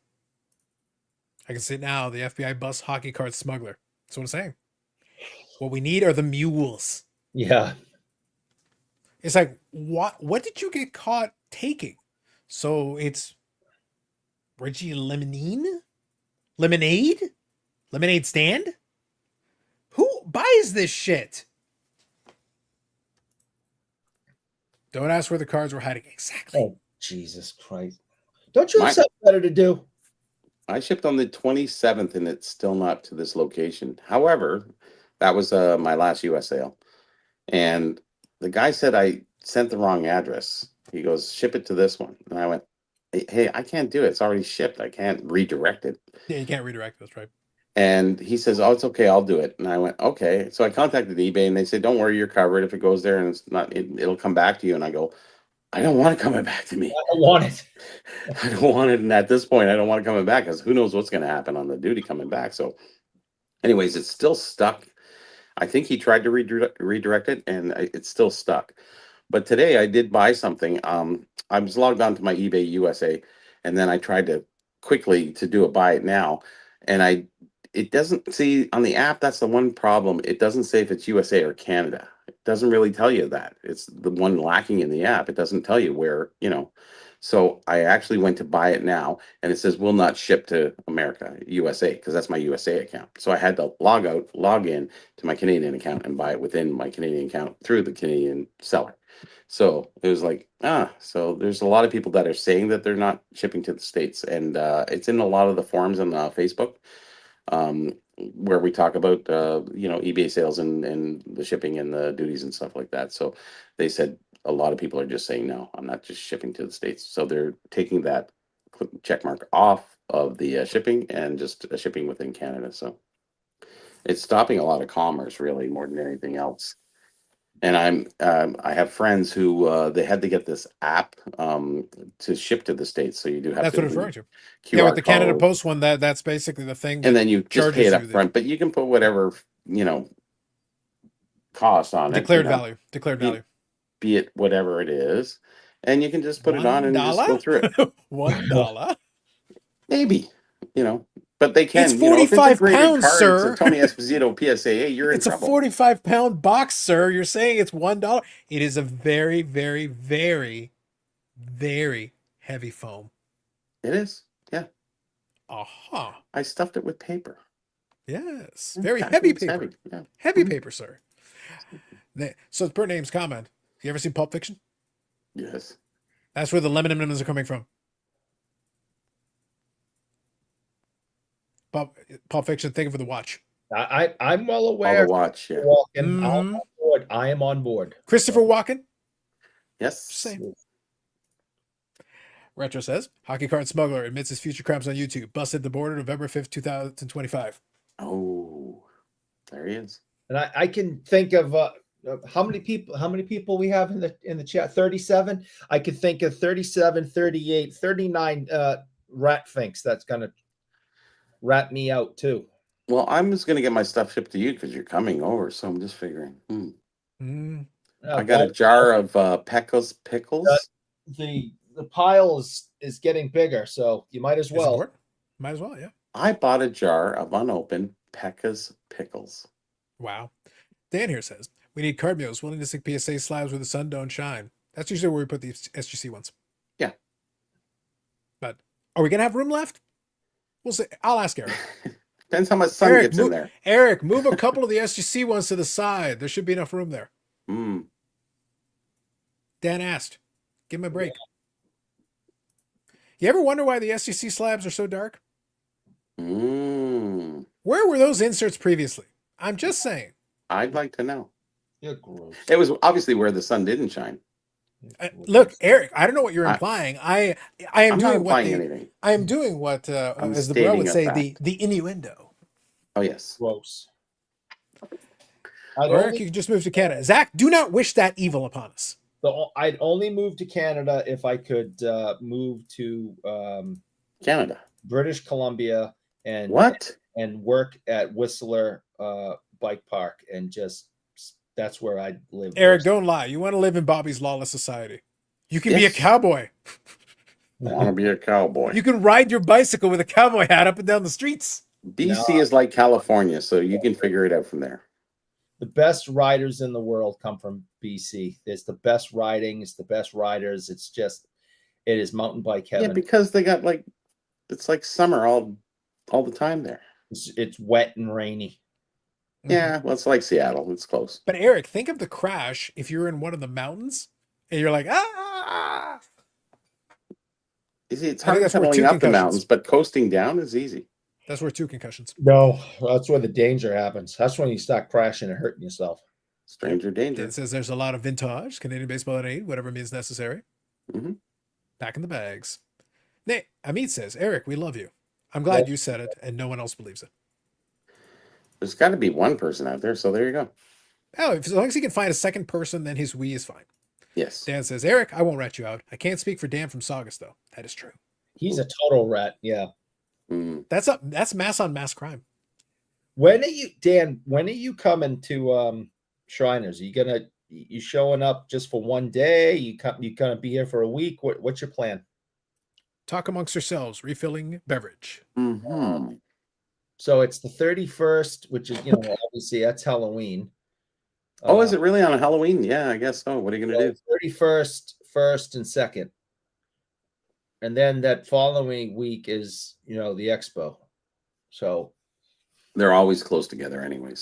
[SPEAKER 1] I can see it now. The FBI busts hockey card smuggler. That's what I'm saying. What we need are the mules.
[SPEAKER 3] Yeah.
[SPEAKER 1] It's like, what did you get caught taking? So it's Reggie Lemonade? Lemonade stand? Who buys this shit? Don't ask where the cards were hiding. Exactly.
[SPEAKER 3] Oh, Jesus Christ. Don't you have something better to do?
[SPEAKER 2] I shipped on the 27th and it's still not to this location. However, that was my last US sale. And the guy said I sent the wrong address. He goes, ship it to this one. And I went, hey, I can't do it. It's already shipped. I can't redirect it.
[SPEAKER 1] Yeah, you can't redirect. That's right.
[SPEAKER 2] And he says, oh, it's okay. I'll do it. And I went, okay. So I contacted eBay and they said, don't worry, you're covered. If it goes there and it's not, it'll come back to you. And I go, I don't want it coming back to me.
[SPEAKER 3] I don't want it.
[SPEAKER 2] I don't want it. And at this point, I don't want it coming back because who knows what's going to happen on the duty coming back. So anyways, it's still stuck. I think he tried to redirect it and it's still stuck. But today I did buy something. I was logged on to my eBay USA and then I tried to quickly to do a buy it now. And it doesn't see on the app. That's the one problem. It doesn't say if it's USA or Canada. It doesn't really tell you that. It's the one lacking in the app. It doesn't tell you where, you know. So I actually went to buy it now and it says will not ship to America, USA, because that's my USA account. So I had to log in to my Canadian account and buy it within my Canadian account through the Canadian seller. So it was like, so there's a lot of people that are saying that they're not shipping to the States. And it's in a lot of the forums on Facebook where we talk about, you know, eBay sales and the shipping and the duties and stuff like that. So they said a lot of people are just saying, no, I'm not just shipping to the States. So they're taking that check mark off of the shipping and just shipping within Canada. So it's stopping a lot of commerce really more than anything else. And I have friends who they had to get this app to ship to the States. So you do have
[SPEAKER 1] that's
[SPEAKER 2] to.
[SPEAKER 1] That's what I'm referring to.
[SPEAKER 2] QR
[SPEAKER 1] yeah, with the Canada
[SPEAKER 2] code.
[SPEAKER 1] Post one, that's basically the thing.
[SPEAKER 2] And then you just pay it up
[SPEAKER 1] you
[SPEAKER 2] front, but you can put whatever, you know, cost on
[SPEAKER 1] declared
[SPEAKER 2] it. You know,
[SPEAKER 1] value. Declared value.
[SPEAKER 2] Be it whatever it is. And you can just put it on and just go through it.
[SPEAKER 1] $1?
[SPEAKER 2] Maybe, you know. But they can.
[SPEAKER 1] It's 45 pounds, sir.
[SPEAKER 2] It's a Tony Esposito PSAA. You're in trouble.
[SPEAKER 1] It's a 45-pound box, sir. You're saying it's $1. It is a very, very, very, very heavy foam.
[SPEAKER 2] It is. Yeah.
[SPEAKER 1] Aha.
[SPEAKER 2] I stuffed it with paper.
[SPEAKER 1] Yes. Very heavy paper.
[SPEAKER 2] Heavy, yeah.
[SPEAKER 1] Heavy paper, sir. So per name's comment. You ever seen Pulp Fiction?
[SPEAKER 2] Yes.
[SPEAKER 1] That's where the lemon M&Ms are coming from. Pulp Fiction, think of the watch.
[SPEAKER 3] I'm well aware.
[SPEAKER 2] All the watch, yeah.
[SPEAKER 3] I'm on board. I am on board.
[SPEAKER 1] Christopher Walken?
[SPEAKER 2] Yes.
[SPEAKER 1] Same. Retro says, hockey card smuggler admits his future crimes on YouTube. Busted the border November 5th, 2025.
[SPEAKER 2] Oh, there he is.
[SPEAKER 3] And I can think of, How many people we have in the chat? 37. I could think of 37, 38, 39. Rat thinks that's gonna rat me out too.
[SPEAKER 2] Well, I'm just gonna get my stuff shipped to you because you're coming over. So I'm just figuring.
[SPEAKER 1] Mm.
[SPEAKER 2] I got a jar of Pecos pickles.
[SPEAKER 3] The pile is getting bigger, so you might as
[SPEAKER 1] Is it
[SPEAKER 3] well.
[SPEAKER 1] important? Might as well, yeah.
[SPEAKER 2] I bought a jar of unopened Pecos pickles.
[SPEAKER 1] Wow. Dan here says, we need carbios willing to stick PSA slabs where the sun don't shine. That's usually where we put the SGC ones.
[SPEAKER 2] Yeah.
[SPEAKER 1] But are we going to have room left? We'll see. I'll ask Eric.
[SPEAKER 2] Depends how much sun
[SPEAKER 1] Eric,
[SPEAKER 2] gets in there.
[SPEAKER 1] Eric, move a couple of the SGC ones to the side. There should be enough room there. Dan asked. Give him a break. You ever wonder why the SGC slabs are so dark? Where were those inserts previously? I'm just saying.
[SPEAKER 2] I'd like to know.
[SPEAKER 3] You're gross.
[SPEAKER 2] It was obviously where the sun didn't shine.
[SPEAKER 1] Look, Eric, I don't know what you're implying. I am
[SPEAKER 2] I'm
[SPEAKER 1] doing
[SPEAKER 2] not implying anything.
[SPEAKER 1] I am doing what, as the bro
[SPEAKER 2] stating
[SPEAKER 1] would
[SPEAKER 2] a
[SPEAKER 1] say,
[SPEAKER 2] fact.
[SPEAKER 1] the innuendo.
[SPEAKER 2] Oh, yes.
[SPEAKER 3] Gross.
[SPEAKER 1] Or Eric, you can just move to Canada. Zach, do not wish that evil upon us.
[SPEAKER 3] I'd only move to Canada if I could move to
[SPEAKER 2] Canada,
[SPEAKER 3] British Columbia, and work at Whistler Bike Park, and just that's where I'd live.
[SPEAKER 1] Eric, don't lie. You want to live in Bobby's lawless society. You can be a cowboy.
[SPEAKER 2] I want to be a cowboy.
[SPEAKER 1] You can ride your bicycle with a cowboy hat up and down the streets.
[SPEAKER 2] BC is like California, so you can figure it out from there.
[SPEAKER 3] The best riders in the world come from BC. It's the best riding. It's the best riders. It is mountain bike heaven.
[SPEAKER 2] Yeah, because they got it's like summer all the time there.
[SPEAKER 3] It's wet and rainy.
[SPEAKER 2] Yeah, well, it's like Seattle. It's close.
[SPEAKER 1] But Eric, think of the crash if you're in one of the mountains and you're like, ah.
[SPEAKER 2] You see, it's hard traveling up the mountains, but coasting down is easy.
[SPEAKER 1] That's where 2 concussions.
[SPEAKER 3] No, that's where the danger happens. That's when you start crashing and hurting yourself.
[SPEAKER 2] Stranger danger.
[SPEAKER 1] It says there's a lot of vintage, Canadian baseball at 8, whatever means necessary. Back in the bags. Nate, Amit says, Eric, we love you. I'm glad you said it and no one else believes it.
[SPEAKER 2] There's got to be one person out there, so there you go.
[SPEAKER 1] Oh, as long as he can find a second person, then his we is fine.
[SPEAKER 2] Yes.
[SPEAKER 1] Dan says, Eric, I won't rat you out. I can't speak for Dan from Saugus, though. That is true.
[SPEAKER 3] He's a total rat. Yeah.
[SPEAKER 1] That's mass on mass crime.
[SPEAKER 3] When are you coming to Shriners? Are you showing up just for one day? You gonna be here for a week? What's your plan?
[SPEAKER 1] Talk amongst yourselves, refilling beverage.
[SPEAKER 3] So it's the 31st, which is, obviously that's Halloween.
[SPEAKER 2] Oh, is it really on a Halloween? Yeah, I guess so. What are you going to do?
[SPEAKER 3] 31st, 1st, and 2nd. And then that following week is, the expo. So
[SPEAKER 2] they're always close together anyway.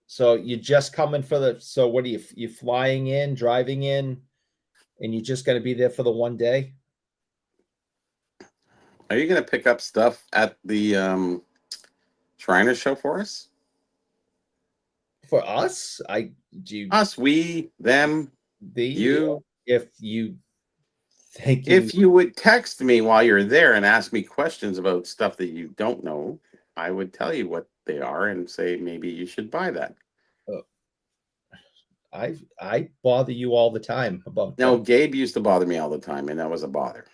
[SPEAKER 3] So you're just coming so what are you flying in, driving in, and you're just going to be there for the one day?
[SPEAKER 2] Are you going to pick up stuff at the Shriners show for us?
[SPEAKER 3] For us?
[SPEAKER 2] Us, we, them, you.
[SPEAKER 3] If you think
[SPEAKER 2] if you would text me while you're there and ask me questions about stuff that you don't know, I would tell you what they are and say maybe you should buy that.
[SPEAKER 3] I bother you all the time about.
[SPEAKER 2] No, Gabe used to bother me all the time, and that was a bother.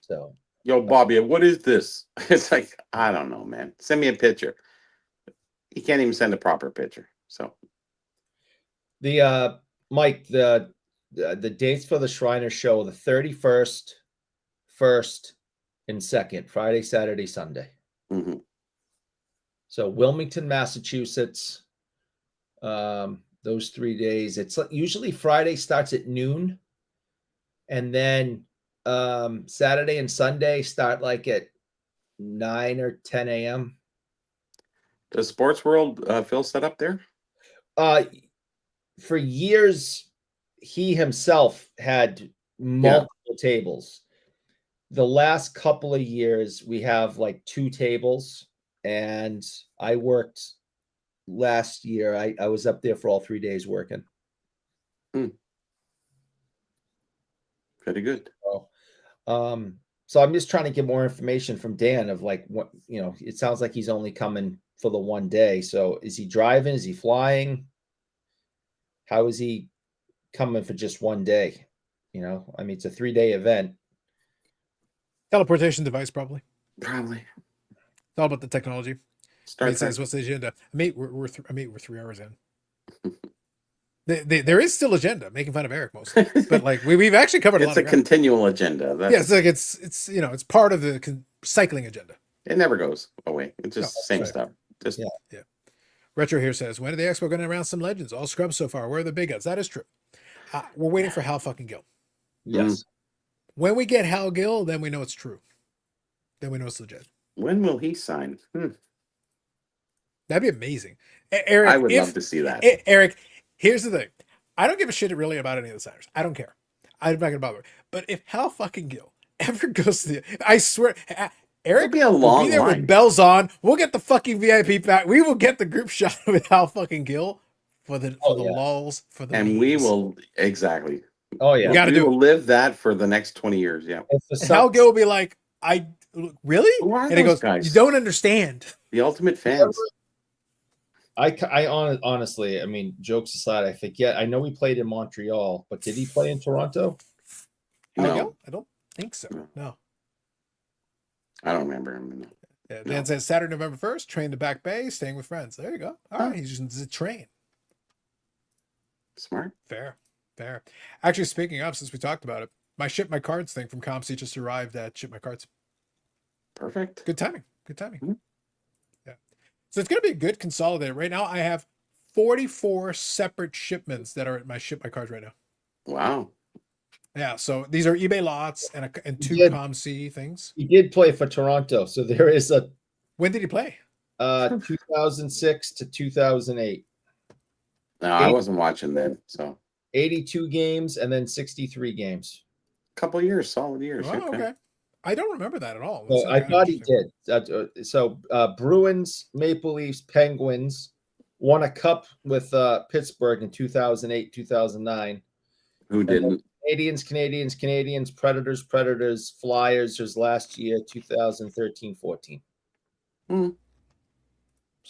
[SPEAKER 3] So,
[SPEAKER 2] yo, Bobby, what is this? It's like, I don't know, man. Send me a picture. He can't even send a proper picture. So,
[SPEAKER 3] Mike, the dates for the Shriner show: the 31st, 1st, and 2nd, Friday, Saturday, Sunday. So Wilmington, Massachusetts. Those 3 days. It's usually Friday starts at noon, and then Saturday and Sunday start like at 9 or 10 a.m.
[SPEAKER 2] Does Sports World Phil set up there?
[SPEAKER 3] For years, he himself had multiple tables. The last couple of years, we have like 2 tables, and I worked last year. I was up there for all 3 days working.
[SPEAKER 2] Very good.
[SPEAKER 3] So, So I'm just trying to get more information from Dan of like what, you know, it sounds like he's only coming for the one day. So is he driving? Is he flying? How is he coming for just one day? You know, I mean, it's a 3-day event.
[SPEAKER 1] Teleportation device, probably.
[SPEAKER 2] Probably.
[SPEAKER 1] It's all about the technology.
[SPEAKER 2] Star
[SPEAKER 1] It says,
[SPEAKER 2] Trek.
[SPEAKER 1] "What's the agenda?" We're 3 hours in. There is still agenda, making fun of Eric mostly, but like we've actually covered a lot
[SPEAKER 2] It's a
[SPEAKER 1] of ground.
[SPEAKER 2] continual agenda. That's,
[SPEAKER 1] Yeah, it's like it's you know it's part of the cycling agenda.
[SPEAKER 2] it never goes away. It's
[SPEAKER 1] No,
[SPEAKER 2] just the same
[SPEAKER 1] right.
[SPEAKER 2] stuff. Just
[SPEAKER 3] Yeah.
[SPEAKER 1] Retro here says, "When are the Expo going to announce some legends? All scrubs so far. Where are the big guns?" That is true. We're waiting for Hal fucking Gill.
[SPEAKER 3] Yes.
[SPEAKER 1] When we get Hal Gill, then we know it's true. Then we know it's legit.
[SPEAKER 2] when will he sign?
[SPEAKER 1] That'd be amazing. Eric,
[SPEAKER 2] I would love to see that.
[SPEAKER 1] Eric, here's the thing. I don't give a shit really about any of the signers. I don't care. I'm not gonna bother. But if Hal fucking Gill ever goes to I swear, Eric
[SPEAKER 2] be a
[SPEAKER 1] will
[SPEAKER 2] long
[SPEAKER 1] be there
[SPEAKER 2] line.
[SPEAKER 1] with bells on. We'll get the fucking VIP back. We will get the group shot with Hal fucking Gill for the
[SPEAKER 3] yeah.
[SPEAKER 1] lulls, for the
[SPEAKER 2] And we
[SPEAKER 1] memes.
[SPEAKER 2] will exactly.
[SPEAKER 3] Oh yeah.
[SPEAKER 1] You gotta
[SPEAKER 2] we
[SPEAKER 1] do
[SPEAKER 2] will
[SPEAKER 1] it.
[SPEAKER 2] live that for the next 20 years. Yeah.
[SPEAKER 3] If the
[SPEAKER 1] And Hal
[SPEAKER 3] Suns-
[SPEAKER 1] Gill will be like, I really?
[SPEAKER 2] Who are
[SPEAKER 1] And he
[SPEAKER 2] those
[SPEAKER 1] goes,
[SPEAKER 2] guys?
[SPEAKER 1] you don't understand.
[SPEAKER 2] The ultimate fans.
[SPEAKER 3] honestly, I mean, jokes aside, I think, yeah, I know he played in Montreal, but did he play in Toronto?
[SPEAKER 1] Hal
[SPEAKER 2] No,
[SPEAKER 1] Gill? I don't think so.
[SPEAKER 2] No.
[SPEAKER 1] No.
[SPEAKER 2] I don't remember him.
[SPEAKER 1] Yeah,
[SPEAKER 2] No.
[SPEAKER 1] Dan says Saturday, November 1st, train to Back Bay, staying with friends. There you go. All right, he's just a train.
[SPEAKER 2] Smart.
[SPEAKER 1] Fair. Actually, speaking of, since we talked about it, my Ship My Cards thing from ComC just arrived at Ship My Cards.
[SPEAKER 2] Perfect.
[SPEAKER 1] Good timing.
[SPEAKER 2] Mhm.
[SPEAKER 1] Yeah. So it's going to be a good consolidator. Right now, I have 44 separate shipments that are at my Ship My Cards right now.
[SPEAKER 2] Wow.
[SPEAKER 1] Yeah, so these are eBay lots and 2
[SPEAKER 3] did.
[SPEAKER 1] ComC things.
[SPEAKER 3] He did play for Toronto, so there is a
[SPEAKER 1] When did he play?
[SPEAKER 3] 2006 to 2008,
[SPEAKER 2] No, I wasn't watching then. So
[SPEAKER 3] 82 games and then 63 games.
[SPEAKER 2] a couple of years, solid years.
[SPEAKER 1] Oh, okay. I don't remember that at all.
[SPEAKER 3] So
[SPEAKER 1] That's
[SPEAKER 3] I
[SPEAKER 1] kinda
[SPEAKER 3] thought he
[SPEAKER 1] interesting.
[SPEAKER 3] did. So Bruins, Maple Leafs, Penguins won a cup with Pittsburgh in 2008, 2009.
[SPEAKER 2] Who didn't?
[SPEAKER 3] Canadians, Predators, Flyers was last year, 2013-14.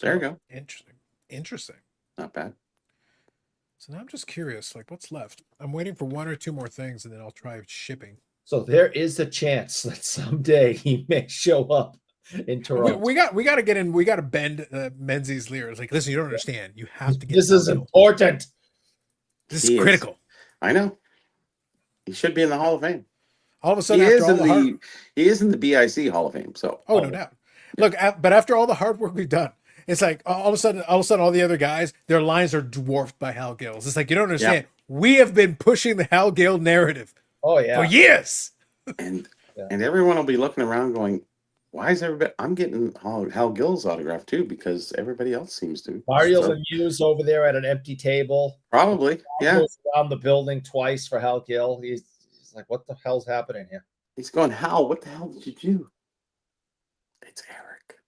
[SPEAKER 2] There you go.
[SPEAKER 1] Interesting.
[SPEAKER 2] Not bad.
[SPEAKER 1] So now I'm just curious, like what's left? I'm waiting for 1 or 2 more things, and then I'll try shipping.
[SPEAKER 3] So there is a chance that someday he may show up in Toronto.
[SPEAKER 1] We got to get in. We got to bend Menzies' ears. Like, listen, you don't understand. You have to get.
[SPEAKER 3] This is
[SPEAKER 1] Hal Gill.
[SPEAKER 3] important.
[SPEAKER 1] This
[SPEAKER 2] He
[SPEAKER 1] is
[SPEAKER 2] is.
[SPEAKER 1] critical.
[SPEAKER 2] I know. He should be in the Hall of Fame.
[SPEAKER 1] All of a
[SPEAKER 2] He
[SPEAKER 1] sudden,
[SPEAKER 2] is
[SPEAKER 1] after all
[SPEAKER 2] in
[SPEAKER 1] the hard,
[SPEAKER 2] the he is in the BIC Hall of Fame. So
[SPEAKER 1] no doubt. Look, but after all the hard work we've done, it's like all of a sudden, all the other guys, their lines are dwarfed by Hal Gill's. It's like you don't understand. We have been pushing the Hal Gill narrative
[SPEAKER 3] Oh yeah.
[SPEAKER 1] for years.
[SPEAKER 2] and
[SPEAKER 3] Yeah.
[SPEAKER 2] and everyone will be looking around going, why is everybody? I'm getting Hal Gill's autograph too because everybody else seems to.
[SPEAKER 3] Mario
[SPEAKER 2] So,
[SPEAKER 3] Lemieux over there at an empty table.
[SPEAKER 2] probably, yeah.
[SPEAKER 3] Goes around the building twice for Hal Gill. He's like, what the hell's happening here?
[SPEAKER 2] He's going, Hal, what the hell did you do? It's Eric.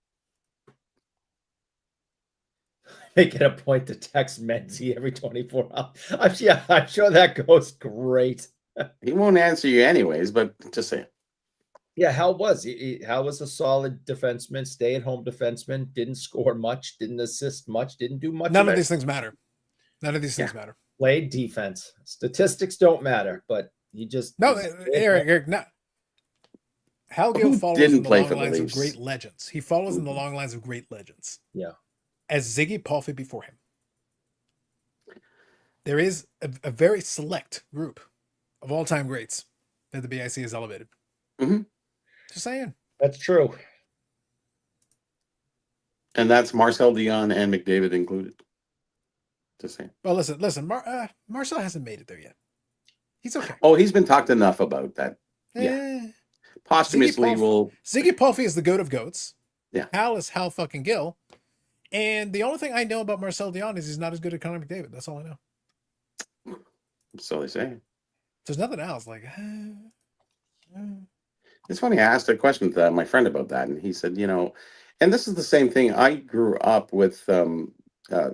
[SPEAKER 3] Make it a point to text Menzie every 24 hours. I'm sure that goes great.
[SPEAKER 2] He won't answer you anyways, but just say it.
[SPEAKER 3] Yeah, Hal was. Hal was a solid defenseman, stay-at-home defenseman. Didn't score much, didn't assist much, didn't do much.
[SPEAKER 1] None of these things matter. None of these things matter.
[SPEAKER 3] Played defense. Statistics don't matter, but you just
[SPEAKER 1] No, Eric, no. Hal Gill
[SPEAKER 2] Who
[SPEAKER 1] follows
[SPEAKER 2] didn't
[SPEAKER 1] in the
[SPEAKER 2] play
[SPEAKER 1] long
[SPEAKER 2] for the
[SPEAKER 1] lines of
[SPEAKER 2] Leafs?
[SPEAKER 1] great legends. He follows in the long lines of great legends.
[SPEAKER 3] Yeah.
[SPEAKER 1] As Ziggy Palffy before him. There is a very select group of all-time greats that the BIC has elevated.
[SPEAKER 2] Mhm.
[SPEAKER 1] Just saying.
[SPEAKER 3] That's true.
[SPEAKER 2] And that's Marcel Dion and McDavid included. Just saying.
[SPEAKER 1] Well, listen. Marcel hasn't made it there yet. He's okay.
[SPEAKER 2] Oh, he's been talked enough about that. Posthumously,
[SPEAKER 1] Ziggy Palffy is the goat of goats.
[SPEAKER 2] Yeah.
[SPEAKER 1] Hal is Hal fucking Gill. And the only thing I know about Marcel Dion is he's not as good as Connor McDavid. That's all I know.
[SPEAKER 2] So they say.
[SPEAKER 1] There's nothing else. Like,
[SPEAKER 2] It's funny. I asked a question to my friend about that, and he said, and this is the same thing. I grew up with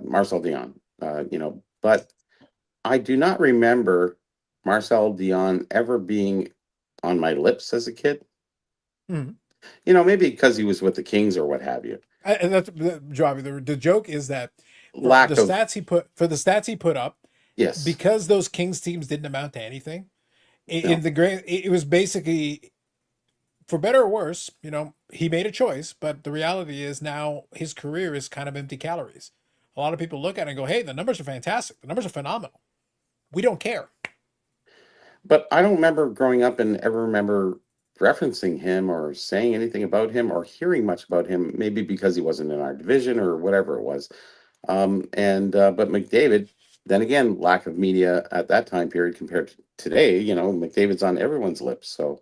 [SPEAKER 2] Marcel Dion, but I do not remember Marcel Dion ever being on my lips as a kid.
[SPEAKER 1] Mhm.
[SPEAKER 2] You know, maybe because he was with the Kings or what have you.
[SPEAKER 1] And that's Johnny. The joke is that for
[SPEAKER 2] Lack
[SPEAKER 1] the
[SPEAKER 2] of
[SPEAKER 1] stats he put up,
[SPEAKER 2] yes,
[SPEAKER 1] because those Kings teams didn't amount to anything. In
[SPEAKER 2] no.
[SPEAKER 1] the great, it was basically, for better or worse, he made a choice, but the reality is now his career is kind of empty calories. A lot of people look at it and go, "Hey, the numbers are fantastic. The numbers are phenomenal. We don't care."
[SPEAKER 2] But I don't remember growing up and ever remember referencing him or saying anything about him or hearing much about him. Maybe because he wasn't in our division or whatever it was. And but McDavid, then again, lack of media at that time period compared to today. You know, McDavid's on everyone's lips, so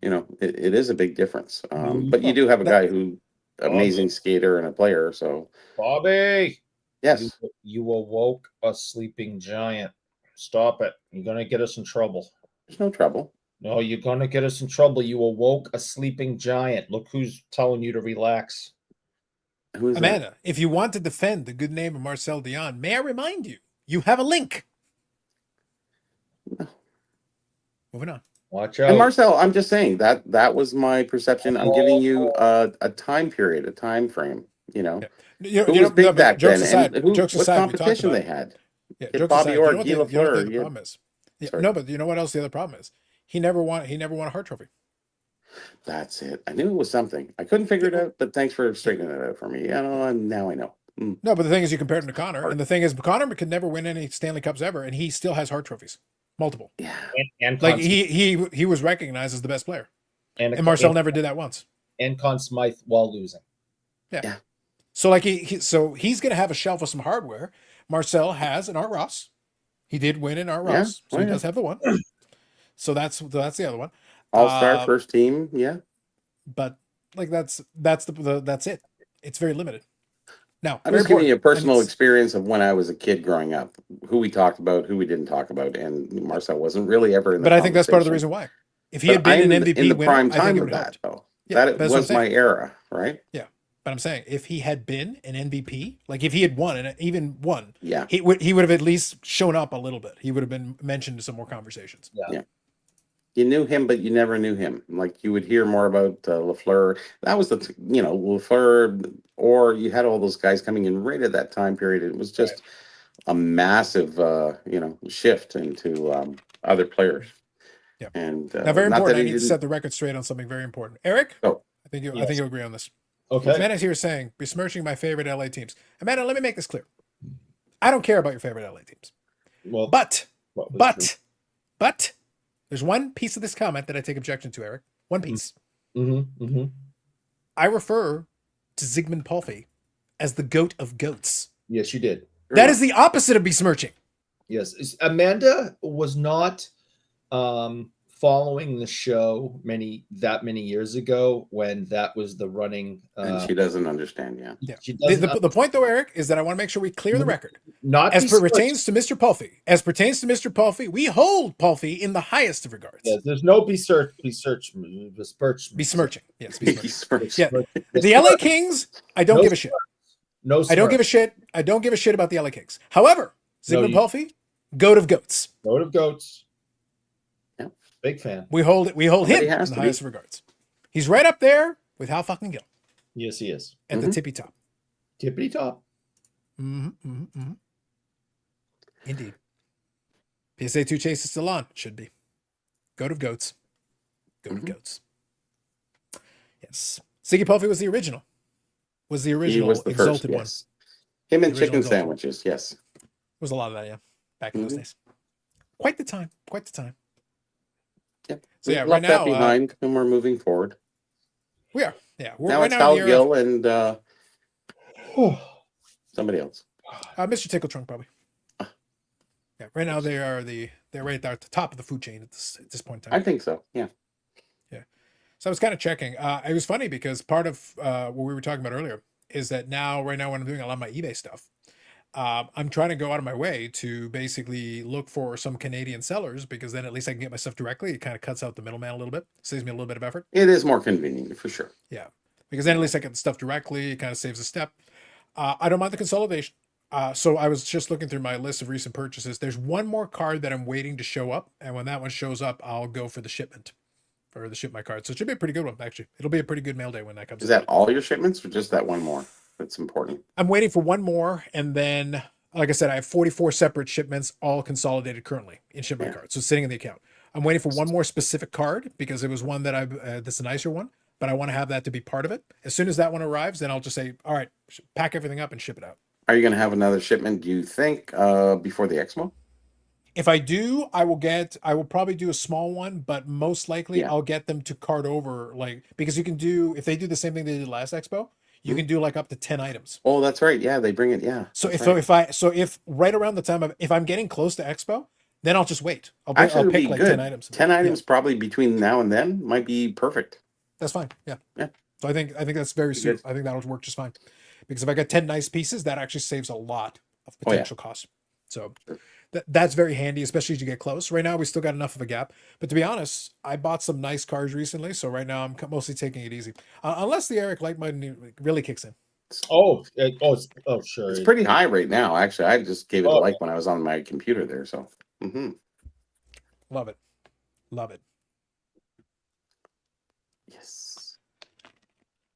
[SPEAKER 2] you know it is a big difference. But you do have a
[SPEAKER 1] That-
[SPEAKER 2] guy who amazing skater and a player. So
[SPEAKER 3] Bobby,
[SPEAKER 2] yes,
[SPEAKER 3] you awoke a sleeping giant. Stop it. You're going to get us in trouble.
[SPEAKER 2] there's no trouble.
[SPEAKER 3] No, you're going to get us in trouble. You awoke a sleeping giant. Look who's telling you to relax.
[SPEAKER 2] Who is that?
[SPEAKER 1] Amanda, if you want to defend the good name of Marcel Dion, may I remind you, you have a link. Moving on.
[SPEAKER 3] Watch out.
[SPEAKER 2] And Marcel, I'm just saying that was my perception. I'm giving you a time period, a time frame. You know, who was big back
[SPEAKER 1] jokes
[SPEAKER 2] then,
[SPEAKER 1] aside,
[SPEAKER 2] and what
[SPEAKER 1] we talked
[SPEAKER 2] competition
[SPEAKER 1] about
[SPEAKER 2] they had.
[SPEAKER 1] Yeah,
[SPEAKER 2] Get
[SPEAKER 1] jokes
[SPEAKER 2] Bobby
[SPEAKER 1] aside,
[SPEAKER 2] Orr,
[SPEAKER 1] you
[SPEAKER 2] Guy
[SPEAKER 1] know what the
[SPEAKER 2] Lafleur.
[SPEAKER 1] other problem is? Yeah,
[SPEAKER 2] Sorry.
[SPEAKER 1] no, but you know what else the other problem is? He never won a Hart Trophy.
[SPEAKER 2] That's it. I knew it was something. I couldn't figure it out, but thanks for straightening it out for me. You know, and now I know.
[SPEAKER 1] No, but the thing is, you compared him to Connor, and the thing is, Connor could never win any Stanley Cups ever, and he still has Hart Trophies, multiple.
[SPEAKER 2] Yeah.
[SPEAKER 3] And
[SPEAKER 1] Like
[SPEAKER 3] Conn-
[SPEAKER 1] he was recognized as the best player,
[SPEAKER 3] and
[SPEAKER 1] Marcel never did that once.
[SPEAKER 3] And Conn Smythe while losing.
[SPEAKER 1] Yeah. So like he's gonna have a shelf of some hardware. Marcel has an Art Ross. He did win in Art
[SPEAKER 2] Yeah.
[SPEAKER 1] Ross, so
[SPEAKER 2] Oh,
[SPEAKER 1] he
[SPEAKER 2] yeah.
[SPEAKER 1] does have the one. So that's the other one.
[SPEAKER 2] All-star first team. Yeah.
[SPEAKER 1] But like that's it. It's very limited. Now
[SPEAKER 2] I'm
[SPEAKER 1] very
[SPEAKER 2] just giving you a
[SPEAKER 1] important, and
[SPEAKER 2] personal
[SPEAKER 1] it's-
[SPEAKER 2] experience of when I was a kid growing up, who we talked about, who we didn't talk about, and Marcel wasn't really ever in the
[SPEAKER 1] But I think that's part of the
[SPEAKER 2] conversation.
[SPEAKER 1] reason why. If he
[SPEAKER 2] But
[SPEAKER 1] had been
[SPEAKER 2] I'm
[SPEAKER 1] an MVP
[SPEAKER 2] in the
[SPEAKER 1] winner,
[SPEAKER 2] prime
[SPEAKER 1] I think
[SPEAKER 2] time
[SPEAKER 1] it
[SPEAKER 2] of
[SPEAKER 1] would have
[SPEAKER 2] that,
[SPEAKER 1] helped.
[SPEAKER 2] though.
[SPEAKER 1] Yeah,
[SPEAKER 2] That
[SPEAKER 1] that's what I'm
[SPEAKER 2] was my
[SPEAKER 1] saying.
[SPEAKER 2] era, right?
[SPEAKER 1] Yeah, but I'm saying if he had been an MVP, like if he had won and even won,
[SPEAKER 2] Yeah.
[SPEAKER 1] he would have at least shown up a little bit. He would have been mentioned in some more conversations.
[SPEAKER 2] Yeah. You knew him, but you never knew him. Like you would hear more about Lafleur. That was Lafleur, or you had all those guys coming in right at that time period. It was just a massive, shift into other players.
[SPEAKER 1] Yeah.
[SPEAKER 2] And
[SPEAKER 1] Now, very
[SPEAKER 2] not that
[SPEAKER 1] important. I
[SPEAKER 2] he
[SPEAKER 1] need to
[SPEAKER 2] didn't.
[SPEAKER 1] set the record straight on something very important. Eric,
[SPEAKER 2] Oh,
[SPEAKER 1] I think
[SPEAKER 3] Yes.
[SPEAKER 1] you'll agree on this.
[SPEAKER 3] Okay.
[SPEAKER 1] Amanda's here saying besmirching my favorite LA teams. Amanda, let me make this clear. I don't care about your favorite LA teams,
[SPEAKER 3] Well,
[SPEAKER 1] but
[SPEAKER 3] what was
[SPEAKER 1] there's one piece of this comment that I take objection to, Eric. One piece.
[SPEAKER 3] true.
[SPEAKER 1] I refer to Zygmunt Palffy as the goat of goats.
[SPEAKER 3] Yes, you did.
[SPEAKER 1] That is the opposite of besmirching.
[SPEAKER 3] Yes, Amanda was not following the show many years ago when that was the running.
[SPEAKER 2] and she doesn't understand. Yeah.
[SPEAKER 1] Yeah.
[SPEAKER 3] She doesn't,
[SPEAKER 1] The point, though, Eric, is that I want to make sure we clear the record.
[SPEAKER 3] not
[SPEAKER 1] As
[SPEAKER 3] besmirch-
[SPEAKER 1] pertains to Mr. Palffy, we hold Palffy in the highest of regards.
[SPEAKER 3] Yes, there's no besmirching.
[SPEAKER 1] Besmirching. Yes,
[SPEAKER 2] He's first.
[SPEAKER 1] Yeah. The LA Kings, I don't
[SPEAKER 3] No
[SPEAKER 1] give a shit.
[SPEAKER 3] No,
[SPEAKER 1] I don't give a shit. I don't give a shit about the LA Kings. However,
[SPEAKER 3] No,
[SPEAKER 1] Zygmunt
[SPEAKER 3] you-
[SPEAKER 1] Palffy, goat of goats.
[SPEAKER 3] Goat of goats.
[SPEAKER 2] Yeah.
[SPEAKER 3] Big fan.
[SPEAKER 1] We hold him
[SPEAKER 2] Somebody
[SPEAKER 1] in
[SPEAKER 2] has
[SPEAKER 1] the
[SPEAKER 2] to be.
[SPEAKER 1] highest of regards. He's right up there with Hal fucking Gill
[SPEAKER 3] Yes, he is.
[SPEAKER 1] at the
[SPEAKER 2] Mhm.
[SPEAKER 1] tippy top.
[SPEAKER 3] Tippity top.
[SPEAKER 1] Indeed. PSA 2 chase is still on. Should be. Goat of goats. Goat of
[SPEAKER 2] Mhm.
[SPEAKER 1] goats. Yes. Ziggy Palffy was the original. Was the
[SPEAKER 2] He
[SPEAKER 1] original
[SPEAKER 2] was the first.
[SPEAKER 1] exalted one.
[SPEAKER 2] Yes. Him and
[SPEAKER 1] The original
[SPEAKER 2] chicken
[SPEAKER 1] exalted.
[SPEAKER 2] sandwiches. Yes.
[SPEAKER 1] Was a lot of that, yeah. Back in those
[SPEAKER 2] Mhm.
[SPEAKER 1] days. Quite the time. Quite the time.
[SPEAKER 2] Yep.
[SPEAKER 1] So yeah,
[SPEAKER 2] We've
[SPEAKER 1] right
[SPEAKER 2] left that
[SPEAKER 1] now
[SPEAKER 2] behind, and we're moving forward.
[SPEAKER 1] we are. Yeah. We're
[SPEAKER 2] Now
[SPEAKER 1] right
[SPEAKER 2] it's
[SPEAKER 1] now
[SPEAKER 2] Hal
[SPEAKER 1] in the era of,
[SPEAKER 2] Gill and somebody else.
[SPEAKER 1] Mr. Tickle Trunk, probably. Yeah, right now they're right there at the top of the food chain at this point in time.
[SPEAKER 2] I think so. Yeah.
[SPEAKER 1] So I was kind of checking. It was funny because part of what we were talking about earlier is that right now when I'm doing a lot of my eBay stuff, I'm trying to go out of my way to basically look for some Canadian sellers because then at least I can get my stuff directly. It kind of cuts out the middleman a little bit, saves me a little bit of effort.
[SPEAKER 2] It is more convenient for sure.
[SPEAKER 1] Yeah, because then at least I get the stuff directly. It kind of saves a step. I don't mind the consolidation. So I was just looking through my list of recent purchases. There's one more card that I'm waiting to show up, and when that one shows up, I'll go for the shipment. for the Ship My Card. So it should be a pretty good one, actually. It'll be a pretty good mail day when that comes
[SPEAKER 2] Is
[SPEAKER 1] in.
[SPEAKER 2] that all your shipments, or just that one more that's important?
[SPEAKER 1] I'm waiting for one more, and then, like I said, I have 44 separate shipments, all consolidated currently in Ship My
[SPEAKER 2] Yeah.
[SPEAKER 1] Card, so sitting in the account. I'm waiting for one more specific card because it was one that that's a nicer one, but I want to have that to be part of it. As soon as that one arrives, then I'll just say, all right, pack everything up and ship it out.
[SPEAKER 2] Are you going to have another shipment, do you think, before the Expo?
[SPEAKER 1] If I do, I will probably do a small one, but most likely
[SPEAKER 2] Yeah.
[SPEAKER 1] I'll get them to cart over, like, because you can do, if they do the same thing they did last Expo, you can do like up to 10 items.
[SPEAKER 2] Oh, that's right. Yeah, they bring it. Yeah.
[SPEAKER 1] So
[SPEAKER 2] that's
[SPEAKER 1] if
[SPEAKER 2] right.
[SPEAKER 1] if right around the time of, if I'm getting close to Expo, then I'll just wait.
[SPEAKER 2] Actually,
[SPEAKER 1] I'll
[SPEAKER 2] it'll
[SPEAKER 1] pick
[SPEAKER 2] be
[SPEAKER 1] like
[SPEAKER 2] good.
[SPEAKER 1] 10 items.
[SPEAKER 2] 10
[SPEAKER 1] Yeah,
[SPEAKER 2] items probably between now and then might be perfect.
[SPEAKER 1] that's fine. Yeah.
[SPEAKER 2] Yeah.
[SPEAKER 1] So I think that's very
[SPEAKER 2] Be
[SPEAKER 1] soon.
[SPEAKER 2] good.
[SPEAKER 1] I think that'll work just fine. Because if I get 10 nice pieces, that actually saves a lot of
[SPEAKER 2] Oh, yeah.
[SPEAKER 1] potential costs. So that's very handy, especially as you get close. Right now, we still got enough of a gap. But to be honest, I bought some nice cards recently. So right now, I'm mostly taking it easy. Unless the Eric Light Mode really kicks in.
[SPEAKER 3] Oh, sure.
[SPEAKER 2] It's pretty high right now. Actually, I just gave it a
[SPEAKER 3] Oh,
[SPEAKER 2] like when I was on my computer there. So,
[SPEAKER 1] Love it. Love it.
[SPEAKER 2] yes.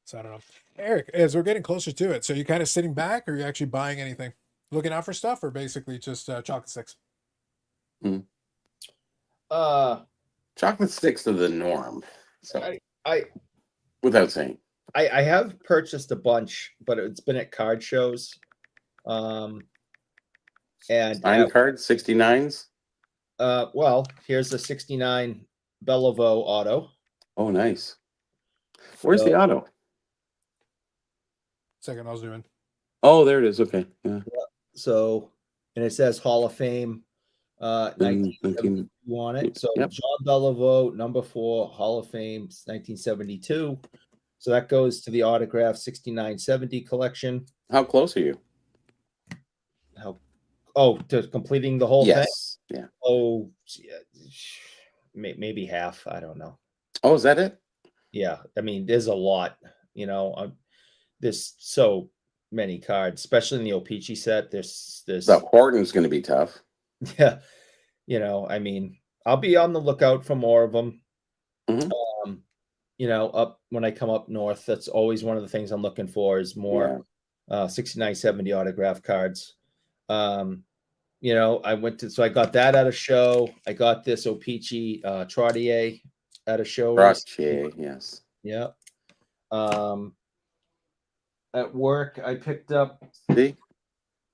[SPEAKER 1] So I don't know. Eric, as we're getting closer to it, so you kind of sitting back, or are you actually buying anything? Looking out for stuff, or basically just chocolate sticks?
[SPEAKER 2] Chocolate sticks are the norm. So,
[SPEAKER 3] I
[SPEAKER 2] without saying.
[SPEAKER 3] I have purchased a bunch, but it's been at card shows. And
[SPEAKER 2] Sign cards, 69s.
[SPEAKER 3] well, here's a 69 Bellevue auto.
[SPEAKER 2] Oh, nice. Where's the auto?
[SPEAKER 1] Second, I was doing.
[SPEAKER 2] Oh, there it is. Okay. Yeah.
[SPEAKER 3] So, and it says Hall of Fame
[SPEAKER 2] 19.
[SPEAKER 3] 1972 on it. So
[SPEAKER 2] Yep.
[SPEAKER 3] John Bellevue, number 4, Hall of Fame, 1972. So that goes to the autograph 6970 collection.
[SPEAKER 2] How close are you?
[SPEAKER 3] To completing the whole thing?
[SPEAKER 2] Yes. Yeah.
[SPEAKER 3] Oh, yeah, maybe half. I don't know.
[SPEAKER 2] Oh, is that it?
[SPEAKER 3] Yeah, I mean, there's a lot. There's so many cards, especially in the O-Pee-Chee set. There's
[SPEAKER 2] The Horton's going to be tough.
[SPEAKER 3] yeah, I mean, I'll be on the lookout for more of them.
[SPEAKER 2] Mhm.
[SPEAKER 3] Up when I come up north, that's always one of the things I'm looking for is more 6970 autograph cards. I got that at a show. I got this O-Pee-Chee Trottier at a show.
[SPEAKER 2] Roche, yes.
[SPEAKER 3] Yeah. At work, I picked up.
[SPEAKER 2] See?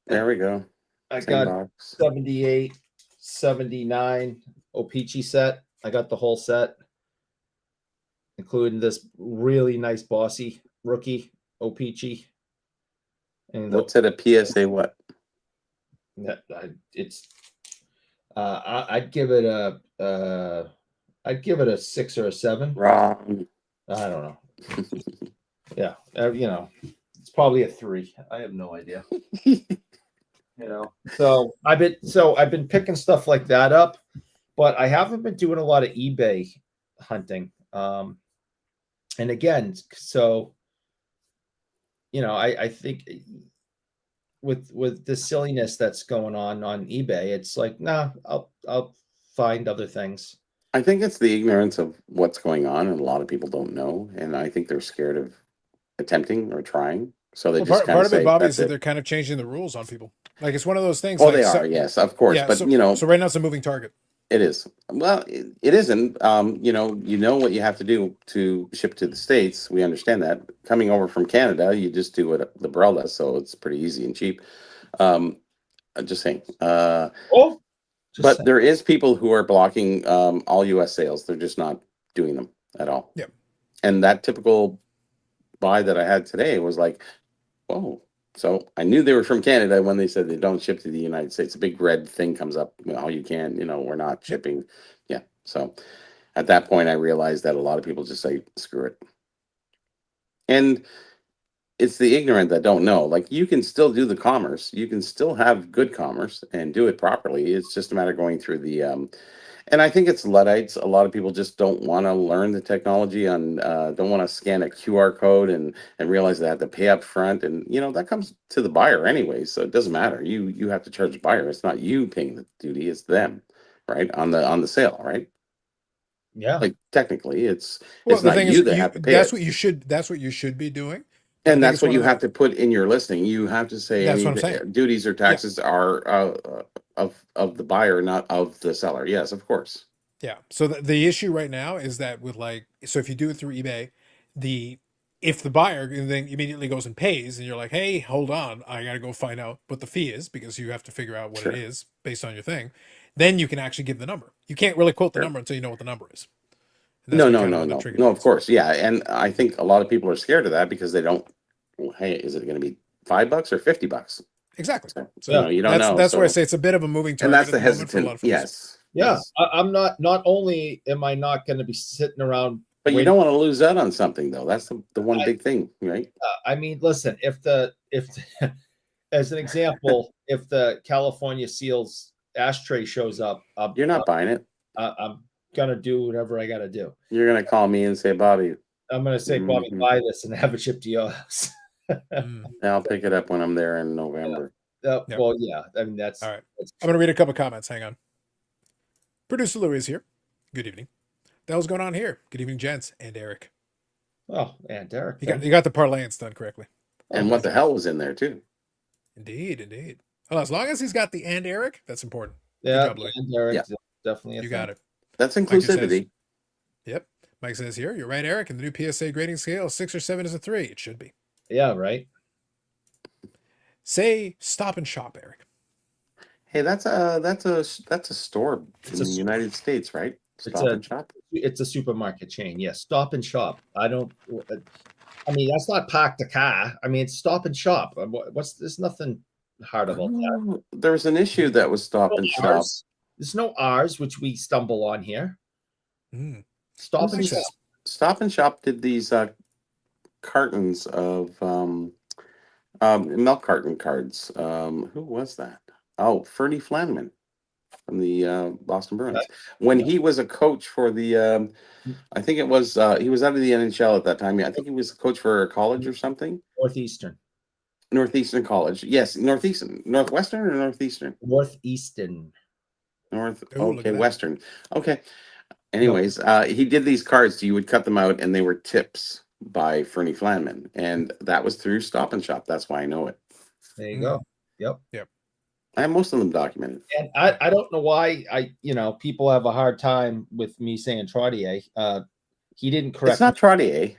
[SPEAKER 2] There we go.
[SPEAKER 3] I
[SPEAKER 2] Same
[SPEAKER 3] got
[SPEAKER 2] box.
[SPEAKER 3] 78, 79 O-Pee-Chee set. I got the whole set, including this really nice bossy rookie O-Pee-Chee. And
[SPEAKER 2] What's it, a PSA what?
[SPEAKER 3] I'd give it a 6 or a 7.
[SPEAKER 2] Wrong.
[SPEAKER 3] I don't know. Yeah, it's probably a 3. I have no idea. So I've been picking stuff like that up, but I haven't been doing a lot of eBay hunting. And again, so I think with the silliness that's going on eBay, it's like, nah, I'll find other things.
[SPEAKER 2] I think it's the ignorance of what's going on, and a lot of people don't know, and I think they're scared of attempting or trying. So they just
[SPEAKER 1] part of
[SPEAKER 2] say,
[SPEAKER 1] it, Bobby,
[SPEAKER 2] that's
[SPEAKER 1] is that
[SPEAKER 2] it.
[SPEAKER 1] they're kind of changing the rules on people. Like it's one of those things.
[SPEAKER 2] Oh,
[SPEAKER 1] like,
[SPEAKER 2] they are, yes, of course.
[SPEAKER 1] Yeah,
[SPEAKER 2] But
[SPEAKER 1] so right now it's a moving target.
[SPEAKER 2] it is. Well, it isn't. You know what you have to do to ship to the States. We understand that. Coming over from Canada, you just do what Librel does, so it's pretty easy and cheap. I'm just saying. But there is people who are blocking all U.S. sales. They're just not doing them at all.
[SPEAKER 1] Yeah.
[SPEAKER 2] And that typical buy that I had today was like, oh. So I knew they were from Canada when they said they don't ship to the United States. A big red thing comes up. Oh, you can, we're not shipping. Yeah. So at that point, I realized that a lot of people just say, screw it. And it's the ignorant that don't know. Like, you can still do the commerce. You can still have good commerce and do it properly. It's just a matter of going through the, and I think it's Luddites. A lot of people just don't want to learn the technology don't want to scan a QR code and realize they have to pay up front. And, that comes to the buyer anyway. So it doesn't matter. You have to charge the buyer. It's not you paying the duty. It's them, right? On the sale, right?
[SPEAKER 3] Yeah.
[SPEAKER 2] Like technically, it's
[SPEAKER 1] Well, the
[SPEAKER 2] not
[SPEAKER 1] thing
[SPEAKER 2] you
[SPEAKER 1] is,
[SPEAKER 2] that have to pay
[SPEAKER 1] that's
[SPEAKER 2] it.
[SPEAKER 1] what you should. That's what you should be doing. But I
[SPEAKER 2] And
[SPEAKER 1] think
[SPEAKER 2] that's
[SPEAKER 1] it's
[SPEAKER 2] what
[SPEAKER 1] one
[SPEAKER 2] you
[SPEAKER 1] of the.
[SPEAKER 2] have to put in your listing. You have to say
[SPEAKER 1] That's
[SPEAKER 2] any
[SPEAKER 1] what I'm saying.
[SPEAKER 2] duties or
[SPEAKER 1] Yeah.
[SPEAKER 2] taxes are of the buyer, not of the seller. Yes, of course.
[SPEAKER 1] Yeah. So the issue right now is that with like, so if you do it through eBay, if the buyer then immediately goes and pays, and you're like, hey, hold on, I got to go find out what the fee is because you have to figure out what it
[SPEAKER 2] Sure.
[SPEAKER 1] is based on your thing, then you can actually give the number. You can't really quote the
[SPEAKER 2] Sure.
[SPEAKER 1] number until you know what the number is. And that's
[SPEAKER 2] No,
[SPEAKER 1] what
[SPEAKER 2] no,
[SPEAKER 1] kind of
[SPEAKER 2] no,
[SPEAKER 1] one of the
[SPEAKER 2] no,
[SPEAKER 1] tricky
[SPEAKER 2] no. Of
[SPEAKER 1] things.
[SPEAKER 2] course, yeah. And I think a lot of people are scared of that because they don't. Well, hey, is it going to be $5 or $50?
[SPEAKER 1] Exactly.
[SPEAKER 2] So,
[SPEAKER 1] So
[SPEAKER 2] you don't know.
[SPEAKER 1] that's why I
[SPEAKER 2] So,
[SPEAKER 1] say it's a bit of a moving
[SPEAKER 2] and
[SPEAKER 1] target
[SPEAKER 2] that's
[SPEAKER 1] at
[SPEAKER 2] the
[SPEAKER 1] the moment for a lot
[SPEAKER 2] hesitant.
[SPEAKER 1] of folks.
[SPEAKER 2] Yes.
[SPEAKER 3] Yeah.
[SPEAKER 2] Yes.
[SPEAKER 3] I'm not only am I not going to be sitting around.
[SPEAKER 2] But you
[SPEAKER 3] waiting-
[SPEAKER 2] don't want to lose out on something, though. That's the one big thing, right?
[SPEAKER 3] I mean, listen, if as an example, if the California Seals ashtray shows up,
[SPEAKER 2] You're not buying it.
[SPEAKER 3] I'm gonna do whatever I gotta do.
[SPEAKER 2] You're going to call me and say, Bobby,
[SPEAKER 3] I'm gonna say, Bobby,
[SPEAKER 2] Mhm.
[SPEAKER 3] buy this and have it shipped to your house.
[SPEAKER 2] I'll pick it up when I'm there in November.
[SPEAKER 1] Yep.
[SPEAKER 3] Well, yeah. I mean, that's
[SPEAKER 1] All right. I'm going to read a couple comments. Hang on. Producer Louis is here. Good evening. The hell's going on here? Good evening, gents and Eric.
[SPEAKER 3] Oh, and Derek.
[SPEAKER 1] You got the parlance done correctly.
[SPEAKER 2] And what the hell was in there, too?
[SPEAKER 1] Indeed, indeed. Well, as long as he's got the and Eric, that's important.
[SPEAKER 3] Yeah,
[SPEAKER 1] job, Louis.
[SPEAKER 3] and Derek,
[SPEAKER 2] Yeah.
[SPEAKER 3] definitely.
[SPEAKER 1] You got it.
[SPEAKER 2] That's
[SPEAKER 1] Mike just says-
[SPEAKER 2] inclusivity.
[SPEAKER 1] Yep. Mike says here, you're right, Eric. And the new PSA grading scale, 6 or 7 is a 3. It should be.
[SPEAKER 3] Yeah, right.
[SPEAKER 1] Say Stop and Shop, Eric.
[SPEAKER 2] Hey, that's a store
[SPEAKER 3] It's
[SPEAKER 2] in
[SPEAKER 3] a
[SPEAKER 2] the United States, right?
[SPEAKER 3] It's
[SPEAKER 2] Stop
[SPEAKER 3] a-
[SPEAKER 2] and Shop.
[SPEAKER 3] It's a supermarket chain. Yes, Stop and Shop. I mean, that's not park the car. I mean, it's Stop and Shop. There's nothing hard about that.
[SPEAKER 2] Oh, there was an issue that was Stop and Shop.
[SPEAKER 3] R's. There's no R's, which we stumble on here.
[SPEAKER 1] Mm.
[SPEAKER 3] Stop and
[SPEAKER 1] Makes
[SPEAKER 3] Shop.
[SPEAKER 1] sense.
[SPEAKER 2] Stop and Shop did these cartons of milk carton cards. Who was that? Oh, Fernie Flanman from the Boston Bruins. When he was a coach for the, I think it was he was out of the NHL at that time. I think he was a coach for a college or something.
[SPEAKER 3] Northeastern.
[SPEAKER 2] Northeastern College. Yes, Northwestern or Northeastern.
[SPEAKER 3] Northeastern.
[SPEAKER 2] North.
[SPEAKER 1] Ooh, look at
[SPEAKER 2] Okay,
[SPEAKER 1] that.
[SPEAKER 2] Western. Okay. Anyways, he did these cards. You would cut them out, and they were tips by Fernie Flanman, and that was through Stop and Shop. That's why I know it.
[SPEAKER 3] There you go. Yep.
[SPEAKER 2] I have most of them documented.
[SPEAKER 3] And I don't know why people have a hard time with me saying Trottier. He didn't correct.
[SPEAKER 2] It's not Trottier.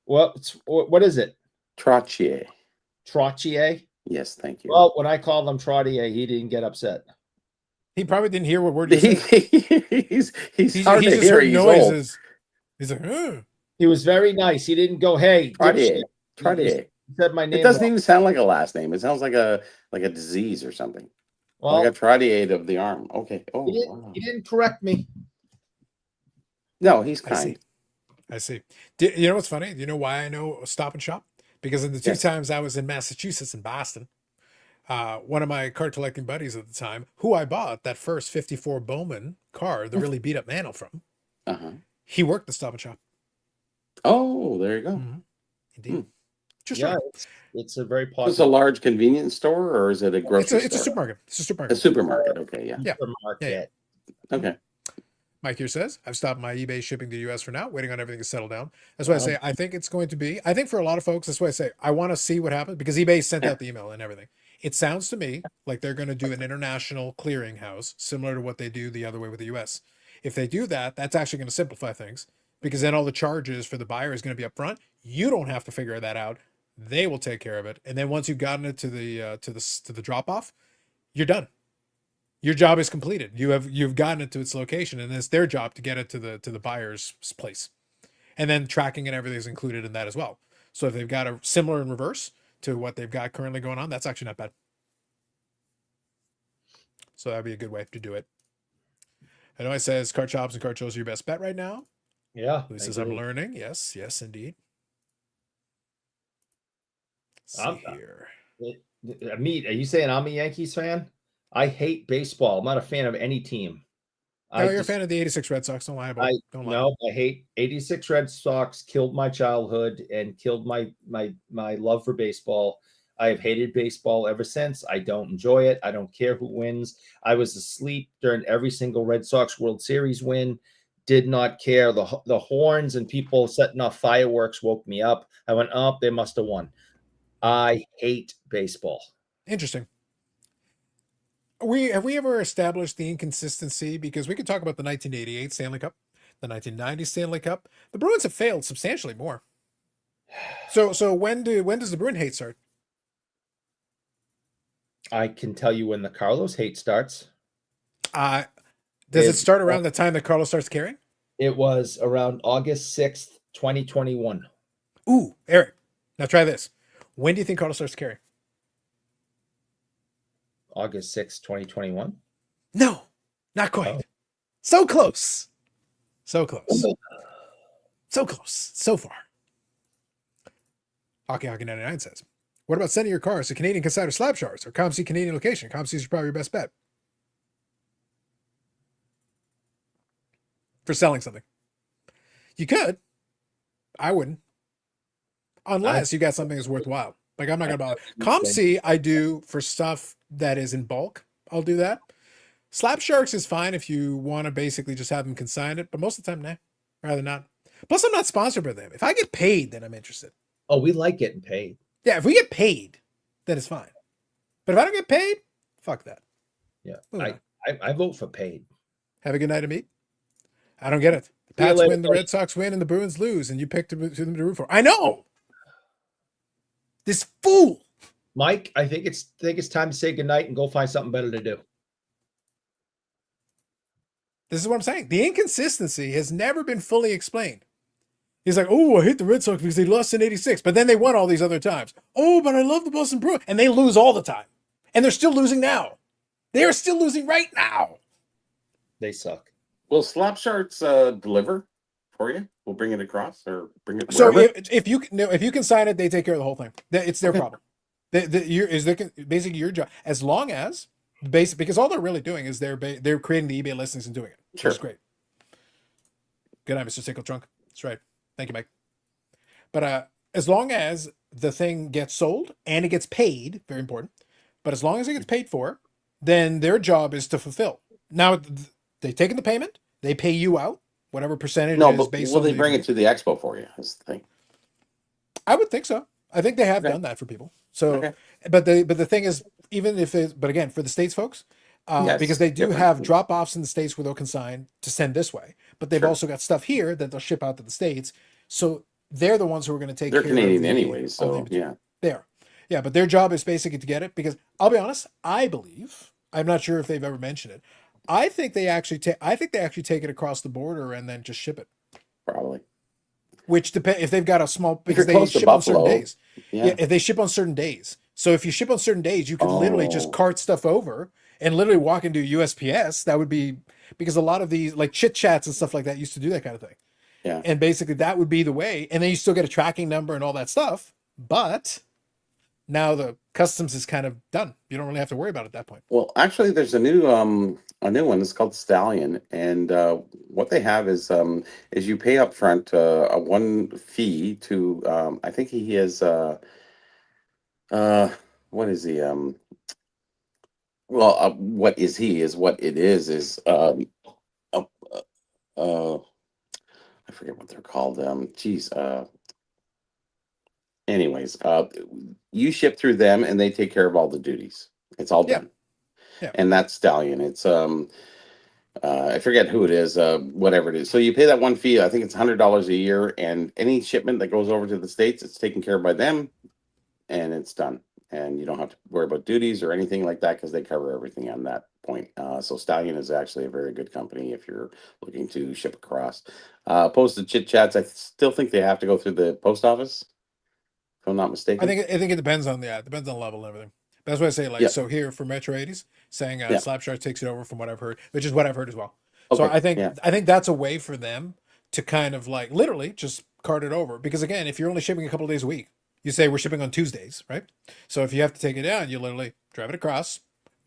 [SPEAKER 3] What is it?
[SPEAKER 2] Trottier.
[SPEAKER 3] Trottier.
[SPEAKER 2] Yes, thank you.
[SPEAKER 3] Well, when I called him Trottier, he didn't get upset.
[SPEAKER 1] He probably didn't hear what word you said.
[SPEAKER 2] he's hard to
[SPEAKER 1] just
[SPEAKER 2] hear.
[SPEAKER 1] heard
[SPEAKER 2] He's
[SPEAKER 1] noises. He's like,
[SPEAKER 3] He was very nice. He didn't go, "Hey,
[SPEAKER 2] Trottier.
[SPEAKER 3] dipshit."
[SPEAKER 2] Trottier.
[SPEAKER 3] He said my name.
[SPEAKER 2] It doesn't
[SPEAKER 3] wrong.
[SPEAKER 2] even sound like a last name. It sounds like a disease or something.
[SPEAKER 3] Well,
[SPEAKER 2] Like a Trottier of the arm. Okay. Oh, wow.
[SPEAKER 3] he didn't correct me.
[SPEAKER 2] No, he's
[SPEAKER 1] I
[SPEAKER 2] kind.
[SPEAKER 1] see. I see. You know what's funny? Do you know why I know Stop and Shop? Because in the 2
[SPEAKER 2] Yes.
[SPEAKER 1] times I was in Massachusetts and Boston, one of my card collecting buddies at the time, who I bought that first 54 Bowman car, the really beat up Mantle from,
[SPEAKER 2] Uh-huh.
[SPEAKER 1] he worked at Stop and Shop.
[SPEAKER 2] Oh, there you go.
[SPEAKER 1] Indeed. Just
[SPEAKER 3] Yeah,
[SPEAKER 1] right.
[SPEAKER 3] it's a very
[SPEAKER 2] Is this a
[SPEAKER 3] popular
[SPEAKER 2] large convenience store or is it a grocery
[SPEAKER 1] It's a
[SPEAKER 2] store?
[SPEAKER 1] supermarket. It's a
[SPEAKER 2] A
[SPEAKER 1] supermarket.
[SPEAKER 2] supermarket. Okay, yeah.
[SPEAKER 3] supermarket.
[SPEAKER 2] Okay.
[SPEAKER 1] Mike here says, I've stopped my eBay shipping to the US for now, waiting on everything to settle down. That's why I say, I think it's going to be, I think for a lot of folks, that's why I say, I want to see what happens because eBay sent out the email and everything. It sounds to me like they're going to do an international clearinghouse similar to what they do the other way with the US. If they do that, that's actually going to simplify things because then all the charges for the buyer is going to be up front. You don't have to figure that out. They will take care of it. And then once you've gotten it to the drop off, you're done. Your job is completed. You've gotten it to its location, and it's their job to get it to the buyer's place. And then tracking and everything is included in that as well. So if they've got a similar in reverse to what they've got currently going on, that's actually not bad. So that'd be a good way to do it. I know it says card shops and card shows are your best bet right now.
[SPEAKER 3] Yeah.
[SPEAKER 1] Who says I'm learning? Yes, indeed.
[SPEAKER 3] I'm-
[SPEAKER 1] See here.
[SPEAKER 3] Meat, are you saying I'm a Yankees fan? I hate baseball. I'm not a fan of any team.
[SPEAKER 1] Oh, you're a fan of the 86 Red Sox. Don't lie about it. Don't lie.
[SPEAKER 3] No, I hate 86 Red Sox, killed my childhood and killed my love for baseball. I have hated baseball ever since. I don't enjoy it. I don't care who wins. I was asleep during every single Red Sox World Series win. did not care. The horns and people setting off fireworks woke me up. I went, oh, they must have won. I hate baseball.
[SPEAKER 1] Interesting. Have we ever established the inconsistency? Because we could talk about the 1988 Stanley Cup, the 1990 Stanley Cup. The Bruins have failed substantially more. So when does the Bruin hate start?
[SPEAKER 3] I can tell you when the Carlos hate starts.
[SPEAKER 1] Does it start around the time that Carlos starts caring?
[SPEAKER 3] It was around August 6th, 2021.
[SPEAKER 1] Ooh, Eric. Now try this. When do you think Carlos starts caring?
[SPEAKER 3] August 6th, 2021.
[SPEAKER 1] No, not quite.
[SPEAKER 3] Oh.
[SPEAKER 1] So close. So close. So close. So far. Hockey 99 says, what about sending your cars to Canadian Consignor Slab Shards or ComC Canadian location? ComC is probably your best bet for selling something. You could. I wouldn't. Unless you got something that's worthwhile. Like, I'm not going to bother. ComC, I do for stuff that is in bulk. I'll do that. Slab Sharks is fine if you want to basically just have them consign it. But most of the time, nah. Rather not. Plus, I'm not sponsored by them. If I get paid, then I'm interested.
[SPEAKER 3] Oh, we like getting paid.
[SPEAKER 1] Yeah, if we get paid, then it's fine. But if I don't get paid, fuck that.
[SPEAKER 3] Yeah, I vote for paid.
[SPEAKER 1] Have a good night of meat. I don't get it. The Pats win, the Red Sox win, and the Bruins lose, and you picked them to root for. I know. This fool.
[SPEAKER 3] Mike, I think it's time to say goodnight and go find something better to do.
[SPEAKER 1] This is what I'm saying. The inconsistency has never been fully explained. He's like, oh, I hate the Red Sox because they lost in 86, but then they won all these other times. Oh, but I love the Boston Bruins. And they lose all the time. And they're still losing now. They are still losing right now.
[SPEAKER 3] They suck.
[SPEAKER 2] Will Slap Sharks deliver for you? We'll bring it across or bring it.
[SPEAKER 1] So if you can sign it, they take care of the whole thing. It's their problem. Basically your job, as long as because all they're really doing is they're creating the eBay listings and doing it.
[SPEAKER 2] Sure.
[SPEAKER 1] Which is great. Good night, Mr. Sickle Trunk. That's right. Thank you, Mike. But as long as the thing gets sold and it gets paid, very important. But as long as it gets paid for, then their job is to fulfill. Now they've taken the payment, they pay you out whatever percentage.
[SPEAKER 2] No,
[SPEAKER 1] is
[SPEAKER 2] but
[SPEAKER 1] based
[SPEAKER 2] will
[SPEAKER 1] on
[SPEAKER 2] they bring it to the expo for you? Is the thing.
[SPEAKER 1] I would think so. I think they have done that for people. So, but the thing is, even if but again, for the States folks, because they do have drop-offs in the States where they'll consign to send this way, but they've also got stuff here that they'll ship out to the States. So they're the ones who are going to take care of it.
[SPEAKER 2] They're Canadian anyways, so yeah.
[SPEAKER 1] They are. Yeah, but their job is basically to get it because I'll be honest, I believe, I'm not sure if they've ever mentioned it. I think they actually take it across the border and then just ship it.
[SPEAKER 2] Probably.
[SPEAKER 1] Which depends if they've got a small because they ship on certain days.
[SPEAKER 2] Yeah,
[SPEAKER 1] if they ship on certain days. So if you ship on certain days, you can literally just cart stuff over and literally walk into USPS. That would be because a lot of these like chit chats and stuff like that used to do that kind of thing.
[SPEAKER 2] Yeah.
[SPEAKER 1] And basically that would be the way. And then you still get a tracking number and all that stuff. But now the customs is kind of done. You don't really have to worry about it at that point.
[SPEAKER 2] Well, actually, there's a new one. It's called Stallion, and what they have is you pay up front a one fee to I think he is what is he what is he is what it is I forget what they're called. Anyways, you ship through them and they take care of all the duties. It's all done.
[SPEAKER 1] Yeah.
[SPEAKER 2] And that's Stallion. It's I forget who it is, whatever it is. So you pay that one fee, I think it's $100 a year, and any shipment that goes over to the States, it's taken care of by them and it's done. And you don't have to worry about duties or anything like that because they cover everything on that point. So Stallion is actually a very good company if you're looking to ship across. Posted chit chats, I still think they have to go through the post office. If I'm not mistaken.
[SPEAKER 1] I think it depends on the level and everything. But that's what I say. Like so here for Metro 80s, saying Slapshot takes it over from what I've heard, which is what I've heard as well. Okay. So I think that's a way for them to kind of like literally just cart it over. Because again, if you're only shipping a couple of days a week, you say we're shipping on Tuesdays, right? So if you have to take it down, you literally drive it across,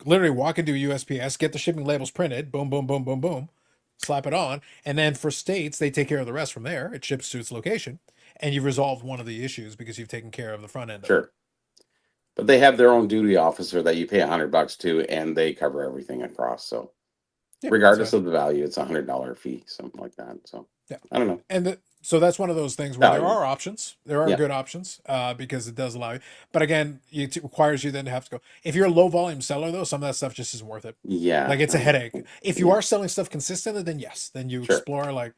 [SPEAKER 1] literally walk into a USPS, get the shipping labels printed, boom, boom, boom, boom, boom, slap it on, and then for States they take care of the rest from there. It ships to its location. And you've resolved one of the issues because you've taken care of the front end.
[SPEAKER 2] Sure. But they have their own duty officer that you pay $100 to, and they cover everything across. So
[SPEAKER 1] Yeah,
[SPEAKER 2] regardless
[SPEAKER 1] so-
[SPEAKER 2] of the value, it's $100 fee, something like that. So
[SPEAKER 1] Yeah.
[SPEAKER 2] I don't know.
[SPEAKER 1] And so that's one of those things where there
[SPEAKER 2] Value.
[SPEAKER 1] are options. There are
[SPEAKER 2] Yeah.
[SPEAKER 1] good options because it does allow you. But again, it requires you then to have to go. If you're a low volume seller, though, some of that stuff just isn't worth it.
[SPEAKER 2] Yeah,
[SPEAKER 1] Like it's a
[SPEAKER 2] I-
[SPEAKER 1] headache. If you
[SPEAKER 2] yeah.
[SPEAKER 1] are selling stuff consistently, then yes, then you
[SPEAKER 2] Sure.
[SPEAKER 1] explore like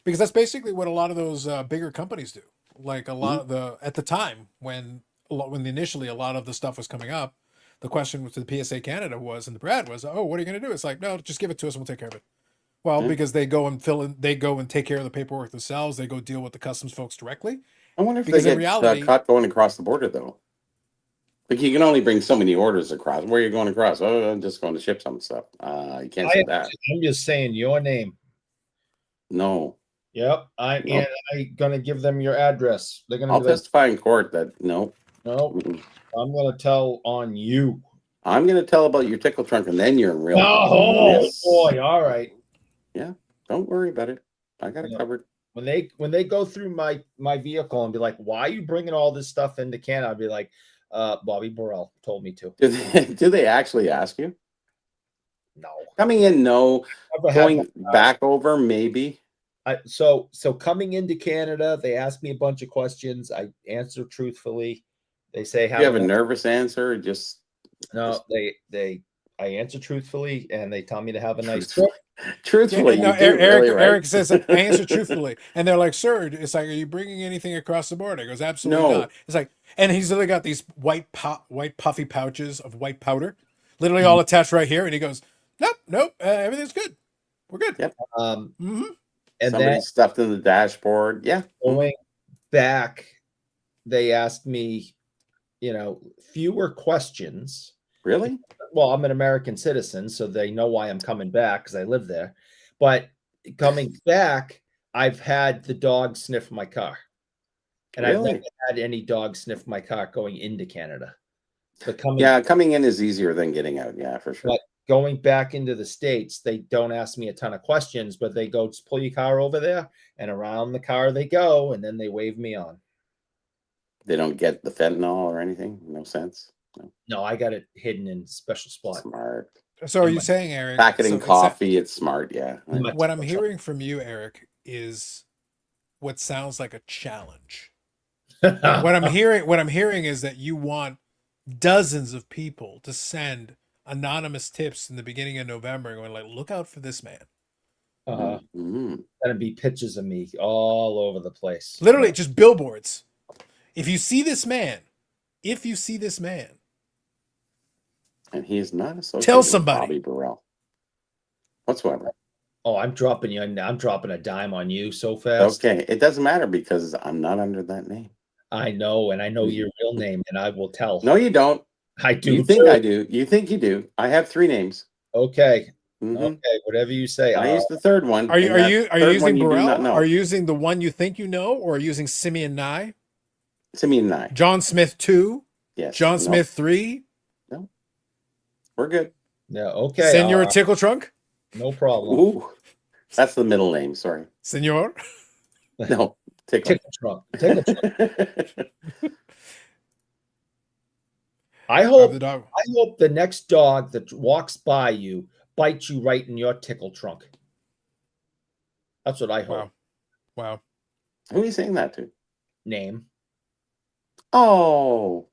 [SPEAKER 1] because that's basically what a lot of those bigger companies do. Like a lot
[SPEAKER 2] Mm-hmm.
[SPEAKER 1] of the at the time when initially a lot of the stuff was coming up, the question to the PSA Canada was and the Brad was, oh, what are you going to do? It's like, no, just give it to us and we'll take care of it. Well,
[SPEAKER 2] Yeah.
[SPEAKER 1] because they go and they go and take care of the paperwork themselves. They go deal with the customs folks directly.
[SPEAKER 2] I wonder if
[SPEAKER 1] Because
[SPEAKER 2] they
[SPEAKER 1] in
[SPEAKER 2] get
[SPEAKER 1] reality-
[SPEAKER 2] caught going across the border though. Like you can only bring so many orders across. Where are you going across? Oh, I'm just going to ship some stuff. You can't say that.
[SPEAKER 3] I'm just saying your name.
[SPEAKER 2] No,
[SPEAKER 3] Yep. And I'm gonna give them your address. They're gonna
[SPEAKER 2] I'll
[SPEAKER 3] be like,
[SPEAKER 2] testify in court that no.
[SPEAKER 3] no,
[SPEAKER 2] Mm-mm.
[SPEAKER 3] I'm gonna tell on you.
[SPEAKER 2] I'm going to tell about your tickle trunk, and then you're in real.
[SPEAKER 3] Oh
[SPEAKER 2] Yes.
[SPEAKER 3] boy, all right.
[SPEAKER 2] Don't worry about it. I got it
[SPEAKER 3] Yeah.
[SPEAKER 2] covered.
[SPEAKER 3] When they go through my vehicle and be like, why are you bringing all this stuff into Canada? I'd be like, Bobby Burrell told me to.
[SPEAKER 2] Do they actually ask you?
[SPEAKER 3] No.
[SPEAKER 2] Coming in, no.
[SPEAKER 3] Never had
[SPEAKER 2] Going back over, maybe.
[SPEAKER 3] so coming into Canada, they ask me a bunch of questions. I answer truthfully. They say,
[SPEAKER 2] You have a nervous answer, or just
[SPEAKER 3] no, I answer truthfully, and they tell me to have a nice trip.
[SPEAKER 2] truthfully.
[SPEAKER 1] Yeah, no,
[SPEAKER 2] you do,
[SPEAKER 1] Eric,
[SPEAKER 2] really, right?
[SPEAKER 1] Eric says, I answer truthfully. And they're like, sir, it's like, are you bringing anything across the border? He goes, absolutely
[SPEAKER 2] No.
[SPEAKER 1] not. It's like, and he's literally got these white puffy pouches of white powder, literally all attached right here. And he goes, nope, everything's good. We're good.
[SPEAKER 2] Yep.
[SPEAKER 1] Mm-hmm.
[SPEAKER 3] And
[SPEAKER 2] Somebody
[SPEAKER 3] then
[SPEAKER 2] stuffed in the dashboard. Yeah.
[SPEAKER 3] going back, they asked me, fewer questions.
[SPEAKER 2] Really?
[SPEAKER 3] Well, I'm an American citizen, so they know why I'm coming back because I live there. But coming back, I've had the dog sniff my car. And I've
[SPEAKER 2] Really?
[SPEAKER 3] never had any dog sniff my car going into Canada. But
[SPEAKER 2] Coming in is easier than getting out. Yeah, for sure.
[SPEAKER 3] But going back into the States, they don't ask me a ton of questions, but they go, just pull your car over there, and around the car they go, and then they wave me on.
[SPEAKER 2] They don't get the fentanyl or anything. No sense.
[SPEAKER 3] No, I got it hidden in a special spot.
[SPEAKER 2] Smart.
[SPEAKER 1] So are you saying, Eric,
[SPEAKER 2] Packeting
[SPEAKER 1] so
[SPEAKER 2] coffee, it's smart. Yeah.
[SPEAKER 1] what I'm hearing from you, Eric, is what sounds like a challenge. What I'm hearing is that you want dozens of people to send anonymous tips in the beginning of November going like, look out for this man.
[SPEAKER 2] Mhm.
[SPEAKER 3] Gonna be pictures of me all over the place.
[SPEAKER 1] Literally just billboards. If you see this man,
[SPEAKER 2] And he is not associated
[SPEAKER 1] Tell
[SPEAKER 2] with
[SPEAKER 1] somebody.
[SPEAKER 2] Bobby Burrell whatsoever.
[SPEAKER 3] Oh, I'm dropping a dime on you so fast.
[SPEAKER 2] Okay. It doesn't matter because I'm not under that name.
[SPEAKER 3] I know, and I know your real name, and I will tell.
[SPEAKER 2] No, you don't.
[SPEAKER 3] I do.
[SPEAKER 2] You think
[SPEAKER 3] too.
[SPEAKER 2] I do. You think you do. I have 3 names.
[SPEAKER 3] Okay.
[SPEAKER 2] Mhm.
[SPEAKER 3] Okay, whatever you say.
[SPEAKER 2] I used the third one.
[SPEAKER 1] Are you
[SPEAKER 2] and that third
[SPEAKER 1] using
[SPEAKER 2] one you do not
[SPEAKER 1] Burrell?
[SPEAKER 2] know.
[SPEAKER 1] Are you using the one you think you know, or are you using Simeon Nye?
[SPEAKER 2] Simeon and I.
[SPEAKER 1] John Smith 2?
[SPEAKER 2] Yes.
[SPEAKER 1] John
[SPEAKER 2] No,
[SPEAKER 1] Smith 3?
[SPEAKER 2] we're good.
[SPEAKER 3] Yeah. Okay.
[SPEAKER 1] Senor Tickle Trunk?
[SPEAKER 3] No problem.
[SPEAKER 2] Ooh. That's the middle name. Sorry.
[SPEAKER 1] Senor?
[SPEAKER 2] No. Tickle.
[SPEAKER 3] Tickle trunk. Tickle trunk. I hope
[SPEAKER 1] The dog.
[SPEAKER 3] the next dog that walks by you bites you right in your tickle trunk. That's what I hope.
[SPEAKER 1] Wow.
[SPEAKER 2] Who are you saying that to?
[SPEAKER 3] Name.
[SPEAKER 2] Oh,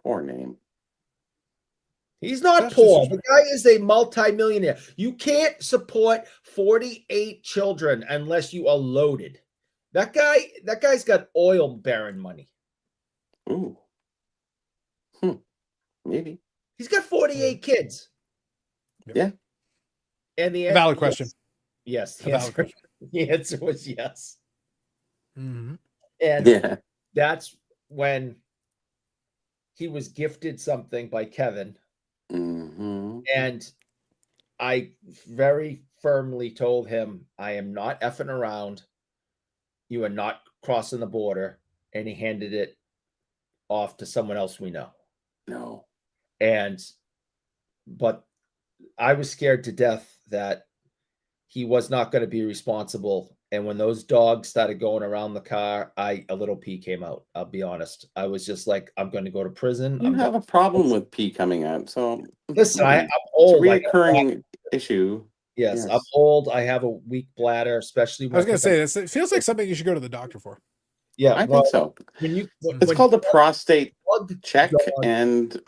[SPEAKER 2] poor name.
[SPEAKER 3] He's not
[SPEAKER 1] That's
[SPEAKER 3] poor.
[SPEAKER 1] just-
[SPEAKER 3] The guy is a multimillionaire. You can't support 48 children unless you are loaded. That guy's got oil baron money.
[SPEAKER 2] Ooh. Maybe.
[SPEAKER 3] He's got 48 kids.
[SPEAKER 2] Yeah.
[SPEAKER 3] And the
[SPEAKER 1] Valid question.
[SPEAKER 3] Yes.
[SPEAKER 1] A
[SPEAKER 3] The
[SPEAKER 1] valid
[SPEAKER 3] answer,
[SPEAKER 1] question.
[SPEAKER 3] the answer was yes.
[SPEAKER 1] Mm-hmm.
[SPEAKER 3] And
[SPEAKER 2] Yeah.
[SPEAKER 3] that's when he was gifted something by Kevin.
[SPEAKER 2] Mm-hmm.
[SPEAKER 3] And I very firmly told him, I am not effing around. You are not crossing the border. And he handed it off to someone else we know.
[SPEAKER 2] No.
[SPEAKER 3] But I was scared to death that he was not going to be responsible. And when those dogs started going around the car, a little pee came out. I'll be honest. I was just like, I'm going to go to prison.
[SPEAKER 2] You have a problem with pee coming out, so
[SPEAKER 3] Listen, I'm
[SPEAKER 2] it's a
[SPEAKER 3] old.
[SPEAKER 2] reoccurring issue.
[SPEAKER 3] Yes, I'm
[SPEAKER 2] Yes.
[SPEAKER 3] old. I have a weak bladder, especially
[SPEAKER 1] I was
[SPEAKER 3] when
[SPEAKER 1] gonna say this. It feels like something you should go to the doctor for.
[SPEAKER 3] yeah.
[SPEAKER 2] I
[SPEAKER 3] Well,
[SPEAKER 2] think so.
[SPEAKER 3] when you
[SPEAKER 2] It's called a prostate
[SPEAKER 3] drug
[SPEAKER 2] check,
[SPEAKER 3] dog-
[SPEAKER 2] and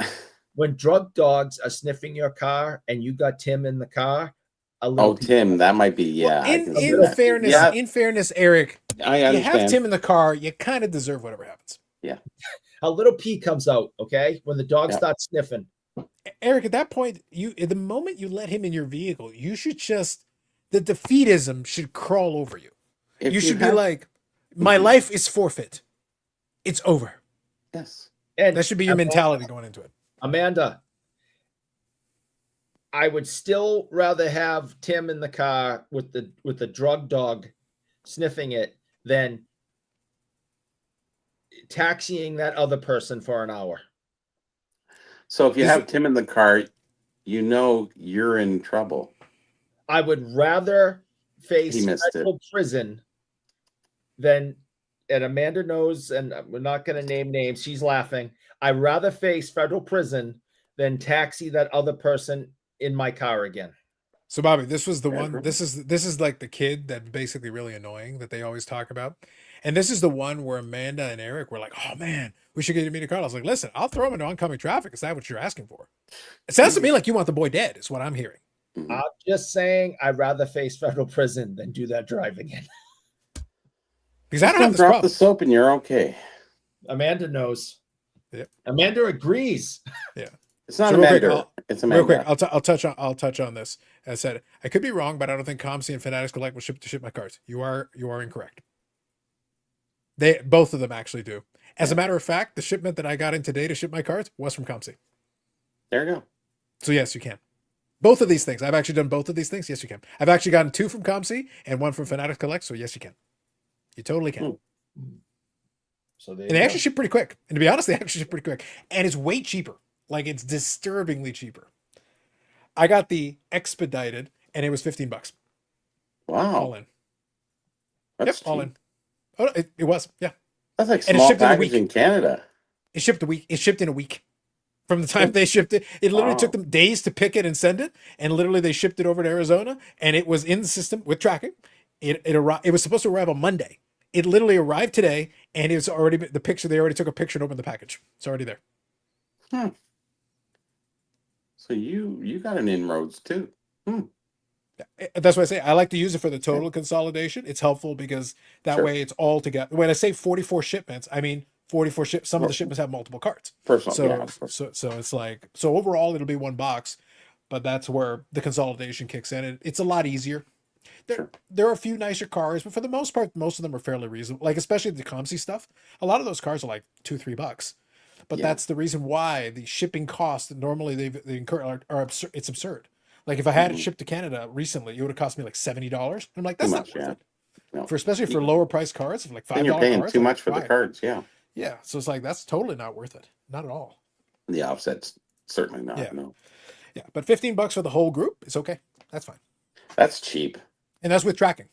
[SPEAKER 3] when drug dogs are sniffing your car and you got Tim in the car, a little
[SPEAKER 2] oh, Tim, that might be. Yeah, I can see that. Yeah,
[SPEAKER 1] In fairness, Eric,
[SPEAKER 2] I
[SPEAKER 1] you have
[SPEAKER 2] understand.
[SPEAKER 1] Tim in the car, you kind of deserve whatever happens.
[SPEAKER 2] Yeah,
[SPEAKER 3] a little pee comes out. Okay, when the dog
[SPEAKER 2] Yeah.
[SPEAKER 3] starts sniffing.
[SPEAKER 1] Eric, at that point, the moment you let him in your vehicle, you should just the defeatism should crawl over you.
[SPEAKER 2] if
[SPEAKER 1] You should be
[SPEAKER 2] have-
[SPEAKER 1] like, my
[SPEAKER 2] Mhm.
[SPEAKER 1] life is forfeit. It's over.
[SPEAKER 2] yes.
[SPEAKER 3] And
[SPEAKER 1] That should be your mentality going into it.
[SPEAKER 3] Amanda, I would still rather have Tim in the car with the drug dog sniffing it than taxiing that other person for an hour.
[SPEAKER 2] So if you
[SPEAKER 1] This-
[SPEAKER 2] have Tim in the car, you know you're in trouble.
[SPEAKER 3] I would rather face
[SPEAKER 2] He missed
[SPEAKER 3] federal prison than, and Amanda knows, and we're not going to name names. She's laughing. I'd rather face federal prison than taxi that other person in my car again.
[SPEAKER 1] So Bobby, this was the one.
[SPEAKER 2] Eric?
[SPEAKER 1] This is like the kid that basically really annoying that they always talk about, and this is the one where Amanda and Eric were like, "Oh man, we should get to meet a car." I was like, "Listen, I'll throw him into oncoming traffic. Is that what you're asking for?" It sounds to me like you want the boy dead. Is what I'm hearing.
[SPEAKER 2] Mhm.
[SPEAKER 3] I'm just saying I'd rather face federal prison than do that drive again.
[SPEAKER 1] Because I
[SPEAKER 2] Just
[SPEAKER 1] don't have this
[SPEAKER 2] drop
[SPEAKER 1] problem.
[SPEAKER 2] the soap and you're okay.
[SPEAKER 3] Amanda knows.
[SPEAKER 1] Yep.
[SPEAKER 3] Amanda agrees.
[SPEAKER 2] It's not
[SPEAKER 1] So
[SPEAKER 2] a
[SPEAKER 1] real quick,
[SPEAKER 2] Amanda. It's
[SPEAKER 1] Real quick,
[SPEAKER 2] Amanda.
[SPEAKER 1] I'll touch on this. As I said, I could be wrong, but I don't think ComC and Fanatics Collect will ship my cards. You are incorrect. They both of them actually do. As a matter of fact, the shipment that I got in today to ship my cards was from ComC.
[SPEAKER 2] There you go.
[SPEAKER 1] So yes, you can. Both of these things. I've actually done both of these things. Yes, you can. I've actually gotten 2 from ComC and 1 from Fanatics Collect. So yes, you can. You totally can.
[SPEAKER 3] So
[SPEAKER 1] And they actually ship pretty quick. And to be honest, they actually ship pretty quick. And it's way cheaper. Like it's disturbingly cheaper. I got the expedited and it was $15.
[SPEAKER 2] Wow.
[SPEAKER 1] All in.
[SPEAKER 2] That's
[SPEAKER 1] All
[SPEAKER 2] cheap.
[SPEAKER 1] in. Oh, it was. Yeah.
[SPEAKER 2] That's like
[SPEAKER 1] And it
[SPEAKER 2] small
[SPEAKER 1] shipped in a
[SPEAKER 2] package
[SPEAKER 1] week.
[SPEAKER 2] in Canada.
[SPEAKER 1] It shipped a week. It shipped in a week. From the time they shipped it, it literally took them days to pick it and send it. And literally they shipped it over to Arizona and it was in the system with tracking. It arrived. It was supposed to arrive on Monday. It literally arrived today and it's already the picture. They already took a picture and opened the package. It's already there.
[SPEAKER 2] So you got an inroads too.
[SPEAKER 1] That's why I say I like to use it for the total consolidation. It's helpful because that
[SPEAKER 2] Sure.
[SPEAKER 1] way it's all together. When I say 44 shipments, I mean 44 ships. Some of the shipments have multiple cards.
[SPEAKER 2] Personal,
[SPEAKER 1] So,
[SPEAKER 2] yeah, of course.
[SPEAKER 1] so it's like, so overall it'll be one box, but that's where the consolidation kicks in. It's a lot easier. There are a few nicer cars, but for the most part, most of them are fairly reasonable. Like especially the ComC stuff, a lot of those cars are like $2-3. But
[SPEAKER 2] Yeah.
[SPEAKER 1] that's the reason why the shipping costs that normally they incur are absurd. It's absurd. Like if I had it shipped to Canada recently, it would have cost me like $70. I'm like, that's not
[SPEAKER 2] much,
[SPEAKER 1] worth
[SPEAKER 2] yeah.
[SPEAKER 1] it.
[SPEAKER 2] No.
[SPEAKER 1] For especially for lower price cars, for like $5
[SPEAKER 2] And you're paying
[SPEAKER 1] cars,
[SPEAKER 2] too
[SPEAKER 1] like,
[SPEAKER 2] much for the
[SPEAKER 1] why?
[SPEAKER 2] cards, yeah.
[SPEAKER 1] Yeah, so it's like that's totally not worth it. Not at all.
[SPEAKER 2] The offset's certainly not.
[SPEAKER 1] Yeah.
[SPEAKER 2] No.
[SPEAKER 1] Yeah, but $15 for the whole group is okay. That's fine,
[SPEAKER 2] That's cheap.
[SPEAKER 1] and that's with tracking.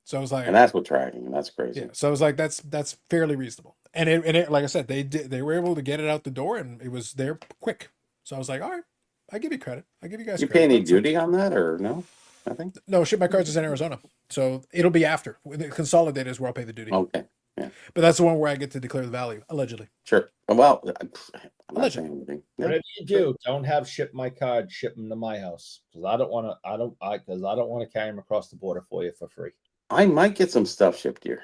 [SPEAKER 1] So I was like,
[SPEAKER 2] And that's with tracking, and that's crazy.
[SPEAKER 1] yeah. So I was like, that's fairly reasonable. And it like I said, they were able to get it out the door, and it was there quick. So I was like, all right, I give you credit. I give you guys.
[SPEAKER 2] You
[SPEAKER 1] credit.
[SPEAKER 2] pay any
[SPEAKER 1] But it's like-
[SPEAKER 2] duty on that or no? Nothing?
[SPEAKER 1] No, ship my cards is in Arizona, so it'll be after the consolidated is where I'll pay the duty.
[SPEAKER 2] Okay.
[SPEAKER 1] But that's the one where I get to declare the value allegedly.
[SPEAKER 2] Sure. Well, I'm not
[SPEAKER 1] Allegedly.
[SPEAKER 2] saying anything. Yeah.
[SPEAKER 3] Whatever you do, don't have ship my card, ship them to my house because I don't want to carry them across the border for you for free.
[SPEAKER 2] I might get some stuff shipped here.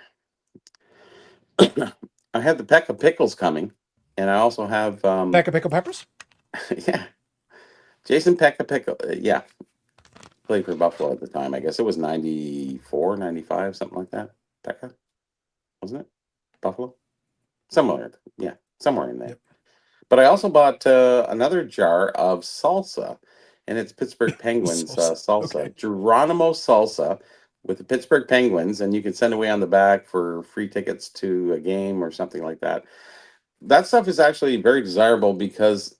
[SPEAKER 2] I have the Pekka Pickles coming, and I also have
[SPEAKER 1] Pack of pickled peppers.
[SPEAKER 2] yeah, Jason Pekka Pickle. Yeah, played for Buffalo at the time. I guess it was 94, 95, something like that. Pekka, wasn't it? Buffalo, somewhere. Yeah, somewhere in there.
[SPEAKER 1] Yep.
[SPEAKER 2] But I also bought another jar of salsa, and it's Pittsburgh Penguins salsa.
[SPEAKER 1] Okay.
[SPEAKER 2] Geronimo salsa with the Pittsburgh Penguins, and you can send away on the back for free tickets to a game or something like that. That stuff is actually very desirable because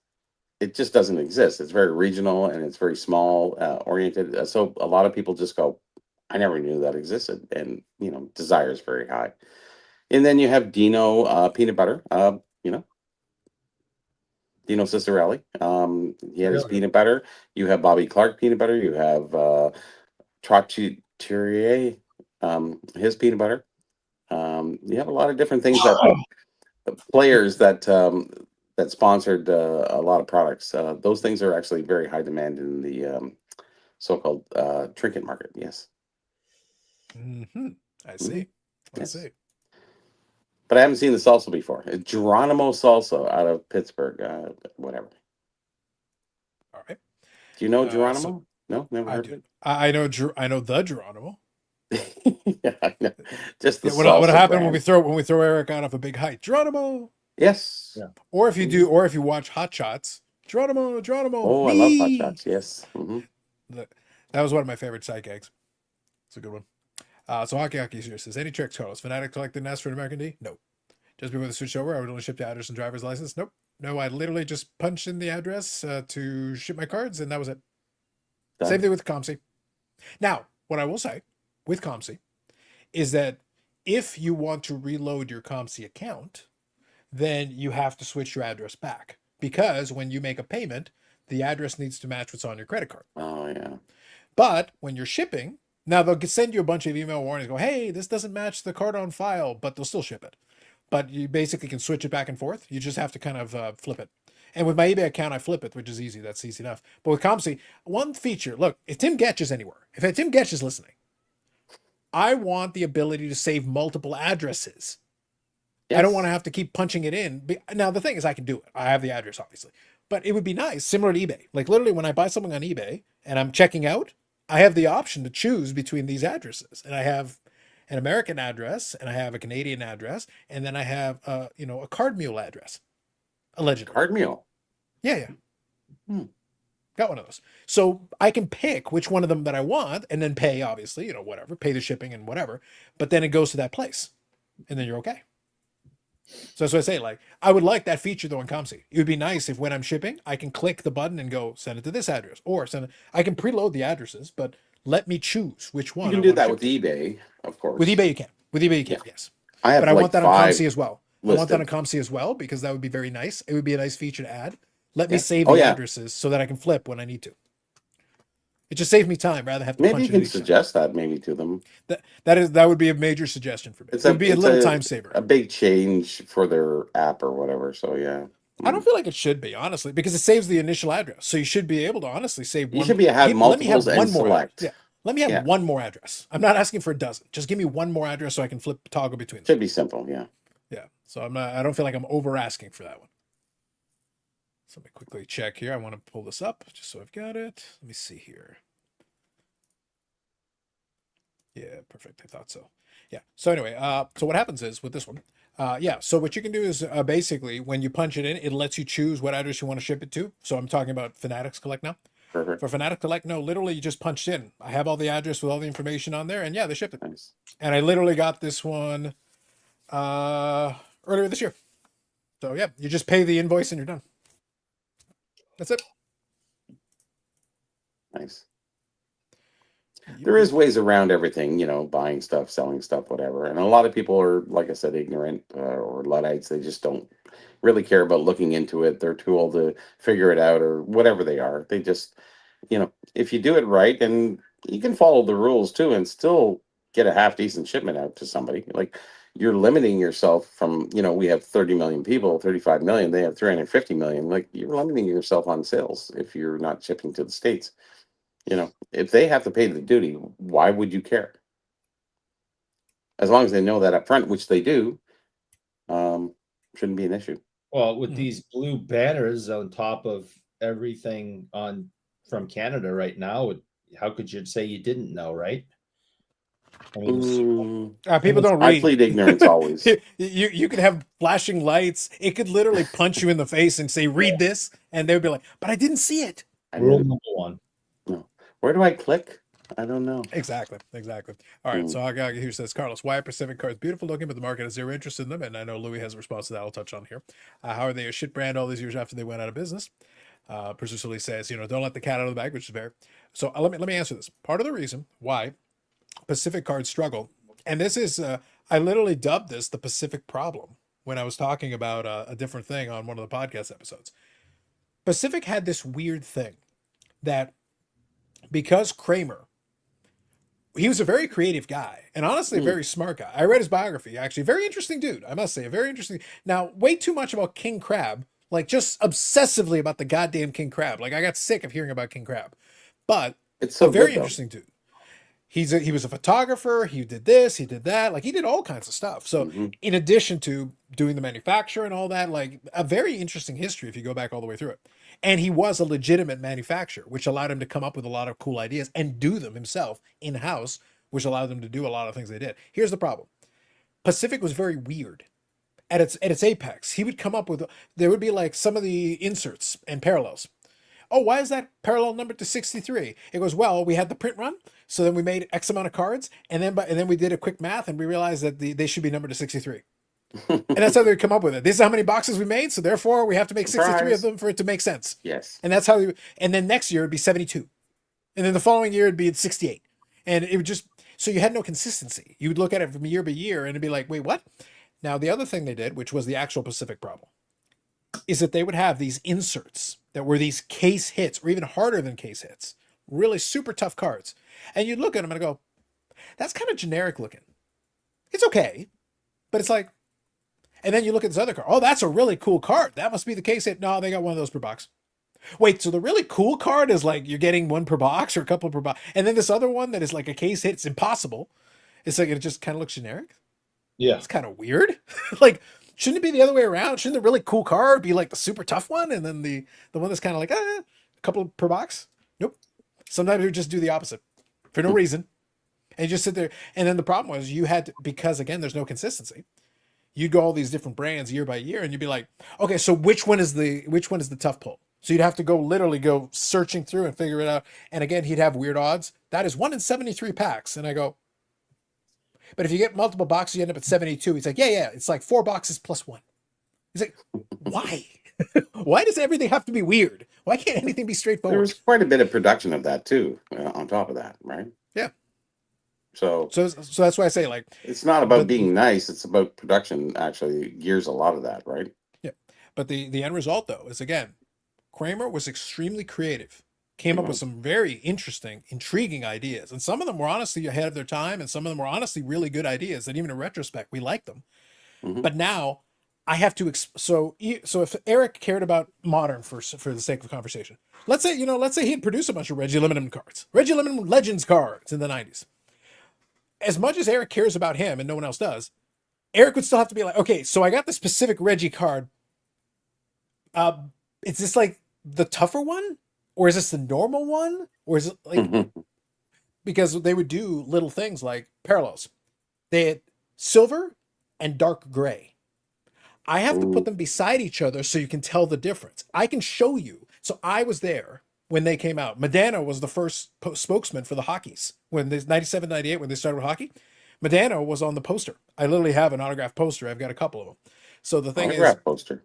[SPEAKER 2] it just doesn't exist. It's very regional and it's very small oriented. So a lot of people just go, I never knew that existed. And, desire is very high. And then you have Dino peanut butter, Dino Cicerelli. He had his
[SPEAKER 3] Really?
[SPEAKER 2] peanut butter. You have Bobby Clark peanut butter. You have Trottier, his peanut butter. You have a lot of different things that players that sponsored a lot of products. Those things are actually very high demand in the so-called trinket market. Yes.
[SPEAKER 1] I see. I
[SPEAKER 2] Yes.
[SPEAKER 1] see.
[SPEAKER 2] But I haven't seen the salsa before. Geronimo salsa out of Pittsburgh. Whatever.
[SPEAKER 1] All right.
[SPEAKER 2] Do you know
[SPEAKER 1] So
[SPEAKER 2] Geronimo? No, never
[SPEAKER 1] I
[SPEAKER 2] heard
[SPEAKER 1] do.
[SPEAKER 2] of
[SPEAKER 1] I know. I know the Geronimo.
[SPEAKER 2] it. Yeah, I know. Just the
[SPEAKER 1] Yeah. What
[SPEAKER 2] salsa
[SPEAKER 1] happened when we
[SPEAKER 2] brand.
[SPEAKER 1] throw Eric out off a big height? Geronimo.
[SPEAKER 2] Yes.
[SPEAKER 3] Yeah.
[SPEAKER 1] Or if you do, or if you watch Hot Shots, Geronimo, Geronimo,
[SPEAKER 2] Oh, I love hot
[SPEAKER 1] me.
[SPEAKER 2] shots. Yes.
[SPEAKER 1] That was one of my favorite sight gags. It's a good one. So Hockey here says, any tricks, Carlos? Fanatic collected and asked for an American D? No. Just before the switch over, I would only ship the address and driver's license? Nope. No, I literally just punched in the address to ship my cards, and that was it.
[SPEAKER 2] Done.
[SPEAKER 1] Same thing with ComC. Now, what I will say with ComC is that if you want to reload your ComC account, then you have to switch your address back, because when you make a payment, the address needs to match what's on your credit card.
[SPEAKER 2] Oh yeah.
[SPEAKER 1] But when you're shipping, now they'll send you a bunch of email warnings, go, hey, this doesn't match the card on file, but they'll still ship it. But you basically can switch it back and forth. You just have to kind of flip it. And with my eBay account, I flip it, which is easy. That's easy enough. But with ComC, one feature, look, if Tim Getch is anywhere, if Tim Getch is listening, I want the ability to save multiple addresses.
[SPEAKER 2] Yes.
[SPEAKER 1] I don't want to have to keep punching it in. Now, the thing is, I can do it. I have the address, obviously. But it would be nice, similar to eBay. Like literally when I buy something on eBay and I'm checking out, I have the option to choose between these addresses. And I have an American address, and I have a Canadian address, and then I have a card mule address. Allegedly.
[SPEAKER 2] Card mule.
[SPEAKER 1] Yeah. Got one of those. So I can pick which one of them that I want and then pay, obviously, whatever, pay the shipping and whatever. But then it goes to that place. And then you're okay. So that's what I say. Like, I would like that feature though in ComC. It would be nice if when I'm shipping, I can click the button and go send it to this address, or send it. I can preload the addresses, but let me choose which one.
[SPEAKER 2] You can
[SPEAKER 1] I
[SPEAKER 2] do
[SPEAKER 1] want
[SPEAKER 2] that
[SPEAKER 1] to
[SPEAKER 2] with
[SPEAKER 1] ship to.
[SPEAKER 2] eBay, of course.
[SPEAKER 1] With eBay, you can. With eBay, you can.
[SPEAKER 2] Yeah.
[SPEAKER 1] Yes.
[SPEAKER 2] I have
[SPEAKER 1] But I
[SPEAKER 2] like
[SPEAKER 1] want that on
[SPEAKER 2] 5
[SPEAKER 1] ComC as well.
[SPEAKER 2] listed.
[SPEAKER 1] I want that on ComC as well, because that would be very nice. It would be a nice feature to add. Let me
[SPEAKER 2] Yeah.
[SPEAKER 1] save
[SPEAKER 2] Oh,
[SPEAKER 1] the
[SPEAKER 2] yeah.
[SPEAKER 1] addresses so that I can flip when I need to. It just saves me time rather than have to
[SPEAKER 2] Maybe
[SPEAKER 1] punch
[SPEAKER 2] you
[SPEAKER 1] it in
[SPEAKER 2] can
[SPEAKER 1] each time.
[SPEAKER 2] suggest that maybe to them.
[SPEAKER 1] That would be a major suggestion for me. It would be a little time saver.
[SPEAKER 2] A big change for their app or whatever. So yeah.
[SPEAKER 1] I don't feel like it should be, honestly, because it saves the initial address. So you should be able to honestly save
[SPEAKER 2] You
[SPEAKER 1] one.
[SPEAKER 2] should be have
[SPEAKER 1] let me have
[SPEAKER 2] multiples and
[SPEAKER 1] one more.
[SPEAKER 2] select.
[SPEAKER 1] Yeah. Let me have
[SPEAKER 2] Yeah.
[SPEAKER 1] one more address. I'm not asking for a dozen. Just give me one more address so I can toggle between them.
[SPEAKER 2] Should be simple, yeah.
[SPEAKER 1] Yeah. So I don't feel like I'm over asking for that one. So let me quickly check here. I want to pull this up just so I've got it. Let me see here. Yeah, perfect. I thought so. Yeah. So anyway, so what happens is with this one, so what you can do is basically when you punch it in, it lets you choose what address you want to ship it to. So I'm talking about Fanatics Collect now.
[SPEAKER 2] Perfect.
[SPEAKER 1] For Fanatic Collect, no, literally you just punched in. I have all the address with all the information on there, and yeah, they shipped it.
[SPEAKER 2] Nice.
[SPEAKER 1] And I literally got this one earlier this year. So yeah, you just pay the invoice and you're done. That's it.
[SPEAKER 2] Nice. There is ways around everything, buying stuff, selling stuff, whatever. And a lot of people are, like I said, ignorant or Luddites. They just don't really care about looking into it. They're too old to figure it out or whatever they are. They just, if you do it right, and you can follow the rules too and still get a half decent shipment out to somebody. Like you're limiting yourself from, we have 30 million people, 35 million, they have 350 million. Like you're limiting yourself on sales if you're not shipping to the States. If they have to pay the duty, why would you care? As long as they know that up front, which they do, shouldn't be an issue.
[SPEAKER 3] Well, with these blue banners on top of everything from Canada right now, how could you say you didn't know, right? I mean,
[SPEAKER 1] people don't
[SPEAKER 2] I
[SPEAKER 1] read.
[SPEAKER 2] plead ignorance always.
[SPEAKER 1] You could have flashing lights. It could literally punch you in the face and say, "Read this," and they would be like, "But I didn't see it."
[SPEAKER 3] Rule number one.
[SPEAKER 2] No. Where do I click? I don't know.
[SPEAKER 1] Exactly. All right. So here says Carlos, why are Pacific cards beautiful looking, but the market has zero interest in them? And I know Louis has a response to that. I'll touch on here. How are they a shit brand all these years after they went out of business? Persistently says, don't let the cat out of the bag, which is fair. So let me answer this. Part of the reason why Pacific cards struggle, and this is I literally dubbed this the Pacific problem when I was talking about a different thing on one of the podcast episodes. Pacific had this weird thing that because Kramer he was a very creative guy and honestly a very smart guy. I read his biography, actually. Very interesting dude, I must say. A very interesting. Now, way too much about King Crab, like just obsessively about the goddamn King Crab. Like I got sick of hearing about King Crab, but
[SPEAKER 2] It's
[SPEAKER 1] a
[SPEAKER 2] so
[SPEAKER 1] very
[SPEAKER 2] good though.
[SPEAKER 1] interesting dude. He was a photographer. He did this, he did that. Like he did all kinds of stuff. So
[SPEAKER 2] Hmm.
[SPEAKER 1] in addition to doing the manufacture and all that, like a very interesting history if you go back all the way through it. And he was a legitimate manufacturer, which allowed him to come up with a lot of cool ideas and do them himself in house, which allowed him to do a lot of things they did. Here's the problem: Pacific was very weird at its apex. He would come up with there would be like some of the inserts and parallels. Oh, why is that parallel numbered to 63? It goes, well, we had the print run, so then we made X amount of cards, and then we did a quick math, and we realized that they should be numbered to 63. And that's how they come up with it. This is how many boxes we made, so therefore we have to make 63 of
[SPEAKER 2] Surprise.
[SPEAKER 1] them for it to make sense.
[SPEAKER 2] Yes.
[SPEAKER 1] And that's how and then next year it'd be 72. And then the following year it'd be at 68. And it would just, so you had no consistency. You would look at it from year by year and it'd be like, wait, what? Now, the other thing they did, which was the actual Pacific problem, is that they would have these inserts that were these case hits, or even harder than case hits, really super tough cards. And you'd look at them and go, that's kind of generic looking. It's okay, but it's like, and then you look at this other card. Oh, that's a really cool card. That must be the case hit. No, they got one of those per box. Wait, so the really cool card is like you're getting one per box or a couple per box. And then this other one that is like a case hit, it's impossible. It's like it just kind of looks generic.
[SPEAKER 3] Yeah.
[SPEAKER 1] It's kind of weird. Like, shouldn't it be the other way around? Shouldn't the really cool card be like the super tough one, and then the one that's kind of like a couple per box? Nope. Sometimes you just do the opposite for no reason, and you just sit there. And then the problem was you had to, because again, there's no consistency. You'd go all these different brands year by year, and you'd be like, okay, so which one is the tough pull? So you'd have to literally go searching through and figure it out. And again, he'd have weird odds. That is 1 in 73 packs, and I go, but if you get multiple boxes, you end up at 72. He's like, yeah, it's like 4 boxes plus 1. He's like, why? Why does everything have to be weird? Why can't anything be
[SPEAKER 2] There
[SPEAKER 1] straightforward?
[SPEAKER 2] was quite a bit of production of that too, on top of that, right?
[SPEAKER 1] Yeah.
[SPEAKER 2] So
[SPEAKER 1] So that's why I say, like,
[SPEAKER 2] it's not about
[SPEAKER 1] but
[SPEAKER 2] being nice; it's about production. Actually, gears a lot of that, right?
[SPEAKER 1] yeah. But the end result though is, again, Kramer was extremely creative. Came up with some very interesting, intriguing ideas, and some of them were honestly ahead of their time, and some of them were honestly really good ideas. And even in retrospect, we like them.
[SPEAKER 2] Mhm.
[SPEAKER 1] But now I have to. So if Eric cared about modern for the sake of conversation, let's say he had produced a bunch of Reggie Limited cards, Reggie Limited Legends cards in the 90s. As much as Eric cares about him and no one else does, Eric would still have to be like, okay, so I got the specific Reggie card. Is this like the tougher one? Or is this the normal one? Or is it like, because they would do little things like parallels. They had silver and dark gray. I have to put them beside each other so you can tell the difference. I can show you. So I was there when they came out. Medana was the first spokesman for the hockeys. When they 97, 98, when they started with hockey, Medana was on the poster. I literally have an autographed poster. I've got a couple of them. So the thing is,
[SPEAKER 2] poster.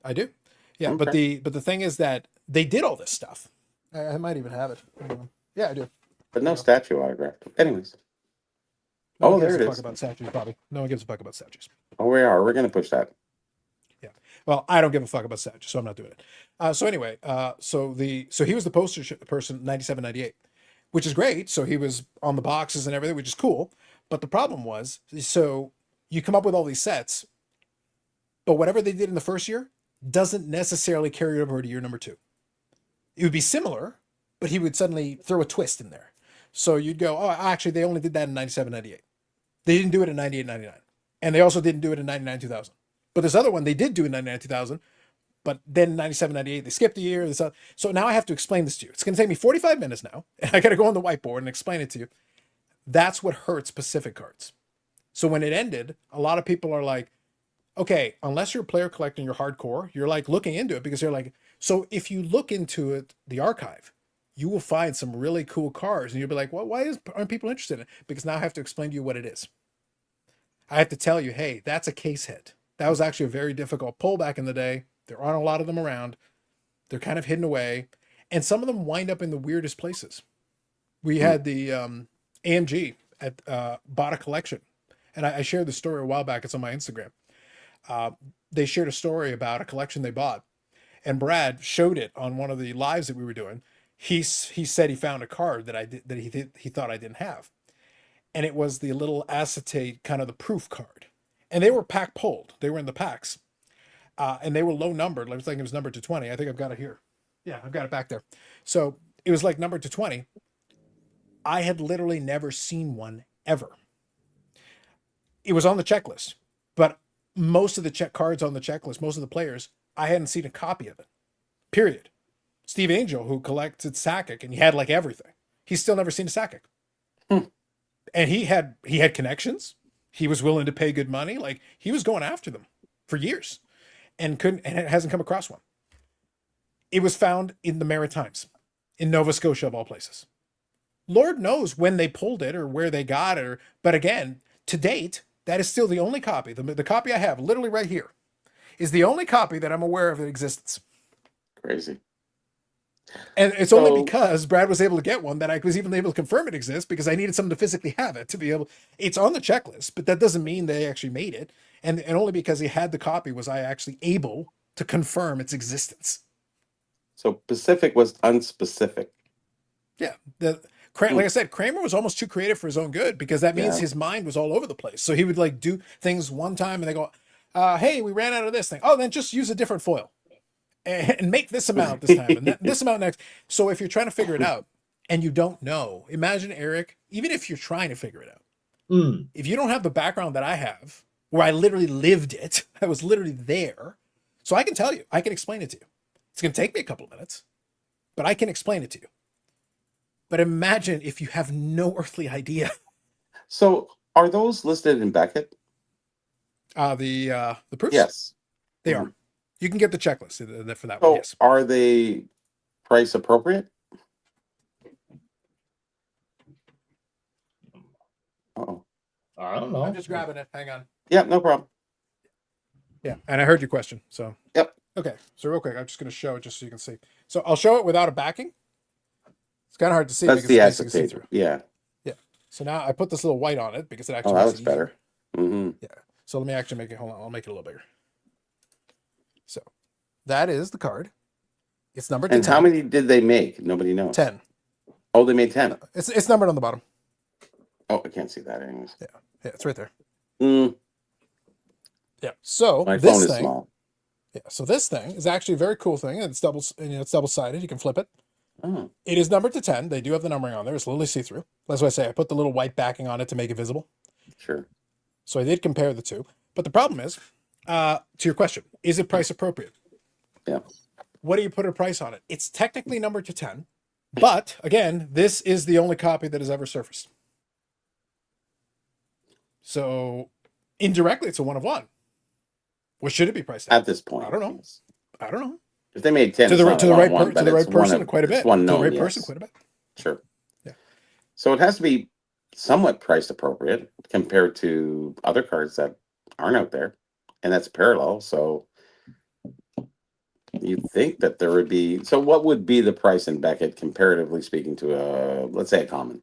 [SPEAKER 1] I do. Yeah, but
[SPEAKER 2] Okay.
[SPEAKER 1] the thing is that they did all this stuff. I might even have it. Yeah, I do.
[SPEAKER 2] But no statue autograph. Anyways,
[SPEAKER 1] No one
[SPEAKER 2] Oh,
[SPEAKER 1] gives
[SPEAKER 2] there
[SPEAKER 1] a
[SPEAKER 2] it
[SPEAKER 1] fuck
[SPEAKER 2] is.
[SPEAKER 1] about statues, Bobby. No one gives a fuck about statues.
[SPEAKER 2] oh, we are. We're gonna push that.
[SPEAKER 1] Yeah. Well, I don't give a fuck about statues, so I'm not doing it. So anyway, so he was the poster person 97, 98, which is great. So he was on the boxes and everything, which is cool. But the problem was, so you come up with all these sets, but whatever they did in the first year doesn't necessarily carry over to year number 2. It would be similar, but he would suddenly throw a twist in there. So you'd go, oh, actually, they only did that in 97, 98. They didn't do it in 98, 99. And they also didn't do it in 99, 2000. But this other one, they did do in 99, 2000. But then in 97, 98, they skipped a year. So now I have to explain this to you. It's going to take me 45 minutes now. And I got to go on the whiteboard and explain it to you. That's what hurts Pacific cards. So when it ended, a lot of people are like, okay, unless you're a player collecting, you're hardcore, you're like looking into it because you're like, so if you look into it, the archive, you will find some really cool cards. And you'll be like, well, aren't people interested in it? Because now I have to explain to you what it is. I have to tell you, hey, that's a case hit. That was actually a very difficult pull back in the day. There aren't a lot of them around. They're kind of hidden away. And some of them wind up in the weirdest places. We had the AMG bought a collection. And I shared the story a while back. It's on my Instagram. They shared a story about a collection they bought. And Brad showed it on one of the lives that we were doing. He said he found a card that he thought I didn't have. and it was the little acetate kind of the proof card, and they were pack pulled. They were in the packs, and they were low numbered. I was thinking it was numbered to 20. I think I've got it here. Yeah, I've got it back there. So it was like numbered to 20. I had literally never seen one ever. It was on the checklist, but most of the check cards on the checklist, most of the players, I hadn't seen a copy of it. Period. Steve Angel, who collected Sakic, and he had like everything, he's still never seen a Sakic. And he had connections. He was willing to pay good money. Like, he was going after them for years, and it hasn't come across one. It was found in the Maritimes, in Nova Scotia of all places. Lord knows when they pulled it or where they got it. But again, to date, that is still the only copy. The copy I have, literally right here, is the only copy that I'm aware of in existence.
[SPEAKER 2] Crazy.
[SPEAKER 1] And it's only because Brad was able to get one that I was even able to confirm it exists, because I needed someone to physically have it to be able. It's on the checklist, but that doesn't mean they actually made it. And only because he had the copy was I actually able to confirm its existence.
[SPEAKER 2] So Pacific was unspecific.
[SPEAKER 1] Yeah. Like I said, Kramer was almost too creative for his own good, because that means his mind was all over the place. So he would like do things one time and they go, hey, we ran out of this thing. Oh, then just use a different foil and make this amount this time and this amount next. So if you're trying to figure it out and you don't know, imagine, Eric, even if you're trying to figure it out, if you don't have the background that I have, where I literally lived it, I was literally there. So I can tell you, I can explain it to you. It's going to take me a couple of minutes, but I can explain it to you. But imagine if you have no earthly idea.
[SPEAKER 2] So are those listed in Beckett?
[SPEAKER 1] The proofs?
[SPEAKER 2] Yes.
[SPEAKER 1] They are. You can get the checklist for that one,
[SPEAKER 2] So
[SPEAKER 1] yes.
[SPEAKER 2] are they price appropriate? Uh-oh.
[SPEAKER 3] I don't know.
[SPEAKER 1] I'm just grabbing it. Hang on.
[SPEAKER 2] Yeah, no problem.
[SPEAKER 1] Yeah, and I heard your question, so.
[SPEAKER 2] Yep.
[SPEAKER 1] Okay, so real quick, I'm just going to show it just so you can see. So I'll show it without a backing. It's kind of hard to see.
[SPEAKER 2] That's
[SPEAKER 1] because
[SPEAKER 2] the
[SPEAKER 1] it's basically
[SPEAKER 2] acetate.
[SPEAKER 1] see-through.
[SPEAKER 2] Yeah.
[SPEAKER 1] Yeah. So now I put this little white on it because it actually
[SPEAKER 2] Oh, that
[SPEAKER 1] makes
[SPEAKER 2] looks
[SPEAKER 1] it easier.
[SPEAKER 2] better.
[SPEAKER 1] Yeah. So let me actually make it. Hold on. I'll make it a little bigger. So that is the card. It's numbered to
[SPEAKER 2] And
[SPEAKER 1] 10.
[SPEAKER 2] how many did they make? Nobody knows.
[SPEAKER 1] 10.
[SPEAKER 2] Oh, they made 10.
[SPEAKER 1] It's numbered on the bottom.
[SPEAKER 2] Oh, I can't see that anyways.
[SPEAKER 1] Yeah. Yeah, it's right there.
[SPEAKER 2] Mm,
[SPEAKER 1] Yeah. So
[SPEAKER 2] my
[SPEAKER 1] this
[SPEAKER 2] phone is
[SPEAKER 1] thing.
[SPEAKER 2] small.
[SPEAKER 1] Yeah. So this thing is actually a very cool thing. It's double-sided. You can flip it.
[SPEAKER 2] Oh,
[SPEAKER 1] It is numbered to 10. They do have the numbering on there. It's literally see-through. That's why I say I put the little white backing on it to make it visible.
[SPEAKER 2] sure.
[SPEAKER 1] So I did compare the two. But the problem is, to your question, is it price appropriate?
[SPEAKER 2] Yeah.
[SPEAKER 1] What do you put a price on it? It's technically numbered to 10. But again, this is the only copy that has ever surfaced. So indirectly, it's a one of one. What should it be priced at?
[SPEAKER 2] At this point.
[SPEAKER 1] I don't know. I don't know.
[SPEAKER 2] If they made 10,
[SPEAKER 1] To the,
[SPEAKER 2] it's
[SPEAKER 1] to
[SPEAKER 2] not
[SPEAKER 1] the
[SPEAKER 2] a
[SPEAKER 1] right
[SPEAKER 2] one, but
[SPEAKER 1] to the
[SPEAKER 2] it's
[SPEAKER 1] right
[SPEAKER 2] one
[SPEAKER 1] person,
[SPEAKER 2] of-
[SPEAKER 1] quite a bit.
[SPEAKER 2] it's one
[SPEAKER 1] To the
[SPEAKER 2] known,
[SPEAKER 1] right
[SPEAKER 2] yes.
[SPEAKER 1] person, quite a bit.
[SPEAKER 2] Sure.
[SPEAKER 1] Yeah.
[SPEAKER 2] So it has to be somewhat price appropriate compared to other cards that aren't out there. And that's parallel. So you'd think that there would be. So what would be the price in Beckett comparatively speaking to let's say a common?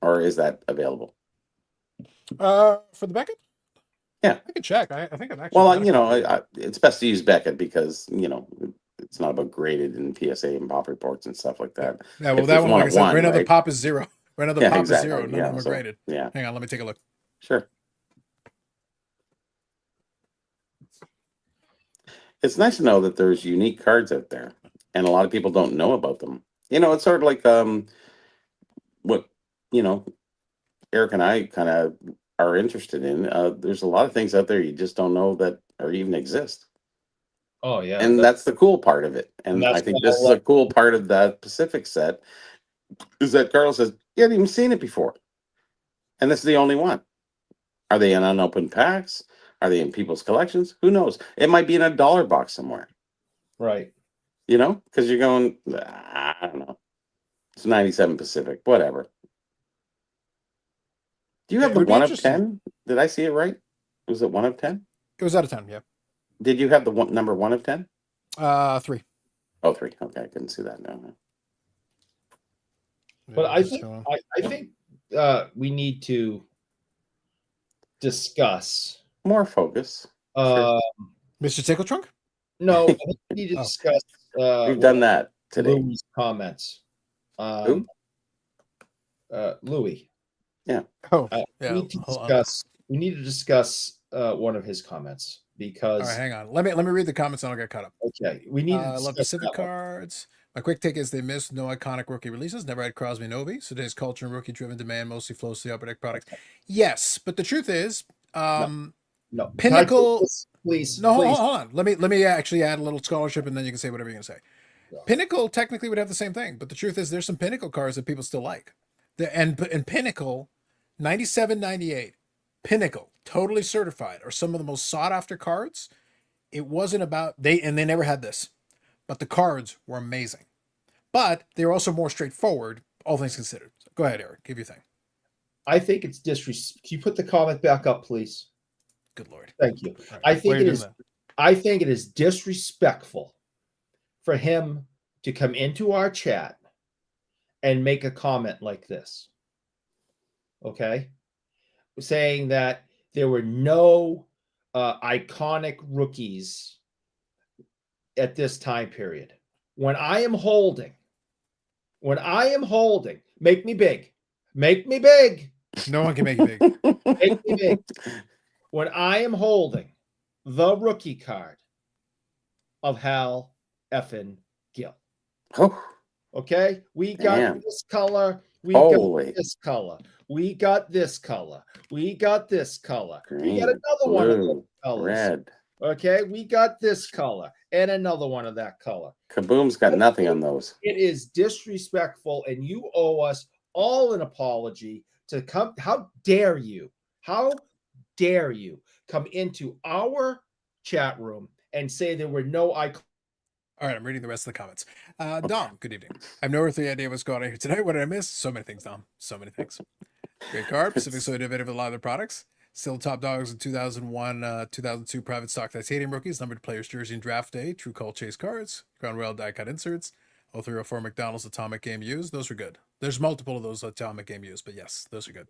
[SPEAKER 2] Or is that available?
[SPEAKER 1] For the Beckett?
[SPEAKER 2] Yeah.
[SPEAKER 1] I can check. I think I've actually.
[SPEAKER 2] Well,
[SPEAKER 1] got a copy.
[SPEAKER 2] it's best to use Beckett because, it's not about graded and PSA and pop reports and stuff like that.
[SPEAKER 1] Yeah, well,
[SPEAKER 2] if
[SPEAKER 1] that
[SPEAKER 2] there's
[SPEAKER 1] one,
[SPEAKER 2] one
[SPEAKER 1] like I
[SPEAKER 2] of
[SPEAKER 1] said,
[SPEAKER 2] one,
[SPEAKER 1] right now the
[SPEAKER 2] right?
[SPEAKER 1] pop is 0. Right now the
[SPEAKER 2] Yeah,
[SPEAKER 1] pop
[SPEAKER 2] exactly.
[SPEAKER 1] is 0. None
[SPEAKER 2] Yeah,
[SPEAKER 1] of them are
[SPEAKER 2] so,
[SPEAKER 1] graded.
[SPEAKER 2] yeah,
[SPEAKER 1] Hang on, let me take a look.
[SPEAKER 2] sure. It's nice to know that there's unique cards out there, and a lot of people don't know about them. It's sort of like what Eric and I kind of are interested in. There's a lot of things out there you just don't know that or even exist,
[SPEAKER 3] Oh yeah.
[SPEAKER 2] and that's the cool part of it. And
[SPEAKER 3] that's
[SPEAKER 2] I think
[SPEAKER 3] what
[SPEAKER 2] this
[SPEAKER 3] I
[SPEAKER 2] is a
[SPEAKER 3] like.
[SPEAKER 2] cool part of that Pacific set is that Carl says you hadn't even seen it before, and this is the only one. Are they in unopened packs? Are they in people's collections? Who knows? It might be in a dollar box somewhere.
[SPEAKER 3] Right.
[SPEAKER 2] Because you're going, I don't know. It's 97 Pacific, whatever. Do you have
[SPEAKER 1] It
[SPEAKER 2] the
[SPEAKER 1] would be
[SPEAKER 2] 1 of
[SPEAKER 1] interesting.
[SPEAKER 2] 10? Did I see it right? Was it 1 of 10?
[SPEAKER 1] It was out of 10, yeah.
[SPEAKER 2] Did you have the number 1 of 10?
[SPEAKER 1] 3.
[SPEAKER 2] Oh, 3. Okay, I couldn't see that now.
[SPEAKER 3] But
[SPEAKER 1] Yeah,
[SPEAKER 3] I
[SPEAKER 1] just,
[SPEAKER 3] think I think we need to discuss.
[SPEAKER 2] More focus.
[SPEAKER 3] Uh,
[SPEAKER 1] Mr. Tickle Trunk?
[SPEAKER 3] no, I think we need to
[SPEAKER 1] Oh.
[SPEAKER 3] discuss.
[SPEAKER 2] We've done that today.
[SPEAKER 3] Louis' comments.
[SPEAKER 2] Who?
[SPEAKER 3] Louis.
[SPEAKER 1] Oh,
[SPEAKER 3] We
[SPEAKER 1] yeah.
[SPEAKER 3] need to
[SPEAKER 1] Hold on.
[SPEAKER 3] discuss. We need to discuss one of his comments
[SPEAKER 1] All
[SPEAKER 3] because
[SPEAKER 1] right, hang on. Let me read the comments and I'll get caught up.
[SPEAKER 3] okay, we need to
[SPEAKER 1] I love
[SPEAKER 3] discuss
[SPEAKER 1] Pacific
[SPEAKER 3] that one.
[SPEAKER 1] cards. My quick take is they missed no iconic rookie releases. Never had Crosby Novi. So today's culture and rookie driven demand mostly flows to the upper deck products. Yes, but the truth is,
[SPEAKER 3] No, Can I take
[SPEAKER 1] Pinnacle.
[SPEAKER 3] this, please,
[SPEAKER 1] No,
[SPEAKER 3] please.
[SPEAKER 1] hold on. Let me actually add a little scholarship, and then you can say whatever you're gonna say.
[SPEAKER 3] Yeah.
[SPEAKER 1] Pinnacle technically would have the same thing, but the truth is, there's some Pinnacle cards that people still like. And Pinnacle, 97, 98, Pinnacle, totally certified, are some of the most sought after cards. It wasn't about they never had this, but the cards were amazing. But they were also more straightforward, all things considered. So go ahead, Eric. Give your thing.
[SPEAKER 3] I think it's disrespect. Can you put the comment back up, please?
[SPEAKER 1] Good Lord.
[SPEAKER 3] Thank you.
[SPEAKER 1] Right.
[SPEAKER 3] I
[SPEAKER 1] Why
[SPEAKER 3] think
[SPEAKER 1] are you
[SPEAKER 3] it
[SPEAKER 1] doing
[SPEAKER 3] is.
[SPEAKER 1] that?
[SPEAKER 3] I think it is disrespectful for him to come into our chat and make a comment like this. Okay, saying that there were no iconic rookies at this time period. When I am holding, make me big,
[SPEAKER 1] No one can make it big.
[SPEAKER 3] make me big. When I am holding the rookie card of Hal effing Gill.
[SPEAKER 2] Oh,
[SPEAKER 3] Okay, we got
[SPEAKER 2] damn.
[SPEAKER 3] this color. We
[SPEAKER 2] Holy.
[SPEAKER 3] got this color. We got this color. We got this color. We
[SPEAKER 2] Green,
[SPEAKER 3] got another one of those
[SPEAKER 2] blue,
[SPEAKER 3] colors.
[SPEAKER 2] red.
[SPEAKER 3] Okay, we got this color and another one of that color.
[SPEAKER 2] Kaboom's got nothing on those.
[SPEAKER 3] It is disrespectful, and you owe us all an apology to come. How dare you? How dare you come into our chat room and say there were no icons?
[SPEAKER 1] All right, I'm reading the rest of the comments. Dom, good evening. I have no earthly idea what's going on here tonight. What did I miss? So many things, Dom. So many things. Great card. Pacific's so innovative with a lot of their products. Still top dogs in 2001, 2002 private stock titanium rookies, numbered players jersey and draft day, true call chase cards, Crown Royal die cut inserts, 0304 McDonald's atomic game used. Those were good. There's multiple of those atomic game used, but yes, those are good.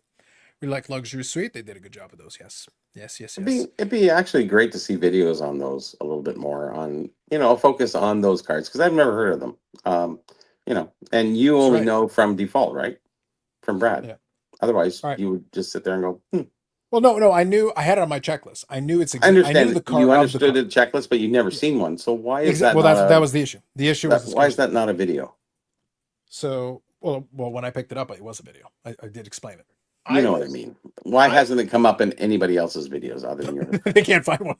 [SPEAKER 1] We like luxury suite. They did a good job of those. Yes.
[SPEAKER 2] It'd be actually great to see videos on those a little bit more on, focus on those cards because I've never heard of them. And you
[SPEAKER 1] That's
[SPEAKER 2] only
[SPEAKER 1] right.
[SPEAKER 2] know from default, right? From Brad.
[SPEAKER 1] Yeah.
[SPEAKER 2] Otherwise,
[SPEAKER 1] All right.
[SPEAKER 2] you would just sit there and go,
[SPEAKER 1] Well, no, I knew I had it on my checklist. I knew it's.
[SPEAKER 2] I understand
[SPEAKER 1] I knew the card.
[SPEAKER 2] you
[SPEAKER 1] of the
[SPEAKER 2] understood
[SPEAKER 1] card.
[SPEAKER 2] the checklist, but you've never seen one. So why is that?
[SPEAKER 1] Well,
[SPEAKER 2] not
[SPEAKER 1] that was the issue. The issue was the
[SPEAKER 2] why is
[SPEAKER 1] scarcity.
[SPEAKER 2] that not a video?
[SPEAKER 1] So, well, when I picked it up, it was a video. I did explain it.
[SPEAKER 2] You know what I mean. Why hasn't it come up in anybody else's videos other than yours?
[SPEAKER 1] They can't find one.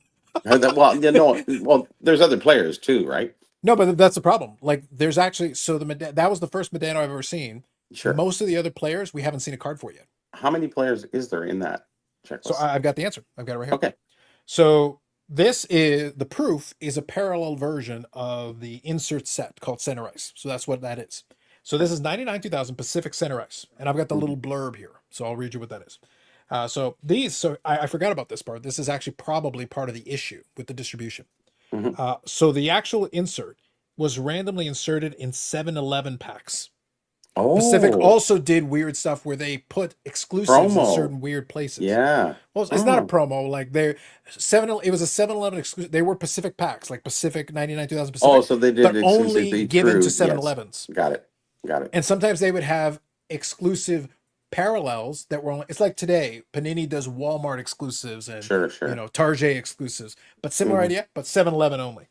[SPEAKER 2] Well, there's other players too, right?
[SPEAKER 1] No, but that's the problem. Like, there's actually that was the first Medano I've ever seen.
[SPEAKER 2] Sure.
[SPEAKER 1] Most of the other players we haven't seen a card for yet.
[SPEAKER 2] How many players is there in that checklist?
[SPEAKER 1] So I've got the answer. I've got it right here.
[SPEAKER 2] Okay.
[SPEAKER 1] So this is the proof is a parallel version of the insert set called Center Ice. So that's what that is. So this is 99 2000 Pacific Center Ice, and I've got the little blurb here. So I'll read you what that is. So I forgot about this part. This is actually probably part of the issue with the distribution.
[SPEAKER 2] Mhm.
[SPEAKER 1] So the actual insert was randomly inserted in 7-Eleven packs.
[SPEAKER 2] Oh,
[SPEAKER 1] Pacific also did weird stuff where they put exclusives in
[SPEAKER 2] Promo.
[SPEAKER 1] certain weird places.
[SPEAKER 2] Yeah.
[SPEAKER 1] Well, it's not a
[SPEAKER 2] Oh.
[SPEAKER 1] promo. Like it was a 7-Eleven exclusive. They were Pacific packs, like Pacific 99 2000 Pacific.
[SPEAKER 2] Oh, so they did
[SPEAKER 1] but
[SPEAKER 2] exclusively
[SPEAKER 1] only given
[SPEAKER 2] through-
[SPEAKER 1] to
[SPEAKER 2] yes.
[SPEAKER 1] 7-Elevens.
[SPEAKER 2] Got it.
[SPEAKER 1] And sometimes they would have exclusive parallels that were only. It's like today, Panini does Walmart exclusives and
[SPEAKER 2] Sure.
[SPEAKER 1] Target exclusives, but similar
[SPEAKER 2] Mhm.
[SPEAKER 1] idea, but 7-Eleven only.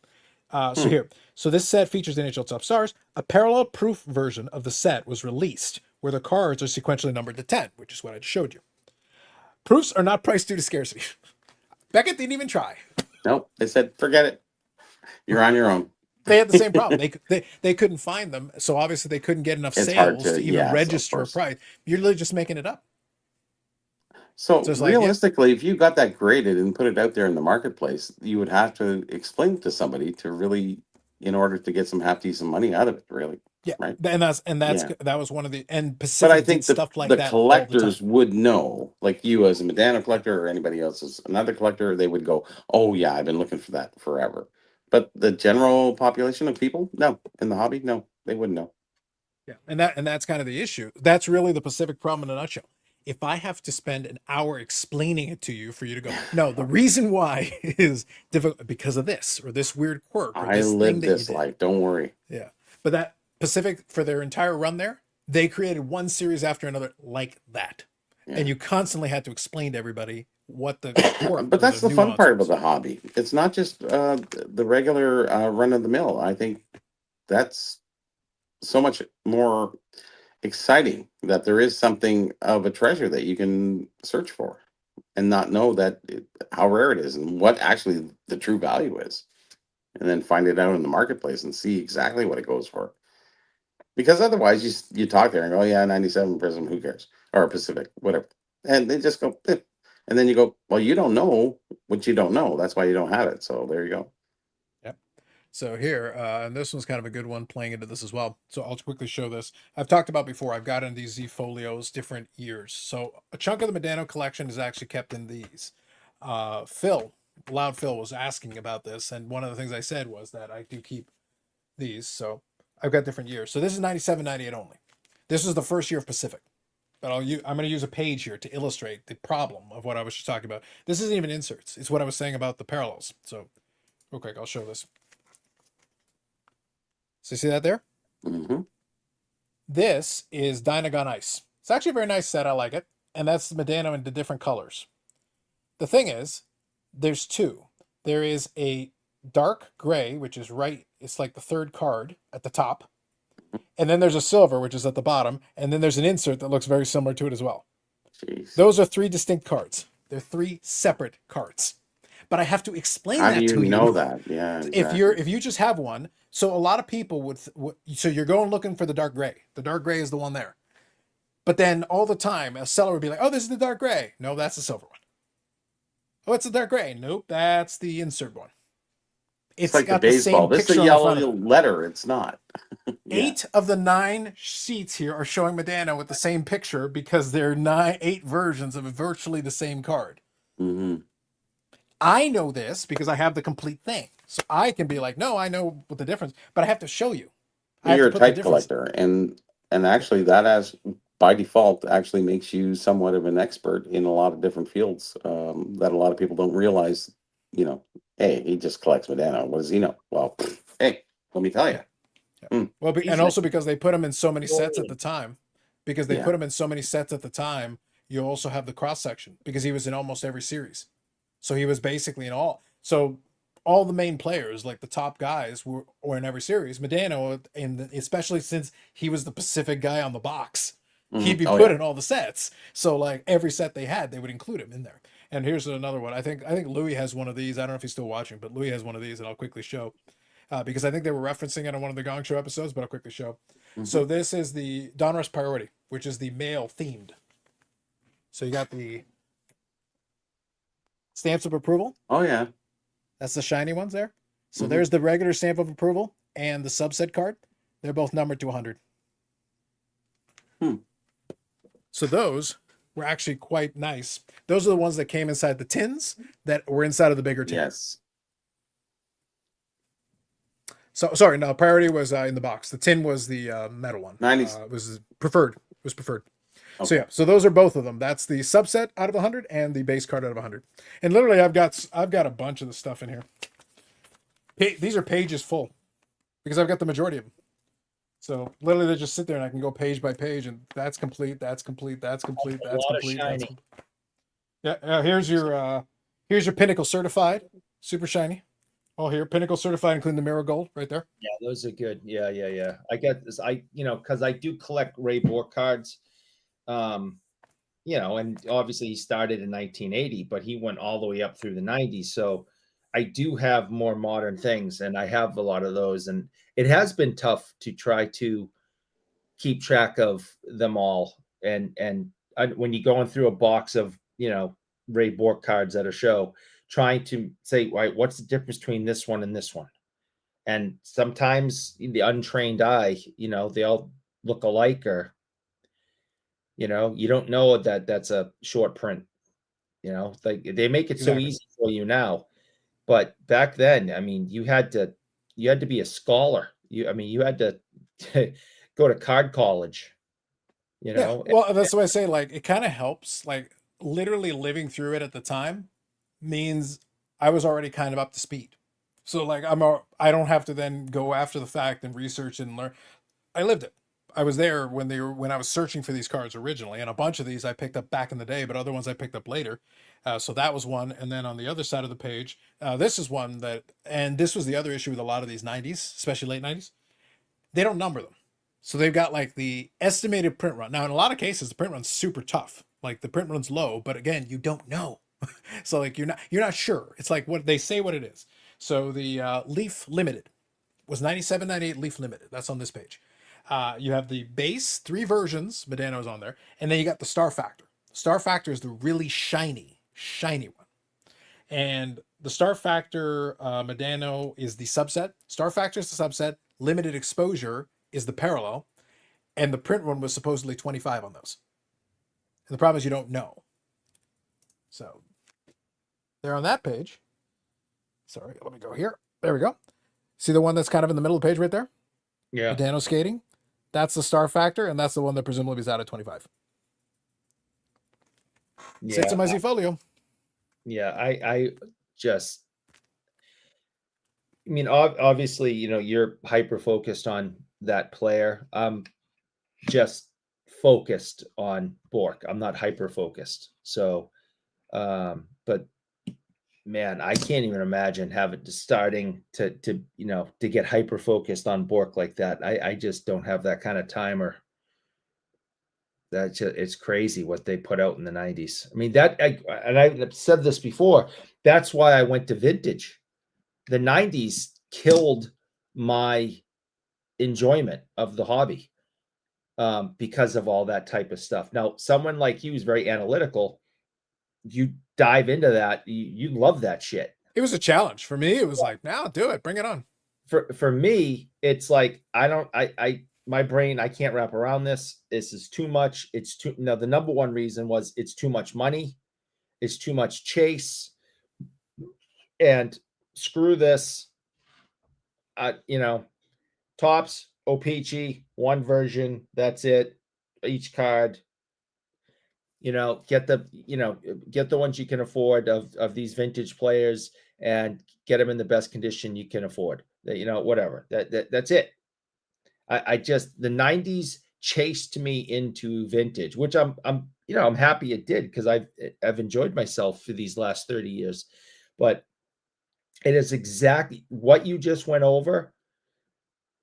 [SPEAKER 1] So here, so this set features the NHL Top Stars. A parallel proof version of the set was released, where the cards are sequentially numbered to 10, which is what I just showed you. Proofs are not priced due to scarcity. Beckett didn't even try.
[SPEAKER 2] Nope. They said, forget it. You're on your own.
[SPEAKER 1] They had the same problem. They couldn't find them, so obviously they couldn't get enough
[SPEAKER 2] It's hard
[SPEAKER 1] sales
[SPEAKER 2] to-
[SPEAKER 1] to even
[SPEAKER 2] yes, of
[SPEAKER 1] register a
[SPEAKER 2] course.
[SPEAKER 1] price. You're literally just making it up.
[SPEAKER 2] So
[SPEAKER 1] So it's like, yeah.
[SPEAKER 2] realistically, if you got that graded and put it out there in the marketplace, you would have to explain to somebody to really, in order to get some half decent money out of it, really.
[SPEAKER 1] Yeah,
[SPEAKER 2] Right.
[SPEAKER 1] and that's
[SPEAKER 2] Yeah.
[SPEAKER 1] that was one of the and
[SPEAKER 2] But
[SPEAKER 1] Pacific
[SPEAKER 2] I think
[SPEAKER 1] did stuff like
[SPEAKER 2] the
[SPEAKER 1] that all the time.
[SPEAKER 2] collectors would know, like you as a Medano collector or anybody else as another collector, they would go, oh yeah, I've been looking for that forever. But the general population of people, no, in the hobby, no, they wouldn't know.
[SPEAKER 1] Yeah, and that's kind of the issue. That's really the Pacific problem in a nutshell. If I have to spend an hour explaining it to you for you to go, no, the reason why is difficult because of this or this weird quirk or
[SPEAKER 2] I
[SPEAKER 1] this thing
[SPEAKER 2] lived
[SPEAKER 1] that you
[SPEAKER 2] this
[SPEAKER 1] did.
[SPEAKER 2] life, don't worry.
[SPEAKER 1] Yeah, but that Pacific for their entire run there, they created one series after another like that,
[SPEAKER 2] Yeah.
[SPEAKER 1] and you constantly had to explain to everybody what the quirk
[SPEAKER 2] But
[SPEAKER 1] or
[SPEAKER 2] that's the fun
[SPEAKER 1] nuance
[SPEAKER 2] part
[SPEAKER 1] was.
[SPEAKER 2] about the hobby. It's not just the regular run of the mill. I think that's so much more exciting that there is something of a treasure that you can search for and not know how rare it is and what actually the true value is, and then find it out in the marketplace and see exactly what it goes for. Because otherwise, you talk there and go, yeah, 97 Prism, who cares, or Pacific, whatever, and they just go, "Eh." And then you go, well, you don't know what you don't know. That's why you don't have it. So there you go.
[SPEAKER 1] Yep. So here, and this one's kind of a good one playing into this as well. So I'll quickly show this. I've talked about before, I've got in these Z folios different years. So a chunk of the Medano collection is actually kept in these. Loud Phil was asking about this, and one of the things I said was that I do keep these. So I've got different years. So this is 97, 98 only. This is the first year of Pacific. But I'm going to use a page here to illustrate the problem of what I was just talking about. This isn't even inserts. It's what I was saying about the parallels. So real quick, I'll show this. So you see that there?
[SPEAKER 2] Hmm.
[SPEAKER 1] This is Dynagon Ice. It's actually a very nice set. I like it. And that's Medano in the different colors. The thing is, there's two. There is a dark gray, which is right. It's like the third card at the top. And then there's a silver, which is at the bottom. And then there's an insert that looks very similar to it as well.
[SPEAKER 2] Jeez.
[SPEAKER 1] Those are three distinct cards. They're three separate cards. But I have to explain
[SPEAKER 2] How
[SPEAKER 1] that
[SPEAKER 2] do you
[SPEAKER 1] to you.
[SPEAKER 2] know that? Yeah, exactly.
[SPEAKER 1] If you just have one, so a lot of people would so you're going looking for the dark gray. The dark gray is the one there. But then all the time a seller would be like, "Oh, this is the dark gray." No, that's the silver one. Oh, it's the dark gray. Nope, that's the insert one.
[SPEAKER 2] It's like the
[SPEAKER 1] got the
[SPEAKER 2] baseball.
[SPEAKER 1] same
[SPEAKER 2] This is a
[SPEAKER 1] picture on the front
[SPEAKER 2] yellow
[SPEAKER 1] of it.
[SPEAKER 2] letter. It's not. Yeah.
[SPEAKER 1] 8 of the 9 sheets here are showing Medano with the same picture because they're 8 versions of virtually the same card.
[SPEAKER 2] Hmm.
[SPEAKER 1] I know this because I have the complete thing. So I can be like, no, I know what the difference, but I have to show you. I have
[SPEAKER 2] You're
[SPEAKER 1] to
[SPEAKER 2] a
[SPEAKER 1] put the
[SPEAKER 2] type
[SPEAKER 1] difference.
[SPEAKER 2] collector, and actually that as by default actually makes you somewhat of an expert in a lot of different fields that a lot of people don't realize. You know, hey, he just collects Medano. What does he know? Well, hey, let me tell you.
[SPEAKER 1] Yeah.
[SPEAKER 2] Mm.
[SPEAKER 1] Well, and also because they put them in so many sets at the time,
[SPEAKER 2] Yeah.
[SPEAKER 1] you also have the cross section because he was in almost every series. So he was basically in all. So all the main players, like the top guys, were in every series. Medano, especially since he was the Pacific guy on the box, he'd be
[SPEAKER 2] Oh,
[SPEAKER 1] put
[SPEAKER 2] yeah.
[SPEAKER 1] in all the sets. So like every set they had, they would include him in there. And here's another one. I think Louis has one of these. I don't know if he's still watching, but Louis has one of these, and I'll quickly show. Because I think they were referencing it on one of the Gong Show episodes, but I'll quickly show. So this is the Donruss Priority, which is the male themed. So you got the stamps of approval.
[SPEAKER 2] Oh, yeah.
[SPEAKER 1] That's the shiny ones there. So there's the regular stamp of approval and the subset card. They're both numbered to 100. So those were actually quite nice. Those are the ones that came inside the tins that were inside of the bigger tin.
[SPEAKER 2] Yes.
[SPEAKER 1] So sorry, no, priority was in the box. The tin was the metal one.
[SPEAKER 2] 90s.
[SPEAKER 1] Was preferred. It was preferred.
[SPEAKER 2] Okay.
[SPEAKER 1] So yeah, so those are both of them. That's the subset out of 100 and the base card out of 100. And literally, I've got a bunch of the stuff in here. These are pages full because I've got the majority of them. So literally, they just sit there, and I can go page by page, and that's complete. That's complete. That's complete. That's complete. That's complete. Yeah. Here's your Pinnacle Certified, super shiny. Oh, here, Pinnacle Certified, including the Mirror Gold, right there.
[SPEAKER 3] Yeah, those are good. Yeah. I get this. Because I do collect Ray Bork cards. And obviously he started in 1980, but he went all the way up through the 90s. So I do have more modern things, and I have a lot of those. And it has been tough to try to keep track of them all. And when you're going through a box of, Ray Bork cards at a show, trying to say, right, what's the difference between this one and this one? And sometimes the untrained eye, they all look alike, or you don't know that that's a short print. Like they make it so easy for you now, but back then, I mean, you had to be a scholar. You had to go to card college.
[SPEAKER 1] Yeah, well, that's why I say, like, it kind of helps. Like, literally living through it at the time means I was already kind of up to speed. So like I don't have to then go after the fact and research and learn. I lived it. I was there when I was searching for these cards originally, and a bunch of these I picked up back in the day, but other ones I picked up later. So that was one, and then on the other side of the page, this is one that, and this was the other issue with a lot of these '90s, especially late '90s. They don't number them, so they've got like the estimated print run. Now, in a lot of cases, the print run's super tough. Like the print run's low, but again, you don't know. So like you're not sure. It's like what they say what it is. So the Leaf Limited was 97, 98 Leaf Limited. That's on this page. You have the base, 3 versions, Medano's on there, and then you got the Star Factor. Star Factor is the really shiny one. And the Star Factor Medano is the subset. Star Factor is the subset. Limited Exposure is the parallel. And the print run was supposedly 25 on those. And the problem is you don't know. So they're on that page. Sorry, let me go here. There we go. See the one that's kind of in the middle of the page right there?
[SPEAKER 3] Yeah.
[SPEAKER 1] Medano skating. That's the Star Factor, and that's the one that presumably is out at 25. Sits in my Z-Folio.
[SPEAKER 3] Yeah, I just, I mean, obviously, you know, you're hyper focused on that player. I'm just focused on Bork. I'm not hyper focused. So, but man, I can't even imagine starting to you know, to get hyper focused on Bork like that. I just don't have that kind of time, or it's crazy what they put out in the 90s. I mean, I've said this before. That's why I went to vintage. The 90s killed my enjoyment of the hobby because of all that type of stuff. Now, someone like you is very analytical. You dive into that, you love that shit.
[SPEAKER 1] It was a challenge for me. It was like, now do it, bring it on.
[SPEAKER 3] For me, it's like my brain, I can't wrap around this. This is too much. The number one reason was it's too much money, it's too much chase, and screw this. You know, Topps, O-Pee-Chee, one version, that's it. Each card. You know, get the ones you can afford of these vintage players and get them in the best condition you can afford. You know, whatever. That's it. I just, the 90s chased me into vintage, which I'm happy it did, because I've enjoyed myself for these last 30 years. But it is exactly what you just went over,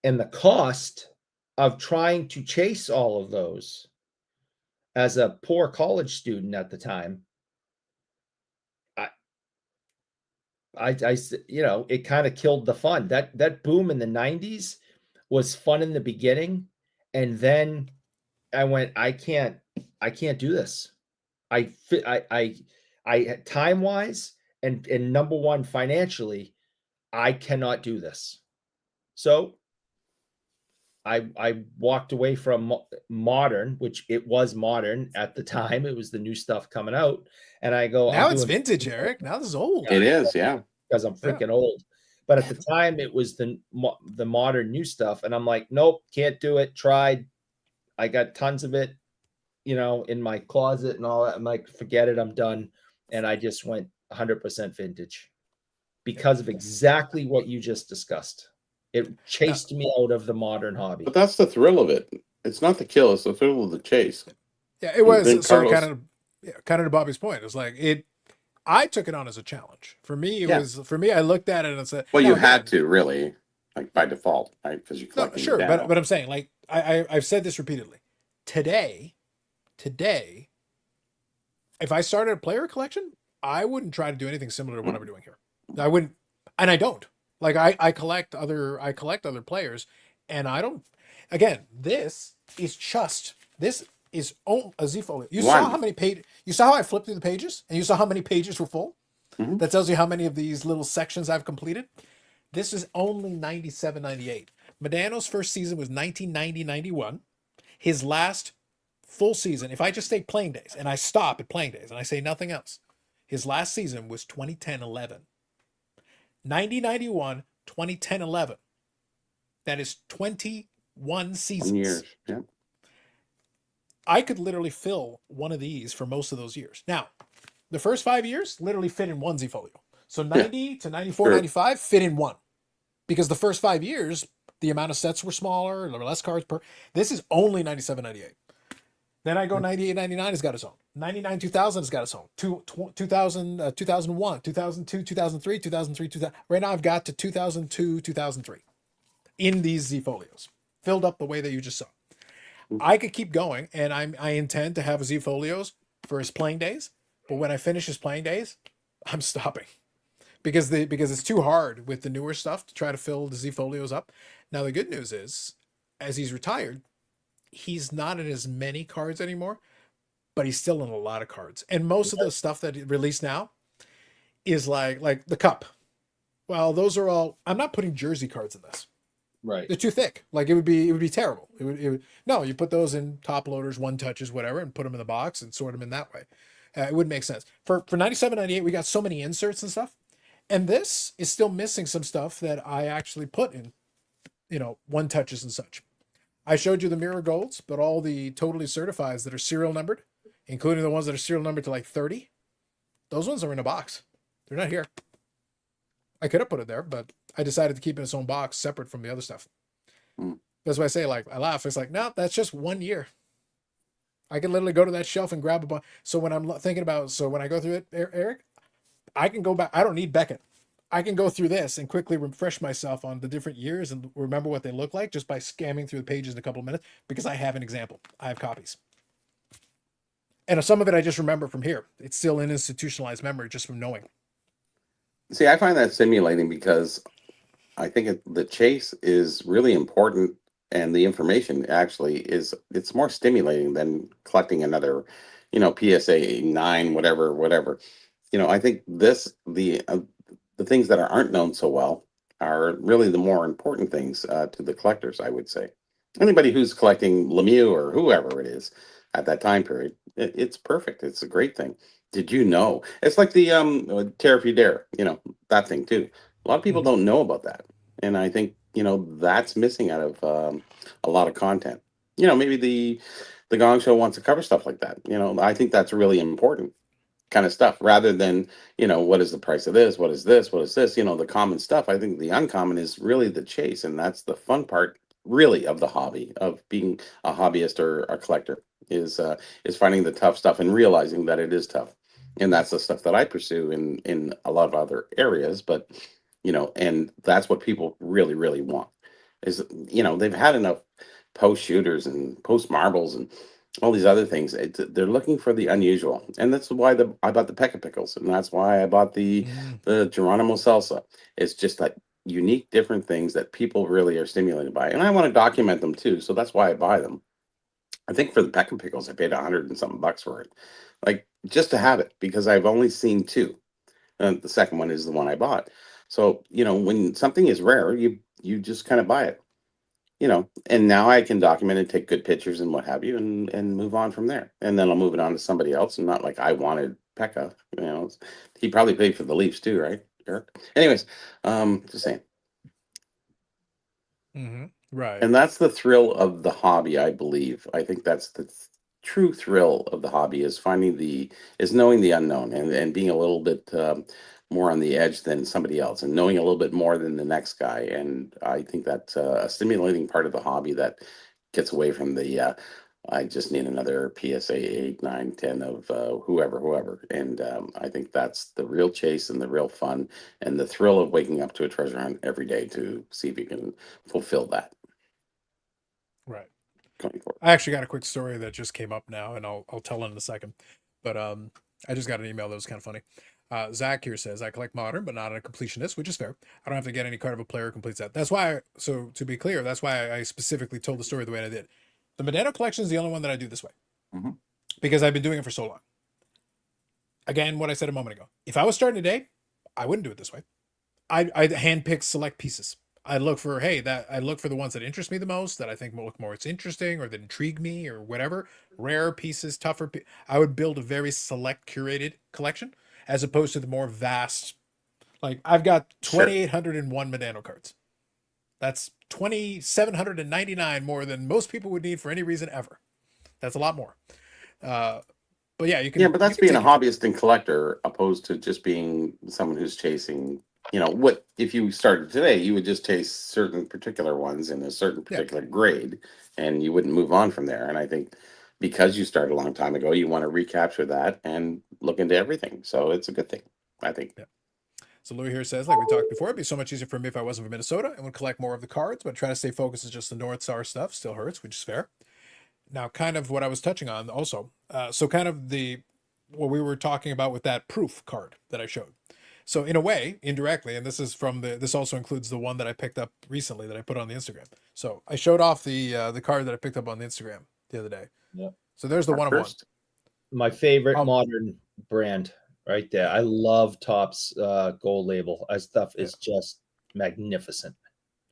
[SPEAKER 3] and the cost of trying to chase all of those as a poor college student at the time. I you know, it kind of killed the fun. That boom in the 90s was fun in the beginning, and then I went, I can't do this. I time wise and number one, financially, I cannot do this. So I walked away from modern, which it was modern at the time. It was the new stuff coming out, and I go,
[SPEAKER 1] now it's vintage, Eric. Now this is old.
[SPEAKER 2] It is, yeah,
[SPEAKER 3] because I'm freaking old. But at the time, it was the modern new stuff, and I'm like, nope, can't do it. Tried. I got tons of it, you know, in my closet and all that. I'm like, forget it, I'm done. And I just went 100% vintage because of exactly what you just discussed. It chased me out of the modern hobby.
[SPEAKER 2] but that's the thrill of it. It's not the kill; it's the thrill of the chase.
[SPEAKER 1] Yeah, it was
[SPEAKER 2] Then
[SPEAKER 1] sort of
[SPEAKER 2] Carlos-
[SPEAKER 1] kind of to Bobby's point. It was like I took it on as a challenge. For me, I looked at it and said,
[SPEAKER 2] Well, you
[SPEAKER 1] now,
[SPEAKER 2] had
[SPEAKER 1] again,
[SPEAKER 2] to really, like by default, right? Because you
[SPEAKER 1] no,
[SPEAKER 2] collect.
[SPEAKER 1] sure, but I'm saying, like, I've said this repeatedly. Today, if I started a player collection, I wouldn't try to do anything similar to what I'm doing here. I wouldn't, and I don't. Like I collect other players, and I don't. Again, this is a Z-Folio. You saw how many pages. You saw how I flipped through the pages, and you saw how many pages were full.
[SPEAKER 2] Mm-hmm.
[SPEAKER 1] That tells you how many of these little sections I've completed. This is only 97, 98. Medano's first season was 1990-91. His last full season, if I just say playing days, and I stop at playing days, and I say nothing else, his last season was 2010-11. 90-91, 2010-11. That is 21 seasons.
[SPEAKER 2] 1 year, yeah.
[SPEAKER 1] I could literally fill one of these for most of those years. Now, the first 5 years literally fit in one Z-Folio. So 90 to 94,
[SPEAKER 2] Sure.
[SPEAKER 1] 95 fit in one. Because the first 5 years, the amount of sets were smaller, there were less cards per. This is only 97.98. Then I go 98.99 has got its own. 99 2000 has got its own. 2000 2001, 2002, 2003, 2003, 2000. Right now I've got to 2002, 2003 in these Z folios, filled up the way that you just saw. I could keep going, and I intend to have Z folios for his playing days. But when I finish his playing days, I'm stopping because it's too hard with the newer stuff to try to fill the Z folios up. Now the good news is, as he's retired, he's not in as many cards anymore, but he's still in a lot of cards. And most of the stuff that he released now is like the cup. Well, those are all. I'm not putting jersey cards in this.
[SPEAKER 3] Right.
[SPEAKER 1] They're too thick. Like it would be terrible. It would no. You put those in top loaders, one touches, whatever, and put them in the box and sort them in that way. It wouldn't make sense. For 97.98, we got so many inserts and stuff, and this is still missing some stuff that I actually put in, one touches and such. I showed you the mirror golds, but all the totally certifies that are serial numbered, including the ones that are serial numbered to like 30, those ones are in a box. They're not here. I could have put it there, but I decided to keep it in its own box separate from the other stuff. That's why I say, like, I laugh. It's like, no, that's just 1 year. I can literally go to that shelf and grab a bunch. So when I'm thinking about, when I go through it, Eric, I can go back. I don't need Beckett. I can go through this and quickly refresh myself on the different years and remember what they look like just by scamming through the pages in a couple of minutes because I have an example. I have copies. And some of it I just remember from here. It's still in institutionalized memory just from knowing.
[SPEAKER 2] See, I find that stimulating because I think the chase is really important, and the information actually it's more stimulating than collecting another, PSA 9, whatever. I think the things that aren't known so well are really the more important things to the collectors, I would say. Anybody who's collecting Lemieux or whoever it is at that time period, it's perfect. It's a great thing. Did you know? It's like the Tear If You Dare, that thing too. A lot of people don't know about that. And I think, that's missing out of a lot of content. Maybe the Gong Show wants to cover stuff like that. I think that's really important kind of stuff rather than, what is the price of this? What is this? What is this? The common stuff. I think the uncommon is really the chase. And that's the fun part really of the hobby of being a hobbyist or a collector is finding the tough stuff and realizing that it is tough. And that's the stuff that I pursue in a lot of other areas. But, and that's what people really, really want is, they've had enough post shooters and post marbles and all these other things. They're looking for the unusual. And that's why I bought the Pekka Pickles. And that's why I bought the Geronimo Salsa. It's just like unique, different things that people really are stimulated by. And I want to document them too. So that's why I buy them. I think for the Pekka Pickles, I paid $100 and something for it. Like just to have it because I've only seen two. And the second one is the one I bought. So, when something is rare, you just kind of buy it, and now I can document and take good pictures and what have you and move on from there. And then I'll move it on to somebody else and not like I wanted Pekka, he probably paid for the Leafs too, right, Eric? Anyways, just saying.
[SPEAKER 1] Right.
[SPEAKER 2] And that's the thrill of the hobby, I believe. I think that's the true thrill of the hobby is knowing the unknown and being a little bit more on the edge than somebody else and knowing a little bit more than the next guy. And I think that's a stimulating part of the hobby that gets away from the I just need another PSA 8, 9, 10 of whoever. And I think that's the real chase and the real fun and the thrill of waking up to a treasure hunt every day to see if you can fulfill that.
[SPEAKER 1] Right.
[SPEAKER 2] Going forward.
[SPEAKER 1] I actually got a quick story that just came up now, and I'll tell it in a second. But I just got an email that was kind of funny. Zach here says, I collect modern, but not a completionist, which is fair. I don't have to get any card of a player who completes that. That's why, so to be clear, that's why I specifically told the story the way I did. The Medano collection is the only one that I do this way. Because I've been doing it for so long. Again, what I said a moment ago. If I was starting today, I wouldn't do it this way. I'd handpick select pieces. I look for the ones that interest me the most, that I think will look more interesting or that intrigue me or whatever. Rare pieces, tougher. I would build a very select curated collection as opposed to the more vast. Like I've got 2,801 Medano cards. That's 2,799 more than most people would need for any reason ever. That's a lot more. But yeah, you can.
[SPEAKER 2] Yeah, but that's being a hobbyist and collector opposed to just being someone who's chasing you know, what if you started today, you would just taste certain particular ones in a certain
[SPEAKER 1] Yeah.
[SPEAKER 2] particular grade, and you wouldn't move on from there. And I think because you started a long time ago, you want to recapture that and look into everything. So it's a good thing, I think.
[SPEAKER 1] Yeah. So Louis here says, like we talked before, it'd be so much easier for me if I wasn't from Minnesota and would collect more of the cards, but trying to stay focused is just the North Star stuff still hurts, which is fair. Now, kind of what I was touching on also. So kind of what we were talking about with that proof card that I showed. So in a way, indirectly, and this also includes the one that I picked up recently that I put on the Instagram. So I showed off the card that I picked up on the Instagram the other day.
[SPEAKER 3] Yeah.
[SPEAKER 1] So there's the
[SPEAKER 2] Our
[SPEAKER 1] one of one.
[SPEAKER 2] first.
[SPEAKER 3] My favorite
[SPEAKER 1] Um,
[SPEAKER 3] modern brand right there. I love Topps gold label. That stuff is just magnificent.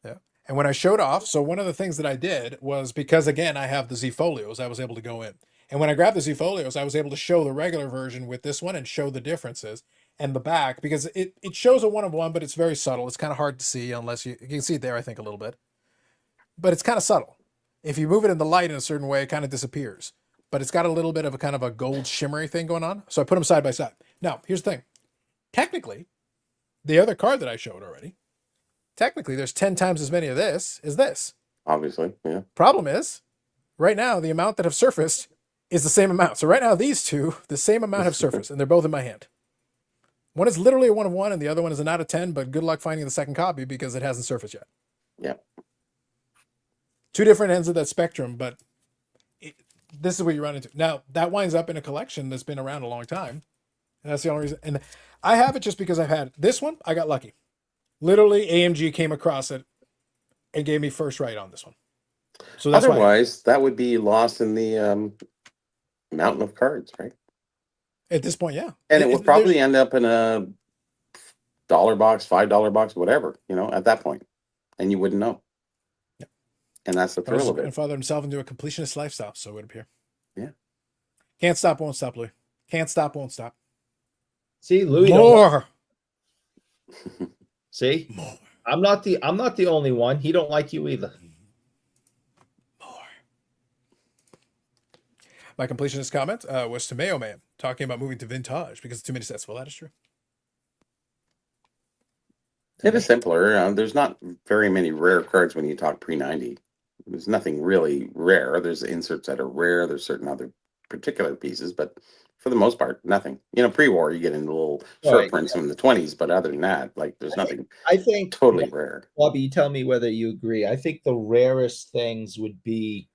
[SPEAKER 1] Yeah. And when I showed off, so one of the things that I did was, because again, I have the Z folios, I was able to go in. And when I grabbed the Z folios, I was able to show the regular version with this one and show the differences and the back, because it shows a one of one, but it's very subtle. It's kind of hard to see unless you can see it there, I think, a little bit. But it's kind of subtle. If you move it in the light in a certain way, it kind of disappears. But it's got a little bit of a kind of a gold shimmery thing going on. So I put them side by side. Now, here's the thing. Technically, the other card that I showed already, technically there's 10 times as many of this as this.
[SPEAKER 2] Obviously, yeah.
[SPEAKER 1] Problem is, right now, the amount that have surfaced is the same amount. So right now, these two, the same amount have surfaced, and they're both in my hand. One is literally a one of one, and the other one is an out of 10, but good luck finding the second copy because it hasn't surfaced yet.
[SPEAKER 2] Yeah.
[SPEAKER 1] Two different ends of that spectrum, but this is what you run into. Now, that winds up in a collection that's been around a long time. And that's the only reason. And I have it just because I've had this one. I got lucky. Literally, AMG came across it and gave me first right on this one. So that's
[SPEAKER 2] Otherwise, that would be lost in the mountain of cards, right?
[SPEAKER 1] At this point, yeah.
[SPEAKER 2] And it would probably end up in a $1 box, $5 box, whatever, you know, at that point. And you wouldn't know.
[SPEAKER 1] Yeah.
[SPEAKER 2] And that's the
[SPEAKER 1] But his
[SPEAKER 2] thrill of it.
[SPEAKER 1] grandfather himself into a completionist lifestyle, so it would appear.
[SPEAKER 2] Yeah.
[SPEAKER 1] Can't stop, won't stop, Louis. Can't stop, won't stop.
[SPEAKER 3] See, Louis.
[SPEAKER 1] More.
[SPEAKER 3] See,
[SPEAKER 1] More.
[SPEAKER 3] I'm not the only one. He don't like you either.
[SPEAKER 1] More. My completionist comment was to Mayo Man talking about moving to vintage because it's too many sets. Well, that is true.
[SPEAKER 2] It is simpler. There's not very many rare cards when you talk pre-90. There's nothing really rare. There's inserts that are rare. There's certain other particular pieces, but for the most part, nothing. You know, pre-war, you get into little short prints from the 20s, but other than that, like, there's nothing
[SPEAKER 3] I think
[SPEAKER 2] totally rare.
[SPEAKER 3] Bobby, you tell me whether you agree. I think the rarest things would be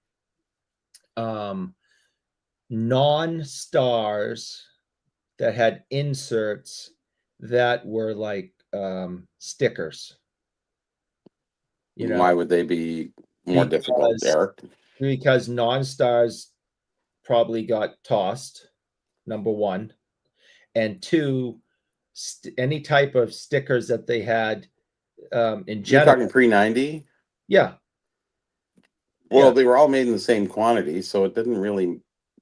[SPEAKER 3] non-stars that had inserts that were like stickers. You know,
[SPEAKER 2] Why would they be more difficult, Eric?
[SPEAKER 3] Because non-stars probably got tossed, number one, and two, any type of stickers that they had in general.
[SPEAKER 2] You're talking pre-90?
[SPEAKER 3] Yeah.
[SPEAKER 2] Well, they were all made in the same quantity, so it didn't really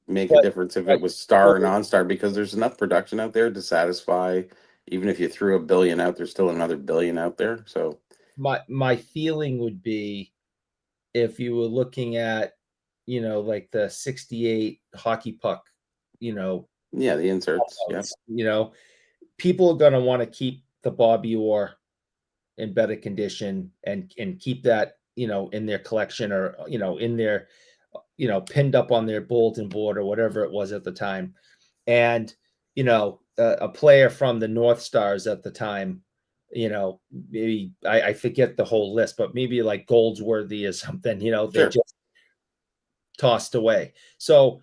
[SPEAKER 2] make a difference if it was star or non-star, because there's enough production out there to satisfy. Even if you threw 1 billion out, there's still another 1 billion out there. So
[SPEAKER 3] my feeling would be, if you were looking at, you know, like the 68 hockey puck, you know,
[SPEAKER 2] yeah, the inserts, yeah,
[SPEAKER 3] you know, people are going to want to keep the Bobby Orr in better condition and keep that, you know, in their collection, or, you know, in their, you know, pinned up on their bulletin board or whatever it was at the time. And, you know, a player from the North Stars at the time, you know, maybe I forget the whole list, but maybe like Goldsworthy or something, you know, they're just tossed away. So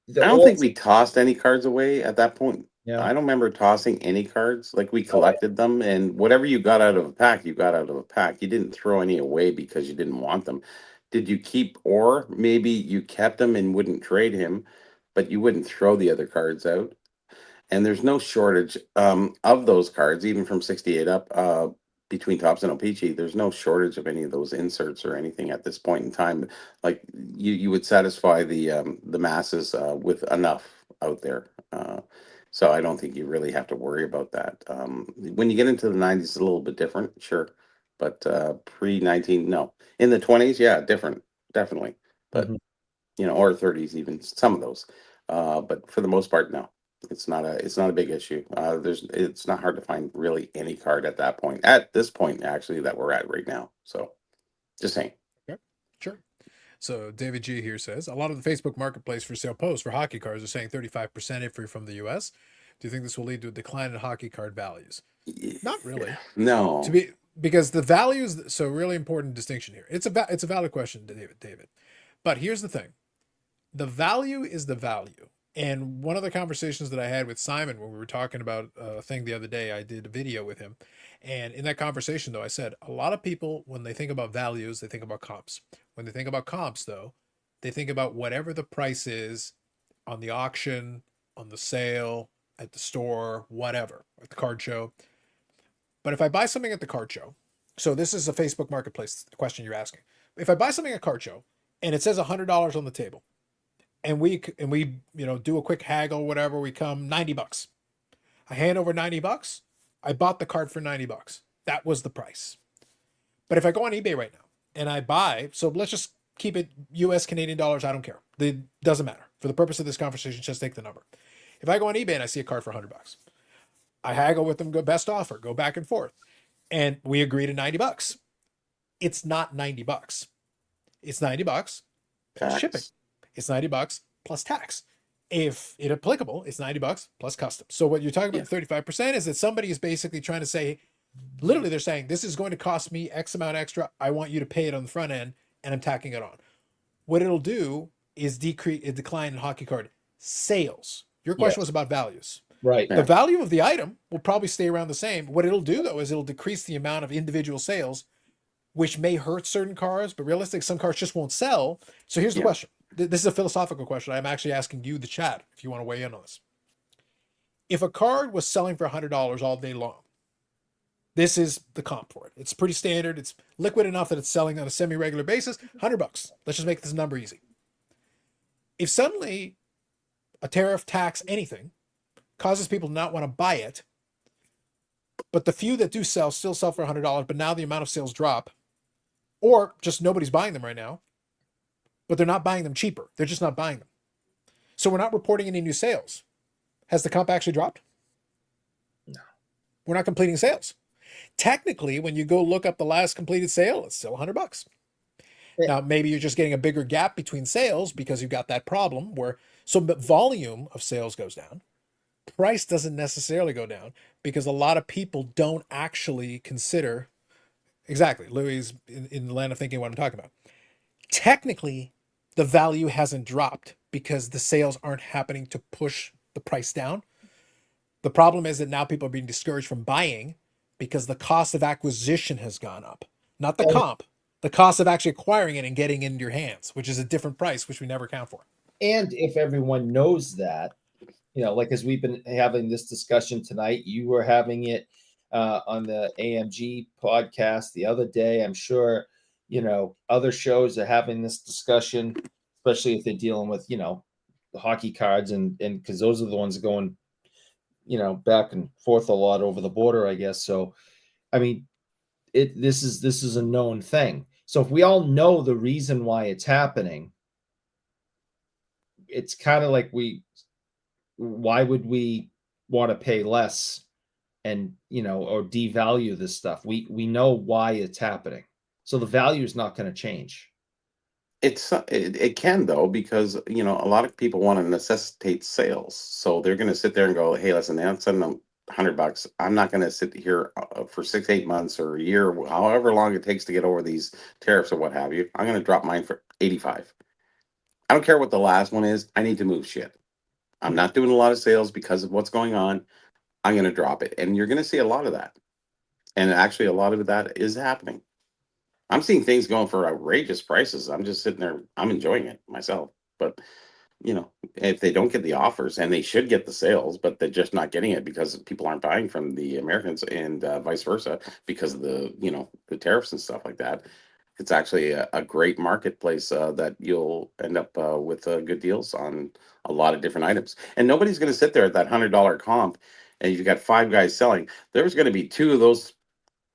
[SPEAKER 2] I don't think we tossed any cards away at that point.
[SPEAKER 3] Yeah.
[SPEAKER 2] I don't remember tossing any cards. Like, we collected them, and whatever you got out of a pack, you got out of a pack. You didn't throw any away because you didn't want them. Did you keep, or maybe you kept them and wouldn't trade him, but you wouldn't throw the other cards out? And there's no shortage of those cards, even from 68 up, between Topps and O-Pee-Chee. There's no shortage of any of those inserts or anything at this point in time. Like, you would satisfy the masses with enough out there. So I don't think you really have to worry about that. When you get into the 90s, it's a little bit different, sure. But pre-19, no. In the 20s, yeah, different, definitely. But, you know, or 30s even, some of those. But for the most part, no. It's not a big issue. It's not hard to find really any card at this point actually that we're at right now. So just saying.
[SPEAKER 1] Okay, sure. So David G here says a lot of the Facebook marketplace for sale posts for hockey cards are saying 35% if you're from the US. Do you think this will lead to a decline in hockey card values? Not really.
[SPEAKER 2] No.
[SPEAKER 1] To be because the values. So really important distinction here. It's a valid question, David. But here's the thing: the value is the value. And one of the conversations that I had with Simon when we were talking about a thing the other day, I did a video with him. And in that conversation, though, I said a lot of people, when they think about values, they think about comps. When they think about comps, though, they think about whatever the price is on the auction, on the sale, at the store, whatever, at the card show. But if I buy something at the card show, so this is a Facebook marketplace question you're asking. If I buy something at card show and it says $100 on the table, and we do a quick haggle, whatever, we come $90. I hand over $90. I bought the card for $90. That was the price. But if I go on eBay right now and I buy, so let's just keep it US Canadian dollars, I don't care. It doesn't matter. For the purpose of this conversation, just take the number. If I go on eBay and I see a card for $100, I haggle with them, go best offer, go back and forth, and we agree to $90. It's not $90. It's $90 plus shipping. It's $90 plus tax. If it applicable, it's $90 plus customs. So what you're talking about, 35%, is that somebody is basically trying to say, literally they're saying, this is going to cost me X amount extra. I want you to pay it on the front end, and I'm tacking it on. What it'll do is decline in hockey card sales. Your question was about values.
[SPEAKER 3] Right.
[SPEAKER 1] The value of the item will probably stay around the same. What it'll do, though, is it'll decrease the amount of individual sales, which may hurt certain cars, but realistically, some cars just won't sell. So here's the question. This is a philosophical question. I'm actually asking you, the chat, if you want to weigh in on this. If a card was selling for $100 all day long, this is the comp for it. It's pretty standard. It's liquid enough that it's selling on a semi-regular basis. $100. Let's just make this number easy. If suddenly a tariff, tax, anything causes people to not want to buy it, but the few that do sell still sell for $100, but now the amount of sales drop, or just nobody's buying them right now, but they're not buying them cheaper. They're just not buying them. So we're not reporting any new sales. Has the comp actually dropped?
[SPEAKER 3] No.
[SPEAKER 1] We're not completing sales. Technically, when you go look up the last completed sale, it's still $100.
[SPEAKER 3] Yeah.
[SPEAKER 1] Now, maybe you're just getting a bigger gap between sales because you've got that problem where but volume of sales goes down. Price doesn't necessarily go down because a lot of people don't actually consider. Exactly. Louis in the land of thinking what I'm talking about. Technically, the value hasn't dropped because the sales aren't happening to push the price down. The problem is that now people are being discouraged from buying because the cost of acquisition has gone up. Not the comp, the cost of actually acquiring it and getting it in your hands, which is a different price, which we never account for.
[SPEAKER 3] And if everyone knows that, like as we've been having this discussion tonight, you were having it on the AMG podcast the other day. I'm sure, other shows are having this discussion, especially if they're dealing with, the hockey cards and because those are the ones going, back and forth a lot over the border, I guess. So, I mean, this is a known thing. So if we all know the reason why it's happening, it's kind of like why would we want to pay less and, or devalue this stuff? We know why it's happening. So the value is not going to change.
[SPEAKER 2] It can though, because a lot of people want to necessitate sales, so they're going to sit there and go, "Hey, listen, I'm sending them $100. I'm not going to sit here for 6-8 months or a year, however long it takes to get over these tariffs or what have you. I'm going to drop mine for $85. I don't care what the last one is. I need to move shit. I'm not doing a lot of sales because of what's going on. I'm going to drop it, and you're going to see a lot of that. And actually, a lot of that is happening. I'm seeing things going for outrageous prices. I'm just sitting there. I'm enjoying it myself. But, if they don't get the offers, and they should get the sales, but they're just not getting it because people aren't buying from the Americans and vice versa because of the tariffs and stuff like that. It's actually a great marketplace that you'll end up with good deals on a lot of different items. And nobody's going to sit there at that $100 comp, and you've got 5 guys selling. There's going to be 2 of those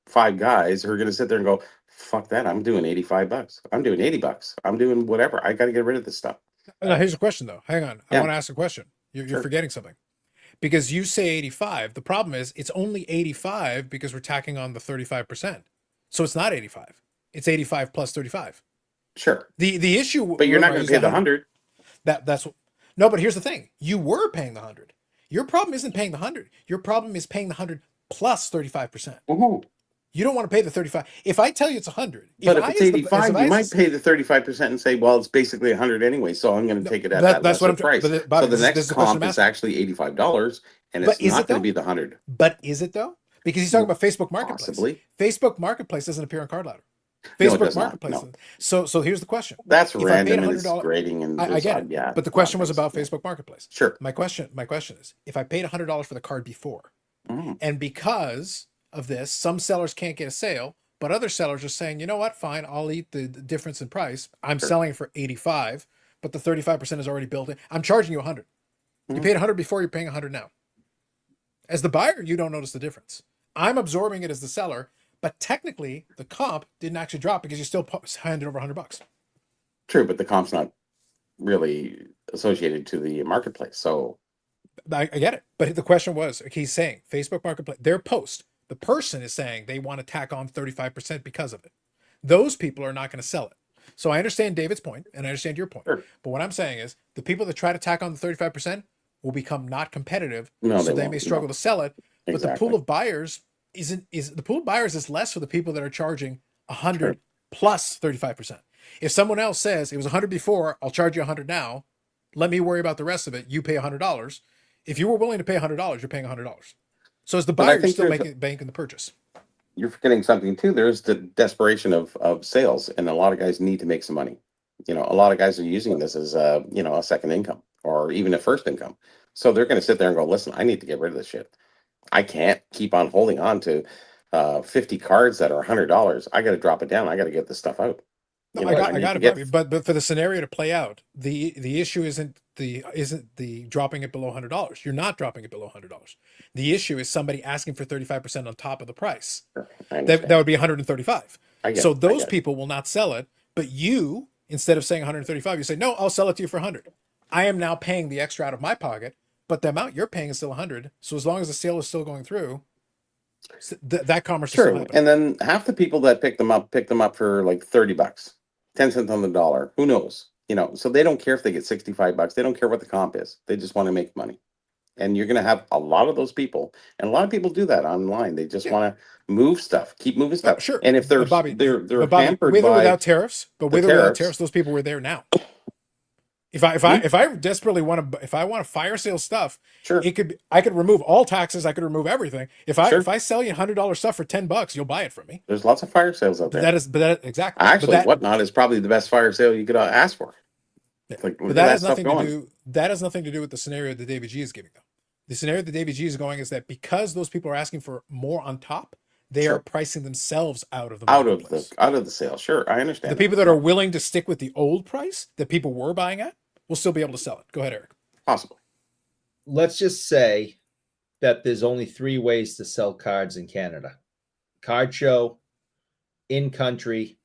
[SPEAKER 2] 5 guys who are going to sit there and go, fuck that, I'm doing $85. I'm doing $80. I'm doing whatever. I got to get rid of this stuff.
[SPEAKER 1] Now, here's a question, though. Hang on. I want to ask a question. You're
[SPEAKER 2] Sure.
[SPEAKER 1] forgetting something. because you say 85. The problem is it's only 85 because we're tacking on the 35%. So it's not 85. It's 85 plus 35.
[SPEAKER 2] Sure.
[SPEAKER 1] The issue,
[SPEAKER 2] But you're not going to pay the 100.
[SPEAKER 1] That's no, but here's the thing. You were paying the 100. Your problem isn't paying the 100. Your problem is paying the 100 plus 35%.
[SPEAKER 2] Woohoo.
[SPEAKER 1] You don't want to pay the 35. If I tell you it's 100,
[SPEAKER 2] But if it's 85, you might pay the 35% and say, well, it's basically 100 anyway, so I'm going to take it at that lesser price.
[SPEAKER 1] Bobby,
[SPEAKER 2] so the next comp is actually $85, and it's not going to be the 100.
[SPEAKER 1] But is it though? Because he's talking about Facebook Marketplace.
[SPEAKER 2] Possibly.
[SPEAKER 1] Facebook Marketplace doesn't appear on Card Ladder.
[SPEAKER 2] No,
[SPEAKER 1] Facebook
[SPEAKER 2] it does
[SPEAKER 1] Marketplace.
[SPEAKER 2] not.
[SPEAKER 1] No. So here's the question.
[SPEAKER 2] That's
[SPEAKER 1] If
[SPEAKER 2] random and it's grading and
[SPEAKER 1] I get it.
[SPEAKER 2] Yeah,
[SPEAKER 1] but the question was about Facebook Marketplace.
[SPEAKER 2] Sure.
[SPEAKER 1] My question is, if I paid $100 for the card before, and because of this, some sellers can't get a sale, but other sellers are saying, you know what, fine, I'll eat the difference in price. I'm selling it for 85, but the 35% is already built in. I'm charging you 100. You paid 100 before, you're paying 100 now. As the buyer, you don't notice the difference. I'm absorbing it as the seller, but technically the comp didn't actually drop because you still handed over $100.
[SPEAKER 2] True, but the comp's not really associated to the marketplace. So
[SPEAKER 1] I get it. But the question was, he's saying Facebook Marketplace, their post, the person is saying they want to tack on 35% because of it. Those people are not going to sell it. So I understand David's point and I understand your point.
[SPEAKER 2] Sure.
[SPEAKER 1] But what I'm saying is the people that try to tack on the 35% will become not competitive.
[SPEAKER 2] No,
[SPEAKER 1] so they may struggle to sell it. But
[SPEAKER 2] Exactly.
[SPEAKER 1] the pool of buyers is less for the people that are charging 100 plus 35%. If someone else says it was 100 before, I'll charge you 100 now. Let me worry about the rest of it. You pay $100. If you were willing to pay $100, you're paying $100. So as the buyer, you're still banking the purchase.
[SPEAKER 2] You're forgetting something too. There's the desperation of sales, and a lot of guys need to make some money. You know, a lot of guys are using this as a second income or even a first income. So they're going to sit there and go, listen, I need to get rid of this shit. I can't keep on holding on to 50 cards that are $100. I got to drop it down. I got to get this stuff out.
[SPEAKER 1] No, I got it, but for the scenario to play out, the issue isn't the dropping it below $100. You're not dropping it below $100. The issue is somebody asking for 35% on top of the price. That would be 135. So those people will not sell it, but you, instead of saying 135, you say, no, I'll sell it to you for 100. I am now paying the extra out of my pocket, but the amount you're paying is still 100. So as long as the sale is still going through, that commerce is still happening.
[SPEAKER 2] And then half the people that pick them up for like $30, 10 cents on the dollar. Who knows? So they don't care if they get $65. They don't care what the comp is. They just want to make money. And you're going to have a lot of those people, and a lot of people do that online. They just want to move stuff, keep moving stuff.
[SPEAKER 1] Sure.
[SPEAKER 2] And if they're
[SPEAKER 1] Bobby,
[SPEAKER 2] hampered
[SPEAKER 1] with or
[SPEAKER 2] by
[SPEAKER 1] without tariffs, without tariffs, those people were there now. If I desperately want to fire sale stuff,
[SPEAKER 2] sure,
[SPEAKER 1] I could remove all taxes. I could remove everything. If I sell you $100 stuff for $10, you'll buy it from me.
[SPEAKER 2] There's lots of fire sales out there.
[SPEAKER 1] Exactly.
[SPEAKER 2] Actually, Whatnot is probably the best fire sale you could ask for.
[SPEAKER 1] But that has nothing to do. That has nothing to do with the scenario that David G is giving, though. The scenario that David G is going is that because those people are asking for more on top, they are pricing themselves out of the
[SPEAKER 2] out of the sale. Sure, I understand.
[SPEAKER 1] The people that are willing to stick with the old price that people were buying at will still be able to sell it. Go ahead, Eric.
[SPEAKER 2] Possibly.
[SPEAKER 3] Let's just say that there's only 3 ways to sell cards in Canada: card show, in country,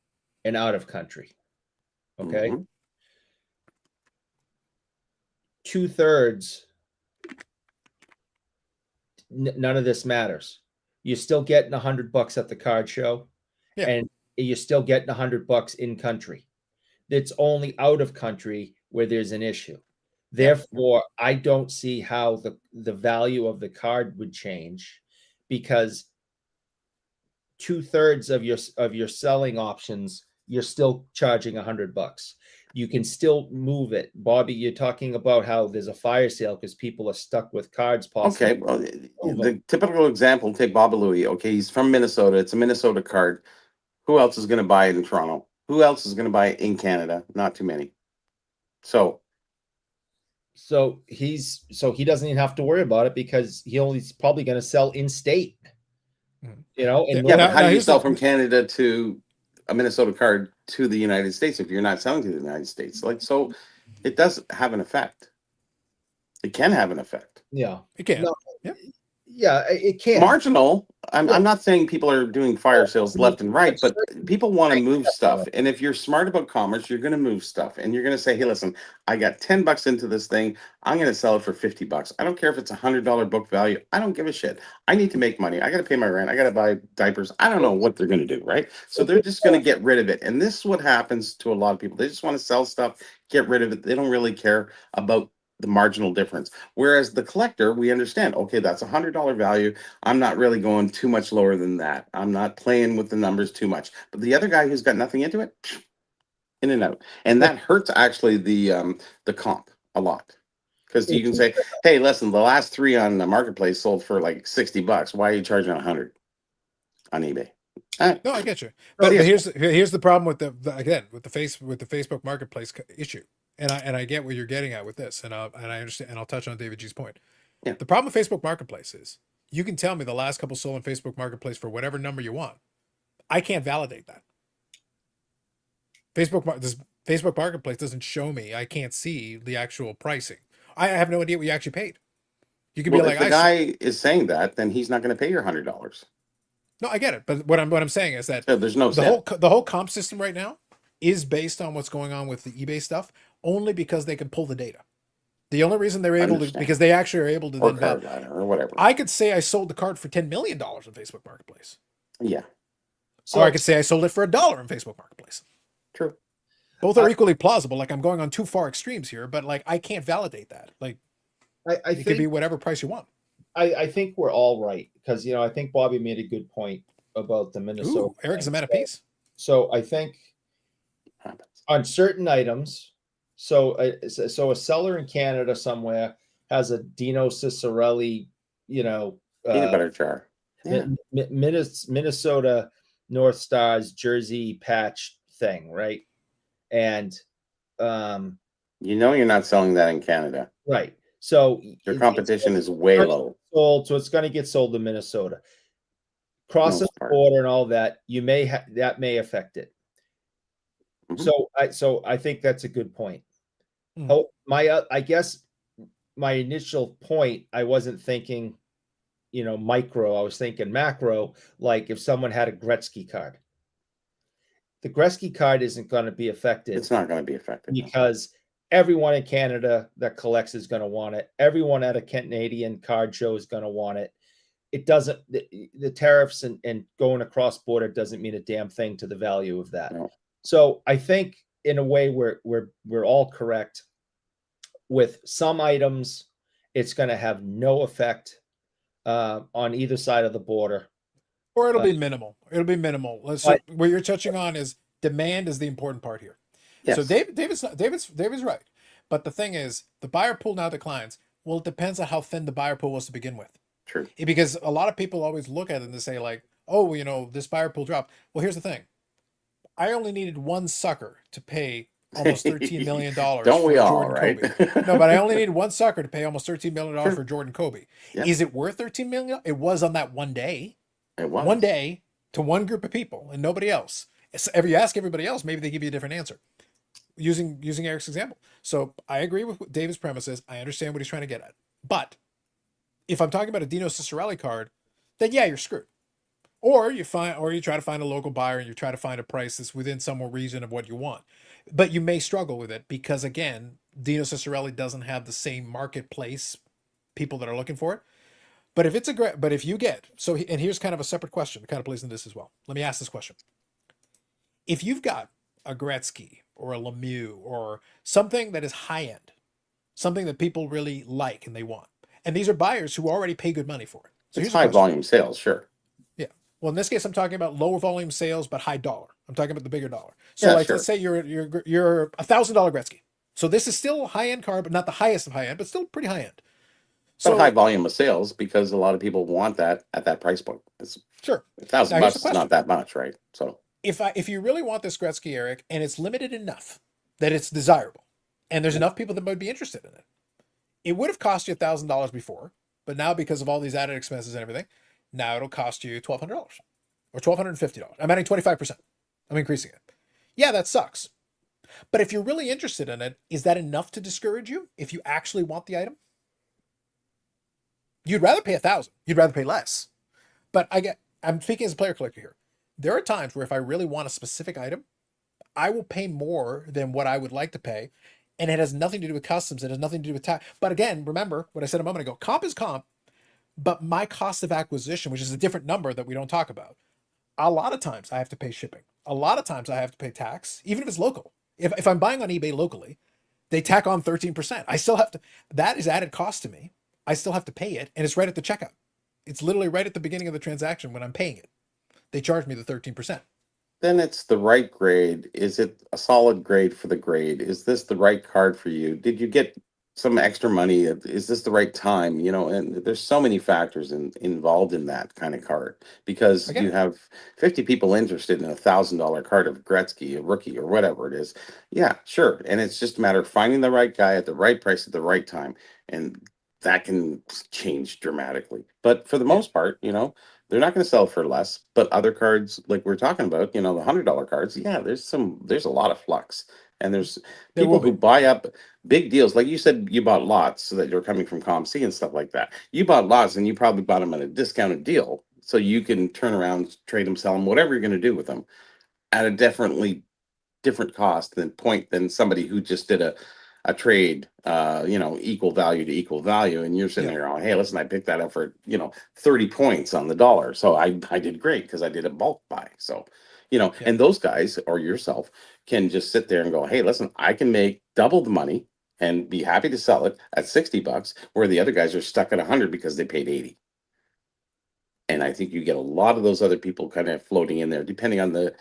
[SPEAKER 3] and out of country. Okay. 2/3. None of this matters. You're still getting $100 at the card show, and you're still getting $100 in country. It's only out of country where there's an issue. Therefore, I don't see how the value of the card would change, because 2/3 of your selling options, you're still charging $100. You can still move it. Bobby, you're talking about how there's a fire sale because people are stuck with cards. Possibly.
[SPEAKER 2] Okay, well, the typical example, take Bobby Louie. Okay, he's from Minnesota. It's a Minnesota card. Who else is going to buy it in Toronto? Who else is going to buy it in Canada? Not too many. So
[SPEAKER 3] he doesn't even have to worry about it because he's probably going to sell in state.
[SPEAKER 2] But how do you sell from Canada to a Minnesota card to the United States if you're not selling to the United States? So it does have an effect. It can have an effect.
[SPEAKER 3] Yeah,
[SPEAKER 1] it can.
[SPEAKER 3] Yeah, it can.
[SPEAKER 2] Marginal.
[SPEAKER 3] Yeah.
[SPEAKER 2] I'm not saying people are doing fire sales left and right, but people want to
[SPEAKER 3] I
[SPEAKER 2] move
[SPEAKER 3] accept
[SPEAKER 2] stuff.
[SPEAKER 3] that.
[SPEAKER 2] And if you're smart about commerce, you're going to move stuff, and you're going to say, "Hey, listen, I got $10 into this thing. I'm going to sell it for $50. I don't care if it's $100 book value. I don't give a shit. I need to make money. I got to pay my rent. I got to buy diapers. I don't know what they're going to do, right? So they're just going to get rid of it. And this is what happens to a lot of people. They just want to sell stuff, get rid of it. They don't really care about the marginal difference. Whereas the collector, we understand, okay, that's $100 value. I'm not really going too much lower than that. I'm not playing with the numbers too much. But the other guy who's got nothing into it, in and out. And that hurts actually the comp a lot. Because you can say, hey, listen, the last three on the marketplace sold for like $60. Why are you charging 100 on eBay?
[SPEAKER 1] No, I get you.
[SPEAKER 2] But
[SPEAKER 1] But
[SPEAKER 2] yeah.
[SPEAKER 1] here's the problem with with the Facebook Marketplace issue, and I get what you're getting at with this, and I understand, and I'll touch on David G's point.
[SPEAKER 2] Yeah.
[SPEAKER 1] The problem with Facebook Marketplace is you can tell me the last couple sold on Facebook Marketplace for whatever number you want. I can't validate that. Facebook Marketplace doesn't show me. I can't see the actual pricing. I have no idea what you actually paid. You could
[SPEAKER 2] Well,
[SPEAKER 1] be
[SPEAKER 2] if
[SPEAKER 1] like,
[SPEAKER 2] the guy is saying that, then he's not going to pay your $100.
[SPEAKER 1] no, I get it, but what I'm saying is that
[SPEAKER 2] So there's no
[SPEAKER 1] the whole comp system right now is based on what's going on with the eBay stuff, only because they can pull the data. The only reason they're able to,
[SPEAKER 2] Understand.
[SPEAKER 1] because they actually are able to
[SPEAKER 2] or
[SPEAKER 1] then
[SPEAKER 2] card ladder or whatever.
[SPEAKER 1] I could say I sold the card for $10 million on Facebook Marketplace,
[SPEAKER 2] Yeah,
[SPEAKER 1] or I could say I sold it for $1 on Facebook Marketplace.
[SPEAKER 2] true.
[SPEAKER 1] Both are equally plausible. Like, I'm going on too far extremes here, but like, I can't validate that. Like,
[SPEAKER 3] I
[SPEAKER 1] it
[SPEAKER 3] think
[SPEAKER 1] could be whatever price you want.
[SPEAKER 3] I think we're all right because I think Bobby made a good point about the Minnesota.
[SPEAKER 1] Ooh, Eric's a
[SPEAKER 3] thing.
[SPEAKER 1] man of peace.
[SPEAKER 3] So I think
[SPEAKER 2] Happens.
[SPEAKER 3] on certain items, so a seller in Canada somewhere has a Dino Ciccarelli,
[SPEAKER 2] Peanut butter jar. Yeah.
[SPEAKER 3] Minnesota North Stars jersey patch thing, right? And
[SPEAKER 2] you're not selling that in Canada.
[SPEAKER 3] right. So
[SPEAKER 2] Your competition is way low.
[SPEAKER 3] Sold, so it's going to get sold in Minnesota. Crossing the border and all that, that may affect it. Mm-hmm. So I think that's a good point. Mm-hmm. Oh, I guess my initial point, I wasn't thinking, micro. I was thinking macro. Like if someone had a Gretzky card, the Gretzky card isn't going to be affected.
[SPEAKER 2] It's not going to be affected
[SPEAKER 3] because everyone in Canada that collects is going to want it. Everyone at a Canadian card show is going to want it. It doesn't, the tariffs and going across border doesn't mean a damn thing to the value of that.
[SPEAKER 2] No.
[SPEAKER 3] So I think in a way we're all correct. With some items, it's going to have no effect on either side of the border.
[SPEAKER 1] Or it'll be minimal. It'll be minimal. So what you're touching on is demand is the important part here. Yes. So David's right. But the thing is, the buyer pool now declines. Well, it depends on how thin the buyer pool was to begin with.
[SPEAKER 2] True.
[SPEAKER 1] Because a lot of people always look at it and they say like, oh, this buyer pool dropped. Well, here's the thing. I only needed one sucker to pay almost $13 million.
[SPEAKER 2] Don't we all,
[SPEAKER 1] Jordan
[SPEAKER 2] right?
[SPEAKER 1] Kobe. No, but I only needed one sucker to pay almost $13 million for Jordan Kobe.
[SPEAKER 2] Yep.
[SPEAKER 1] Is it worth $13 million? It was on that one day.
[SPEAKER 2] It was.
[SPEAKER 1] One day to one group of people and nobody else. If you ask everybody else, maybe they give you a different answer. Using Eric's example. So I agree with what David's premises. I understand what he's trying to get at. But if I'm talking about a Dino Ciccarelli card, then yeah, you're screwed. Or you try to find a local buyer and you try to find a price that's within some region of what you want. But you may struggle with it because again, Dino Ciccarelli doesn't have the same marketplace people that are looking for it. But if you get, and here's kind of a separate question, it kind of plays into this as well. Let me ask this question. If you've got a Gretzky or a Lemieux or something that is high end, something that people really like and they want, and these are buyers who already pay good money for it.
[SPEAKER 2] So it's high volume sales, sure.
[SPEAKER 1] Yeah. Well, in this case, I'm talking about lower volume sales, but high dollar. I'm talking about the bigger dollar. So let's say you're $1,000 Gretzky. So this is still a high end card, but not the highest of high end, but still pretty high end.
[SPEAKER 2] So high volume of sales because a lot of people want that at that price point. It's
[SPEAKER 1] sure.
[SPEAKER 2] $1,000 is not that much, right? So
[SPEAKER 1] if you really want this Gretzky, Eric, and it's limited enough that it's desirable, and there's enough people that might be interested in it, it would have cost you $1,000 before, but now because of all these added expenses and everything, now it'll cost you $1,200 or $1,250. I'm adding 25%. I'm increasing it. Yeah, that sucks. But if you're really interested in it, is that enough to discourage you if you actually want the item? You'd rather pay 1,000. You'd rather pay less. But I'm speaking as a player collector here. There are times where if I really want a specific item, I will pay more than what I would like to pay. And it has nothing to do with customs. It has nothing to do with tax. But again, remember what I said a moment ago. Comp is comp, but my cost of acquisition, which is a different number that we don't talk about, a lot of times I have to pay shipping. A lot of times I have to pay tax, even if it's local. If I'm buying on eBay locally, they tack on 13%. I still have to, that is added cost to me. I still have to pay it. And it's right at the checkout. It's literally right at the beginning of the transaction when I'm paying it. They charge me the 13%.
[SPEAKER 2] Then it's the right grade. Is it a solid grade for the grade? Is this the right card for you? Did you get some extra money? Is this the right time? You know, and there's so many factors involved in that kind of card because
[SPEAKER 1] Again,
[SPEAKER 2] you have 50 people interested in $1,000 card of Gretzky, a rookie, or whatever it is. Yeah, sure. And it's just a matter of finding the right guy at the right price at the right time. And that can change dramatically. But for the
[SPEAKER 1] yeah,
[SPEAKER 2] most part, you know, they're not going to sell for less, but other cards like we're talking about, you know, the $100 cards, yeah, there's a lot of flux, and there's
[SPEAKER 1] there will
[SPEAKER 2] people who
[SPEAKER 1] be.
[SPEAKER 2] buy up big deals. Like you said, you bought lots so that you're coming from ComC and stuff like that. You bought lots, and you probably bought them at a discounted deal, so you can turn around, trade them, sell them, whatever you're going to do with them, at a definitely different cost than somebody who just did a trade, you know, equal value to equal value, and you're sitting
[SPEAKER 1] Yeah,
[SPEAKER 2] there going, hey, listen, I picked that up for, you know, 30 points on the dollar, so I did great because I did a bulk buy. So, you know,
[SPEAKER 1] yeah,
[SPEAKER 2] and those guys or yourself can just sit there and go, hey, listen, I can make double the money and be happy to sell it at $60, where the other guys are stuck at 100 because they paid 80. And I think you get a lot of those other people kind of floating in there, depending on the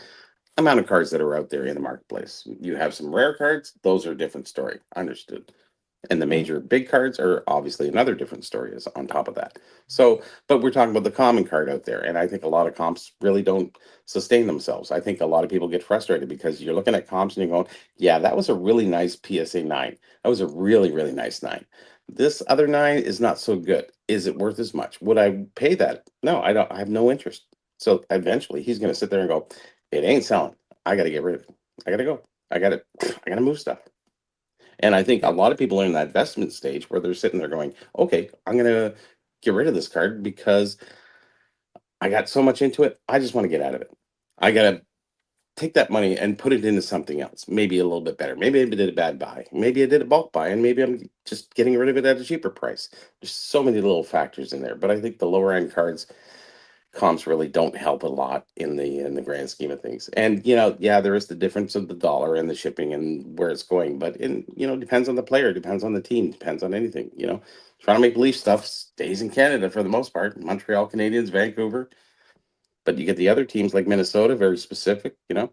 [SPEAKER 2] amount of cards that are out there in the marketplace. You have some rare cards, those are a different story. Understood. And the
[SPEAKER 1] mhm,
[SPEAKER 2] major big cards are obviously another different story is on top of that. So, but we're talking about the common card out there. And I think a lot of comps really don't sustain themselves. I think a lot of people get frustrated because you're looking at comps and you're going, yeah, that was a really nice PSA 9. That was a really, really nice 9. This other 9 is not so good. Is it worth as much? Would I pay that? No, I don't. I have no interest. So eventually he's going to sit there and go, it ain't selling. I got to get rid of it. I got to go. I got to move stuff. And I think a
[SPEAKER 1] yeah,
[SPEAKER 2] lot of people are in that investment stage where they're sitting there going, okay, I'm going to get rid of this card because I got so much into it. I just want to get out of it. I got to take that money and put it into something else, maybe a little bit better. Maybe I did a bad buy. Maybe I did a bulk buy, and maybe I'm just getting rid of it at a cheaper price. There's so many little factors in there. But I think the lower end cards comps really don't help a lot in the grand scheme of things. And you know, yeah, there is the difference of the dollar and the shipping and where it's going, but in you know, depends on the player, depends on the team, depends on anything. You know, trying to make believe stuff stays in Canada for the most part. Montreal Canadiens, Vancouver, but you get the other teams like Minnesota, very specific. You know,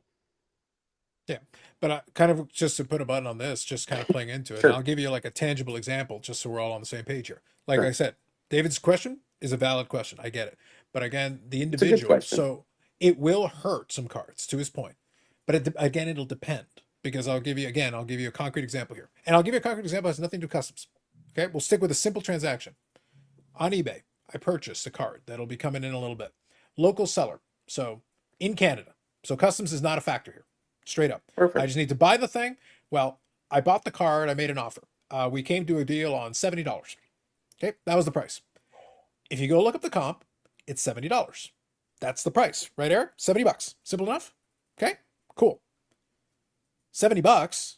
[SPEAKER 1] yeah. But kind of just to put a button on this, just kind of playing into it. And
[SPEAKER 2] sure,
[SPEAKER 1] I'll give you like a tangible example just so we're all on the same page here. Like I
[SPEAKER 2] sure,
[SPEAKER 1] said, David's question is a valid question. I get it. But again, the
[SPEAKER 2] it's a good
[SPEAKER 1] individual,
[SPEAKER 2] question.
[SPEAKER 1] so it will hurt some cards to his point. But again, it'll depend because I'll give you a concrete example here. And I'll give you a concrete example that has nothing to do with customs. Okay. We'll stick with a simple transaction. On eBay, I purchased a card that'll be coming in a little bit. Local seller. So in Canada. So customs is not a factor here. Straight up. I
[SPEAKER 2] Perfect.
[SPEAKER 1] just need to buy the thing. Well, I bought the card. I made an offer. We came to a deal on $70. Okay. That was the price. If you go look up the comp, it's $70. That's the price, right, Eric? $70. Simple enough? Okay. Cool. $70,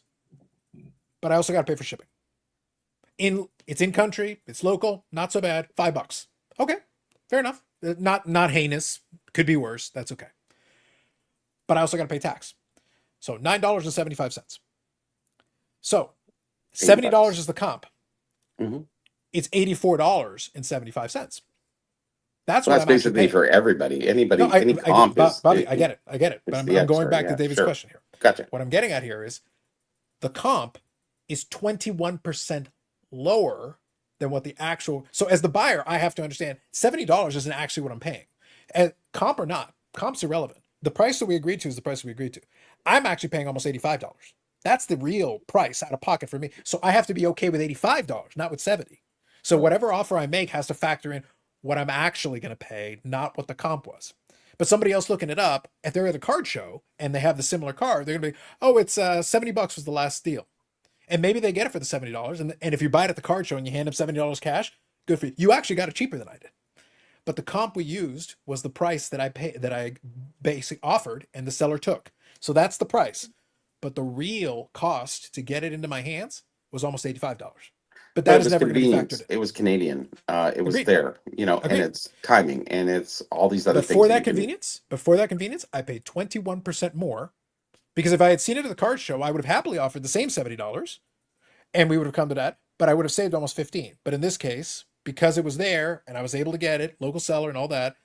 [SPEAKER 1] but I also got to pay for shipping. It's in country, it's local, not so bad. $5. Okay, fair enough. Not heinous. Could be worse. That's okay. But I also got to pay tax. So $9.75. So $70
[SPEAKER 2] $80.
[SPEAKER 1] is the comp.
[SPEAKER 2] Hmm.
[SPEAKER 1] It's $84.75. That's
[SPEAKER 2] Well,
[SPEAKER 1] what
[SPEAKER 2] that's
[SPEAKER 1] I'm actually
[SPEAKER 2] basically
[SPEAKER 1] paying.
[SPEAKER 2] for everybody.
[SPEAKER 1] No,
[SPEAKER 2] Any comp is
[SPEAKER 1] Bobby, I get it. I get it. But
[SPEAKER 2] it's
[SPEAKER 1] I'm,
[SPEAKER 2] the
[SPEAKER 1] I'm going
[SPEAKER 2] extra.
[SPEAKER 1] back to
[SPEAKER 2] Yeah,
[SPEAKER 1] David's
[SPEAKER 2] sure.
[SPEAKER 1] question here.
[SPEAKER 2] Gotcha.
[SPEAKER 1] What I'm getting at here is the comp is 21% lower than what the actual. So as the buyer, I have to understand $70 isn't actually what I'm paying. And comp or not, comp's irrelevant. The price that we agreed to is the price we agreed to. I'm actually paying almost $85. That's the real price out of pocket for me. So I have to be okay with $85, not with 70. So whatever offer I make has to factor in what I'm actually going to pay, not what the comp was. But somebody else looking it up, if they're at a card show and they have the similar card, they're gonna be, oh, it's $70 was the last deal. And maybe they get it for the $70. And if you buy it at the card show and you hand them $70 cash, Good for you. You actually got it cheaper than I did. But the comp we used was the price that I basically offered and the seller took. So that's the price. But the real cost to get it into my hands was almost $85. But
[SPEAKER 2] But
[SPEAKER 1] that
[SPEAKER 2] it
[SPEAKER 1] is
[SPEAKER 2] was
[SPEAKER 1] never going to be
[SPEAKER 2] convenience.
[SPEAKER 1] factored in.
[SPEAKER 2] It was Canadian. It was
[SPEAKER 1] Agreed.
[SPEAKER 2] there, and
[SPEAKER 1] Agreed.
[SPEAKER 2] it's timing and it's all these other
[SPEAKER 1] But
[SPEAKER 2] things.
[SPEAKER 1] for
[SPEAKER 2] that
[SPEAKER 1] that
[SPEAKER 2] you can-
[SPEAKER 1] convenience, I paid 21% more because if I had seen it at the card show, I would have happily offered the same $70 and we would have come to that, but I would have saved almost 15. But in this case, because it was there and I was able to get it, local seller and all that,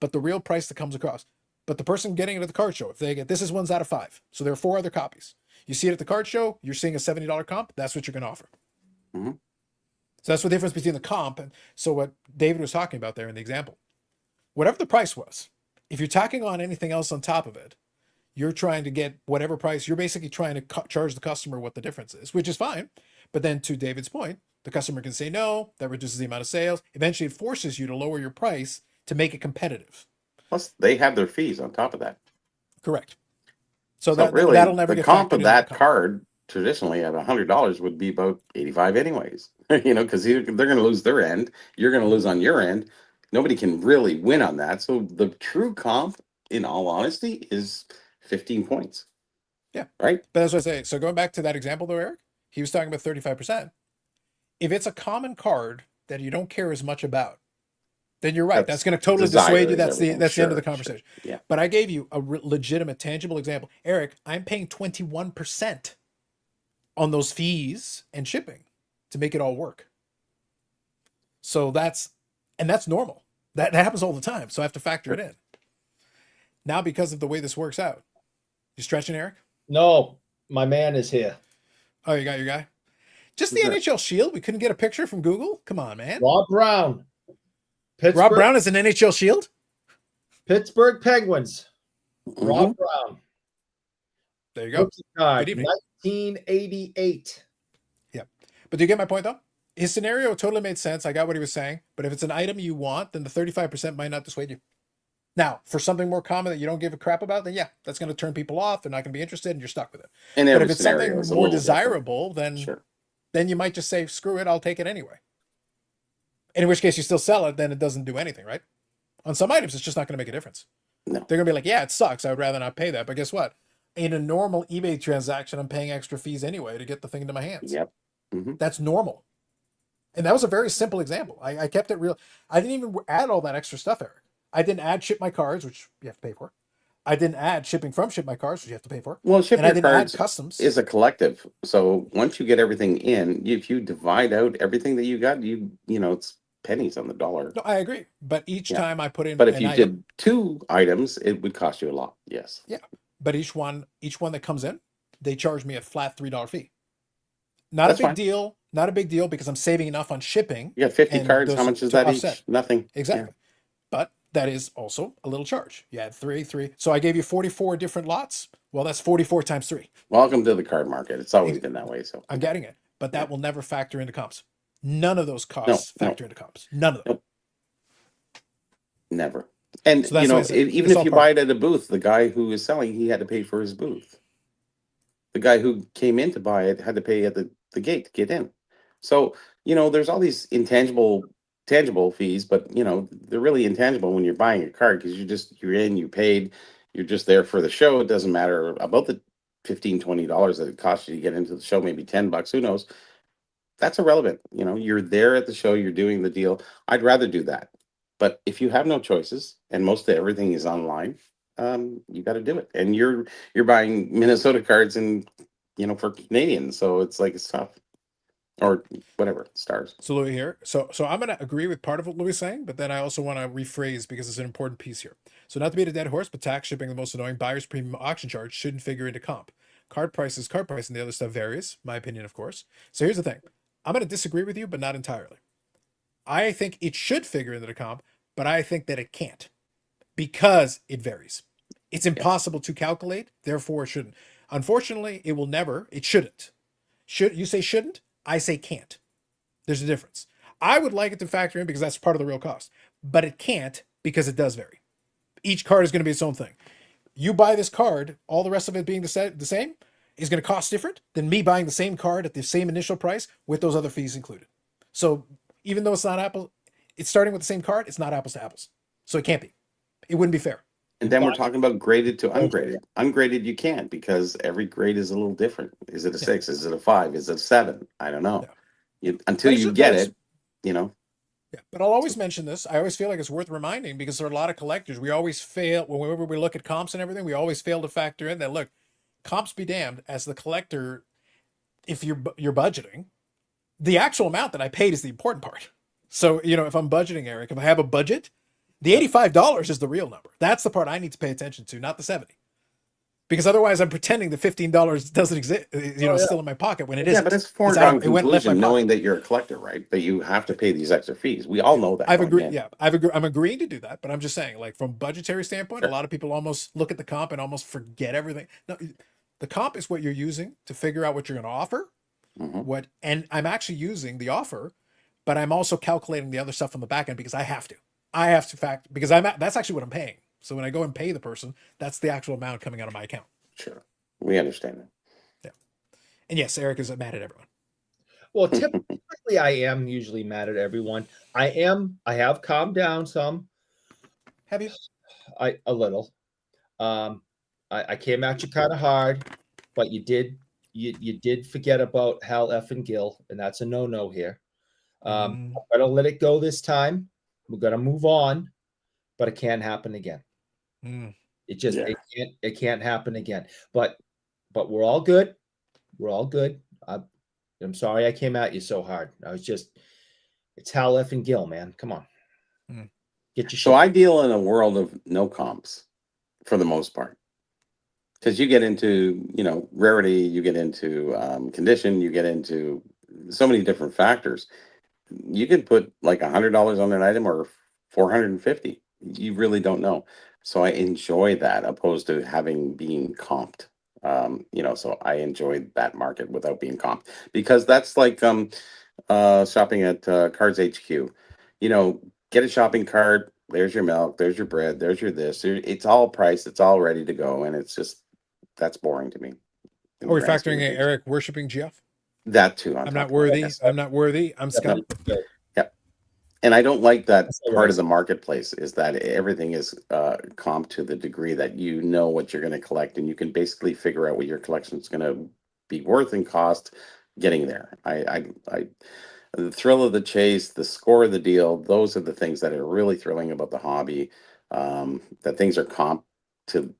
[SPEAKER 1] but the real price that comes across. But the person getting it at the card show, if they get this is 1 out of 5. So there are 4 other copies. You see it at the card show, you're seeing a $70 comp, that's what you're going to offer.
[SPEAKER 2] Mhm.
[SPEAKER 1] So that's the difference between the comp and so what David was talking about there in the example. Whatever the price was, if you're tacking on anything else on top of it, you're trying to get whatever price, you're basically trying to charge the customer what the difference is, which is fine. But then to David's point, the customer can say no, that reduces the amount of sales. Eventually it forces you to lower your price to make it competitive.
[SPEAKER 2] Plus, they have their fees on top of that.
[SPEAKER 1] Correct. So,
[SPEAKER 2] So really,
[SPEAKER 1] that'll never
[SPEAKER 2] the
[SPEAKER 1] get
[SPEAKER 2] comp
[SPEAKER 1] factored
[SPEAKER 2] of
[SPEAKER 1] into the
[SPEAKER 2] that
[SPEAKER 1] comp.
[SPEAKER 2] card traditionally at $100 would be about 85 anyways. Because they're going to lose their end, you're going to lose on your end. Nobody can really win on that. So the true comp, in all honesty, is 15 points.
[SPEAKER 1] Yeah.
[SPEAKER 2] Right.
[SPEAKER 1] But that's what I say. So going back to that example though, Eric, he was talking about 35%. If it's a common card that you don't care as much about, then you're right. That's going to totally dissuade you. That's the end of the conversation.
[SPEAKER 2] Sure. Yeah.
[SPEAKER 1] But I gave you a legitimate, tangible example. Eric, I'm paying 21% on those fees and shipping to make it all work. So that's normal. That happens all the time. So I have to factor it in. Now, because of the way this works out, you stretching, Eric?
[SPEAKER 3] No, my man is here.
[SPEAKER 1] Oh, you got your guy? Just the
[SPEAKER 2] Sure.
[SPEAKER 1] NHL Shield? We couldn't get a picture from Google? Come on, man.
[SPEAKER 3] Rob Brown.
[SPEAKER 1] Rob Brown is an NHL Shield?
[SPEAKER 3] Pittsburgh Penguins.
[SPEAKER 2] Mhm.
[SPEAKER 3] Rob Brown.
[SPEAKER 1] There you go.
[SPEAKER 3] Card,
[SPEAKER 1] Good evening.
[SPEAKER 3] 1988.
[SPEAKER 1] Yep. But do you get my point, though? His scenario totally made sense. I got what he was saying. But if it's an item you want, then the 35% might not dissuade you. Now, for something more common that you don't give a crap about, then yeah, that's going to turn people off. They're not going to be interested, and you're stuck with it.
[SPEAKER 2] And
[SPEAKER 1] But
[SPEAKER 2] every
[SPEAKER 1] if it's
[SPEAKER 2] scenario
[SPEAKER 1] something
[SPEAKER 2] is a
[SPEAKER 1] more
[SPEAKER 2] little different.
[SPEAKER 1] desirable, then
[SPEAKER 2] Sure.
[SPEAKER 1] then you might just say, screw it, I'll take it anyway. In which case you still sell it, then it doesn't do anything, right? On some items, it's just not going to make a difference.
[SPEAKER 2] No.
[SPEAKER 1] They're going to be like, yeah, it sucks. I would rather not pay that. But guess what? In a normal eBay transaction, I'm paying extra fees anyway to get the thing into my hands.
[SPEAKER 2] Yep. Mhm.
[SPEAKER 1] That's normal. And that was a very simple example. I kept it real. I didn't even add all that extra stuff, Eric. I didn't add ship my cards, which you have to pay for. I didn't add shipping from ship my cards, which you have to pay for.
[SPEAKER 2] Well, ship
[SPEAKER 1] And I
[SPEAKER 2] your
[SPEAKER 1] didn't add
[SPEAKER 2] cards
[SPEAKER 1] customs.
[SPEAKER 2] is a collective. So once you get everything in, if you divide out everything that you got, it's pennies on the dollar.
[SPEAKER 1] No, I agree. But each
[SPEAKER 2] Yeah.
[SPEAKER 1] time I put in
[SPEAKER 2] But if
[SPEAKER 1] an
[SPEAKER 2] you
[SPEAKER 1] item,
[SPEAKER 2] did 2 items, it would cost you a lot. Yes.
[SPEAKER 1] but each one that comes in, they charge me a flat $3 fee. Not
[SPEAKER 2] That's
[SPEAKER 1] a big
[SPEAKER 2] fine.
[SPEAKER 1] deal. Not a big deal because I'm saving enough on shipping.
[SPEAKER 2] You got 50
[SPEAKER 1] And
[SPEAKER 2] cards.
[SPEAKER 1] those
[SPEAKER 2] How much is
[SPEAKER 1] to
[SPEAKER 2] that
[SPEAKER 1] offset.
[SPEAKER 2] each? Nothing.
[SPEAKER 1] Exactly. But that is also a little charge. You add three. So I gave you 44 different lots. Well, that's 44 times 3.
[SPEAKER 2] Welcome to the card market. It's always been that way. So
[SPEAKER 1] I'm getting it. But that will never factor into comps. None of those costs
[SPEAKER 2] No.
[SPEAKER 1] factor into comps. None of them.
[SPEAKER 2] never. And
[SPEAKER 1] So that's why I said
[SPEAKER 2] even
[SPEAKER 1] it's
[SPEAKER 2] if
[SPEAKER 1] all
[SPEAKER 2] you
[SPEAKER 1] part-
[SPEAKER 2] buy it at a booth, the guy who is selling, he had to pay for his booth. The guy who came in to buy it had to pay at the gate to get in. So, there's all these tangible fees, but they're really intangible when you're buying a card because you're in, you paid, you're just there for the show. It doesn't matter about the $15-20 that it costs you to get into the show, maybe $10, who knows? That's irrelevant. You're there at the show, you're doing the deal. I'd rather do that. But if you have no choices and most of everything is online, you got to do it. And you're buying Minnesota cards and for Canadians, so it's like it's tough. Or whatever, stars.
[SPEAKER 1] So Louis here. So I'm going to agree with part of what Louis is saying, but then I also want to rephrase because it's an important piece here. So not to beat a dead horse, but tax, shipping, the most annoying, buyer's premium, auction charge shouldn't figure into comp. Card price, and the other stuff varies. My opinion, of course. So here's the thing. I'm going to disagree with you, but not entirely. I think it should figure into the comp, but I think that it can't because it varies. It's impossible to calculate, therefore it shouldn't. Unfortunately, it shouldn't. You say shouldn't? I say can't. There's a difference. I would like it to factor in because that's part of the real cost, but it can't because it does vary. Each card is going to be its own thing. You buy this card, all the rest of it being the same, is going to cost different than me buying the same card at the same initial price with those other fees included. So even though it's not apples, it's starting with the same card. It's not apples to apples, so it can't be. It wouldn't be fair.
[SPEAKER 2] And then we're talking about graded to ungraded. Ungraded you can't, because every grade is a little different. Is it a 6? Is it a 5? Is it a 7? I don't know. Until
[SPEAKER 1] But
[SPEAKER 2] you
[SPEAKER 1] it's-
[SPEAKER 2] get
[SPEAKER 1] but it's-
[SPEAKER 2] it, you know.
[SPEAKER 1] Yeah, but I'll always mention this. I always feel like it's worth reminding, because there are a lot of collectors. We always fail whenever we look at comps and everything. We always fail to factor in that. Look, comps be damned. As the collector, if you're budgeting, the actual amount that I paid is the important part. So if I'm budgeting, Eric, if I have a budget, the $85 is the real number. That's the part I need to pay attention to, not the 70. Because otherwise, I'm pretending the $15 doesn't exist. Still in my pocket when it isn't.
[SPEAKER 2] Yeah, but it's foregone conclusion knowing that you're a collector, right? That you have to pay these extra fees. We all know that.
[SPEAKER 1] I've agreed. Yeah, I'm agreeing to do that, but I'm just saying, like, from budgetary standpoint, a lot of people almost look at the comp and almost forget everything. No, the comp is what you're using to figure out what you're going to offer. And I'm actually using the offer, but I'm also calculating the other stuff on the back end, because I have to. Because that's actually what I'm paying. So when I go and pay the person, that's the actual amount coming out of my account.
[SPEAKER 2] Sure. We understand that.
[SPEAKER 1] Yeah. And yes, Eric is mad at everyone.
[SPEAKER 3] Well, typically I am usually mad at everyone. I have calmed down some.
[SPEAKER 1] Have you?
[SPEAKER 3] A little. I came at you kind of hard, but you did forget about Hal effing Gill, and that's a no here. I'm gonna let it go this time. We're gonna move on, but it can't happen again. It can't happen again. But we're all good. We're all good. I'm sorry I came at you so hard. It's Hal effing Gill, man. Come on. Get your shit.
[SPEAKER 2] So I deal in a world of no comps for the most part. Because you get into, rarity, you get into condition, you get into so many different factors. You could put like $100 on an item or $450. You really don't know. So I enjoy that, opposed to being comped. So I enjoy that market without being comped, because that's like shopping at Cards HQ. Get a shopping cart. There's your milk. There's your bread. There's your this. It's all priced. It's all ready to go, and it's just that's boring to me.
[SPEAKER 1] Are we factoring in Eric worshiping GF?
[SPEAKER 2] That too.
[SPEAKER 1] I'm not worthy. I'm not worthy. I'm Scott.
[SPEAKER 2] Yep. And I don't like that part of the marketplace, is that everything is comp to the degree that you know what you're going to collect, and you can basically figure out what your collection is going to be worth and cost getting there. The thrill of the chase, the score of the deal, those are the things that are really thrilling about the hobby. That things are comp to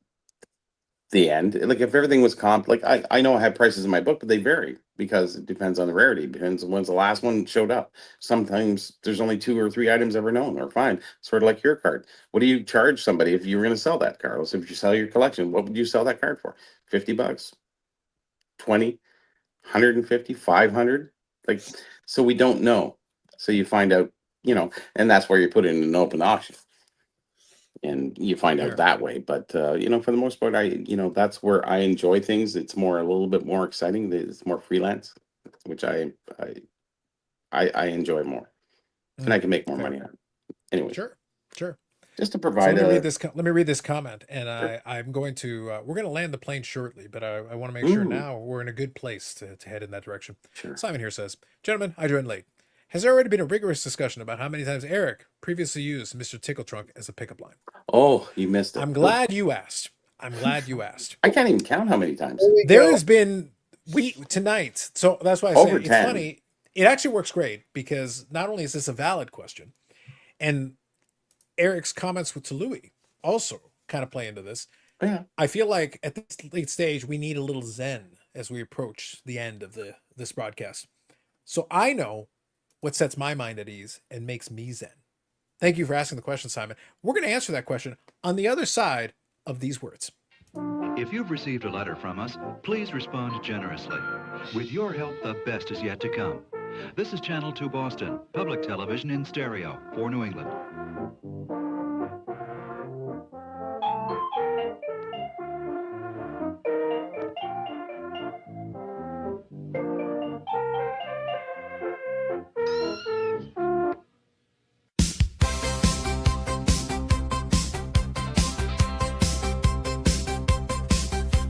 [SPEAKER 2] the end. Like if everything was comp, like I know I have prices in my book, but they vary because it depends on the rarity. It depends on when's the last one showed up. Sometimes there's only 2 or 3 items ever known, or fine. Sort of like your card. What do you charge somebody if you were going to sell that, Carlos? If you sell your collection, what would you sell that card for? $50, 20, 150, 500? Like, so we don't know. So you find out, and that's where you put it in an open auction. And you find out that way. But, for the most part, that's where I enjoy things. It's a little bit more exciting. It's more freelance, which I enjoy more. And I can make more money on it. Anyway.
[SPEAKER 1] Sure.
[SPEAKER 2] Just to provide
[SPEAKER 1] let me read this comment. And I'm going to, we're going to land the plane shortly, but I want to make sure now we're in a good place to head in that direction.
[SPEAKER 2] Sure.
[SPEAKER 1] Simon here says, gentlemen, I joined late. Has there already been a rigorous discussion about how many times Eric previously used Mr. Tickle Trunk as a pickup line?
[SPEAKER 2] Oh, you missed it.
[SPEAKER 1] I'm glad you asked.
[SPEAKER 2] I can't even count how many times.
[SPEAKER 1] There has been tonight. So that's why I say
[SPEAKER 2] Over
[SPEAKER 1] it's
[SPEAKER 2] 10.
[SPEAKER 1] funny. It actually works great, because not only is this a valid question, and Eric's comments with Louis also kind of play into this.
[SPEAKER 2] Yeah.
[SPEAKER 1] I feel like at this late stage, we need a little zen as we approach the end of this broadcast. So I know what sets my mind at ease and makes me zen. Thank you for asking the question, Simon. We're going to answer that question on the other side of these words.
[SPEAKER 4] If you've received a letter from us, please respond generously. With your help, the best is yet to come. This is Channel 2 Boston, public television in stereo for New England.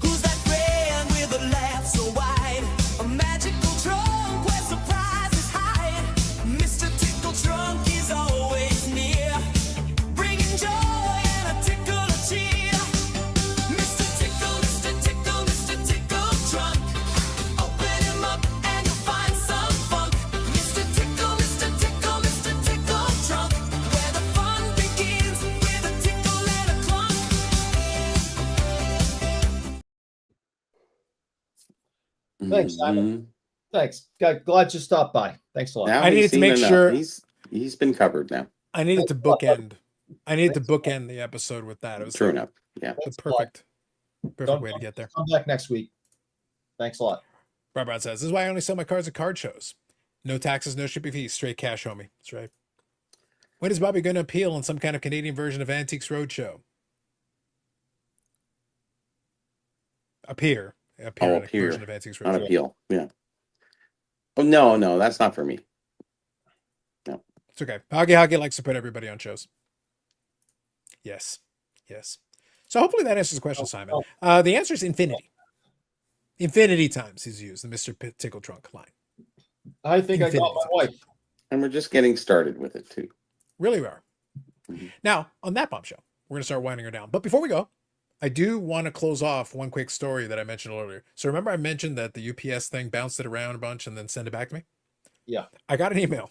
[SPEAKER 7] Who's that friend with a laugh so wide? A magical trunk where surprises hide. Mr. Tickle
[SPEAKER 3] Thanks, Simon.
[SPEAKER 2] Mhm.
[SPEAKER 3] Thanks. Glad you stopped by. Thanks a lot.
[SPEAKER 2] Now
[SPEAKER 1] I
[SPEAKER 2] he's
[SPEAKER 1] needed to
[SPEAKER 2] seen
[SPEAKER 1] make
[SPEAKER 2] enough.
[SPEAKER 1] sure-
[SPEAKER 2] He's been covered now.
[SPEAKER 1] I needed to
[SPEAKER 3] Thanks a lot, buddy.
[SPEAKER 1] bookend. I needed to
[SPEAKER 3] Thanks a lot.
[SPEAKER 1] bookend the episode with that. It was
[SPEAKER 2] True
[SPEAKER 1] like
[SPEAKER 2] enough. Yeah.
[SPEAKER 1] the
[SPEAKER 3] Thanks a lot.
[SPEAKER 1] perfect way to get there.
[SPEAKER 3] Come back next week. Thanks a lot.
[SPEAKER 1] Rob Brown says, "This is why I only sell my cards at card shows. No taxes, no shipping fees, straight cash, homie." That's right. When is Bobby going to appeal on some kind of Canadian version of Antiques Roadshow? Appear
[SPEAKER 2] Oh,
[SPEAKER 1] on a
[SPEAKER 2] appear.
[SPEAKER 1] version of Antiques
[SPEAKER 2] On
[SPEAKER 1] Roadshow.
[SPEAKER 2] appeal. Yeah. Oh no, that's not for me.
[SPEAKER 1] It's okay. Hoggy likes to put everybody on shows. Yes. So hopefully that answers the question, Simon. The answer is infinity. Infinity times he's used the Mr. Tickle Trunk line.
[SPEAKER 3] I think I got
[SPEAKER 1] Infinity
[SPEAKER 3] my
[SPEAKER 1] times.
[SPEAKER 3] wife.
[SPEAKER 2] And we're just getting started with it too.
[SPEAKER 1] Really we are.
[SPEAKER 2] Mhm.
[SPEAKER 1] Now, on that bombshell, we're going to start winding her down. But before we go, I do want to close off one quick story that I mentioned earlier. So remember I mentioned that the UPS thing bounced it around a bunch and then sent it back to me?
[SPEAKER 3] Yeah.
[SPEAKER 1] I got an email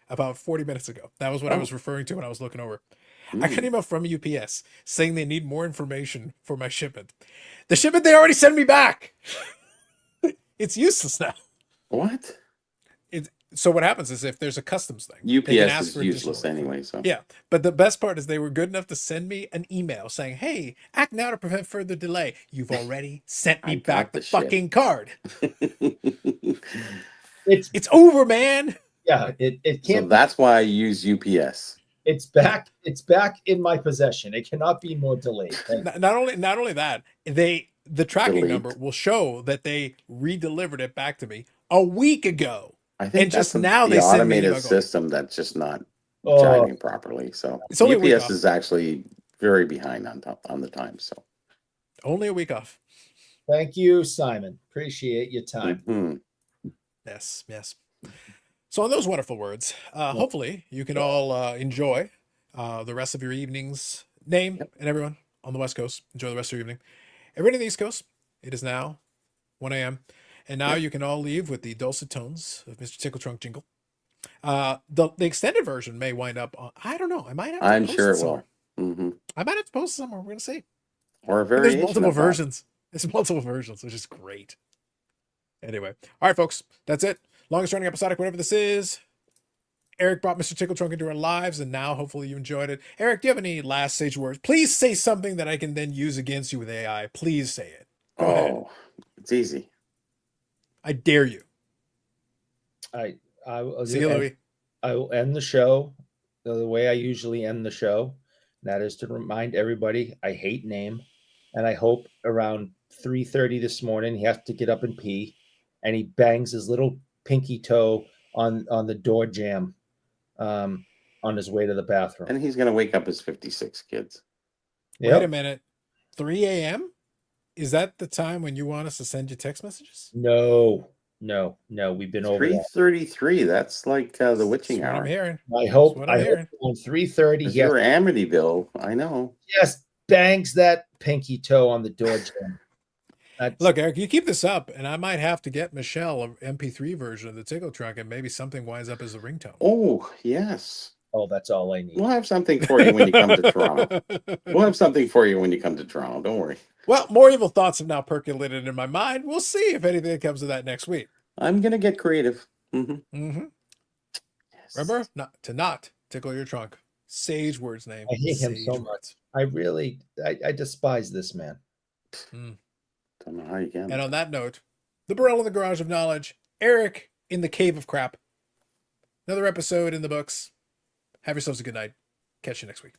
[SPEAKER 1] about 40 minutes ago. That was what I was referring to when I was looking over. I got an email from UPS saying they need more information for my shipment. The shipment they already sent me back. It's useless now.
[SPEAKER 2] What?
[SPEAKER 1] So what happens is if there's a customs thing, they can ask
[SPEAKER 2] UPS
[SPEAKER 1] for
[SPEAKER 2] is
[SPEAKER 1] additional
[SPEAKER 2] useless anyway. So
[SPEAKER 1] Yeah, but the best part is they were good enough to send me an email saying, "Hey, act now to prevent further delay. You've already sent me
[SPEAKER 2] I
[SPEAKER 1] back
[SPEAKER 2] got
[SPEAKER 1] the
[SPEAKER 2] the shit."
[SPEAKER 1] fucking card.
[SPEAKER 3] It's
[SPEAKER 1] It's over, man."
[SPEAKER 3] yeah. It
[SPEAKER 2] So
[SPEAKER 3] can't.
[SPEAKER 2] that's why I use UPS.
[SPEAKER 3] It's back. It's back in my possession. It cannot be more delayed. Thank you.
[SPEAKER 1] Not only that, the tracking
[SPEAKER 2] Delete.
[SPEAKER 1] number will show that they redelivered it back to me a week ago.
[SPEAKER 2] I think
[SPEAKER 1] And
[SPEAKER 2] that's
[SPEAKER 1] just now
[SPEAKER 2] the
[SPEAKER 1] they send me an
[SPEAKER 2] automated
[SPEAKER 1] email going,
[SPEAKER 2] system that's just not
[SPEAKER 3] Oh.
[SPEAKER 2] jiving properly. So
[SPEAKER 1] It's only a week
[SPEAKER 2] UPS
[SPEAKER 1] off.
[SPEAKER 2] is actually very behind on the time. So
[SPEAKER 1] Only a week off.
[SPEAKER 3] Thank you, Simon. Appreciate your time.
[SPEAKER 2] Mhm.
[SPEAKER 1] Yes. So on those wonderful words, hopefully you can all enjoy the rest of your evenings. Name and everyone on the West Coast, enjoy the rest of your evening. Everyone on the East Coast, it is now 1 a.m. And now you can all leave with the dulcet tones of Mr. Tickle Trunk jingle. The extended version may wind up on, I don't know. I might have to
[SPEAKER 2] I'm
[SPEAKER 1] post
[SPEAKER 2] sure
[SPEAKER 1] it
[SPEAKER 2] it
[SPEAKER 1] somewhere.
[SPEAKER 2] will. Hmm.
[SPEAKER 1] I might have to post it somewhere. We're going to see.
[SPEAKER 2] Or a
[SPEAKER 1] But there's
[SPEAKER 2] variation.
[SPEAKER 1] multiple
[SPEAKER 2] of that.
[SPEAKER 1] versions. There's multiple versions, which is great. Anyway. All right, folks. That's it. Longest running episodic, whatever this is. Eric brought Mr. Tickle Trunk into our lives, and now hopefully you enjoyed it. Eric, do you have any last sage words? Please say something that I can then use against you with AI. Please say it. Go ahead.
[SPEAKER 2] Oh, it's easy.
[SPEAKER 1] I dare you.
[SPEAKER 3] I will
[SPEAKER 1] See you, Louie.
[SPEAKER 3] I will end the show the way I usually end the show. That is to remind everybody I hate name, and I hope around 3:30 this morning he has to get up and pee, and he bangs his little pinky toe on the door jamb on his way to the bathroom.
[SPEAKER 2] And he's going to wake up his 56 kids.
[SPEAKER 1] Wait
[SPEAKER 3] Yep.
[SPEAKER 1] a minute. 3 a.m.? Is that the time when you want us to send you text messages?
[SPEAKER 3] No. We've been over that.
[SPEAKER 2] 3:33. That's like the witching
[SPEAKER 1] That's what I'm
[SPEAKER 2] hour.
[SPEAKER 1] hearing.
[SPEAKER 3] I hope
[SPEAKER 1] what I'm hearing.
[SPEAKER 3] on 3:30
[SPEAKER 2] Because
[SPEAKER 3] he has
[SPEAKER 2] you're Amityville. I know.
[SPEAKER 3] just bangs that pinky toe on the door jamb. That's,
[SPEAKER 1] Look, Eric, you keep this up, and I might have to get Michelle an MP3 version of the Tickle Trunk, and maybe something winds up as a ringtone.
[SPEAKER 2] Oh, yes.
[SPEAKER 3] that's all I need.
[SPEAKER 2] We'll have something for you when you come to Toronto. We'll have something for you when you come to Toronto. Don't worry.
[SPEAKER 1] Well, more evil thoughts have now percolated in my mind. We'll see if anything comes of that next week.
[SPEAKER 2] I'm going to get creative.
[SPEAKER 1] Mm-hmm.
[SPEAKER 2] Yes.
[SPEAKER 1] Remember, not tickle your trunk. Sage words name.
[SPEAKER 3] I hate him so
[SPEAKER 1] Sage
[SPEAKER 3] much.
[SPEAKER 1] words.
[SPEAKER 3] I really I despise this man.
[SPEAKER 2] Don't know how you can.
[SPEAKER 1] And on that note, the Burrell in the Garage of Knowledge, Eric in the Cave of Crap. Another episode in the books. Have yourselves a good night. Catch you next week.